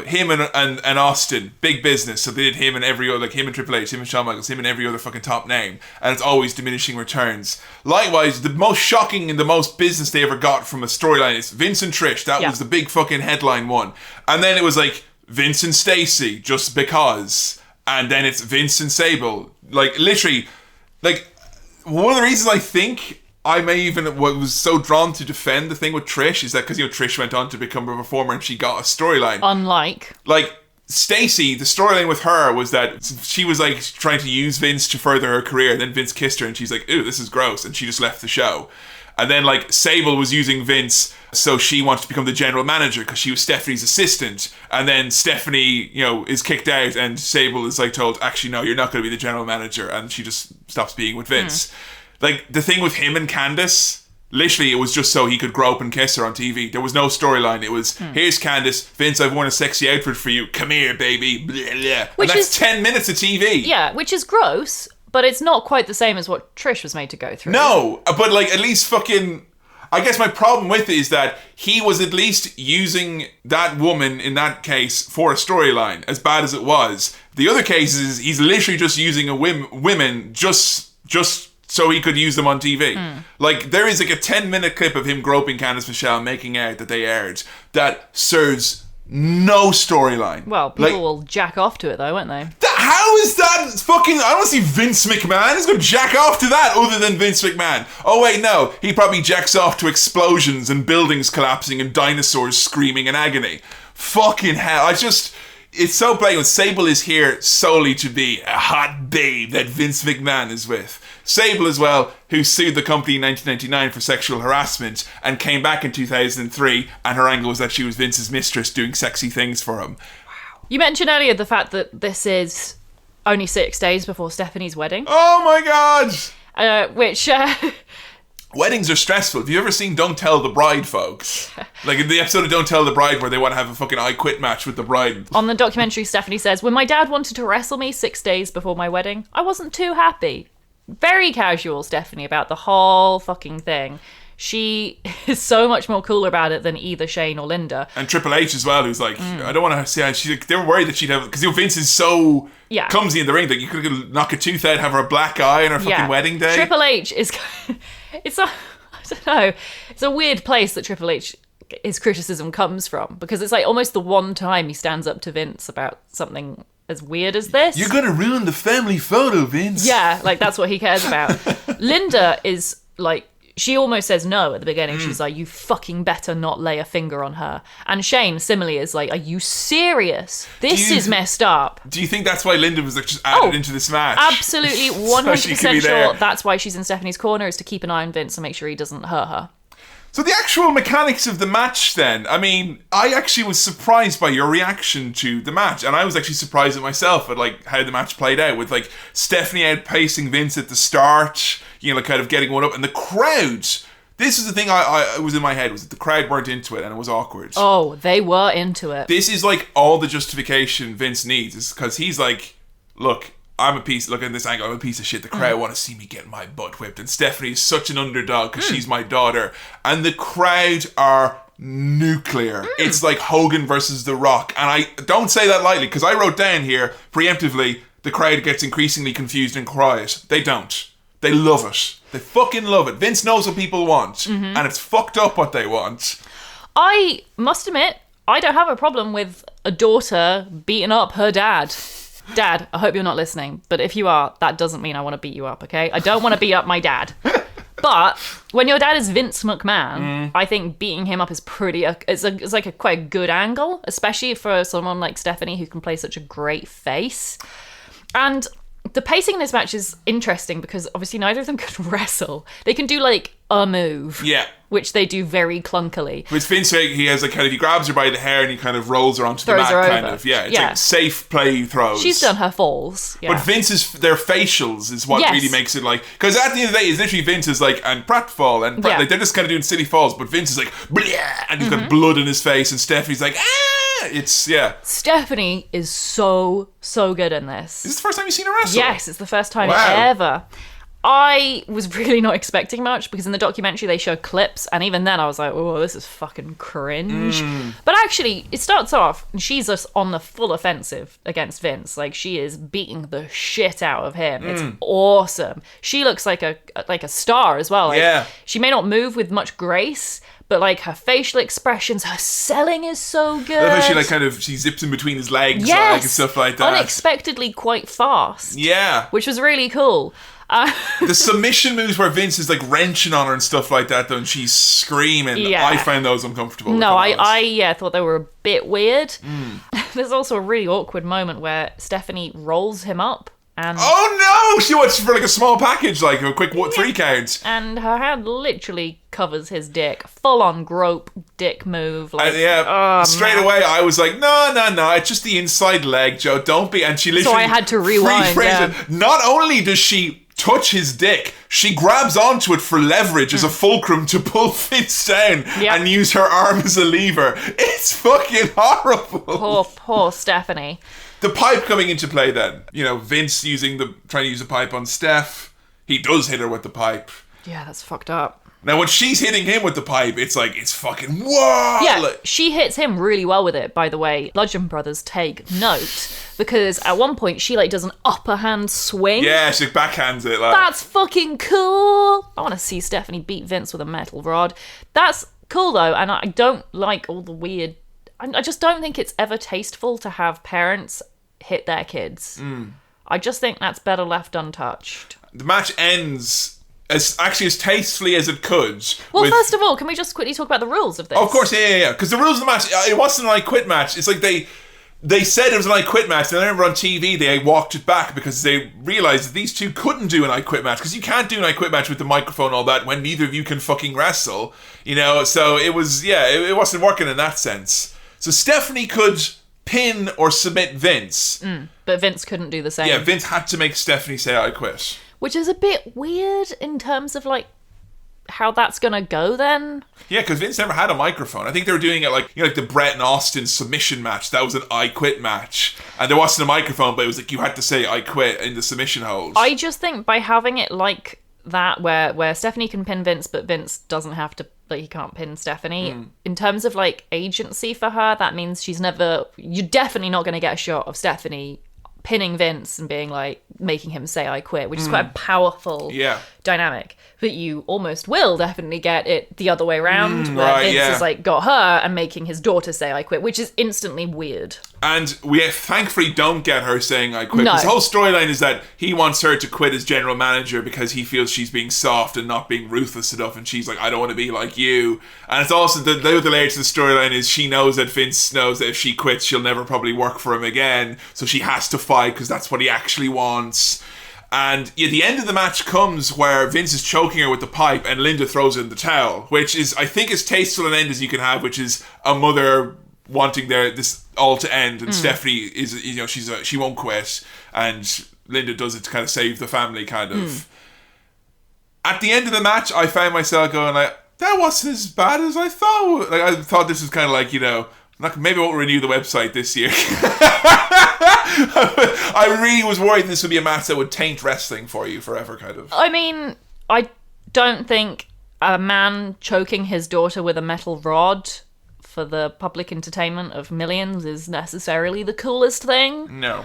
S2: him and Austin, big business. So they did him and every other, like him and Triple H, him and Shawn Michaels, him and every other fucking top name, and it's always diminishing returns. Likewise, the most shocking and the most business they ever got from a storyline is Vince and Trish. That was the big fucking headline one, and then it was like Vince and Stacy, just because, and then it's Vince and Sable. Like, literally, like, one of the reasons I think I may even was so drawn to defend the thing with Trish is that because Trish went on to become a performer and she got a storyline.
S1: Unlike
S2: Stacy, the storyline with her was that she was like trying to use Vince to further her career, and then Vince kissed her and she's like, ooh, this is gross, and she just left the show. And then, like, Sable was using Vince, so she wanted to become the general manager because she was Stephanie's assistant. And then Stephanie, is kicked out, and Sable is, like, told, actually, no, you're not going to be the general manager. And she just stops being with Vince. Like, the thing with him and Candice, literally, it was just so he could grow up and kiss her on TV. There was no storyline. It was, here's Candice, Vince, I've worn a sexy outfit for you. Come here, baby. Blah, blah. And that's 10 minutes of TV.
S1: Yeah, which is gross. But it's not quite the same as what Trish was made to go through.
S2: No, but, like, at least fucking... I guess my problem with it is that he was at least using that woman in that case for a storyline, as bad as it was. The other cases, he's literally just using women just so he could use them on TV. Like, there is like a 10-minute clip of him groping Candice Michelle, making out that they aired, that serves no storyline.
S1: Well, people will jack off to it though, won't they?
S2: How is that fucking... I don't see Vince McMahon. He's going to jack off to that other than Vince McMahon. Oh wait, no. He probably jacks off to explosions and buildings collapsing and dinosaurs screaming in agony. Fucking hell. It's so blatant. Sable is here solely to be a hot babe that Vince McMahon is with. Sable as well, who sued the company in 1999 for sexual harassment and came back in 2003, and her angle was that she was Vince's mistress doing sexy things for him.
S1: Wow. You mentioned earlier the fact that this is only 6 days before Stephanie's wedding.
S2: Oh my god!
S1: Which...
S2: Weddings are stressful. Have you ever seen Don't Tell the Bride, folks? Like in the episode of Don't Tell the Bride where they want to have a fucking I Quit match with the bride.
S1: On the documentary, Stephanie says, when my dad wanted to wrestle me 6 days before my wedding, I wasn't too happy. Very casual, Stephanie, about the whole fucking thing. She is so much more cooler about it than either Shane or Linda.
S2: And Triple H as well, who's like, I don't want to see how they were worried that she'd have, because Vince is so clumsy in the ring that you could knock a tooth out, have her a black eye on her fucking wedding day.
S1: Triple H is, I don't know, it's a weird place that Triple H, his criticism comes from, because it's like almost the one time he stands up to Vince about something as weird as this.
S2: You're gonna ruin the family photo, Vince.
S1: Yeah, like that's what he cares about. Linda is like, she almost says no at the beginning. She's like, you fucking better not lay a finger on her. And Shane similarly is like, are you serious? This is messed up.
S2: Do you think that's why Linda was like just added into this match?
S1: Absolutely 100% sure that's why she's in Stephanie's corner, is to keep an eye on Vince and make sure he doesn't hurt her.
S2: So the actual mechanics of the match then, I mean, I actually was surprised by your reaction to the match, and I was actually surprised at myself at like how the match played out, with like Stephanie outpacing Vince at the start, you know, like kind of getting one up, and the crowd. This is the thing I was in my head, was that the crowd weren't into it and it was awkward.
S1: Oh, they were into it.
S2: This is like all the justification Vince needs, is because he's like, look at this angle, I'm a piece of shit. The crowd want to see me get my butt whipped. And Stephanie is such an underdog because she's my daughter. And the crowd are nuclear. It's like Hogan versus The Rock. And I don't say that lightly, because I wrote down here, preemptively, the crowd gets increasingly confused and quiet. They don't. They love it. They fucking love it. Vince knows what people want. And it's fucked up what they want.
S1: I must admit, I don't have a problem with a daughter beating up her dad. Dad, I hope you're not listening, but if you are, that doesn't mean I want to beat you up, okay? I don't want to beat up my dad. But when your dad is Vince McMahon, I think beating him up is it's like a quite a good angle, especially for someone like Stephanie who can play such a great face. And the pacing in this match is interesting because obviously neither of them can wrestle. They can do like a move. Yeah. Which they do very clunkily.
S2: With Vince, he has like kind of, he grabs her by the hair and he kind of rolls her onto the mat, kind of. Yeah, it's like safe play throws.
S1: She's done her falls. Yeah.
S2: But Vince's, their facials is what really makes it like, because at the end of the day, it's literally Vince is like, and pratfall, and like, they're just kind of doing silly falls, but Vince is like, bleh, and he's got blood in his face, and Stephanie's like, ah! It's,
S1: Stephanie is so good in this.
S2: Is this the first time you've seen her wrestle?
S1: Yes, it's the first time ever. I was really not expecting much, because in the documentary they show clips, and even then I was like, oh, this is fucking cringe. But actually, it starts off, and she's just on the full offensive against Vince. Like, she is beating the shit out of him. It's awesome. She looks like a star as well. Like, she may not move with much grace, but like her facial expressions, her selling is so good.
S2: I love how she zips in between his legs and stuff like that.
S1: Unexpectedly quite fast.
S2: Yeah.
S1: Which was really cool.
S2: The submission moves where Vince is like wrenching on her and stuff like that, though, and she's screaming. I find those uncomfortable.
S1: No, I thought they were a bit weird. There's also a really awkward moment where Stephanie rolls him up. And
S2: oh no! She wants for like a small package, like a quick 3 counts.
S1: And her hand literally covers his dick. Full on grope dick move. Like,
S2: straight away I was like, no, it's just the inside leg, Joe. Don't be. And she literally.
S1: So I had to rewind.
S2: It. Not only does she touch his dick, she grabs onto it for leverage as a fulcrum to pull Vince down and use her arm as a lever. It's fucking horrible.
S1: Poor Stephanie.
S2: The pipe coming into play then. You know, Vince trying to use a pipe on Steph. He does hit her with the pipe.
S1: Yeah, that's fucked up.
S2: Now, when she's hitting him with the pipe, it's like, it's fucking, whoa!
S1: Yeah,
S2: Like,
S1: she hits him really well with it, by the way. Bludgeon Brothers take note, because at one point she, like, does an upper hand swing.
S2: yeah, she backhands it. Like,
S1: That's fucking cool! I want to see Stephanie beat Vince with a metal rod. That's cool, though, and I don't like all the weird... I just don't think it's ever tasteful to have parents hit their kids. I just think that's better left untouched.
S2: the match ends as tastefully as it could.
S1: Well, first of all, can we just quickly talk about the rules of this?
S2: Oh, of course, yeah. Because the rules of the match, it wasn't an I Quit match. It's like they said it was an I Quit match, and I remember on TV they walked it back because they realised that these two couldn't do an I Quit match, because you can't do an I Quit match with the microphone and all that when neither of you can fucking wrestle, you know. So it was, it wasn't working in that sense. So Stephanie could pin or submit Vince.
S1: But Vince couldn't do the same.
S2: Yeah, Vince had to make Stephanie say I quit.
S1: Which is a bit weird in terms of, like, how that's gonna go then.
S2: Yeah, because Vince never had a microphone. I think they were doing it like, you know, like the Brett and Austin submission match. That was an I Quit match. And there wasn't a microphone, but it was like you had to say I quit in the submission hold.
S1: I just think by having it like that, where Stephanie can pin Vince, but Vince doesn't have to, like, he can't pin Stephanie. In terms of, like, agency for her, that means you're definitely not going to get a shot of Stephanie pinning Vince and being like, making him say I quit, which is quite a powerful dynamic. But you almost will definitely get it the other way around, where Vince has, like, got her and making his daughter say I quit, which is instantly weird.
S2: And we thankfully don't get her saying I quit.
S1: No.
S2: Because the whole storyline is that he wants her to quit as general manager because he feels she's being soft and not being ruthless enough, and she's like, I don't want to be like you. And it's also, the other layer to the storyline is she knows that Vince knows that if she quits, she'll never probably work for him again, so she has to fight because that's what he actually wants. And at the end of the match comes where Vince is choking her with the pipe and Linda throws in the towel, which is, I think, as tasteful an end as you can have, which is a mother wanting this all to end, and Stephanie is, you know, she won't quit, and Linda does it to kind of save the family, kind of. At the end of the match, I found myself going like, that wasn't as bad as I thought. Like, I thought this was kind of like, you know, like, maybe I won't renew the website this year. I really was worried this would be a match that would taint wrestling for you forever, kind of.
S1: I mean, I don't think a man choking his daughter with a metal rod for the public entertainment of millions is necessarily the coolest thing.
S2: No.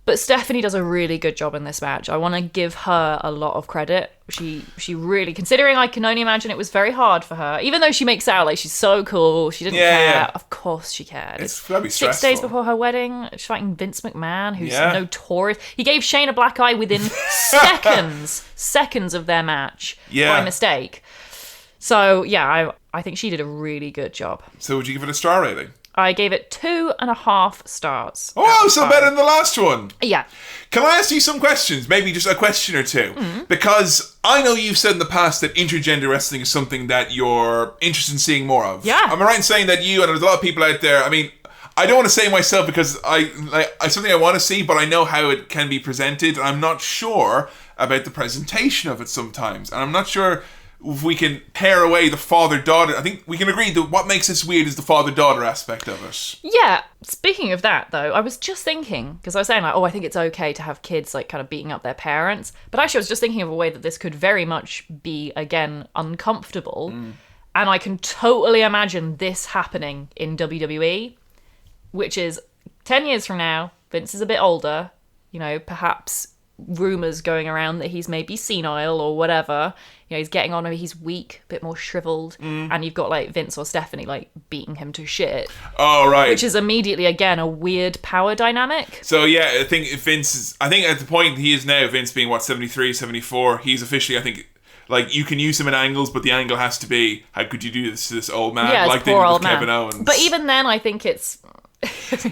S1: But Stephanie does a really good job in this match. I want to give her a lot of credit. She really, considering I can only imagine it was very hard for her, even though she makes it out like she's so cool, she didn't care.
S2: Yeah.
S1: Of course she cared.
S2: It's gotta be
S1: 6
S2: stressful.
S1: days before her wedding, she's fighting Vince McMahon, who's notorious. He gave Shane a black eye within seconds of their match by mistake. So, yeah, I think she did a really good job.
S2: So would you give it a star rating?
S1: I gave it 2.5 stars.
S2: Oh, so better than the last one.
S1: Yeah.
S2: Can I ask you some questions? Maybe just a question or two. Because I know you've said in the past that intergender wrestling is something that you're interested in seeing more of.
S1: Yeah.
S2: Am I right in saying that you, and there's a lot of people out there, I mean, I don't want to say myself because it's something I want to see, but I know how it can be presented, and I'm not sure about the presentation of it sometimes. And I'm not sure if we can pair away the father-daughter. I think we can agree that what makes this weird is the father-daughter aspect of it.
S1: Yeah. Speaking of that, though, I was just thinking, because I was saying, like, I think it's okay to have kids, like, kind of beating up their parents. But actually, I was just thinking of a way that this could very much be, again, uncomfortable. And I can totally imagine this happening in WWE, which is 10 years from now, Vince is a bit older, you know, perhaps rumours going around that he's maybe senile or whatever. You know, he's getting on, maybe he's weak, a bit more shriveled, and you've got, like, Vince or Stephanie, like, beating him to shit.
S2: Oh, right.
S1: Which is immediately, again, a weird power dynamic.
S2: So, yeah, I think at the point he is now, Vince being, 73, 74, he's officially, I think, like, you can use him in angles, but the angle has to be, how could you do this to this old man?
S1: Yeah,
S2: like they did with Kevin Owens.
S1: But even then, I think it's...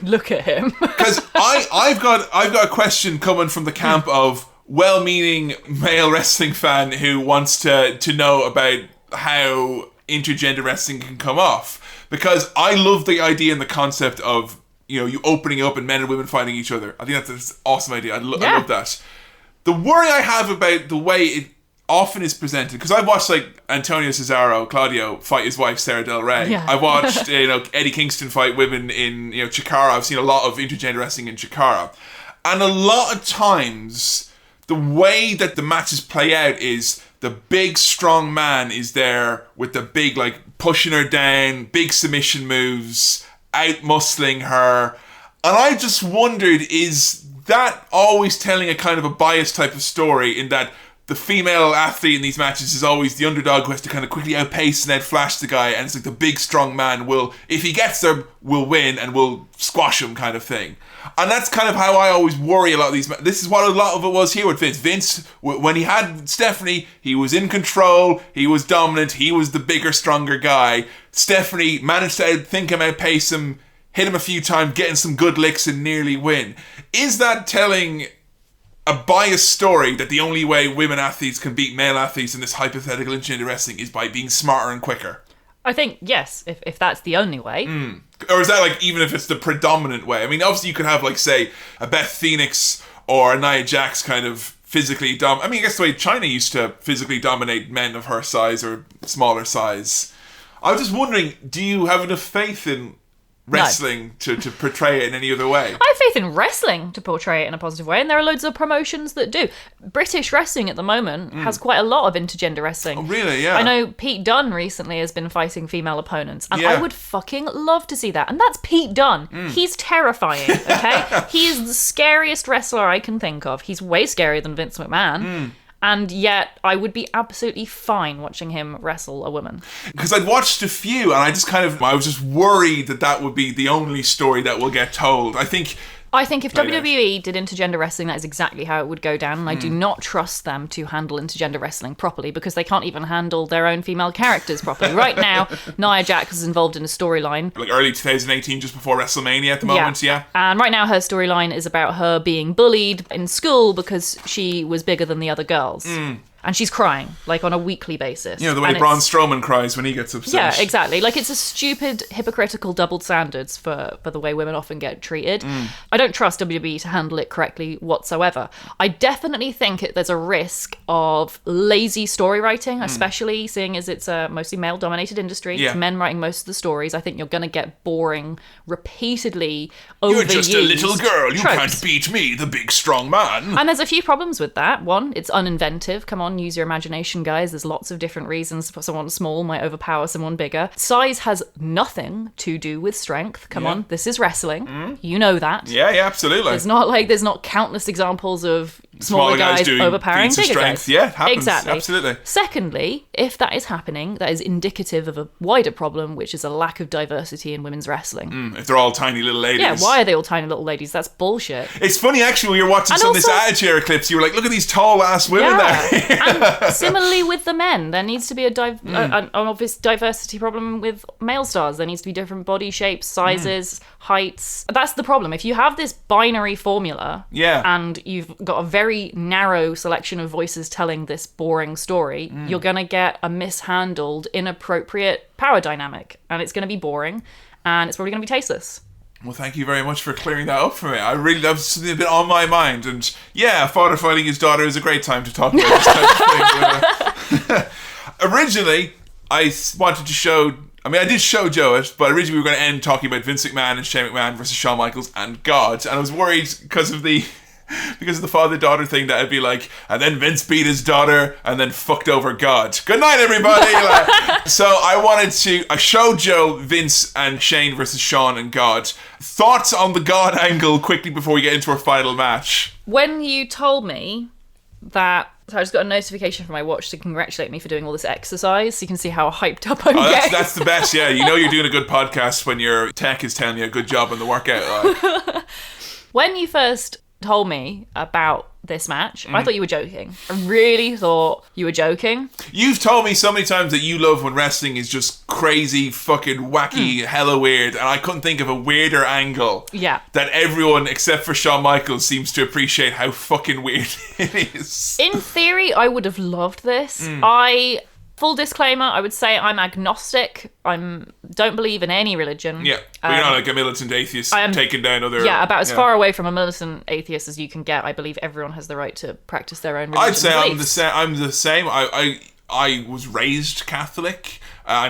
S1: Look at him.
S2: Because I've got a question coming from the camp of well-meaning male wrestling fan who wants to know about how intergender wrestling can come off. Because I love the idea and the concept of, you know, you opening up and men and women fighting each other. I think that's an awesome idea. I love that. The worry I have about the way it often is presented, because I've watched, like, Antonio Cesaro, Claudio, fight his wife Sarah Del Rey.
S1: Yeah.
S2: I watched Eddie Kingston fight women in Chikara. I've seen a lot of intergender wrestling in Chikara, and a lot of times the way that the matches play out is the big strong man is there with the big, like, pushing her down, big submission moves, out-muscling her. And I just wondered, is that always telling a kind of a biased type of story in that the female athlete in these matches is always the underdog who has to kind of quickly outpace and outflash the guy, and it's like the big strong man will, if he gets there, will win and will squash him kind of thing. And that's kind of how I always worry a lot of these. This is what a lot of it was here with Vince. Vince, when he had Stephanie, he was in control, he was dominant, he was the bigger, stronger guy. Stephanie managed to outthink him, outpace him, hit him a few times, getting some good licks and nearly win. Is that telling a biased story that the only way women athletes can beat male athletes in this hypothetical intergender wrestling is by being smarter and quicker?
S1: I think, yes, if that's the only way.
S2: Or is that, like, even if it's the predominant way? I mean, obviously you could have, like, say, a Beth Phoenix or a Nia Jax kind of physically I mean, I guess the way China used to physically dominate men of her size or smaller size. I was just wondering, do you have enough faith in wrestling to portray it in any other way?
S1: I have faith in wrestling to portray it in a positive way, and there are loads of promotions that do. British wrestling at the moment has quite a lot of intergender wrestling.
S2: Oh, really? Yeah.
S1: I know Pete Dunne recently has been fighting female opponents, and
S2: Yeah.
S1: I would fucking love to see that. And that's Pete Dunne. He's terrifying, okay? He is the scariest wrestler I can think of. He's way scarier than Vince McMahon. And yet, I would be absolutely fine watching him wrestle a woman.
S2: Because I'd watched a few, and I was just worried that would be the only story that will get told. I think
S1: if WWE did intergender wrestling, that is exactly how it would go down. And I do not trust them to handle intergender wrestling properly, because they can't even handle their own female characters properly. Right now, Nia Jax is involved in a storyline.
S2: Like early 2018, just before WrestleMania at the moment, yeah.
S1: And right now her storyline is about her being bullied in school because she was bigger than the other girls. And she's crying, like, on a weekly basis.
S2: You know, the way Braun Strowman cries when he gets upset.
S1: Yeah, exactly. Like, it's a stupid, hypocritical double standards for the way women often get treated. I don't trust WWE to handle it correctly whatsoever. I definitely think there's a risk of lazy story writing, especially seeing as it's a mostly male-dominated industry. Yeah. It's men writing most of the stories. I think you're going to get boring, repeatedly overused
S2: You're just a little girl. You
S1: tropes.
S2: can't beat me, the big strong man.
S1: And there's a few problems with that. One, it's uninventive. Come on, use your imagination, guys. There's lots of different reasons for someone small might overpower someone bigger. Size has nothing to do with strength. Come on, this is wrestling. You know that.
S2: Yeah, absolutely.
S1: There's not countless examples of smaller guys overpowering bigger guys.
S2: Yeah, it happens.
S1: Exactly.
S2: Absolutely.
S1: Secondly, if that is happening, that is indicative of a wider problem, which is a lack of diversity in women's wrestling.
S2: If they're all tiny little ladies.
S1: Yeah, why are they all tiny little ladies? That's bullshit.
S2: It's funny, actually, when you're watching some of this Attitude Era clips, you were like, look at these tall ass women there.
S1: And similarly with the men, there needs to be an obvious diversity problem with male stars. There needs to be different body shapes, sizes, heights. That's the problem. If you have this binary formula, and you've got a very narrow selection of voices telling this boring story, you're going to get a mishandled, inappropriate power dynamic, and it's going to be boring, and it's probably going to be tasteless.
S2: Well, thank you very much for clearing that up for me. I really, that was something a bit on my mind. And yeah, father fighting his daughter is a great time to talk about this type of thing. Originally, I wanted to show... I mean, I did show Joe it, but originally we were going to end talking about Vince McMahon and Shane McMahon versus Shawn Michaels and God. And I was worried because of the father-daughter thing that I'd be like, and then Vince beat his daughter and then fucked over God. Good night, everybody. So I showed Joe Vince and Shane versus Shawn and God. Thoughts on the God angle quickly before we get into our final match?
S1: When you told me that... So I just got a notification from my watch to congratulate me for doing all this exercise, so you can see how hyped up I'm getting.
S2: That's the best, yeah. You know you're doing a good podcast when your tech is telling you a good job on the workout.
S1: When you first told me about this match, I thought you were joking. I really thought you were joking.
S2: You've told me so many times that you love when wrestling is just crazy, fucking wacky, hella weird, and I couldn't think of a weirder angle.
S1: Yeah.
S2: That everyone except for Shawn Michaels seems to appreciate how fucking weird it is.
S1: In theory, I would have loved this. Full disclaimer, I would say I'm agnostic. Don't believe in any religion.
S2: Yeah, but you're not like a militant atheist taking down other...
S1: Yeah, about as far away from a militant atheist as you can get. I believe everyone has the right to practice their own religion.
S2: I'd say I'm the same. I was raised Catholic. I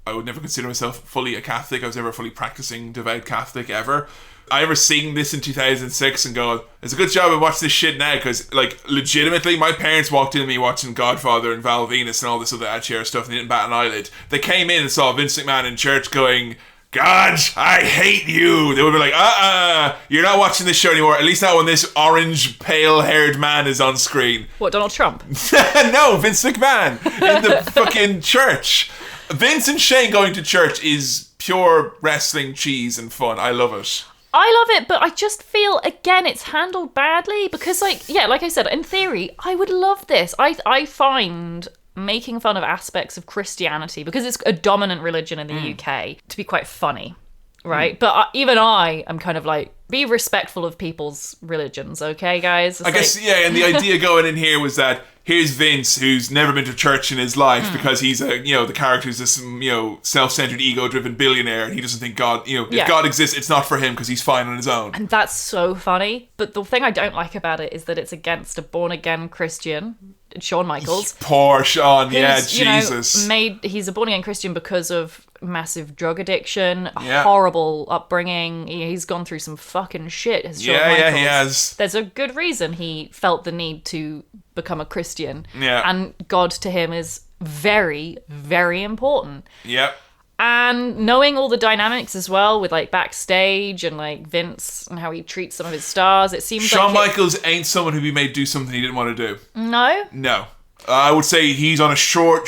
S2: would never consider myself fully a Catholic. I was never a fully practicing devout Catholic ever. I remember seeing this in 2006 and going, it's a good job I watched this shit now, because, like, legitimately, my parents walked in on me watching Godfather and Val Venus and all this other Ad Sheeran stuff, and they didn't bat an eyelid. They came in and saw Vince McMahon in church going, God, I hate you. They would be like, you're not watching this show anymore. At least not when this orange, pale-haired man is on screen.
S1: What, Donald Trump?
S2: No, Vince McMahon in the fucking church. Vince and Shane going to church is pure wrestling cheese and fun. I love it.
S1: I love it, but I just feel, again, it's handled badly because, like I said, in theory, I would love this. I find making fun of aspects of Christianity, because it's a dominant religion in the UK, to be quite funny, right? But even I am kind of like, be respectful of people's religions, okay, guys?
S2: I guess, yeah, and the idea going in here was that here's Vince, who's never been to church in his life because he's the character's this, self-centered, ego-driven billionaire, and he doesn't think God, if God exists, it's not for him because he's fine on his own.
S1: And that's so funny. But the thing I don't like about it is that it's against a born-again Christian, Shawn Michaels.
S2: Poor Shawn, Jesus.
S1: He's a born-again Christian because of massive drug addiction, horrible upbringing. He's gone through some fucking shit, has Shawn Michaels.
S2: Yeah, he has.
S1: There's a good reason he felt the need to become a Christian.
S2: Yeah.
S1: And God to him is very, very important.
S2: Yep.
S1: And knowing all the dynamics as well with like backstage and like Vince and how he treats some of his stars, it seems
S2: Shawn Michaels ain't someone who'd be made do something he didn't want to do.
S1: No?
S2: I would say he's on a short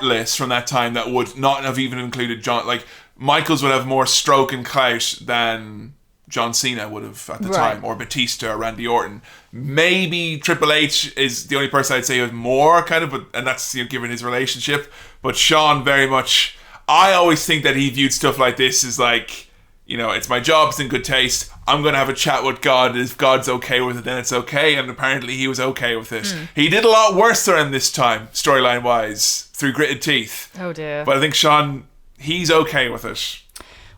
S2: list from that time that would not have even included John. Like, Michaels would have more stroke and clout than John Cena would have at the time, or Batista or Randy Orton. Maybe Triple H is the only person I'd say who has more kind of, and that's given his relationship. But Shawn very much, I always think that he viewed stuff like this as like, it's my job, it's in good taste. I'm going to have a chat with God. If God's okay with it, then it's okay. And apparently he was okay with it. He did a lot worse around this time, storyline-wise, through gritted teeth.
S1: Oh dear.
S2: But I think Shawn, he's okay with it.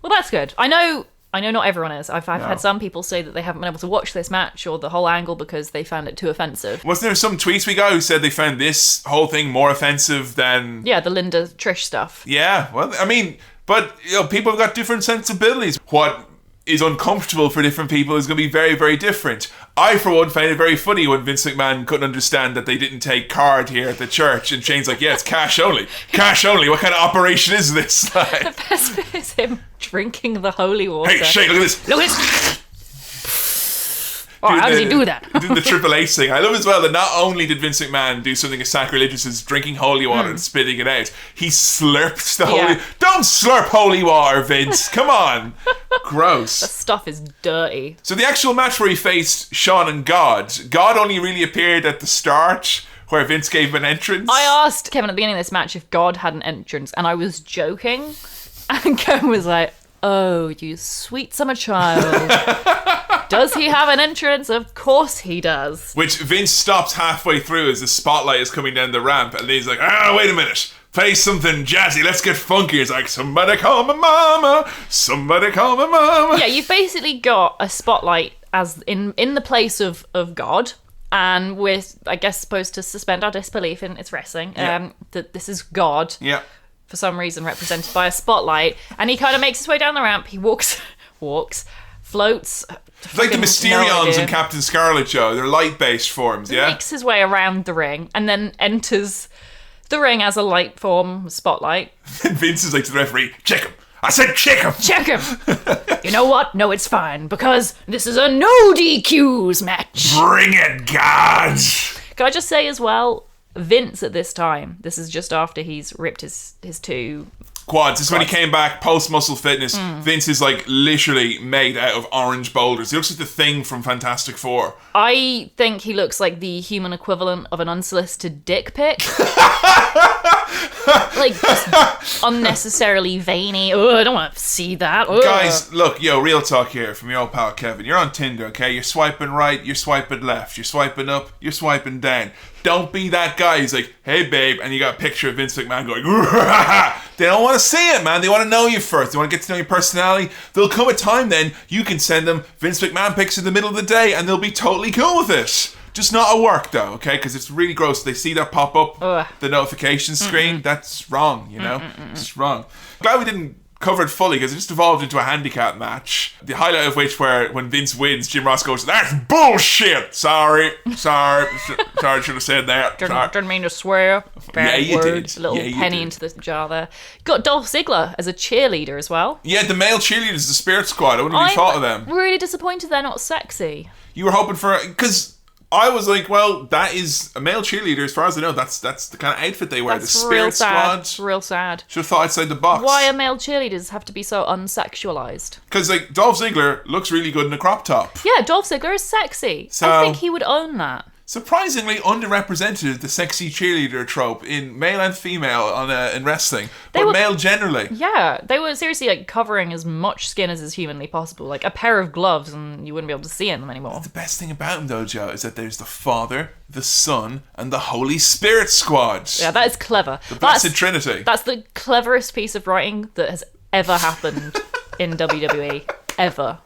S1: Well, that's good. I know not everyone is. I've had some people say that they haven't been able to watch this match or the whole angle because they found it too offensive.
S2: Wasn't there some tweets we got who said they found this whole thing more offensive than...
S1: Yeah, the Linda Trish stuff.
S2: Yeah, well, I mean, but people have got different sensibilities. What is uncomfortable for different people is going to be very, very different. I, for one, found it very funny when Vince McMahon couldn't understand that they didn't take card here at the church, and Shane's like, yeah, it's cash only. Cash only. What kind of operation is this?
S1: The best bit is him drinking the holy water.
S2: Hey, Shane, look at this.
S1: Look at this. How does he do that?
S2: The Triple H thing. I love as well that not only did Vince McMahon do something as sacrilegious as drinking holy water and spitting it out, he slurped the holy... Don't slurp holy water, Vince. Come on. Gross.
S1: That stuff is dirty.
S2: So the actual match where he faced Shawn and God only really appeared at the start, where Vince gave him an entrance.
S1: I asked Kevin at the beginning of this match if God had an entrance, and I was joking. And Kevin was like, oh, you sweet summer child. Does he have an entrance? Of course he does.
S2: Which Vince stops halfway through as the spotlight is coming down the ramp, and he's like, wait a minute. Play something jazzy. Let's get funky. It's like, somebody call my mama. Somebody call my mama.
S1: Yeah, you've basically got a spotlight as in the place of God. And we're, I guess, supposed to suspend our disbelief in it's wrestling. That this is God.
S2: Yeah.
S1: For some reason represented by a spotlight. And he kind of makes his way down the ramp. He walks, floats.
S2: It's like the Mysterions and Captain Scarlet show. They're light-based forms, yeah?
S1: He makes his way around the ring and then enters the ring as a light form spotlight.
S2: And Vince is like to the referee, check him. I said check him.
S1: Check him. You know what? No, it's fine because this is a no DQs match.
S2: Bring it, God.
S1: Can I just say as well, Vince at this time, this is just after he's ripped his two...
S2: Quads. This is when he came back post-muscle fitness. Vince is like literally made out of orange boulders. He looks like the Thing from Fantastic Four.
S1: I think he looks like the human equivalent of an unsolicited dick pic. Like, just unnecessarily veiny. Oh, I don't want to see that. Ugh.
S2: Guys, look, real talk here from your old pal Kevin. You're on Tinder, okay? You're swiping right, you're swiping left, you're swiping up, you're swiping down. Don't be that guy who's like, hey babe, and you got a picture of Vince McMahon going, they don't want to see it, man. They want to know you first. They want to get to know your personality. There'll come a time then you can send them Vince McMahon pics in the middle of the day and they'll be totally cool with it. Just not at work though, okay? Because it's really gross. They see that pop up, the notification screen. That's wrong, It's wrong. Glad we didn't covered fully because it just evolved into a handicap match. The highlight of which where when Vince wins, Jim Ross goes, "That's bullshit! Sorry, should have said that.
S1: Didn't mean to swear. Bad
S2: you
S1: words.
S2: did.
S1: Little
S2: Yeah, you
S1: penny
S2: did.
S1: into the jar there. Got Dolph Ziggler as a cheerleader as well.
S2: Yeah, the male cheerleaders, the Spirit Squad. I wouldn't have even thought of them.
S1: I'm really disappointed they're not sexy.
S2: You were hoping for... Because I was like, well, that is a male cheerleader. As far as I know, that's the kind of outfit they wear.
S1: That's
S2: the
S1: real
S2: Spirit
S1: sad.
S2: Squad.
S1: It's real sad.
S2: Should have thought outside the box.
S1: Why are male cheerleaders have to be so unsexualized?
S2: Because like Dolph Ziggler looks really good in a crop top.
S1: Yeah, Dolph Ziggler is sexy.
S2: So-
S1: I think he would own that.
S2: Surprisingly underrepresented, the sexy cheerleader trope in male and female in wrestling, but
S1: were-
S2: male generally.
S1: Yeah, they were seriously like covering as much skin as is humanly possible. Like a pair of gloves and you wouldn't be able to see in them anymore.
S2: The best thing about him, though, Joe, is that there's the Father, the Son, and the Holy Spirit Squad.
S1: Yeah, that is clever.
S2: The Blessed Trinity.
S1: That's the cleverest piece of writing that has ever happened in WWE. Ever.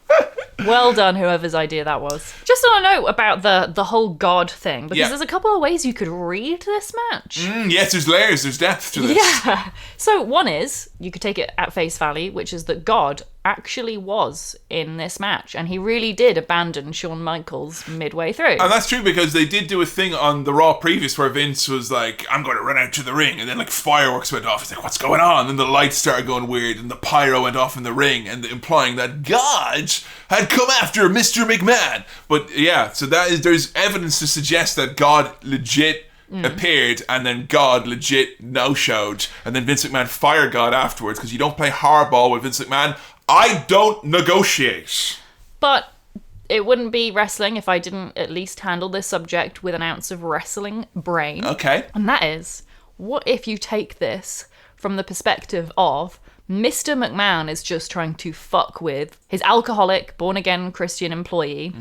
S1: Well done, whoever's idea that was. Just on a note about the whole God thing, because there's a couple of ways you could read this match.
S2: Yes, there's layers, there's depth to this.
S1: Yeah. So one is, you could take it at face value, which is that God actually was in this match, and he really did abandon Shawn Michaels midway through.
S2: And that's true because they did do a thing on the Raw previous where Vince was like, I'm going to run out to the ring, and then like fireworks went off. He's like, what's going on? And the lights started going weird, and the pyro went off in the ring, and implying that God had come after Mr. McMahon. But yeah, so there's evidence to suggest that God legit appeared, and then God legit no-showed, and then Vince McMahon fired God afterwards because you don't play hardball with Vince McMahon. I don't negotiate.
S1: But it wouldn't be wrestling if I didn't at least handle this subject with an ounce of wrestling brain.
S2: Okay.
S1: And that is, what if you take this from the perspective of Mr. McMahon is just trying to fuck with his alcoholic, born-again Christian employee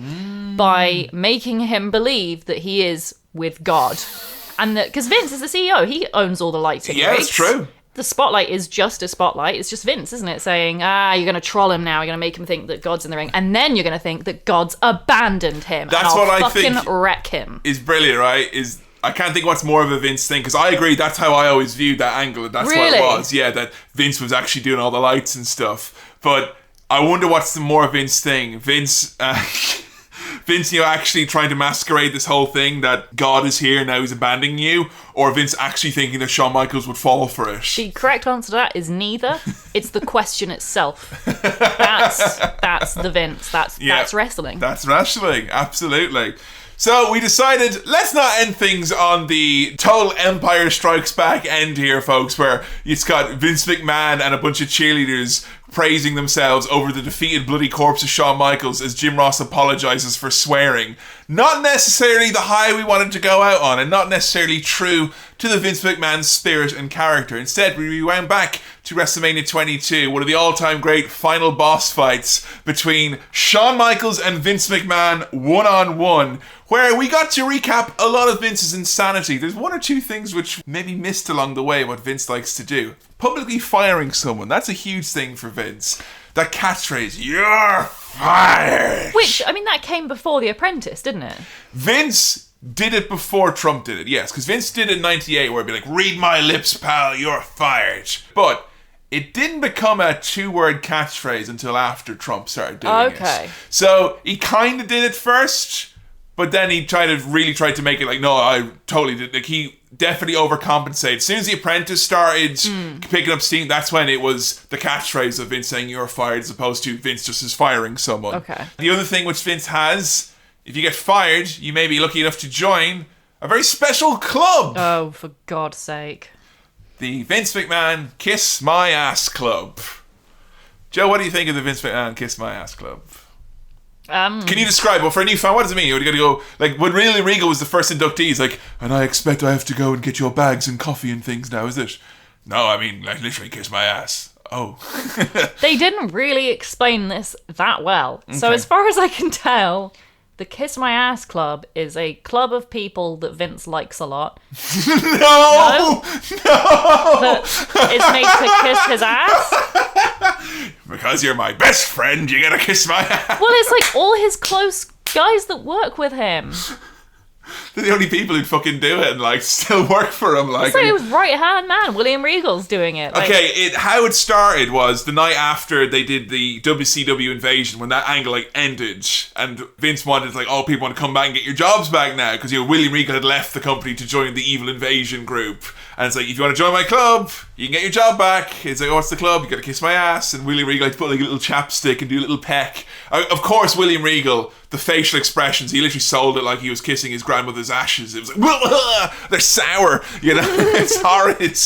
S1: by making him believe that he is with God. And that, because Vince is the CEO, he owns all the lighting.
S2: Yeah, that's true.
S1: The spotlight is just a spotlight. It's just Vince, isn't it? Saying, you're going to troll him now. You're going to make him think that God's in the ring. And then you're going to think that God's abandoned him.
S2: That's
S1: and I'll
S2: what I
S1: fucking
S2: think
S1: wreck him.
S2: Is brilliant, right? I can't think what's more of a Vince thing, because I agree, that's how I always viewed that angle. That's
S1: Really?
S2: what it was. Yeah, that Vince was actually doing all the lights and stuff. But I wonder what's the more Vince thing. Vince, actually trying to masquerade this whole thing that God is here, now he's abandoning you, or Vince actually thinking that Shawn Michaels would fall for it.
S1: The correct answer to that is neither. It's the question itself. That's the Vince. That's wrestling.
S2: That's wrestling, absolutely. So we decided, let's not end things on the total Empire Strikes Back end here, folks, where it's got Vince McMahon and a bunch of cheerleaders praising themselves over the defeated bloody corpse of Shawn Michaels as Jim Ross apologizes for swearing. Not necessarily the high we wanted to go out on, and not necessarily true to the Vince McMahon spirit and character. Instead, we rewound back to WrestleMania 22, one of the all-time great final boss fights between Shawn Michaels and Vince McMahon one-on-one, where we got to recap a lot of Vince's insanity. There's one or two things which maybe missed along the way, what Vince likes to do. Publicly firing someone, that's a huge thing for Vince. That catchphrase, "You're fired!"
S1: Which, I mean, that came before The Apprentice, didn't it?
S2: Vince did it before Trump did it, yes. Because Vince did it in 98, where he'd be like, "Read my lips, pal, you're fired." But it didn't become a two-word catchphrase until after Trump started doing it. So he kind of did it first, but then he really tried to make it like, no, I totally did. Like, he definitely overcompensated. As soon as The Apprentice started picking up steam, that's when it was the catchphrase of Vince saying "you're fired" as opposed to Vince just is firing someone.
S1: Okay.
S2: The other thing which Vince has, if you get fired, you may be lucky enough to join a very special club.
S1: Oh, for God's sake.
S2: The Vince McMahon Kiss My Ass Club. Joe, what do you think of the Vince McMahon Kiss My Ass Club? Can you describe, well, for a new fan, what does it mean? You got to go, like, when Really Regal was the first inductee, he's like, "And I expect I have to go and get your bags and coffee and things now, is it?" "No, I mean, like, literally kiss my ass." "Oh."
S1: They didn't really explain this that well. So as far as I can tell, the Kiss My Ass Club is a club of people that Vince likes a lot.
S2: No!
S1: That is made to kiss his ass.
S2: "Because you're my best friend, you gotta kiss my ass."
S1: Well, it's like all his close guys that work with him.
S2: They're the only people who'd fucking do it and like still work for him. Like,
S1: So it was right hand man. William Regal's doing it. Like,
S2: okay, how it started was the night after they did the WCW invasion, when that angle like ended, and Vince wanted like, oh, people want to come back and get your jobs back now, because William Regal had left the company to join the Evil Invasion group, and it's like, if you want to join my club, you can get your job back. It's like, oh, what's the club? You got to kiss my ass. And William Regal had to put like a little chapstick and do a little peck. Of course, William Regal, the facial expressions, he literally sold it like he was kissing his grandmother's ashes. It was like, they're sour, you know. It's horrid.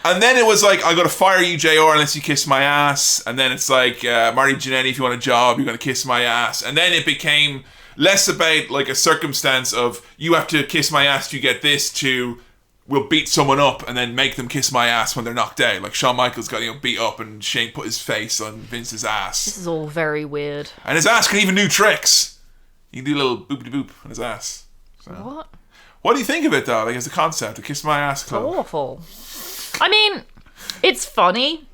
S2: And then it was like, I got to fire you, JR, unless you kiss my ass. And then it's like, Marty Jannetty, if you want a job, you're going to kiss my ass. And then it became less about like a circumstance of, you have to kiss my ass to get this, to we'll beat someone up and then make them kiss my ass when they're knocked out. Like Shawn Michaels got beat up and Shane put his face on Vince's ass.
S1: This is all very weird.
S2: And his ass can even do tricks. You can do a little boopity boop on his ass. So. What do you think of it though? Like as a concept, the kiss my ass club.
S1: It's awful. I mean, it's funny.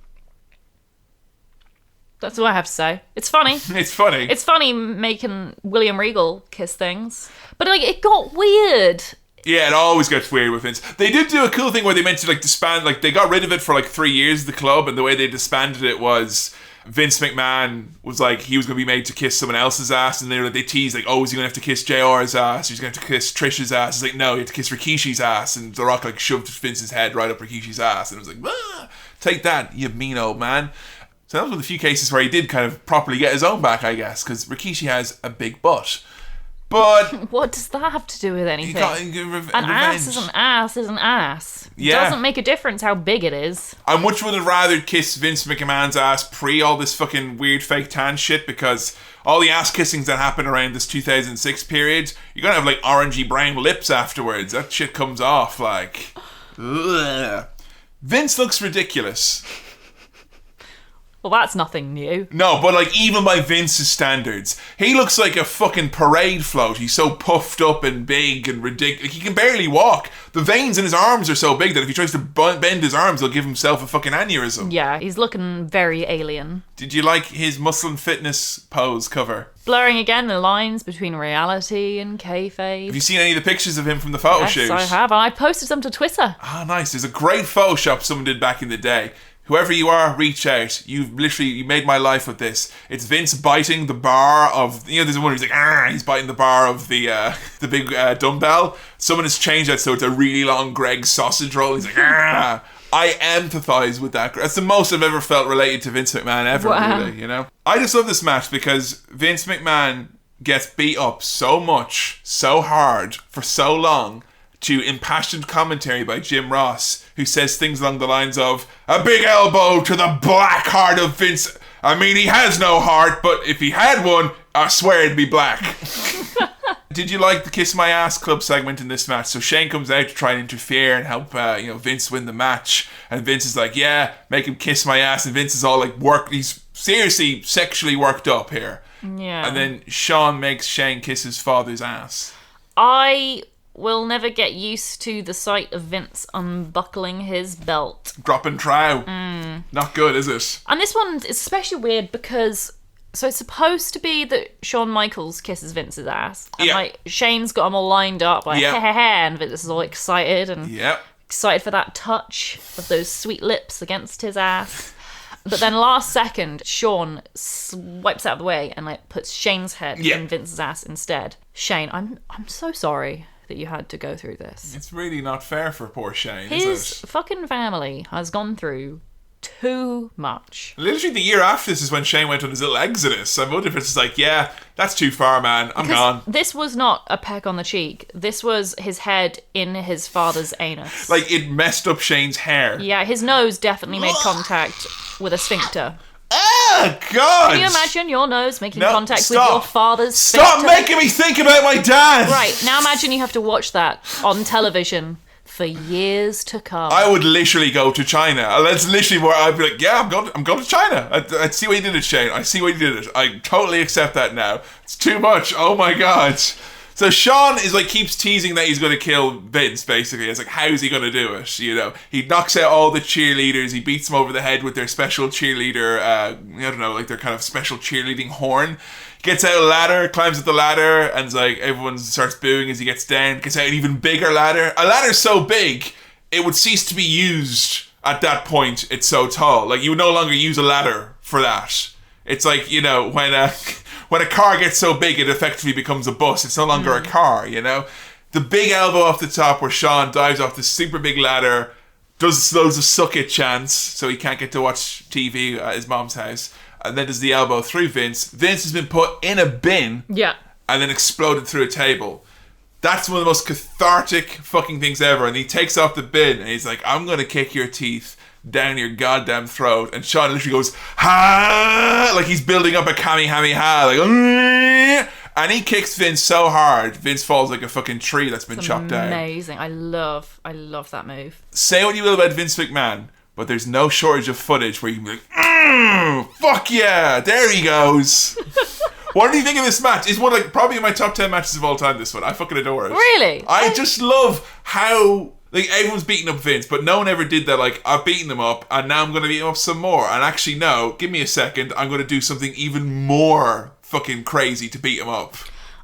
S1: That's all I have to say. It's funny.
S2: It's funny.
S1: It's funny making William Regal kiss things. But like, it got weird.
S2: Yeah, it always gets weird with Vince. They did do a cool thing where they meant to like disband, like they got rid of it for like 3 years, the club, and the way they disbanded it was Vince McMahon was like, he was going to be made to kiss someone else's ass, and they teased like, oh, is he going to have to kiss JR's ass? He's going to have to kiss Trish's ass. It's like, no, he had to kiss Rikishi's ass, and The Rock like shoved Vince's head right up Rikishi's ass, and it was like, ah, take that, you mean old man. So that was one of the few cases where he did kind of properly get his own back, I guess, because Rikishi has a big butt. But
S1: what does that have to do with anything?
S2: An
S1: ass is an ass is an ass.
S2: Yeah.
S1: It doesn't make a difference how big it is.
S2: I much would have rather kissed Vince McMahon's ass pre all this fucking weird fake tan shit, because all the ass kissings that happen around this 2006 period, you're gonna have like orangey brown lips afterwards. That shit comes off like. Ugh. Vince looks ridiculous.
S1: Well, that's nothing new.
S2: No, but like even by Vince's standards, he looks like a fucking parade float. He's so puffed up and big and ridiculous. He can barely walk. The veins in his arms are so big that if he tries to bend his arms, he'll give himself a fucking aneurysm.
S1: Yeah, he's looking very alien.
S2: Did you like his Muscle and Fitness pose cover?
S1: Blurring again the lines between reality and kayfabe.
S2: Have you seen any of the pictures of him from the photo shoot?
S1: Yes, I have. And I posted them to Twitter.
S2: Ah, nice. There's a great Photoshop someone did back in the day. Whoever you are, reach out. You made my life with this. It's Vince biting the bar of, there's one who's like, he's biting the bar of the big dumbbell. Someone has changed that so it's a really long Greg's sausage roll. He's like, I empathize with that. That's the most I've ever felt related to Vince McMahon ever, really, I just love this match because Vince McMahon gets beat up so much, so hard, for so long, to impassioned commentary by Jim Ross, who says things along the lines of, a big elbow to the black heart of Vince. I mean, he has no heart, but if he had one, I swear it'd be black. Did you like the Kiss My Ass Club segment in this match? So Shane comes out to try and interfere and help Vince win the match, and Vince is like, yeah, make him kiss my ass, and Vince is all like, he's seriously sexually worked up here.
S1: Yeah.
S2: And then Shawn makes Shane kiss his father's ass.
S1: I will never get used to the sight of Vince unbuckling his belt.
S2: Dropping trow. Not good, is it?
S1: And this one is especially weird because, so it's supposed to be that Shawn Michaels kisses Vince's ass. And like Shane's got them all lined up, like, and Vince is all excited and excited for that touch of those sweet lips against his ass. But then last second, Shawn swipes out of the way and like puts Shane's head in Vince's ass instead. Shane, I'm so sorry that you had to go through this.
S2: It's really not fair for poor Shane,
S1: His
S2: is it?
S1: fucking family has gone through too much.
S2: Literally the year after this is when Shane went on his little exodus. I wonder if it's like, yeah, that's too far, man. I'm gone.
S1: This was not a peck on the cheek. This was his head in his father's anus.
S2: Like, it messed up Shane's hair.
S1: Yeah, his nose definitely made contact with a sphincter.
S2: Oh, God!
S1: Can you imagine your nose making contact with your father's sphincter?
S2: Stop making me think about my dad!
S1: Right, now imagine you have to watch that on television for years to come.
S2: I would literally go to China. That's literally where I'd be like, yeah, I'm going to China. I see what you did it, Shane. I see what you did it. I totally accept that now. It's too much. Oh my God. So Sean is like keeps teasing that he's going to kill Vince. Basically, it's like, how's he going to do it? You know, he knocks out all the cheerleaders. He beats them over the head with their special cheerleader. I don't know, like their kind of special cheerleading horn. Gets out a ladder, climbs up the ladder, and it's like everyone starts booing as he gets down. Gets out an even bigger ladder. A ladder so big it would cease to be used at that point. It's so tall. Like you would no longer use a ladder for that. It's like, you know, when a car gets so big, it effectively becomes a bus. It's no longer a car, you know? The big elbow off the top where Sean dives off this super big ladder, does loads of suck it chants, so he can't get to watch TV at his mom's house, and then does the elbow through Vince. Vince has been put in a bin, and then exploded through a table. That's one of the most cathartic fucking things ever. And he takes off the bin, and he's like, I'm going to kick your teeth down your goddamn throat. And Sean literally goes, ha! Like he's building up a kamehameha, like, Aah! And he kicks Vince so hard, Vince falls like a fucking tree that's been chopped down.
S1: Amazing. I love that move.
S2: Say what you will about Vince McMahon, but there's no shortage of footage where you can be like, fuck yeah, there he goes. What do you think of this match? It's one like probably my top 10 matches of all time, this one. I fucking adore it.
S1: Really?
S2: I just love how like everyone's beating up Vince, but no one ever did that. Like, I've beaten them up, and now I'm going to beat him up some more. And actually, no, give me a second. I'm going to do something even more fucking crazy to beat him up.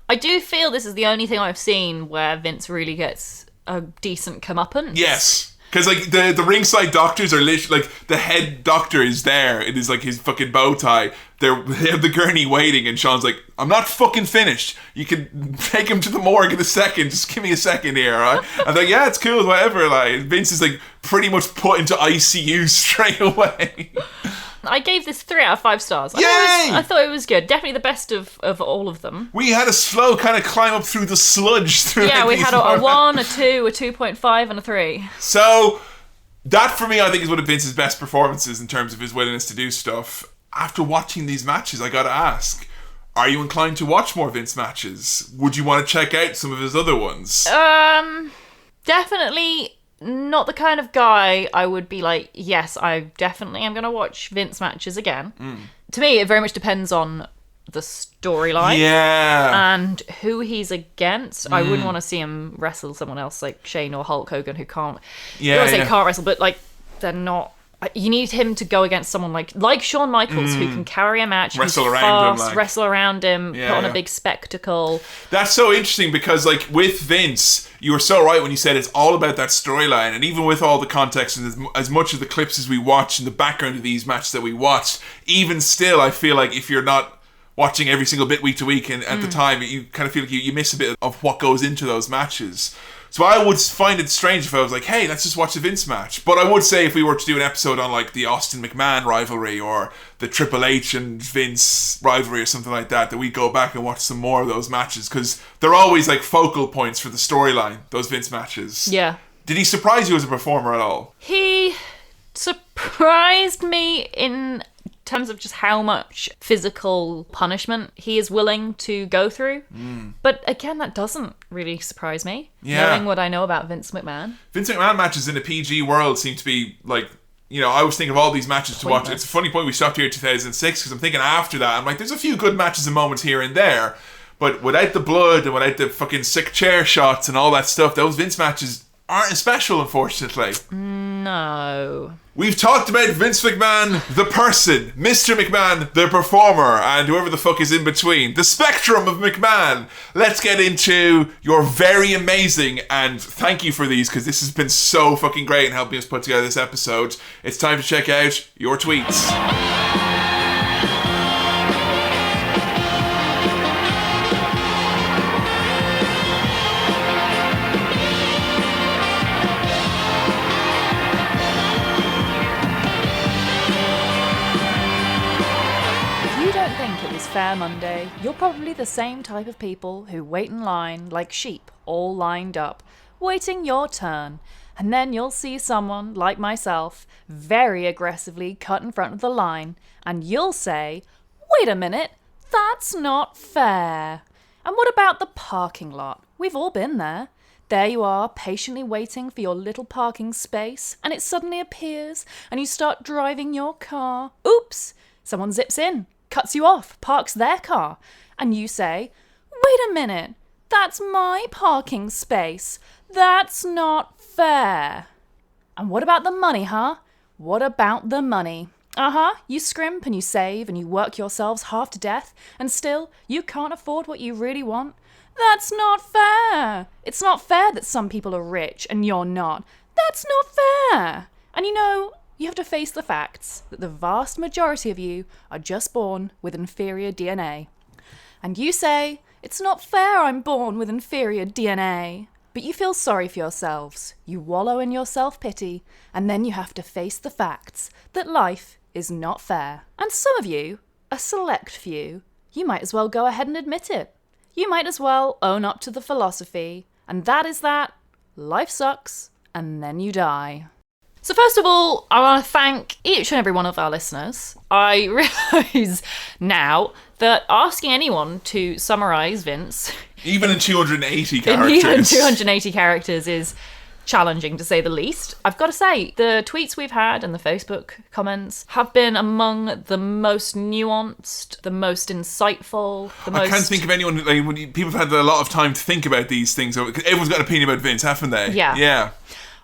S1: I do feel this is the only thing I've seen where Vince really gets a decent comeuppance.
S2: Yes. Because, like, the ringside doctors are literally, like, the head doctor is there. It is, like, his fucking bow tie. They have the gurney waiting, and Sean's like, I'm not fucking finished. You can take him to the morgue in a second. Just give me a second here, alright? I'm like, yeah, it's cool, whatever. Like, Vince is, like, pretty much put into ICU straight away.
S1: I gave this 3 out of 5 stars.
S2: Yay!
S1: I thought it was good. Definitely the best of all of them.
S2: We had a slow kind of climb up through the sludge.
S1: Yeah, we had a 1, a 2, a 2.5, and a 3.
S2: So, that for me, I think, is one of Vince's best performances in terms of his willingness to do stuff. After watching these matches, I gotta ask, are you inclined to watch more Vince matches? Would you want to check out some of his other ones?
S1: Definitely not the kind of guy I would be like, yes, I definitely am going to watch Vince matches again. To me, it very much depends on the storyline.
S2: Yeah.
S1: And who he's against. I wouldn't want to see him wrestle someone else like Shane or Hulk Hogan who can't.
S2: Yeah.
S1: I don't want to say can't wrestle, but like they're not. You need him to go against someone like Shawn Michaels who can carry a match,
S2: wrestle
S1: who's
S2: around
S1: fast,
S2: him,
S1: wrestle around him, put on a big spectacle.
S2: That's so interesting because, like, with Vince, you were so right when you said it's all about that storyline, and even with all the context and as much of the clips as we watch in the background of these matches that we watched, even still, I feel like if you're not watching every single bit week to week and at the time, you kind of feel like you miss a bit of what goes into those matches. So I would find it strange if I was like, hey, let's just watch a Vince match. But I would say if we were to do an episode on like the Austin McMahon rivalry or the Triple H and Vince rivalry or something like that we'd go back and watch some more of those matches because they're always like focal points for the storyline, those Vince matches.
S1: Yeah.
S2: Did he surprise you as a performer at all?
S1: He surprised me in terms of just how much physical punishment he is willing to go through. But again, that doesn't really surprise me, knowing what I know about Vince McMahon.
S2: Vince McMahon matches in the PG world seem to be like, you know, I was thinking of all these matches to watch. It's a funny point we stopped here in 2006 because I'm thinking after that, I'm like, there's a few good matches and moments here and there, but without the blood and without the fucking sick chair shots and all that stuff, those Vince matches aren't as special, unfortunately.
S1: No.
S2: We've talked about Vince McMahon, the person, Mr. McMahon, the performer, and whoever the fuck is in between. The spectrum of McMahon. Let's get into your very amazing, and thank you for these, because this has been so fucking great in helping us put together this episode. It's time to check out your tweets.
S1: Fair Monday, you're probably the same type of people who wait in line like sheep, all lined up, waiting your turn, and then you'll see someone, like myself, very aggressively cut in front of the line, and you'll say, wait a minute, that's not fair. And what about the parking lot? We've all been there. There you are, patiently waiting for your little parking space, and it suddenly appears, and you start driving your car. Oops! Someone zips in, cuts you off, parks their car, and you say, wait a minute, That's my parking space. That's not fair. And what about the money, huh? What about the money? You scrimp and you save and you work yourselves half to death, and still you can't afford what you really want. That's not fair. It's not fair that some people are rich and you're not. That's not fair. And you have to face the facts that the vast majority of you are just born with inferior DNA. And you say, it's not fair I'm born with inferior DNA. But you feel sorry for yourselves. You wallow in your self-pity, and then you have to face the facts that life is not fair. And some of you, a select few, you might as well go ahead and admit it. You might as well own up to the philosophy, and that is that life sucks, and then you die. So first of all, I want to thank each and every one of our listeners. I realise now that asking anyone to summarise Vince...
S2: Even in 280 characters.
S1: Even 280 characters is challenging, to say the least. I've got to say, the tweets we've had and the Facebook comments have been among the most nuanced, the most insightful, the most...
S2: I can't think of anyone... people have had a lot of time to think about these things. Everyone's got an opinion about Vince, haven't they?
S1: Yeah.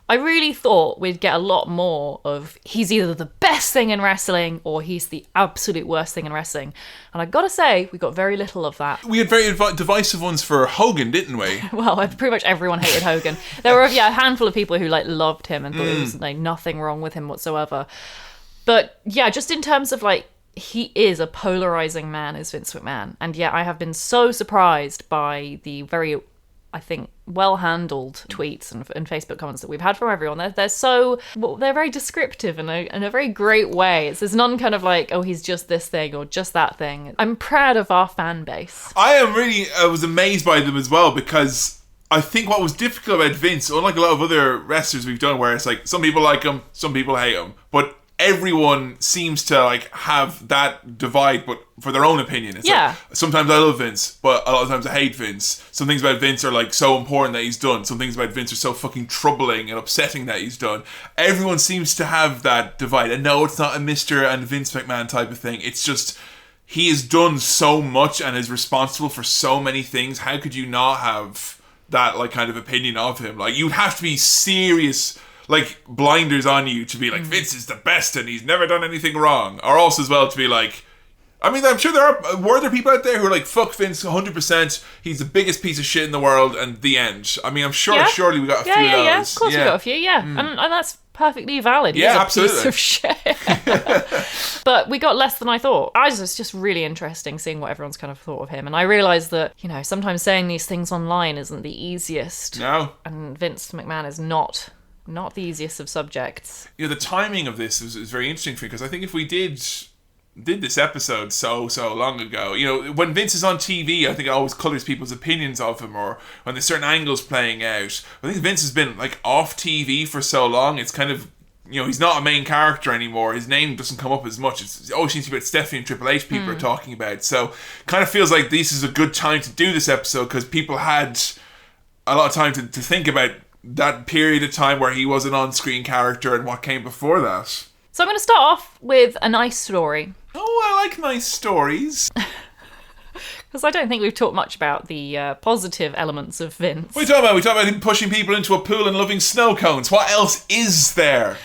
S1: I really thought we'd get a lot more of he's either the best thing in wrestling or he's the absolute worst thing in wrestling. And I gotta say, we got very little of that.
S2: We had very divisive ones for Hogan, didn't we?
S1: Well, pretty much everyone hated Hogan. There were a handful of people who loved him and thought there was nothing wrong with him whatsoever. But yeah, just in terms of he is a polarizing man, is Vince McMahon. And yeah, I have been so surprised by the very, I think, well-handled tweets and Facebook comments that we've had from everyone. They're very descriptive in a very great way. There's none kind of he's just this thing or just that thing. I'm proud of our fan base.
S2: I was amazed by them as well, because I think what was difficult about Vince, unlike a lot of other wrestlers we've done, where it's some people like him, some people hate him, but everyone seems to have that divide, but for their own opinion. It's sometimes I love Vince, but a lot of times I hate Vince. Some things about Vince are so important that he's done. Some things about Vince are so fucking troubling and upsetting that he's done. Everyone seems to have that divide. And no, it's not a Mr. and Vince McMahon type of thing. It's just, he has done so much and is responsible for so many things. How could you not have that kind of opinion of him? You'd have to be serious, blinders on you to be Vince is the best and he's never done anything wrong. Or also as well to be I'm sure were there people out there who are fuck Vince 100%, he's the biggest piece of shit in the world, and the end. I'm sure, surely we got a few of those.
S1: Yeah, of course we got a few, and that's perfectly valid. He's a piece of shit. But we got less than I thought. It's just really interesting seeing what everyone's kind of thought of him, and I realised that, sometimes saying these things online isn't the easiest.
S2: No.
S1: And Vince McMahon is not the easiest of subjects.
S2: The timing of this is very interesting for me, because I think if we did this episode so long ago, when Vince is on TV, I think it always colours people's opinions of him, or when there's certain angles playing out. I think Vince has been off TV for so long, it's kind of, he's not a main character anymore. His name doesn't come up as much. It always seems to be about Stephanie and Triple H people are talking about. So kind of feels like this is a good time to do this episode, because people had a lot of time to think about that period of time where he was an on-screen character and what came before that.
S1: So I'm going to start off with a nice story.
S2: Oh, I like nice stories.
S1: Because I don't think we've talked much about the positive elements of Vince.
S2: What are we talking about? We talk about him pushing people into a pool and loving snow cones. What else is there?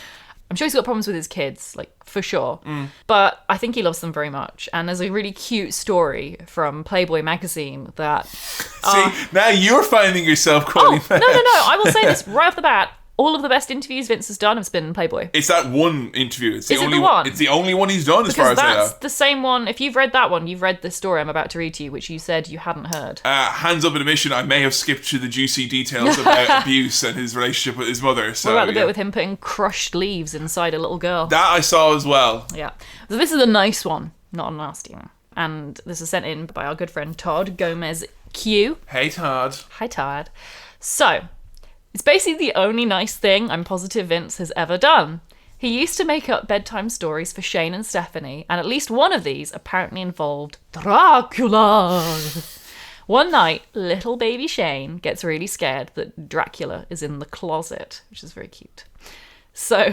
S1: I'm sure he's got problems with his kids, for sure. But I think he loves them very much. And there's a really cute story from Playboy magazine that...
S2: See, now you're finding yourself quoting
S1: No. I will say this right off the bat. All of the best interviews Vince has done have been in Playboy.
S2: It's that one interview. It's the
S1: Is
S2: only
S1: it the one?
S2: It's the only one he's done, as far as I know.
S1: That's the same one. If you've read that one, you've read the story I'm about to read to you, which you said you hadn't heard.
S2: Hands up admission, I may have skipped through the juicy details about abuse and his relationship with his mother. So,
S1: what about the bit with him putting crushed leaves inside a little girl?
S2: That I saw as well.
S1: Yeah. So this is a nice one, not a nasty one. And this is sent in by our good friend Todd Gomez Q.
S2: Hey, Todd.
S1: Hi, Todd. So... it's basically the only nice thing I'm positive Vince has ever done. He used to make up bedtime stories for Shane and Stephanie, and at least one of these apparently involved Dracula. One night, little baby Shane gets really scared that Dracula is in the closet, which is very cute. So,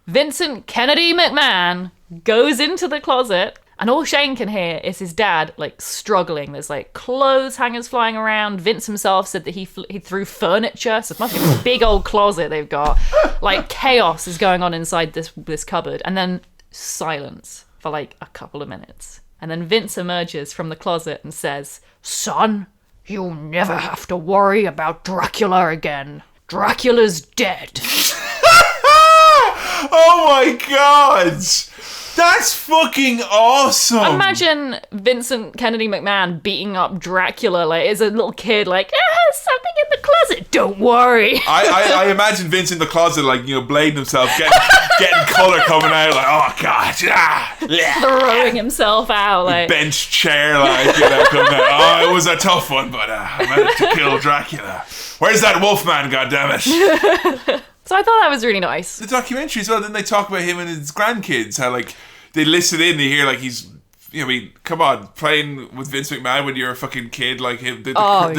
S1: Vincent Kennedy McMahon goes into the closet And all Shane can hear is his dad, like, struggling. There's, like, clothes hangers flying around. Vince himself said that he threw furniture. So it must be a big old closet they've got. Like, chaos is going on inside this cupboard. And then silence for, like, a couple of minutes. And then Vince emerges from the closet and says, "Son, you'll never have to worry about Dracula again. Dracula's dead."
S2: Oh my god! That's fucking awesome!
S1: Imagine Vincent Kennedy McMahon beating up Dracula, like, as a little kid, like, something in the closet, don't worry.
S2: I imagine Vince in the closet, like, blading himself, getting colour coming out, like, oh god,
S1: Throwing himself out, like.
S2: Bench chair, like, coming out. Oh, it was a tough one, but I managed to kill Dracula. Where's that Wolfman, goddammit?
S1: So I thought that was really nice.
S2: The documentary as well, then they talk about him and his grandkids, how, like, they listen in, they hear, like, he's, come on, playing with Vince McMahon when you're a fucking kid, like, him, the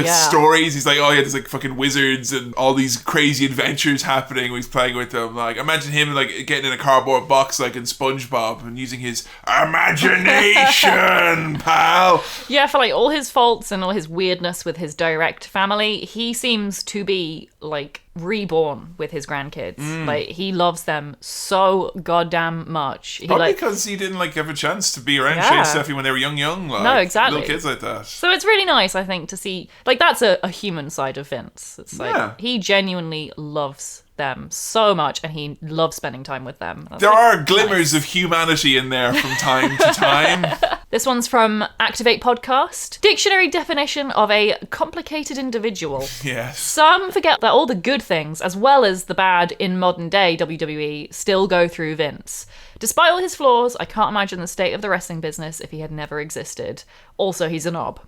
S2: stories, he's like, oh yeah, there's, like, fucking wizards and all these crazy adventures happening when he's playing with them. Like, imagine him, like, getting in a cardboard box, like, in SpongeBob and using his imagination, pal.
S1: Yeah, for, like, all his faults and all his weirdness with his direct family, he seems to be, like, reborn with his grandkids. Like, he loves them so goddamn much.
S2: Probably because he didn't, like, have a chance to be around Shane and Stephanie when they were young, like,
S1: no, exactly.
S2: little kids like that.
S1: So it's really nice, I think, to see, like, that's a human side of Vince. It's like, he genuinely loves them so much, and he loves spending time with them.
S2: There are glimmers of humanity in there from time to time.
S1: This one's from Activate Podcast. Dictionary definition of a complicated individual.
S2: Yes.
S1: Some forget that all the good things, as well as the bad in modern day WWE, still go through Vince. Despite all his flaws, I can't imagine the state of the wrestling business if he had never existed. Also, he's a knob.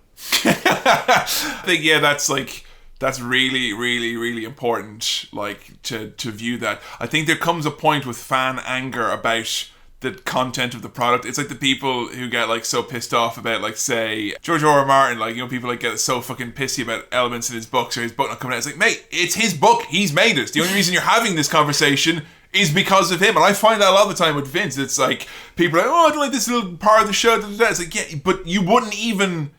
S2: I think, that's really, really, really important, like, to view that. I think there comes a point with fan anger about the content of the product. It's like the people who get, like, so pissed off about, like, say, George R.R. Martin, like, people, like, get so fucking pissy about elements in his books or his book not coming out. It's like, mate, it's his book. He's made it. The only reason you're having this conversation is because of him. And I find that a lot of the time with Vince. It's like, people are like, oh, I don't like this little part of the show. It's like, yeah, but you wouldn't even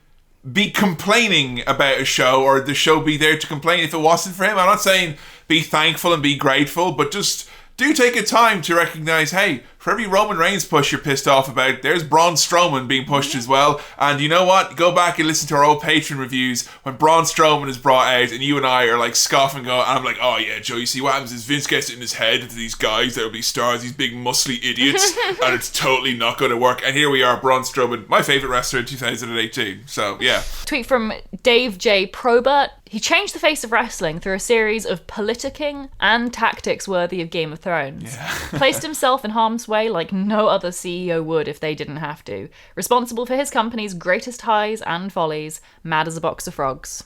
S2: be complaining about a show, or the show be there to complain if it wasn't for him. I'm not saying be thankful and be grateful, but just do take a time to recognize, hey, for every Roman Reigns push you're pissed off about, there's Braun Strowman being pushed as well. And you know what? Go back and listen to our old Patreon reviews when Braun Strowman is brought out and you and I are, like, scoffing, and I'm like, oh yeah, Joe, you see what happens is Vince gets it in his head that these guys that will be stars, these big muscly idiots, and it's totally not going to work. And here we are, Braun Strowman, my favourite wrestler in 2018. So yeah.
S1: Tweet from Dave J. Probert. He changed the face of wrestling through a series of politicking and tactics worthy of Game of Thrones.
S2: Yeah.
S1: Placed himself in harm's way like no other CEO would if they didn't have to. Responsible for his company's greatest highs and follies. Mad as a box of frogs.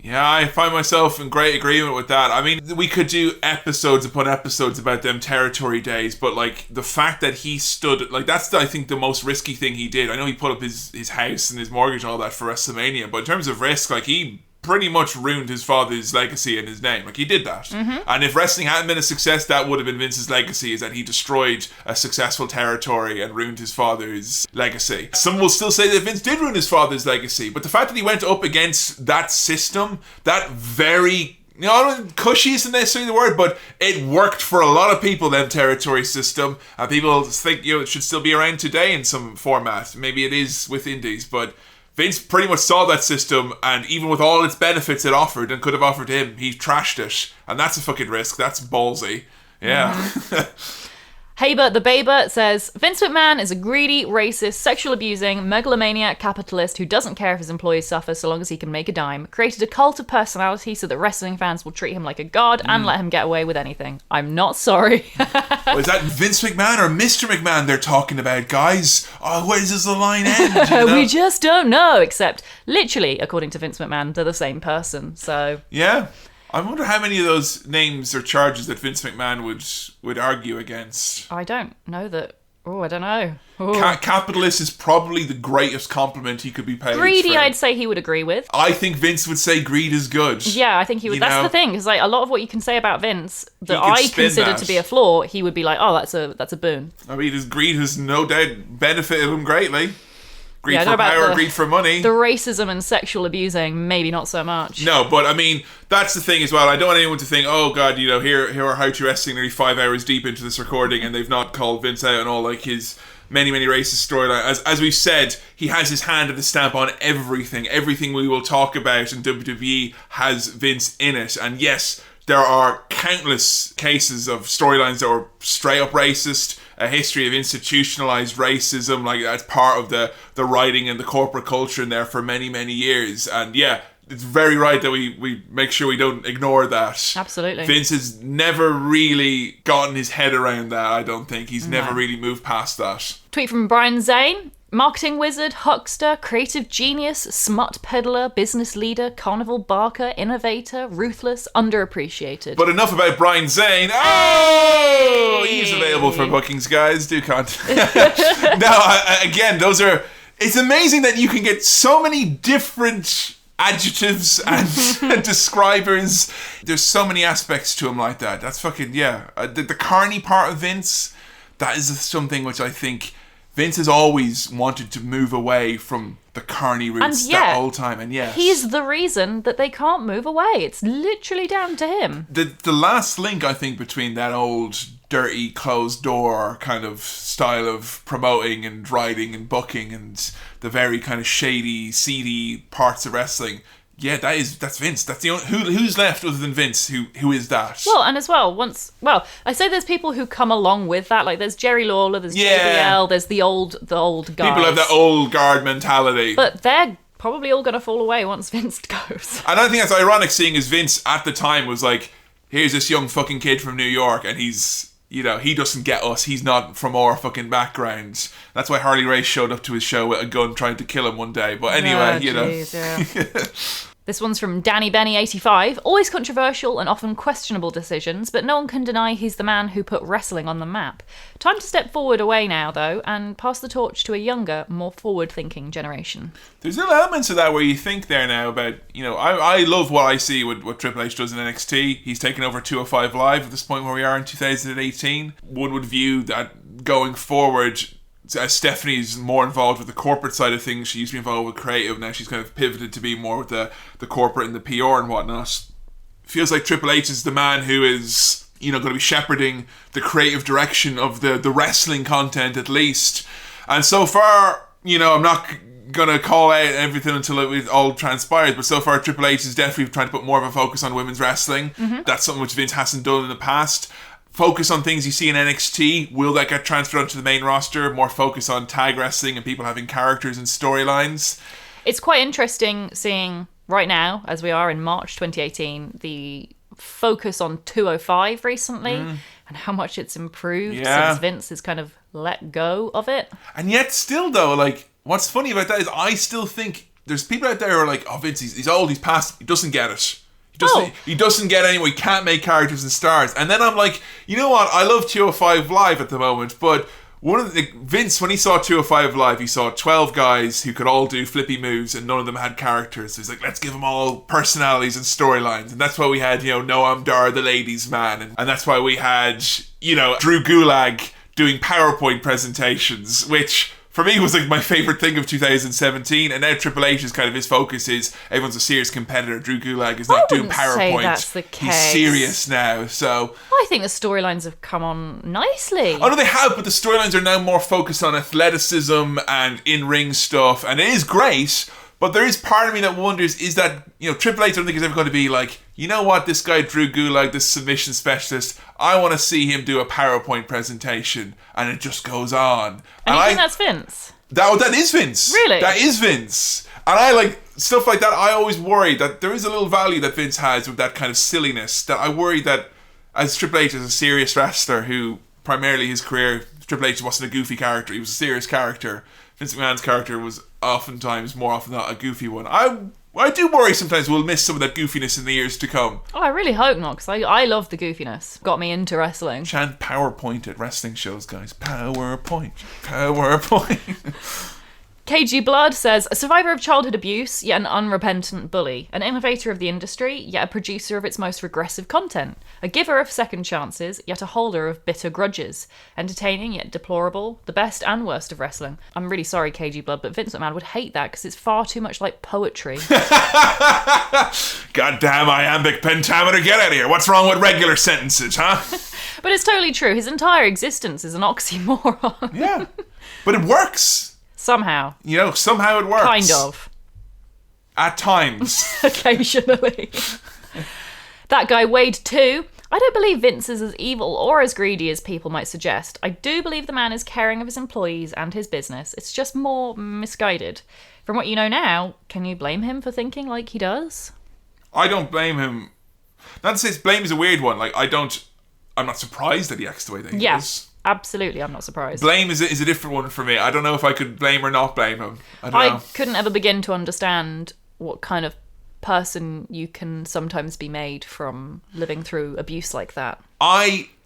S2: Yeah, I find myself in great agreement with that. I mean, we could do episodes upon episodes about them territory days, but, like, the fact that he stood, like, that's, I think, the most risky thing he did. I know he put up his house and his mortgage and all that for WrestleMania, but in terms of risk, like, he pretty much ruined his father's legacy and his name. Like, he did that. Mm-hmm. And if wrestling hadn't been a success, that would have been Vince's legacy, is that he destroyed a successful territory and ruined his father's legacy. Some will still say that Vince did ruin his father's legacy, but the fact that he went up against that system, that very, I don't, cushy isn't necessarily the word, but it worked for a lot of people, that territory system, and people think, it should still be around today in some format. Maybe it is with indies, but Vince pretty much saw that system, and even with all its benefits it offered and could have offered him, he trashed it. And that's a fucking risk. That's ballsy. Yeah.
S1: Mm-hmm. Haber the Baber says, Vince McMahon is a greedy, racist, sexual abusing, megalomaniac capitalist who doesn't care if his employees suffer so long as he can make a dime. Created a cult of personality so that wrestling fans will treat him like a god and let him get away with anything. I'm not sorry.
S2: Is that Vince McMahon or Mr. McMahon they're talking about, guys? Oh, where does the line end? You know?
S1: We just don't know, except literally, according to Vince McMahon, they're the same person, so...
S2: Yeah. I wonder how many of those names or charges that Vince McMahon would argue against.
S1: I don't know that Oh, I don't know.
S2: Capitalist is probably the greatest compliment he could be paid.
S1: Greedy,
S2: for.
S1: I'd say he would agree with.
S2: I think Vince would say greed is good.
S1: Yeah, I think he would.
S2: You
S1: That's
S2: know?
S1: the thing, because like a lot of what you can say about Vince that
S2: He could
S1: I
S2: spin
S1: consider
S2: that.
S1: to be a flaw, he would be like, oh, that's a boon.
S2: I mean, his greed has no doubt benefited him greatly. Greed
S1: Yeah, I don't
S2: for
S1: know about
S2: power, greed for money.
S1: The racism and sexual abusing, maybe not so much.
S2: No, but I mean, that's the thing as well. I don't want anyone to think, oh God, here are How to Wrestling nearly 5 hours deep into this recording and they've not called Vince out and all like his many racist storyline. As we've said, he has his hand of the stamp on everything. Everything we will talk about in WWE has Vince in it. And yes, there are countless cases of storylines that were straight up racist, a history of institutionalized racism, like that's part of the writing and the corporate culture in there for many years. And yeah, it's very right that we make sure we don't ignore that.
S1: Absolutely.
S2: Vince has never really gotten his head around that, I don't think. He's never really moved past that.
S1: Tweet from Brian Zane. Marketing wizard, huckster, creative genius, smut peddler, business leader, carnival barker, innovator, ruthless, underappreciated.
S2: But enough about Brian Zane. Oh! He's available for bookings, guys. Do contact. Again, those are... It's amazing that you can get so many different adjectives and describers. There's so many aspects to him like that. That's fucking... Yeah. The carny part of Vince, that is something which I think... Vince has always wanted to move away from the carny roots that whole time, and yes,
S1: he's the reason that they can't move away. It's literally down to him.
S2: The last link, I think, between that old dirty closed door kind of style of promoting and writing and booking and the very kind of shady, seedy parts of wrestling. Yeah, that's Vince. That's the only who's left other than Vince. Who is that?
S1: Well, and as well, I say there's people who come along with that. Like there's Jerry Lawler, there's JBL, there's the old guys.
S2: People have that old guard mentality,
S1: but they're probably all gonna fall away once Vince goes.
S2: And I think that's ironic, seeing as Vince at the time was like, here's this young fucking kid from New York, and he's. He doesn't get us. He's not from our fucking background. That's why Harley Race showed up to his show with a gun trying to kill him one day. But anyway,
S1: Yeah. This one's from Danny Benny 85. Always controversial and often questionable decisions, but no one can deny he's the man who put wrestling on the map. Time to step forward away now, though, and pass the torch to a younger, more forward-thinking generation.
S2: There's little elements of that where you think there now about, I love what I see with what Triple H does in NXT. He's taken over 205 Live at this point where we are in 2018. One would view that going forward, as Stephanie's more involved with the corporate side of things, she used to be involved with creative, now she's kind of pivoted to be more with the corporate and the PR and whatnot. Feels like Triple H is the man who is, going to be shepherding the creative direction of the wrestling content at least. And so far, I'm not going to call out everything until it all transpires, but so far Triple H is definitely trying to put more of a focus on women's wrestling. Mm-hmm. That's something which Vince hasn't done in the past. Focus on things you see in NXT. Will that get transferred onto the main roster? More focus on tag wrestling and people having characters and storylines.
S1: It's quite interesting seeing right now, as we are in March 2018, the focus on 205 recently and how much it's improved since Vince has kind of let go of it. And
S2: yet still though, like, what's funny about that is I still think there's people out there who are like, oh, Vince, he's old, he's past, he doesn't get it. He doesn't get anyone. He can't make characters and stars. And then I'm like, you know what? I love 205 Live at the moment, but Vince, when he saw 205 Live, he saw 12 guys who could all do flippy moves and none of them had characters. So he's like, let's give them all personalities and storylines. And that's why we had, Noam Dar, the ladies' man. And that's why we had, Drew Gulak doing PowerPoint presentations, which... for me, was like my favourite thing of 2017, and now Triple H's kind of his focus is everyone's a serious competitor. Drew Gulak is not doing PowerPoint.
S1: That's the case.
S2: He's serious now, so...
S1: I think the storylines have come on nicely.
S2: Oh no, they have, but the storylines are now more focused on athleticism and in-ring stuff, and it is great, but there is part of me that wonders, is that, Triple H I don't think is ever going to be like, you know what, this guy Drew Gulak, this submission specialist, I want to see him do a PowerPoint presentation, and it just goes on.
S1: And you think that's Vince?
S2: That is Vince.
S1: Really?
S2: That is Vince. And I like stuff like that. I always worry that there is a little value that Vince has with that kind of silliness, that I worry that as Triple H is a serious wrestler who primarily his career, Triple H wasn't a goofy character, he was a serious character. Vince McMahon's character was more often than not a goofy one. I I do worry sometimes we'll miss some of that goofiness in the years to come.
S1: Oh, I really hope not, because I love the goofiness. Got me into wrestling.
S2: Chant PowerPoint at wrestling shows, guys. PowerPoint. PowerPoint.
S1: KG Blood says, a survivor of childhood abuse, yet an unrepentant bully. An innovator of the industry, yet a producer of its most regressive content. A giver of second chances, yet a holder of bitter grudges. Entertaining, yet deplorable. The best and worst of wrestling. I'm really sorry, KG Blood, but Vince McMahon would hate that because it's far too much like poetry.
S2: Goddamn iambic pentameter, get out of here. What's wrong with regular sentences, huh?
S1: But it's totally true. His entire existence is an oxymoron.
S2: Yeah. But it works.
S1: Somehow.
S2: You know, somehow it works.
S1: Kind of.
S2: At times.
S1: Occasionally. That guy Wade too. I don't believe Vince is as evil or as greedy as people might suggest. I do believe the man is caring of his employees and his business. It's just more misguided. From what you know now, can you blame him for thinking like he does?
S2: I don't blame him. Not to say blame is a weird one. Like, I'm not surprised that he acts the way that he does.
S1: Absolutely, I'm not surprised.
S2: Blame is a different one for me. I don't know if I could blame or not blame him. I don't know.
S1: Couldn't ever begin to understand what kind of person you can sometimes be made from living through abuse like that.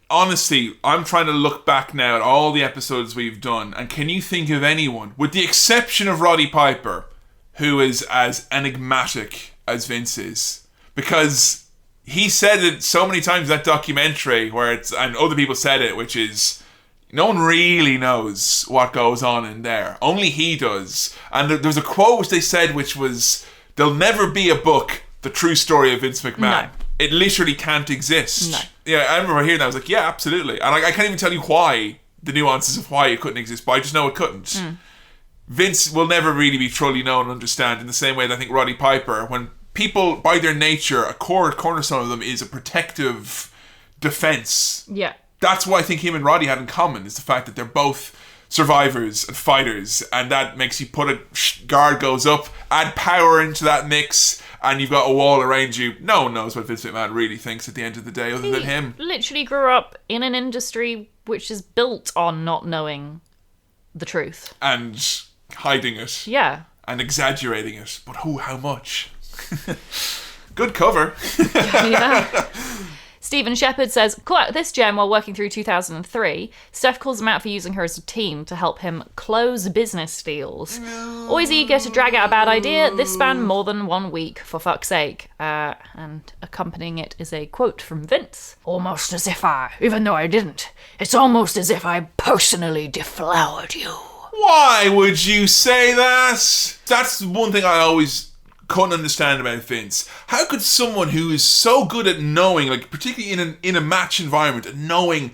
S2: Honestly, I'm trying to look back now at all the episodes we've done, and can you think of anyone, with the exception of Roddy Piper, who is as enigmatic as Vince is? Because he said it so many times in that documentary, and other people said it, which is, no one really knows what goes on in there. Only he does. And there's a quote which they said, which was, there'll never be a book, The True Story of Vince McMahon. No. It literally can't exist.
S1: No.
S2: Yeah, I remember hearing that. I was like, yeah, absolutely. And I can't even tell you why, the nuances of why it couldn't exist, but I just know it couldn't. Vince will never really be truly known and understand in the same way that I think Roddy Piper, when people, by their nature, a cornerstone of them is a protective defense.
S1: Yeah.
S2: That's what I think him and Roddy had in common, is the fact that they're both survivors and fighters, and that makes you put a guard goes up, add power into that mix, and you've got a wall around you. No one knows what Vince McMahon really thinks at the end of the day other than him.
S1: He literally grew up in an industry which is built on not knowing the truth.
S2: And hiding it.
S1: Yeah.
S2: And exaggerating it. But how much? Good cover.
S1: Yeah. Stephen Shepard says, call out this gem while working through 2003. Steph calls him out for using her as a team to help him close business deals. No. Always eager to drag out a bad idea. This spanned more than 1 week, for fuck's sake. And accompanying it is a quote from Vince. Almost as if even though I didn't, it's almost as if I personally deflowered you.
S2: Why would you say that? That's one thing I always couldn't understand about Vince. How could someone who is so good at knowing, like particularly in a match environment, at knowing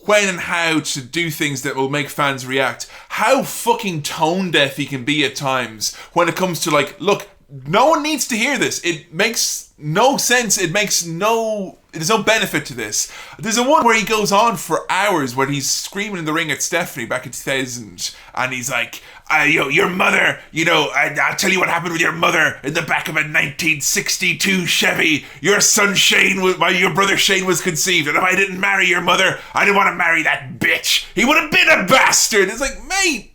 S2: when and how to do things that will make fans react, how fucking tone deaf he can be at times when it comes to like, look, no one needs to hear this. It makes no sense. There's no benefit to this. There's a one where he goes on for hours where he's screaming in the ring at Stephanie back in 2000, and he's like, your mother, I'll tell you what happened with your mother in the back of a 1962 Chevy. Your son Shane, your brother Shane was conceived, and if I didn't marry your mother, I didn't want to marry that bitch. He would have been a bastard. It's like, mate,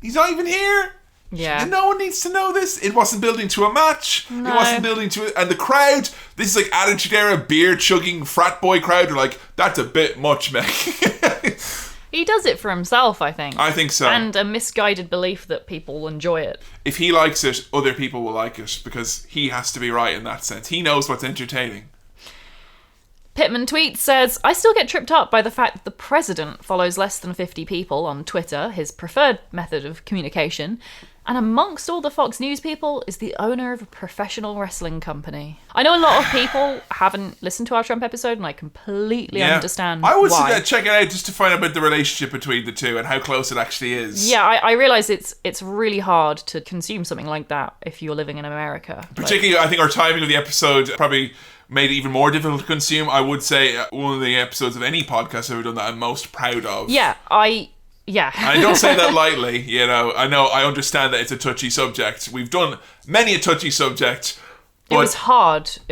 S2: he's not even here.
S1: Yeah.
S2: And no one needs to know this. It wasn't building to a match. No. It wasn't building to it. And the crowd, this is like Attitude Era beer chugging frat boy crowd, are like, that's a bit much, mate.
S1: He does it for himself, I think.
S2: I think so.
S1: And a misguided belief that people will enjoy it.
S2: If he likes it, other people will like it, because he has to be right in that sense. He knows what's entertaining.
S1: Pittman tweets, says, I still get tripped up by the fact that the president follows less than 50 people on Twitter, his preferred method of communication, and amongst all the Fox News people is the owner of a professional wrestling company. I know a lot of people haven't listened to our Trump episode, and I completely understand why.
S2: I would check it out just to find out about the relationship between the two and how close it actually is.
S1: Yeah, I realise it's really hard to consume something like that if you're living in America.
S2: Particularly, I think our timing of the episode probably made it even more difficult to consume. I would say one of the episodes of any podcast I've ever done that I'm most proud of.
S1: Yeah, I don't
S2: say that lightly, I know, I understand that it's a touchy subject. We've done many a touchy subject. But
S1: It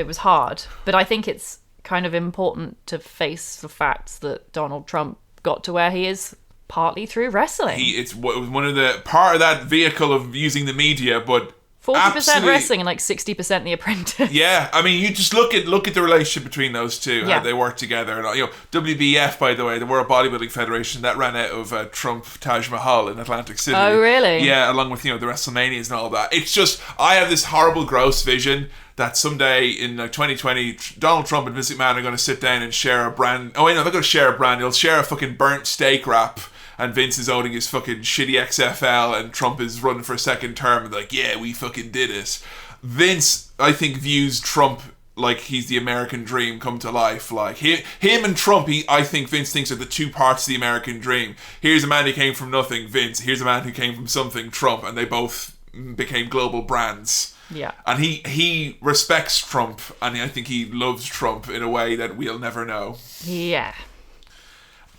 S1: was hard. But I think it's kind of important to face the facts that Donald Trump got to where he is partly through wrestling.
S2: It's one of the part of that vehicle of using the media, but
S1: 40% wrestling and like 60% The Apprentice.
S2: Yeah, I mean, you just look at the relationship between those two, how they work together. And, WBF, by the way, the World Bodybuilding Federation, that ran out of Trump Taj Mahal in Atlantic City.
S1: Oh, really?
S2: Yeah, along with the WrestleManias and all that. It's just, I have this horrible, gross vision that someday in 2020, Donald Trump and Vince McMahon are going to sit down and share a brand. Oh wait, no, they're going to share a brand. They'll share a fucking burnt steak wrap. And Vince is owning his fucking shitty XFL and Trump is running for a second term and like, yeah, we fucking did it. Vince, I think, views Trump like he's the American dream come to life. Like, him and Trump, I think Vince thinks are the two parts of the American dream. Here's a man who came from nothing, Vince. Here's a man who came from something, Trump. And they both became global brands.
S1: Yeah.
S2: And he respects Trump and I think he loves Trump in a way that we'll never know.
S1: Yeah.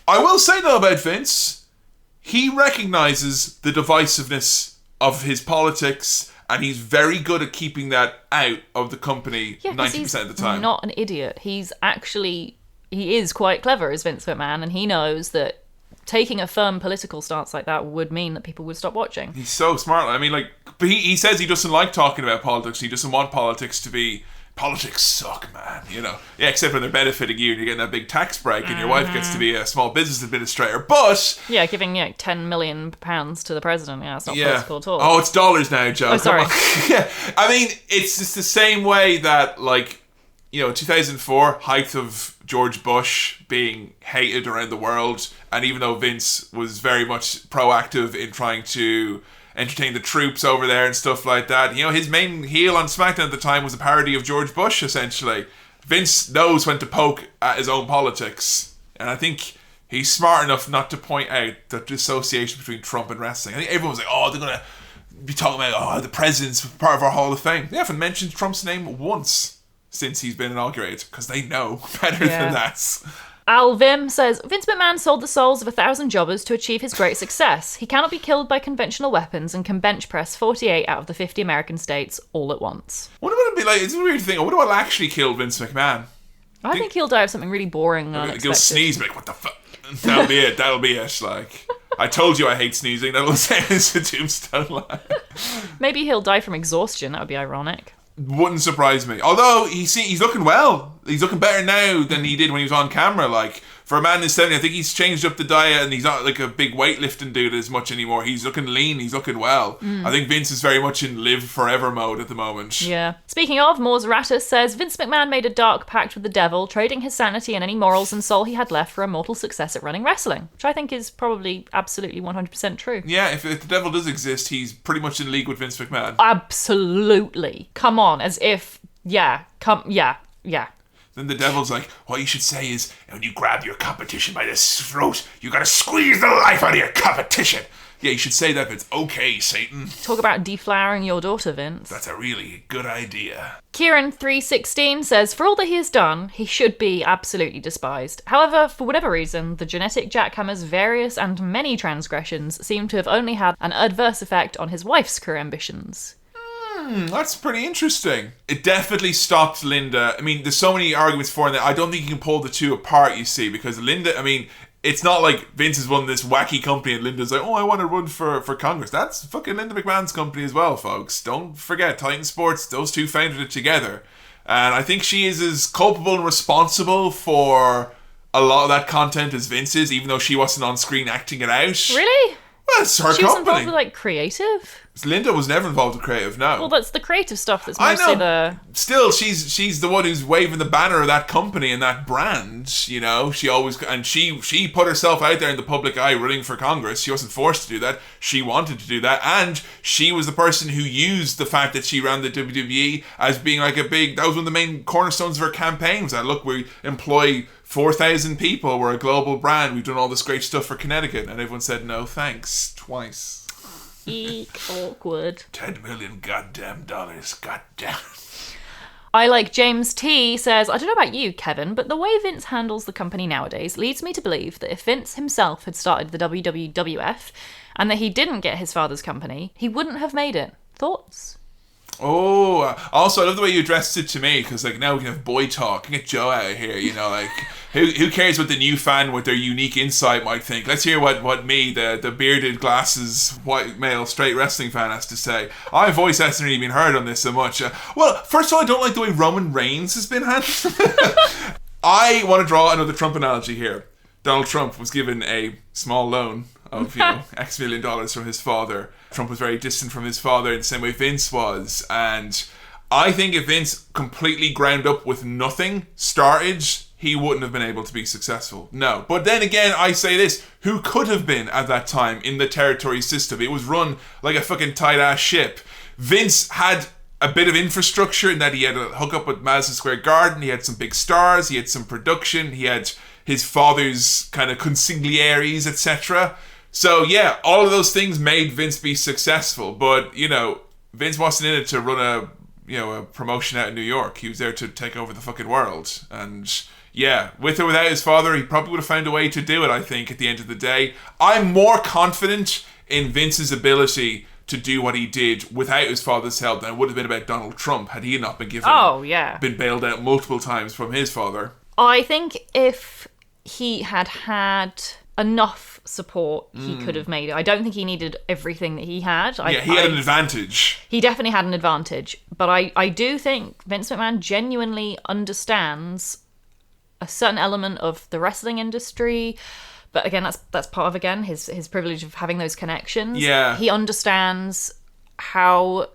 S2: I will say, though, about Vince... He recognises the divisiveness of his politics and he's very good at keeping that out of the company 90% of the time.
S1: He's not an idiot. He is quite clever as Vince McMahon and he knows that taking a firm political stance like that would mean that people would stop watching.
S2: He's so smart. I mean, like, but he says he doesn't like talking about politics. He doesn't want politics to be... Politics suck, man, Yeah, except when they're benefiting you and you're getting that big tax break and your wife gets to be a small business administrator. But...
S1: Yeah, giving £10 million to the president. Yeah, it's not political at all.
S2: Oh, it's dollars now, Joe.
S1: Oh, sorry.
S2: Yeah, I mean, it's just the same way that, 2004, height of George Bush being hated around the world, and even though Vince was very much proactive in trying to... entertain the troops over there and stuff like that. His main heel on SmackDown at the time was a parody of George Bush, essentially. Vince knows when to poke at his own politics. And I think he's smart enough not to point out the dissociation between Trump and wrestling. I think everyone's like, they're going to be talking about, the president's part of our Hall of Fame. They haven't mentioned Trump's name once since he's been inaugurated, because they know better than that.
S1: Al Vim says, Vince McMahon sold the souls of 1,000 jobbers to achieve his great success. He cannot be killed by conventional weapons and can bench press 48 out of the 50 American states all at once.
S2: I wonder what it'd be like. It's a weird thing. I wonder what will actually kill Vince McMahon.
S1: I think he'll die of something really boring and unexpected.
S2: He'll sneeze, like, what the fuck? That'll be it. That'll be it. Like, I told you I hate sneezing. That'll say it's a tombstone line.
S1: Maybe he'll die from exhaustion. That would be ironic.
S2: Wouldn't surprise me. Although, he's looking well. He's looking better now than he did when he was on camera. Like, for a man in his 70s, I think he's changed up the diet and he's not like a big weightlifting dude as much anymore. He's looking lean. He's looking well. I think Vince is very much in live forever mode at the moment.
S1: Yeah. Speaking of, Mors Ratus says, Vince McMahon made a dark pact with the devil, trading his sanity and any morals and soul he had left for immortal success at running wrestling, which I think is probably absolutely 100% true.
S2: Yeah, if the devil does exist, he's pretty much in league with Vince McMahon.
S1: Absolutely. Come on, as if, yeah.
S2: Then the devil's like, what you should say is, when you grab your competition by the throat, you gotta squeeze the life out of your competition. Yeah, you should say that, Vince. Okay, Satan.
S1: Talk about deflowering your daughter, Vince.
S2: That's a really good idea.
S1: Kieran316 says, for all that he has done, he should be absolutely despised. However, for whatever reason, the genetic jackhammer's various and many transgressions seem to have only had an adverse effect on his wife's career ambitions.
S2: That's pretty interesting. It definitely stopped Linda. I mean, there's so many arguments for that. I don't think you can pull the two apart, you see, because Linda, I mean, it's not like Vince has won this wacky company and Linda's like, I want to run for Congress. That's fucking Linda McMahon's company as well, folks. Don't forget, Titan Sports, those two founded it together. And I think she is as culpable and responsible for a lot of that content as Vince is, even though she wasn't on screen acting it out.
S1: Really?
S2: Well, it's her company.
S1: She was involved with, creative?
S2: Linda was never involved with creative, no.
S1: Well, that's the creative stuff that's mostly the...
S2: Still, she's the one who's waving the banner of that company and that brand, She always... And she put herself out there in the public eye running for Congress. She wasn't forced to do that. She wanted to do that. And she was the person who used the fact that she ran the WWE as being like a big... That was one of the main cornerstones of her campaign. Was that, look, we employ 4,000 people. We're a global brand. We've done all this great stuff for Connecticut. And everyone said, no, thanks. Twice.
S1: Eek, awkward.
S2: $10 million goddamn dollars. Goddamn.
S1: I like James T says, I don't know about you, Kevin, but the way Vince handles the company nowadays leads me to believe that if Vince himself had started the WWF and that he didn't get his father's company, he wouldn't have made it. Thoughts?
S2: Oh, also I love the way you addressed it to me, because like now we can have boy talk. Get Joe out of here, like who cares what the new fan with their unique insight might think? Let's hear what me, the bearded glasses white male straight wrestling fan, has to say. My voice hasn't really been heard on this so much. Well, first of all, I don't like the way Roman Reigns has been handled. I want to draw another Trump analogy here. Donald Trump was given a small loan of X $1 million from his father. Trump was very distant from his father in the same way Vince was, and I think if Vince completely ground up with nothing started, he wouldn't have been able to be successful. No. But then again, I say this, who could have been at that time in the territory system? It was run like a fucking tight ass ship. Vince had a bit of infrastructure in that he had a hookup with Madison Square Garden, he had some big stars, he had some production, he had his father's kind of consigliaries, etc. So yeah, all of those things made Vince be successful, but Vince wasn't in it to run a promotion out in New York. He was there to take over the fucking world. And yeah, with or without his father, he probably would have found a way to do it, I think, at the end of the day. I'm more confident in Vince's ability to do what he did without his father's help than it would have been about Donald Trump had he not been been bailed out multiple times from his father.
S1: I think if he had enough support, he could have made it. I don't think he needed everything that he had.
S2: He had an advantage.
S1: He definitely had an advantage. But I do think Vince McMahon genuinely understands a certain element of the wrestling industry. But again, that's part of, his privilege of having those connections.
S2: Yeah.
S1: He understands how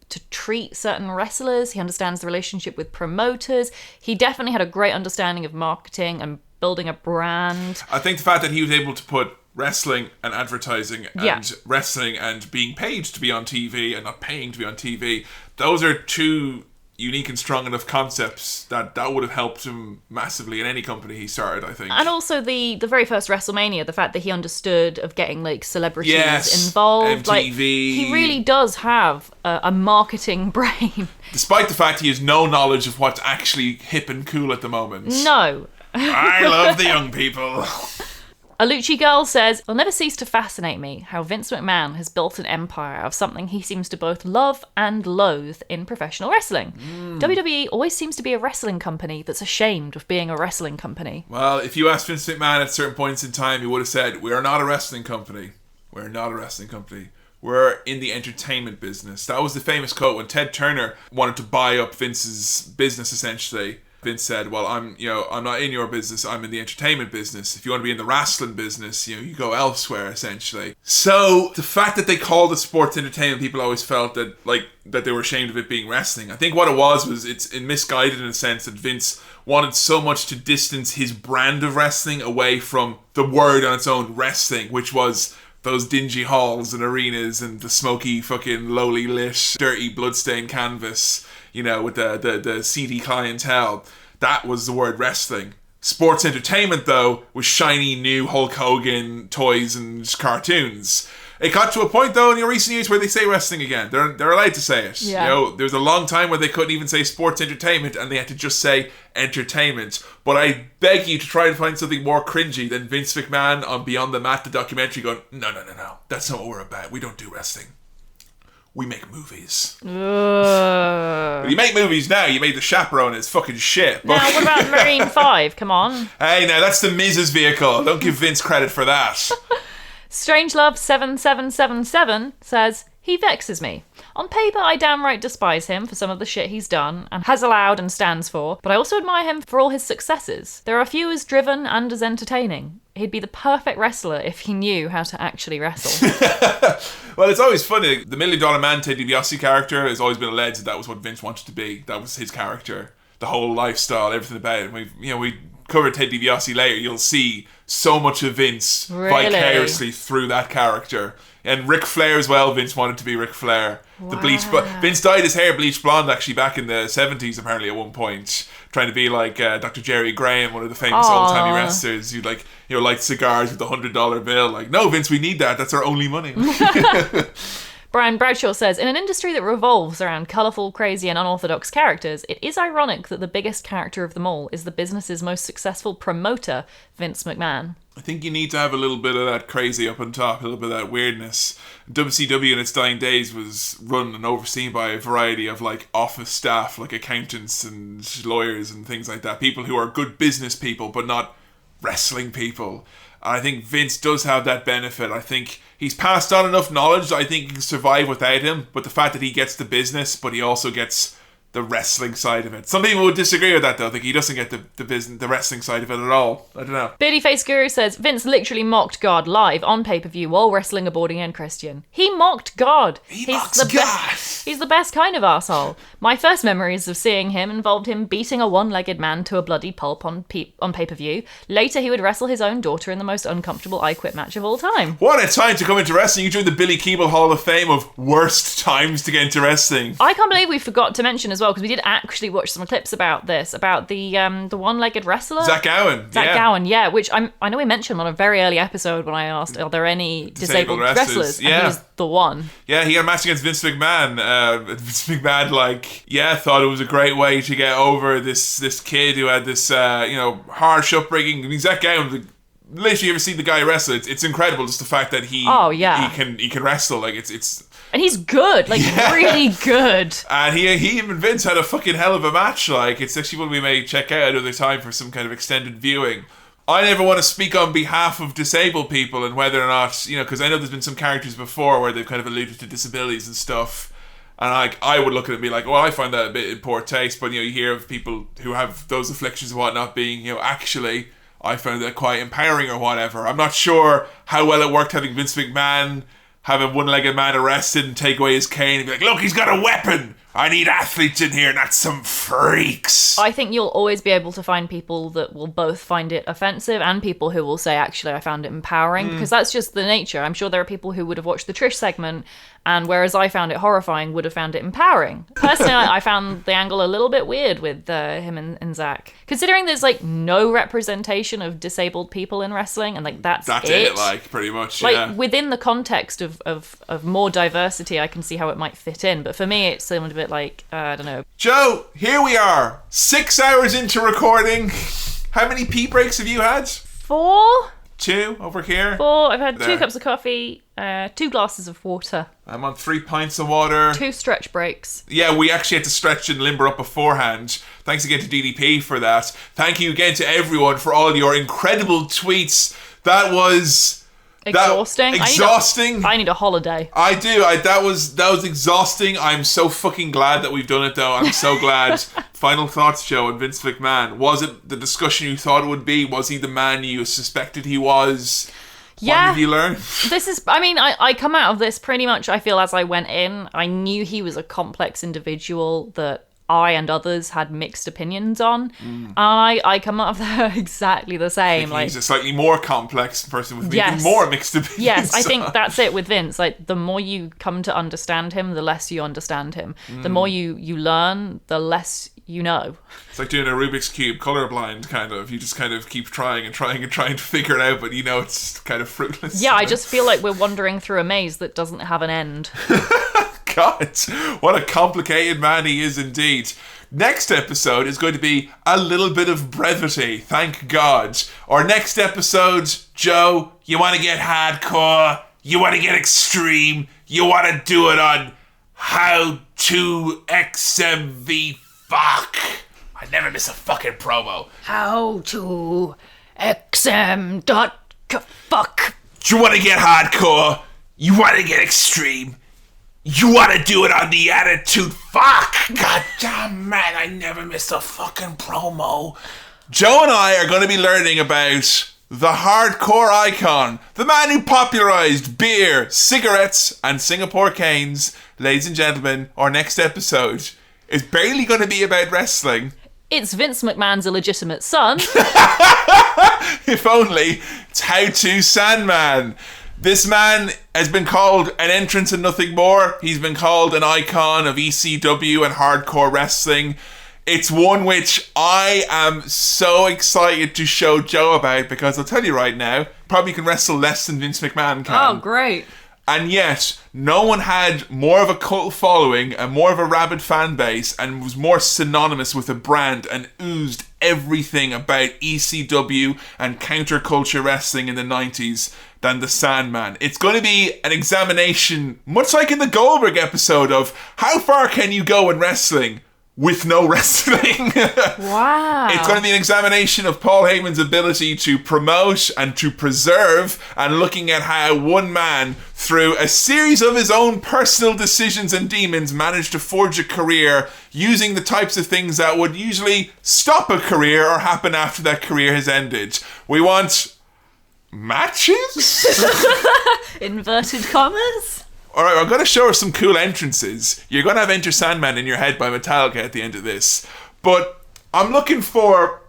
S1: to treat certain wrestlers. He understands the relationship with promoters. He definitely had a great understanding of marketing and building a brand.
S2: I think the fact that he was able to put wrestling and advertising and wrestling and being paid to be on TV and not paying to be on TV, those are two unique and strong enough concepts that would have helped him massively in any company he started, I think.
S1: And also the very first WrestleMania, the fact that he understood of getting like celebrities involved.
S2: MTV.
S1: Like, he really does have a marketing brain.
S2: Despite the fact he has no knowledge of what's actually hip and cool at the moment.
S1: No.
S2: I love the young people.
S1: Alucci Girl says, "It'll never cease to fascinate me how Vince McMahon has built an empire out of something he seems to both love and loathe in professional wrestling. WWE always seems to be a wrestling company that's ashamed of being a wrestling company."
S2: Well, if you asked Vince McMahon at certain points in time, he would have said, "We are not a wrestling company. We're not a wrestling company. We're in the entertainment business." That was the famous quote when Ted Turner wanted to buy up Vince's business, essentially. Vince said, "Well, I'm not in your business. I'm in the entertainment business. If you want to be in the wrestling business, you go elsewhere, essentially." So the fact that they called it sports entertainment, people always felt that they were ashamed of it being wrestling. I think what it was it's misguided in a sense that Vince wanted so much to distance his brand of wrestling away from the word on its own, wrestling, which was those dingy halls and arenas and the smoky fucking lowly lit, dirty bloodstained canvas, with the seedy clientele. That was the word wrestling. Sports entertainment, though, was shiny new Hulk Hogan toys and cartoons. It got to a point, though, in the recent years where they say wrestling again. They're allowed to say it.
S1: Yeah.
S2: There was a long time where they couldn't even say sports entertainment and they had to just say entertainment. But I beg you to try to find something more cringy than Vince McMahon on Beyond the Mat, the documentary, going, no. That's not what we're about. We don't do wrestling. We make movies. But you make movies now. You made The Chaperone. It's fucking shit.
S1: Now, what about Marine 5? Come on.
S2: Hey, now that's the Miz's vehicle. Don't give Vince credit for that.
S1: Strangelove7777 says, "He vexes me. On paper, I downright despise him for some of the shit he's done and has allowed and stands for, but I also admire him for all his successes. There are few as driven and as entertaining. He'd be the perfect wrestler if he knew how to actually wrestle."
S2: Well, it's always funny. The $1 Million Man, Ted DiBiase character, has always been alleged that was what Vince wanted to be. That was his character. The whole lifestyle, everything about it. We cover Ted DiBiase later. You'll see so much of Vince vicariously through that character. And Ric Flair as well. Vince wanted to be Ric Flair.
S1: Wow.
S2: Vince dyed his hair bleach blonde actually back in the 70s apparently at one point, trying to be like Dr. Jerry Graham, one of the famous old-timey wrestlers who'd light cigars with the $100 bill. Like, no, Vince, we need that. That's our only money.
S1: Brian Bradshaw says, in an industry that revolves around colourful, crazy and unorthodox characters, it is ironic that the biggest character of them all is the business's most successful promoter, Vince McMahon.
S2: I think you need to have a little bit of that crazy up on top, a little bit of that weirdness. WCW in its dying days was run and overseen by a variety of like office staff, like accountants and lawyers and things like that. People who are good business people, but not wrestling people. And I think Vince does have that benefit. I think he's passed on enough knowledge that I think he can survive without him. But the fact that he gets the business, but he also gets the wrestling side of it. Some people would disagree with that though. I think he doesn't get the business, the wrestling side of it at all. I don't know.
S1: Babyface Guru says, Vince literally mocked God live on pay-per-view while wrestling a boarding-end Christian. He mocked God. He's the best kind of arsehole. My first memories of seeing him involved him beating a one-legged man to a bloody pulp on pay-per-view. Later, he would wrestle his own daughter in the most uncomfortable I Quit match of all time.
S2: What a time to come into wrestling. You joined the Billy Keeble Hall of Fame of worst times to get into wrestling.
S1: I can't believe we forgot to mention as well, because we did actually watch some clips about this, about the one-legged wrestler.
S2: Zach Gowen,
S1: yeah, which I know we mentioned on a very early episode when I asked, are there any disabled wrestlers?
S2: Yeah.
S1: And he was the one.
S2: Yeah, he had a match against Vince McMahon. Vince McMahon, thought it was a great way to get over this kid who had this, harsh upbringing. I mean, Zach Gowen, literally, you ever see the guy wrestle? It's incredible, just the fact that he can wrestle. Like it's.
S1: And he's good, really good.
S2: And he and Vince had a fucking hell of a match. Like, it's actually one we may check out another time for some kind of extended viewing. I never want to speak on behalf of disabled people and whether or not, because I know there's been some characters before where they've kind of alluded to disabilities and stuff. And I would look at it and be like, well, I find that a bit in poor taste. But, you hear of people who have those afflictions and whatnot being, actually, I found that quite empowering or whatever. I'm not sure how well it worked having Vince McMahon have a one-legged man arrested and take away his cane and be like, look, he's got a weapon. I need athletes in here, not some freaks.
S1: I think you'll always be able to find people that will both find it offensive and people who will say, actually, I found it empowering, because that's just the nature. I'm sure there are people who would have watched the Trish segment and whereas I found it horrifying, would have found it empowering. Personally, I found the angle a little bit weird with him and Zach. Considering there's no representation of disabled people in wrestling, and that's it.
S2: Pretty much,
S1: within the context of more diversity, I can see how it might fit in. But for me, it seemed a bit I don't know.
S2: Joe, here we are, 6 hours into recording. How many pee breaks have you had?
S1: 4.
S2: 2 over here.
S1: 4. I've had 2 cups of coffee, 2 glasses of water.
S2: I'm on 3 pints of water.
S1: 2 stretch breaks.
S2: Yeah, we actually had to stretch and limber up beforehand. Thanks again to DDP for that. Thank you again to everyone for all your incredible tweets. That was
S1: exhausting.
S2: Exhausting.
S1: I need a holiday.
S2: I do. That was exhausting. I'm so fucking glad that we've done it, though. I'm so glad. Final thoughts, Joe, on Vince McMahon. Was it the discussion you thought it would be? Was he the man you suspected he was?
S1: Yeah.
S2: What did you learn?
S1: I come out of this pretty much, I feel, as I went in. I knew he was a complex individual that I and others had mixed opinions on. And I come out of there exactly the same.
S2: He's a slightly more complex person with even more mixed opinions.
S1: Yes, I think that's it with Vince. The more you come to understand him, the less you understand him. The more you learn, the less you know.
S2: It's like doing a Rubik's Cube, colorblind, kind of. You just kind of keep trying to figure it out, but it's kind of fruitless.
S1: Yeah, I just feel like we're wandering through a maze that doesn't have an end.
S2: God, what a complicated man he is indeed. Next episode is going to be a little bit of brevity, thank God. Our next episode, Joe, you want to get hardcore, you want to get extreme, you want to do it on How to XMV Fuck. I never miss a fucking promo.
S1: How to XM.fuck.
S2: You want to get hardcore, you want to get extreme, you want to do it on the Attitude Fuck! God damn, man, I never missed a fucking promo. Joe and I are going to be learning about the hardcore icon, the man who popularized beer, cigarettes, and Singapore canes. Ladies and gentlemen, our next episode is barely going to be about wrestling.
S1: It's Vince McMahon's illegitimate son.
S2: If only. It's How to Sandman. This man has been called an entrance and nothing more. He's been called an icon of ECW and hardcore wrestling. It's one which I am so excited to show Joe about, because I'll tell you right now, probably can wrestle less than Vince McMahon can.
S1: Oh, great.
S2: And yet, no one had more of a cult following and more of a rabid fan base and was more synonymous with a brand and oozed everything about ECW and counterculture wrestling in the 90s than the Sandman. It's going to be an examination, much like in the Goldberg episode, of how far can you go in wrestling with no wrestling.
S1: Wow.
S2: It's going to be an examination of Paul Heyman's ability to promote and to preserve, and looking at how one man, through a series of his own personal decisions and demons, managed to forge a career using the types of things that would usually stop a career or happen after that career has ended. We want matches?
S1: Inverted commas?
S2: Alright, I'm going to show her some cool entrances. You're going to have Enter Sandman in your head by Metallica at the end of this. But I'm looking for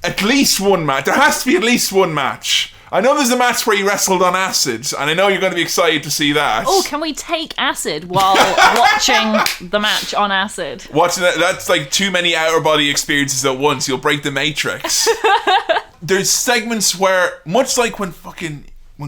S2: at least one match. There has to be at least one match. I know there's a match where he wrestled on acid, and I know you're going to be excited to see that.
S1: Oh, can we take acid while watching the match on acid?
S2: Watching that's like too many outer body experiences at once. You'll break the matrix. There's segments where, much like when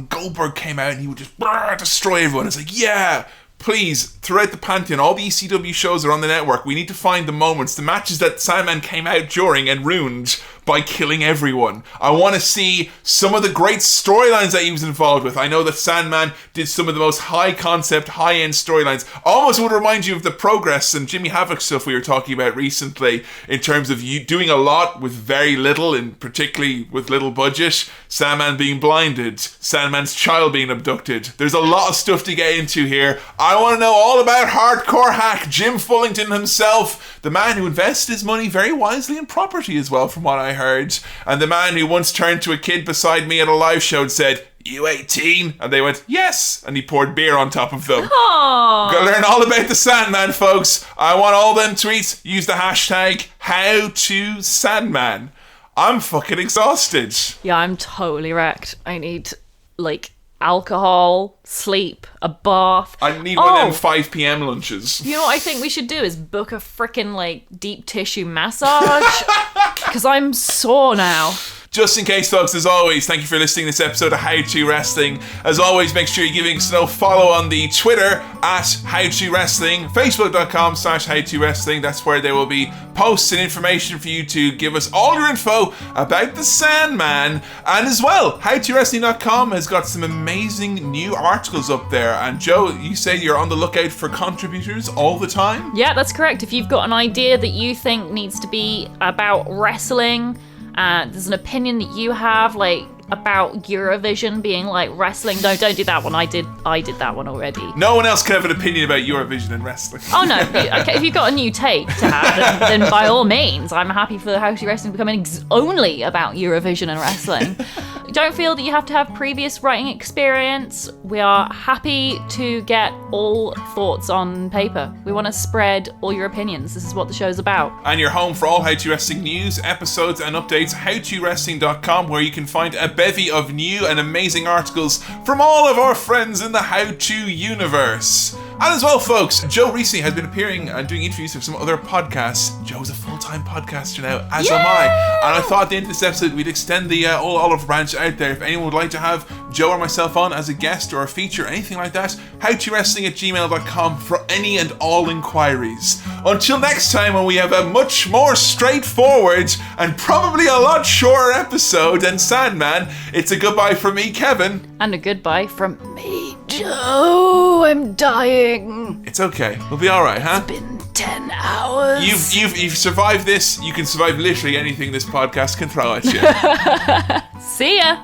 S2: Goldberg came out and he would just destroy everyone. It's like, yeah, please, throughout the Pantheon, all the ECW shows are on the network. We need to find the moments, the matches that Sandman came out during and ruined by killing everyone. I want to see some of the great storylines that he was involved with. I know that Sandman did some of the most high concept, high end storylines. Almost would remind you of the Progress and Jimmy Havoc stuff we were talking about recently, in terms of you doing a lot with very little, and particularly with little budget. Sandman being blinded, Sandman's child being abducted. There's a lot of stuff to get into here. I want to know all about hardcore hack Jim Fullington himself, the man who invested his money very wisely in property as well, from what I heard, and the man who once turned to a kid beside me at a live show and said, "You 18?" And they went, "Yes," and he poured beer on top of them.
S1: Aww.
S2: Gotta learn all about the Sandman, folks. I want all them tweets. Use the hashtag #HowToSandman. I'm fucking exhausted.
S1: Yeah, I'm totally wrecked. I need, alcohol, sleep, a bath.
S2: I need one of them 5 p.m. lunches.
S1: You know what I think we should do is book a frickin' deep tissue massage, because I'm sore now.
S2: Just in case, folks, as always, thank you for listening to this episode of How To Wrestling. As always, make sure you're giving us a follow on the Twitter at How To Wrestling, Facebook.com/HowToWrestling. That's where there will be posts and information for you to give us all your info about the Sandman. And as well, HowToWrestling.com has got some amazing new articles up there. And Joe, you say you're on the lookout for contributors all the time?
S1: Yeah, that's correct. If you've got an idea that you think needs to be about wrestling, there's an opinion that you have, about Eurovision being wrestling. No, don't do that one. I did that one already.
S2: No one else can have an opinion about Eurovision and wrestling.
S1: Oh no. Okay, if you've got a new take to have, then by all means, I'm happy for How To Wrestling becoming only about Eurovision and wrestling. Don't feel that you have to have previous writing experience. We are happy to get all thoughts on paper. We want to spread all your opinions. This is what the show's about.
S2: And you're home for all How To Wrestling news, episodes and updates, HowToWrestling.com, where you can find a bevy of new and amazing articles from all of our friends in the How To universe. And as well, folks, Joe recently has been appearing and doing interviews for some other podcasts. Joe's a full-time podcaster now, as am I. And I thought at the end of this episode we'd extend the old olive branch out there. If anyone would like to have Joe or myself on as a guest or a feature, anything like that, howtowrestling@gmail.com for any and all inquiries. Until next time, when we have a much more straightforward and probably a lot shorter episode than Sandman, it's a goodbye from me, Kevin.
S1: And a goodbye from me, Joe. I'm dying.
S2: It's okay. We'll be alright, huh?
S1: It's been 10 hours.
S2: You've survived this. You can survive literally anything this podcast can throw at you.
S1: See ya.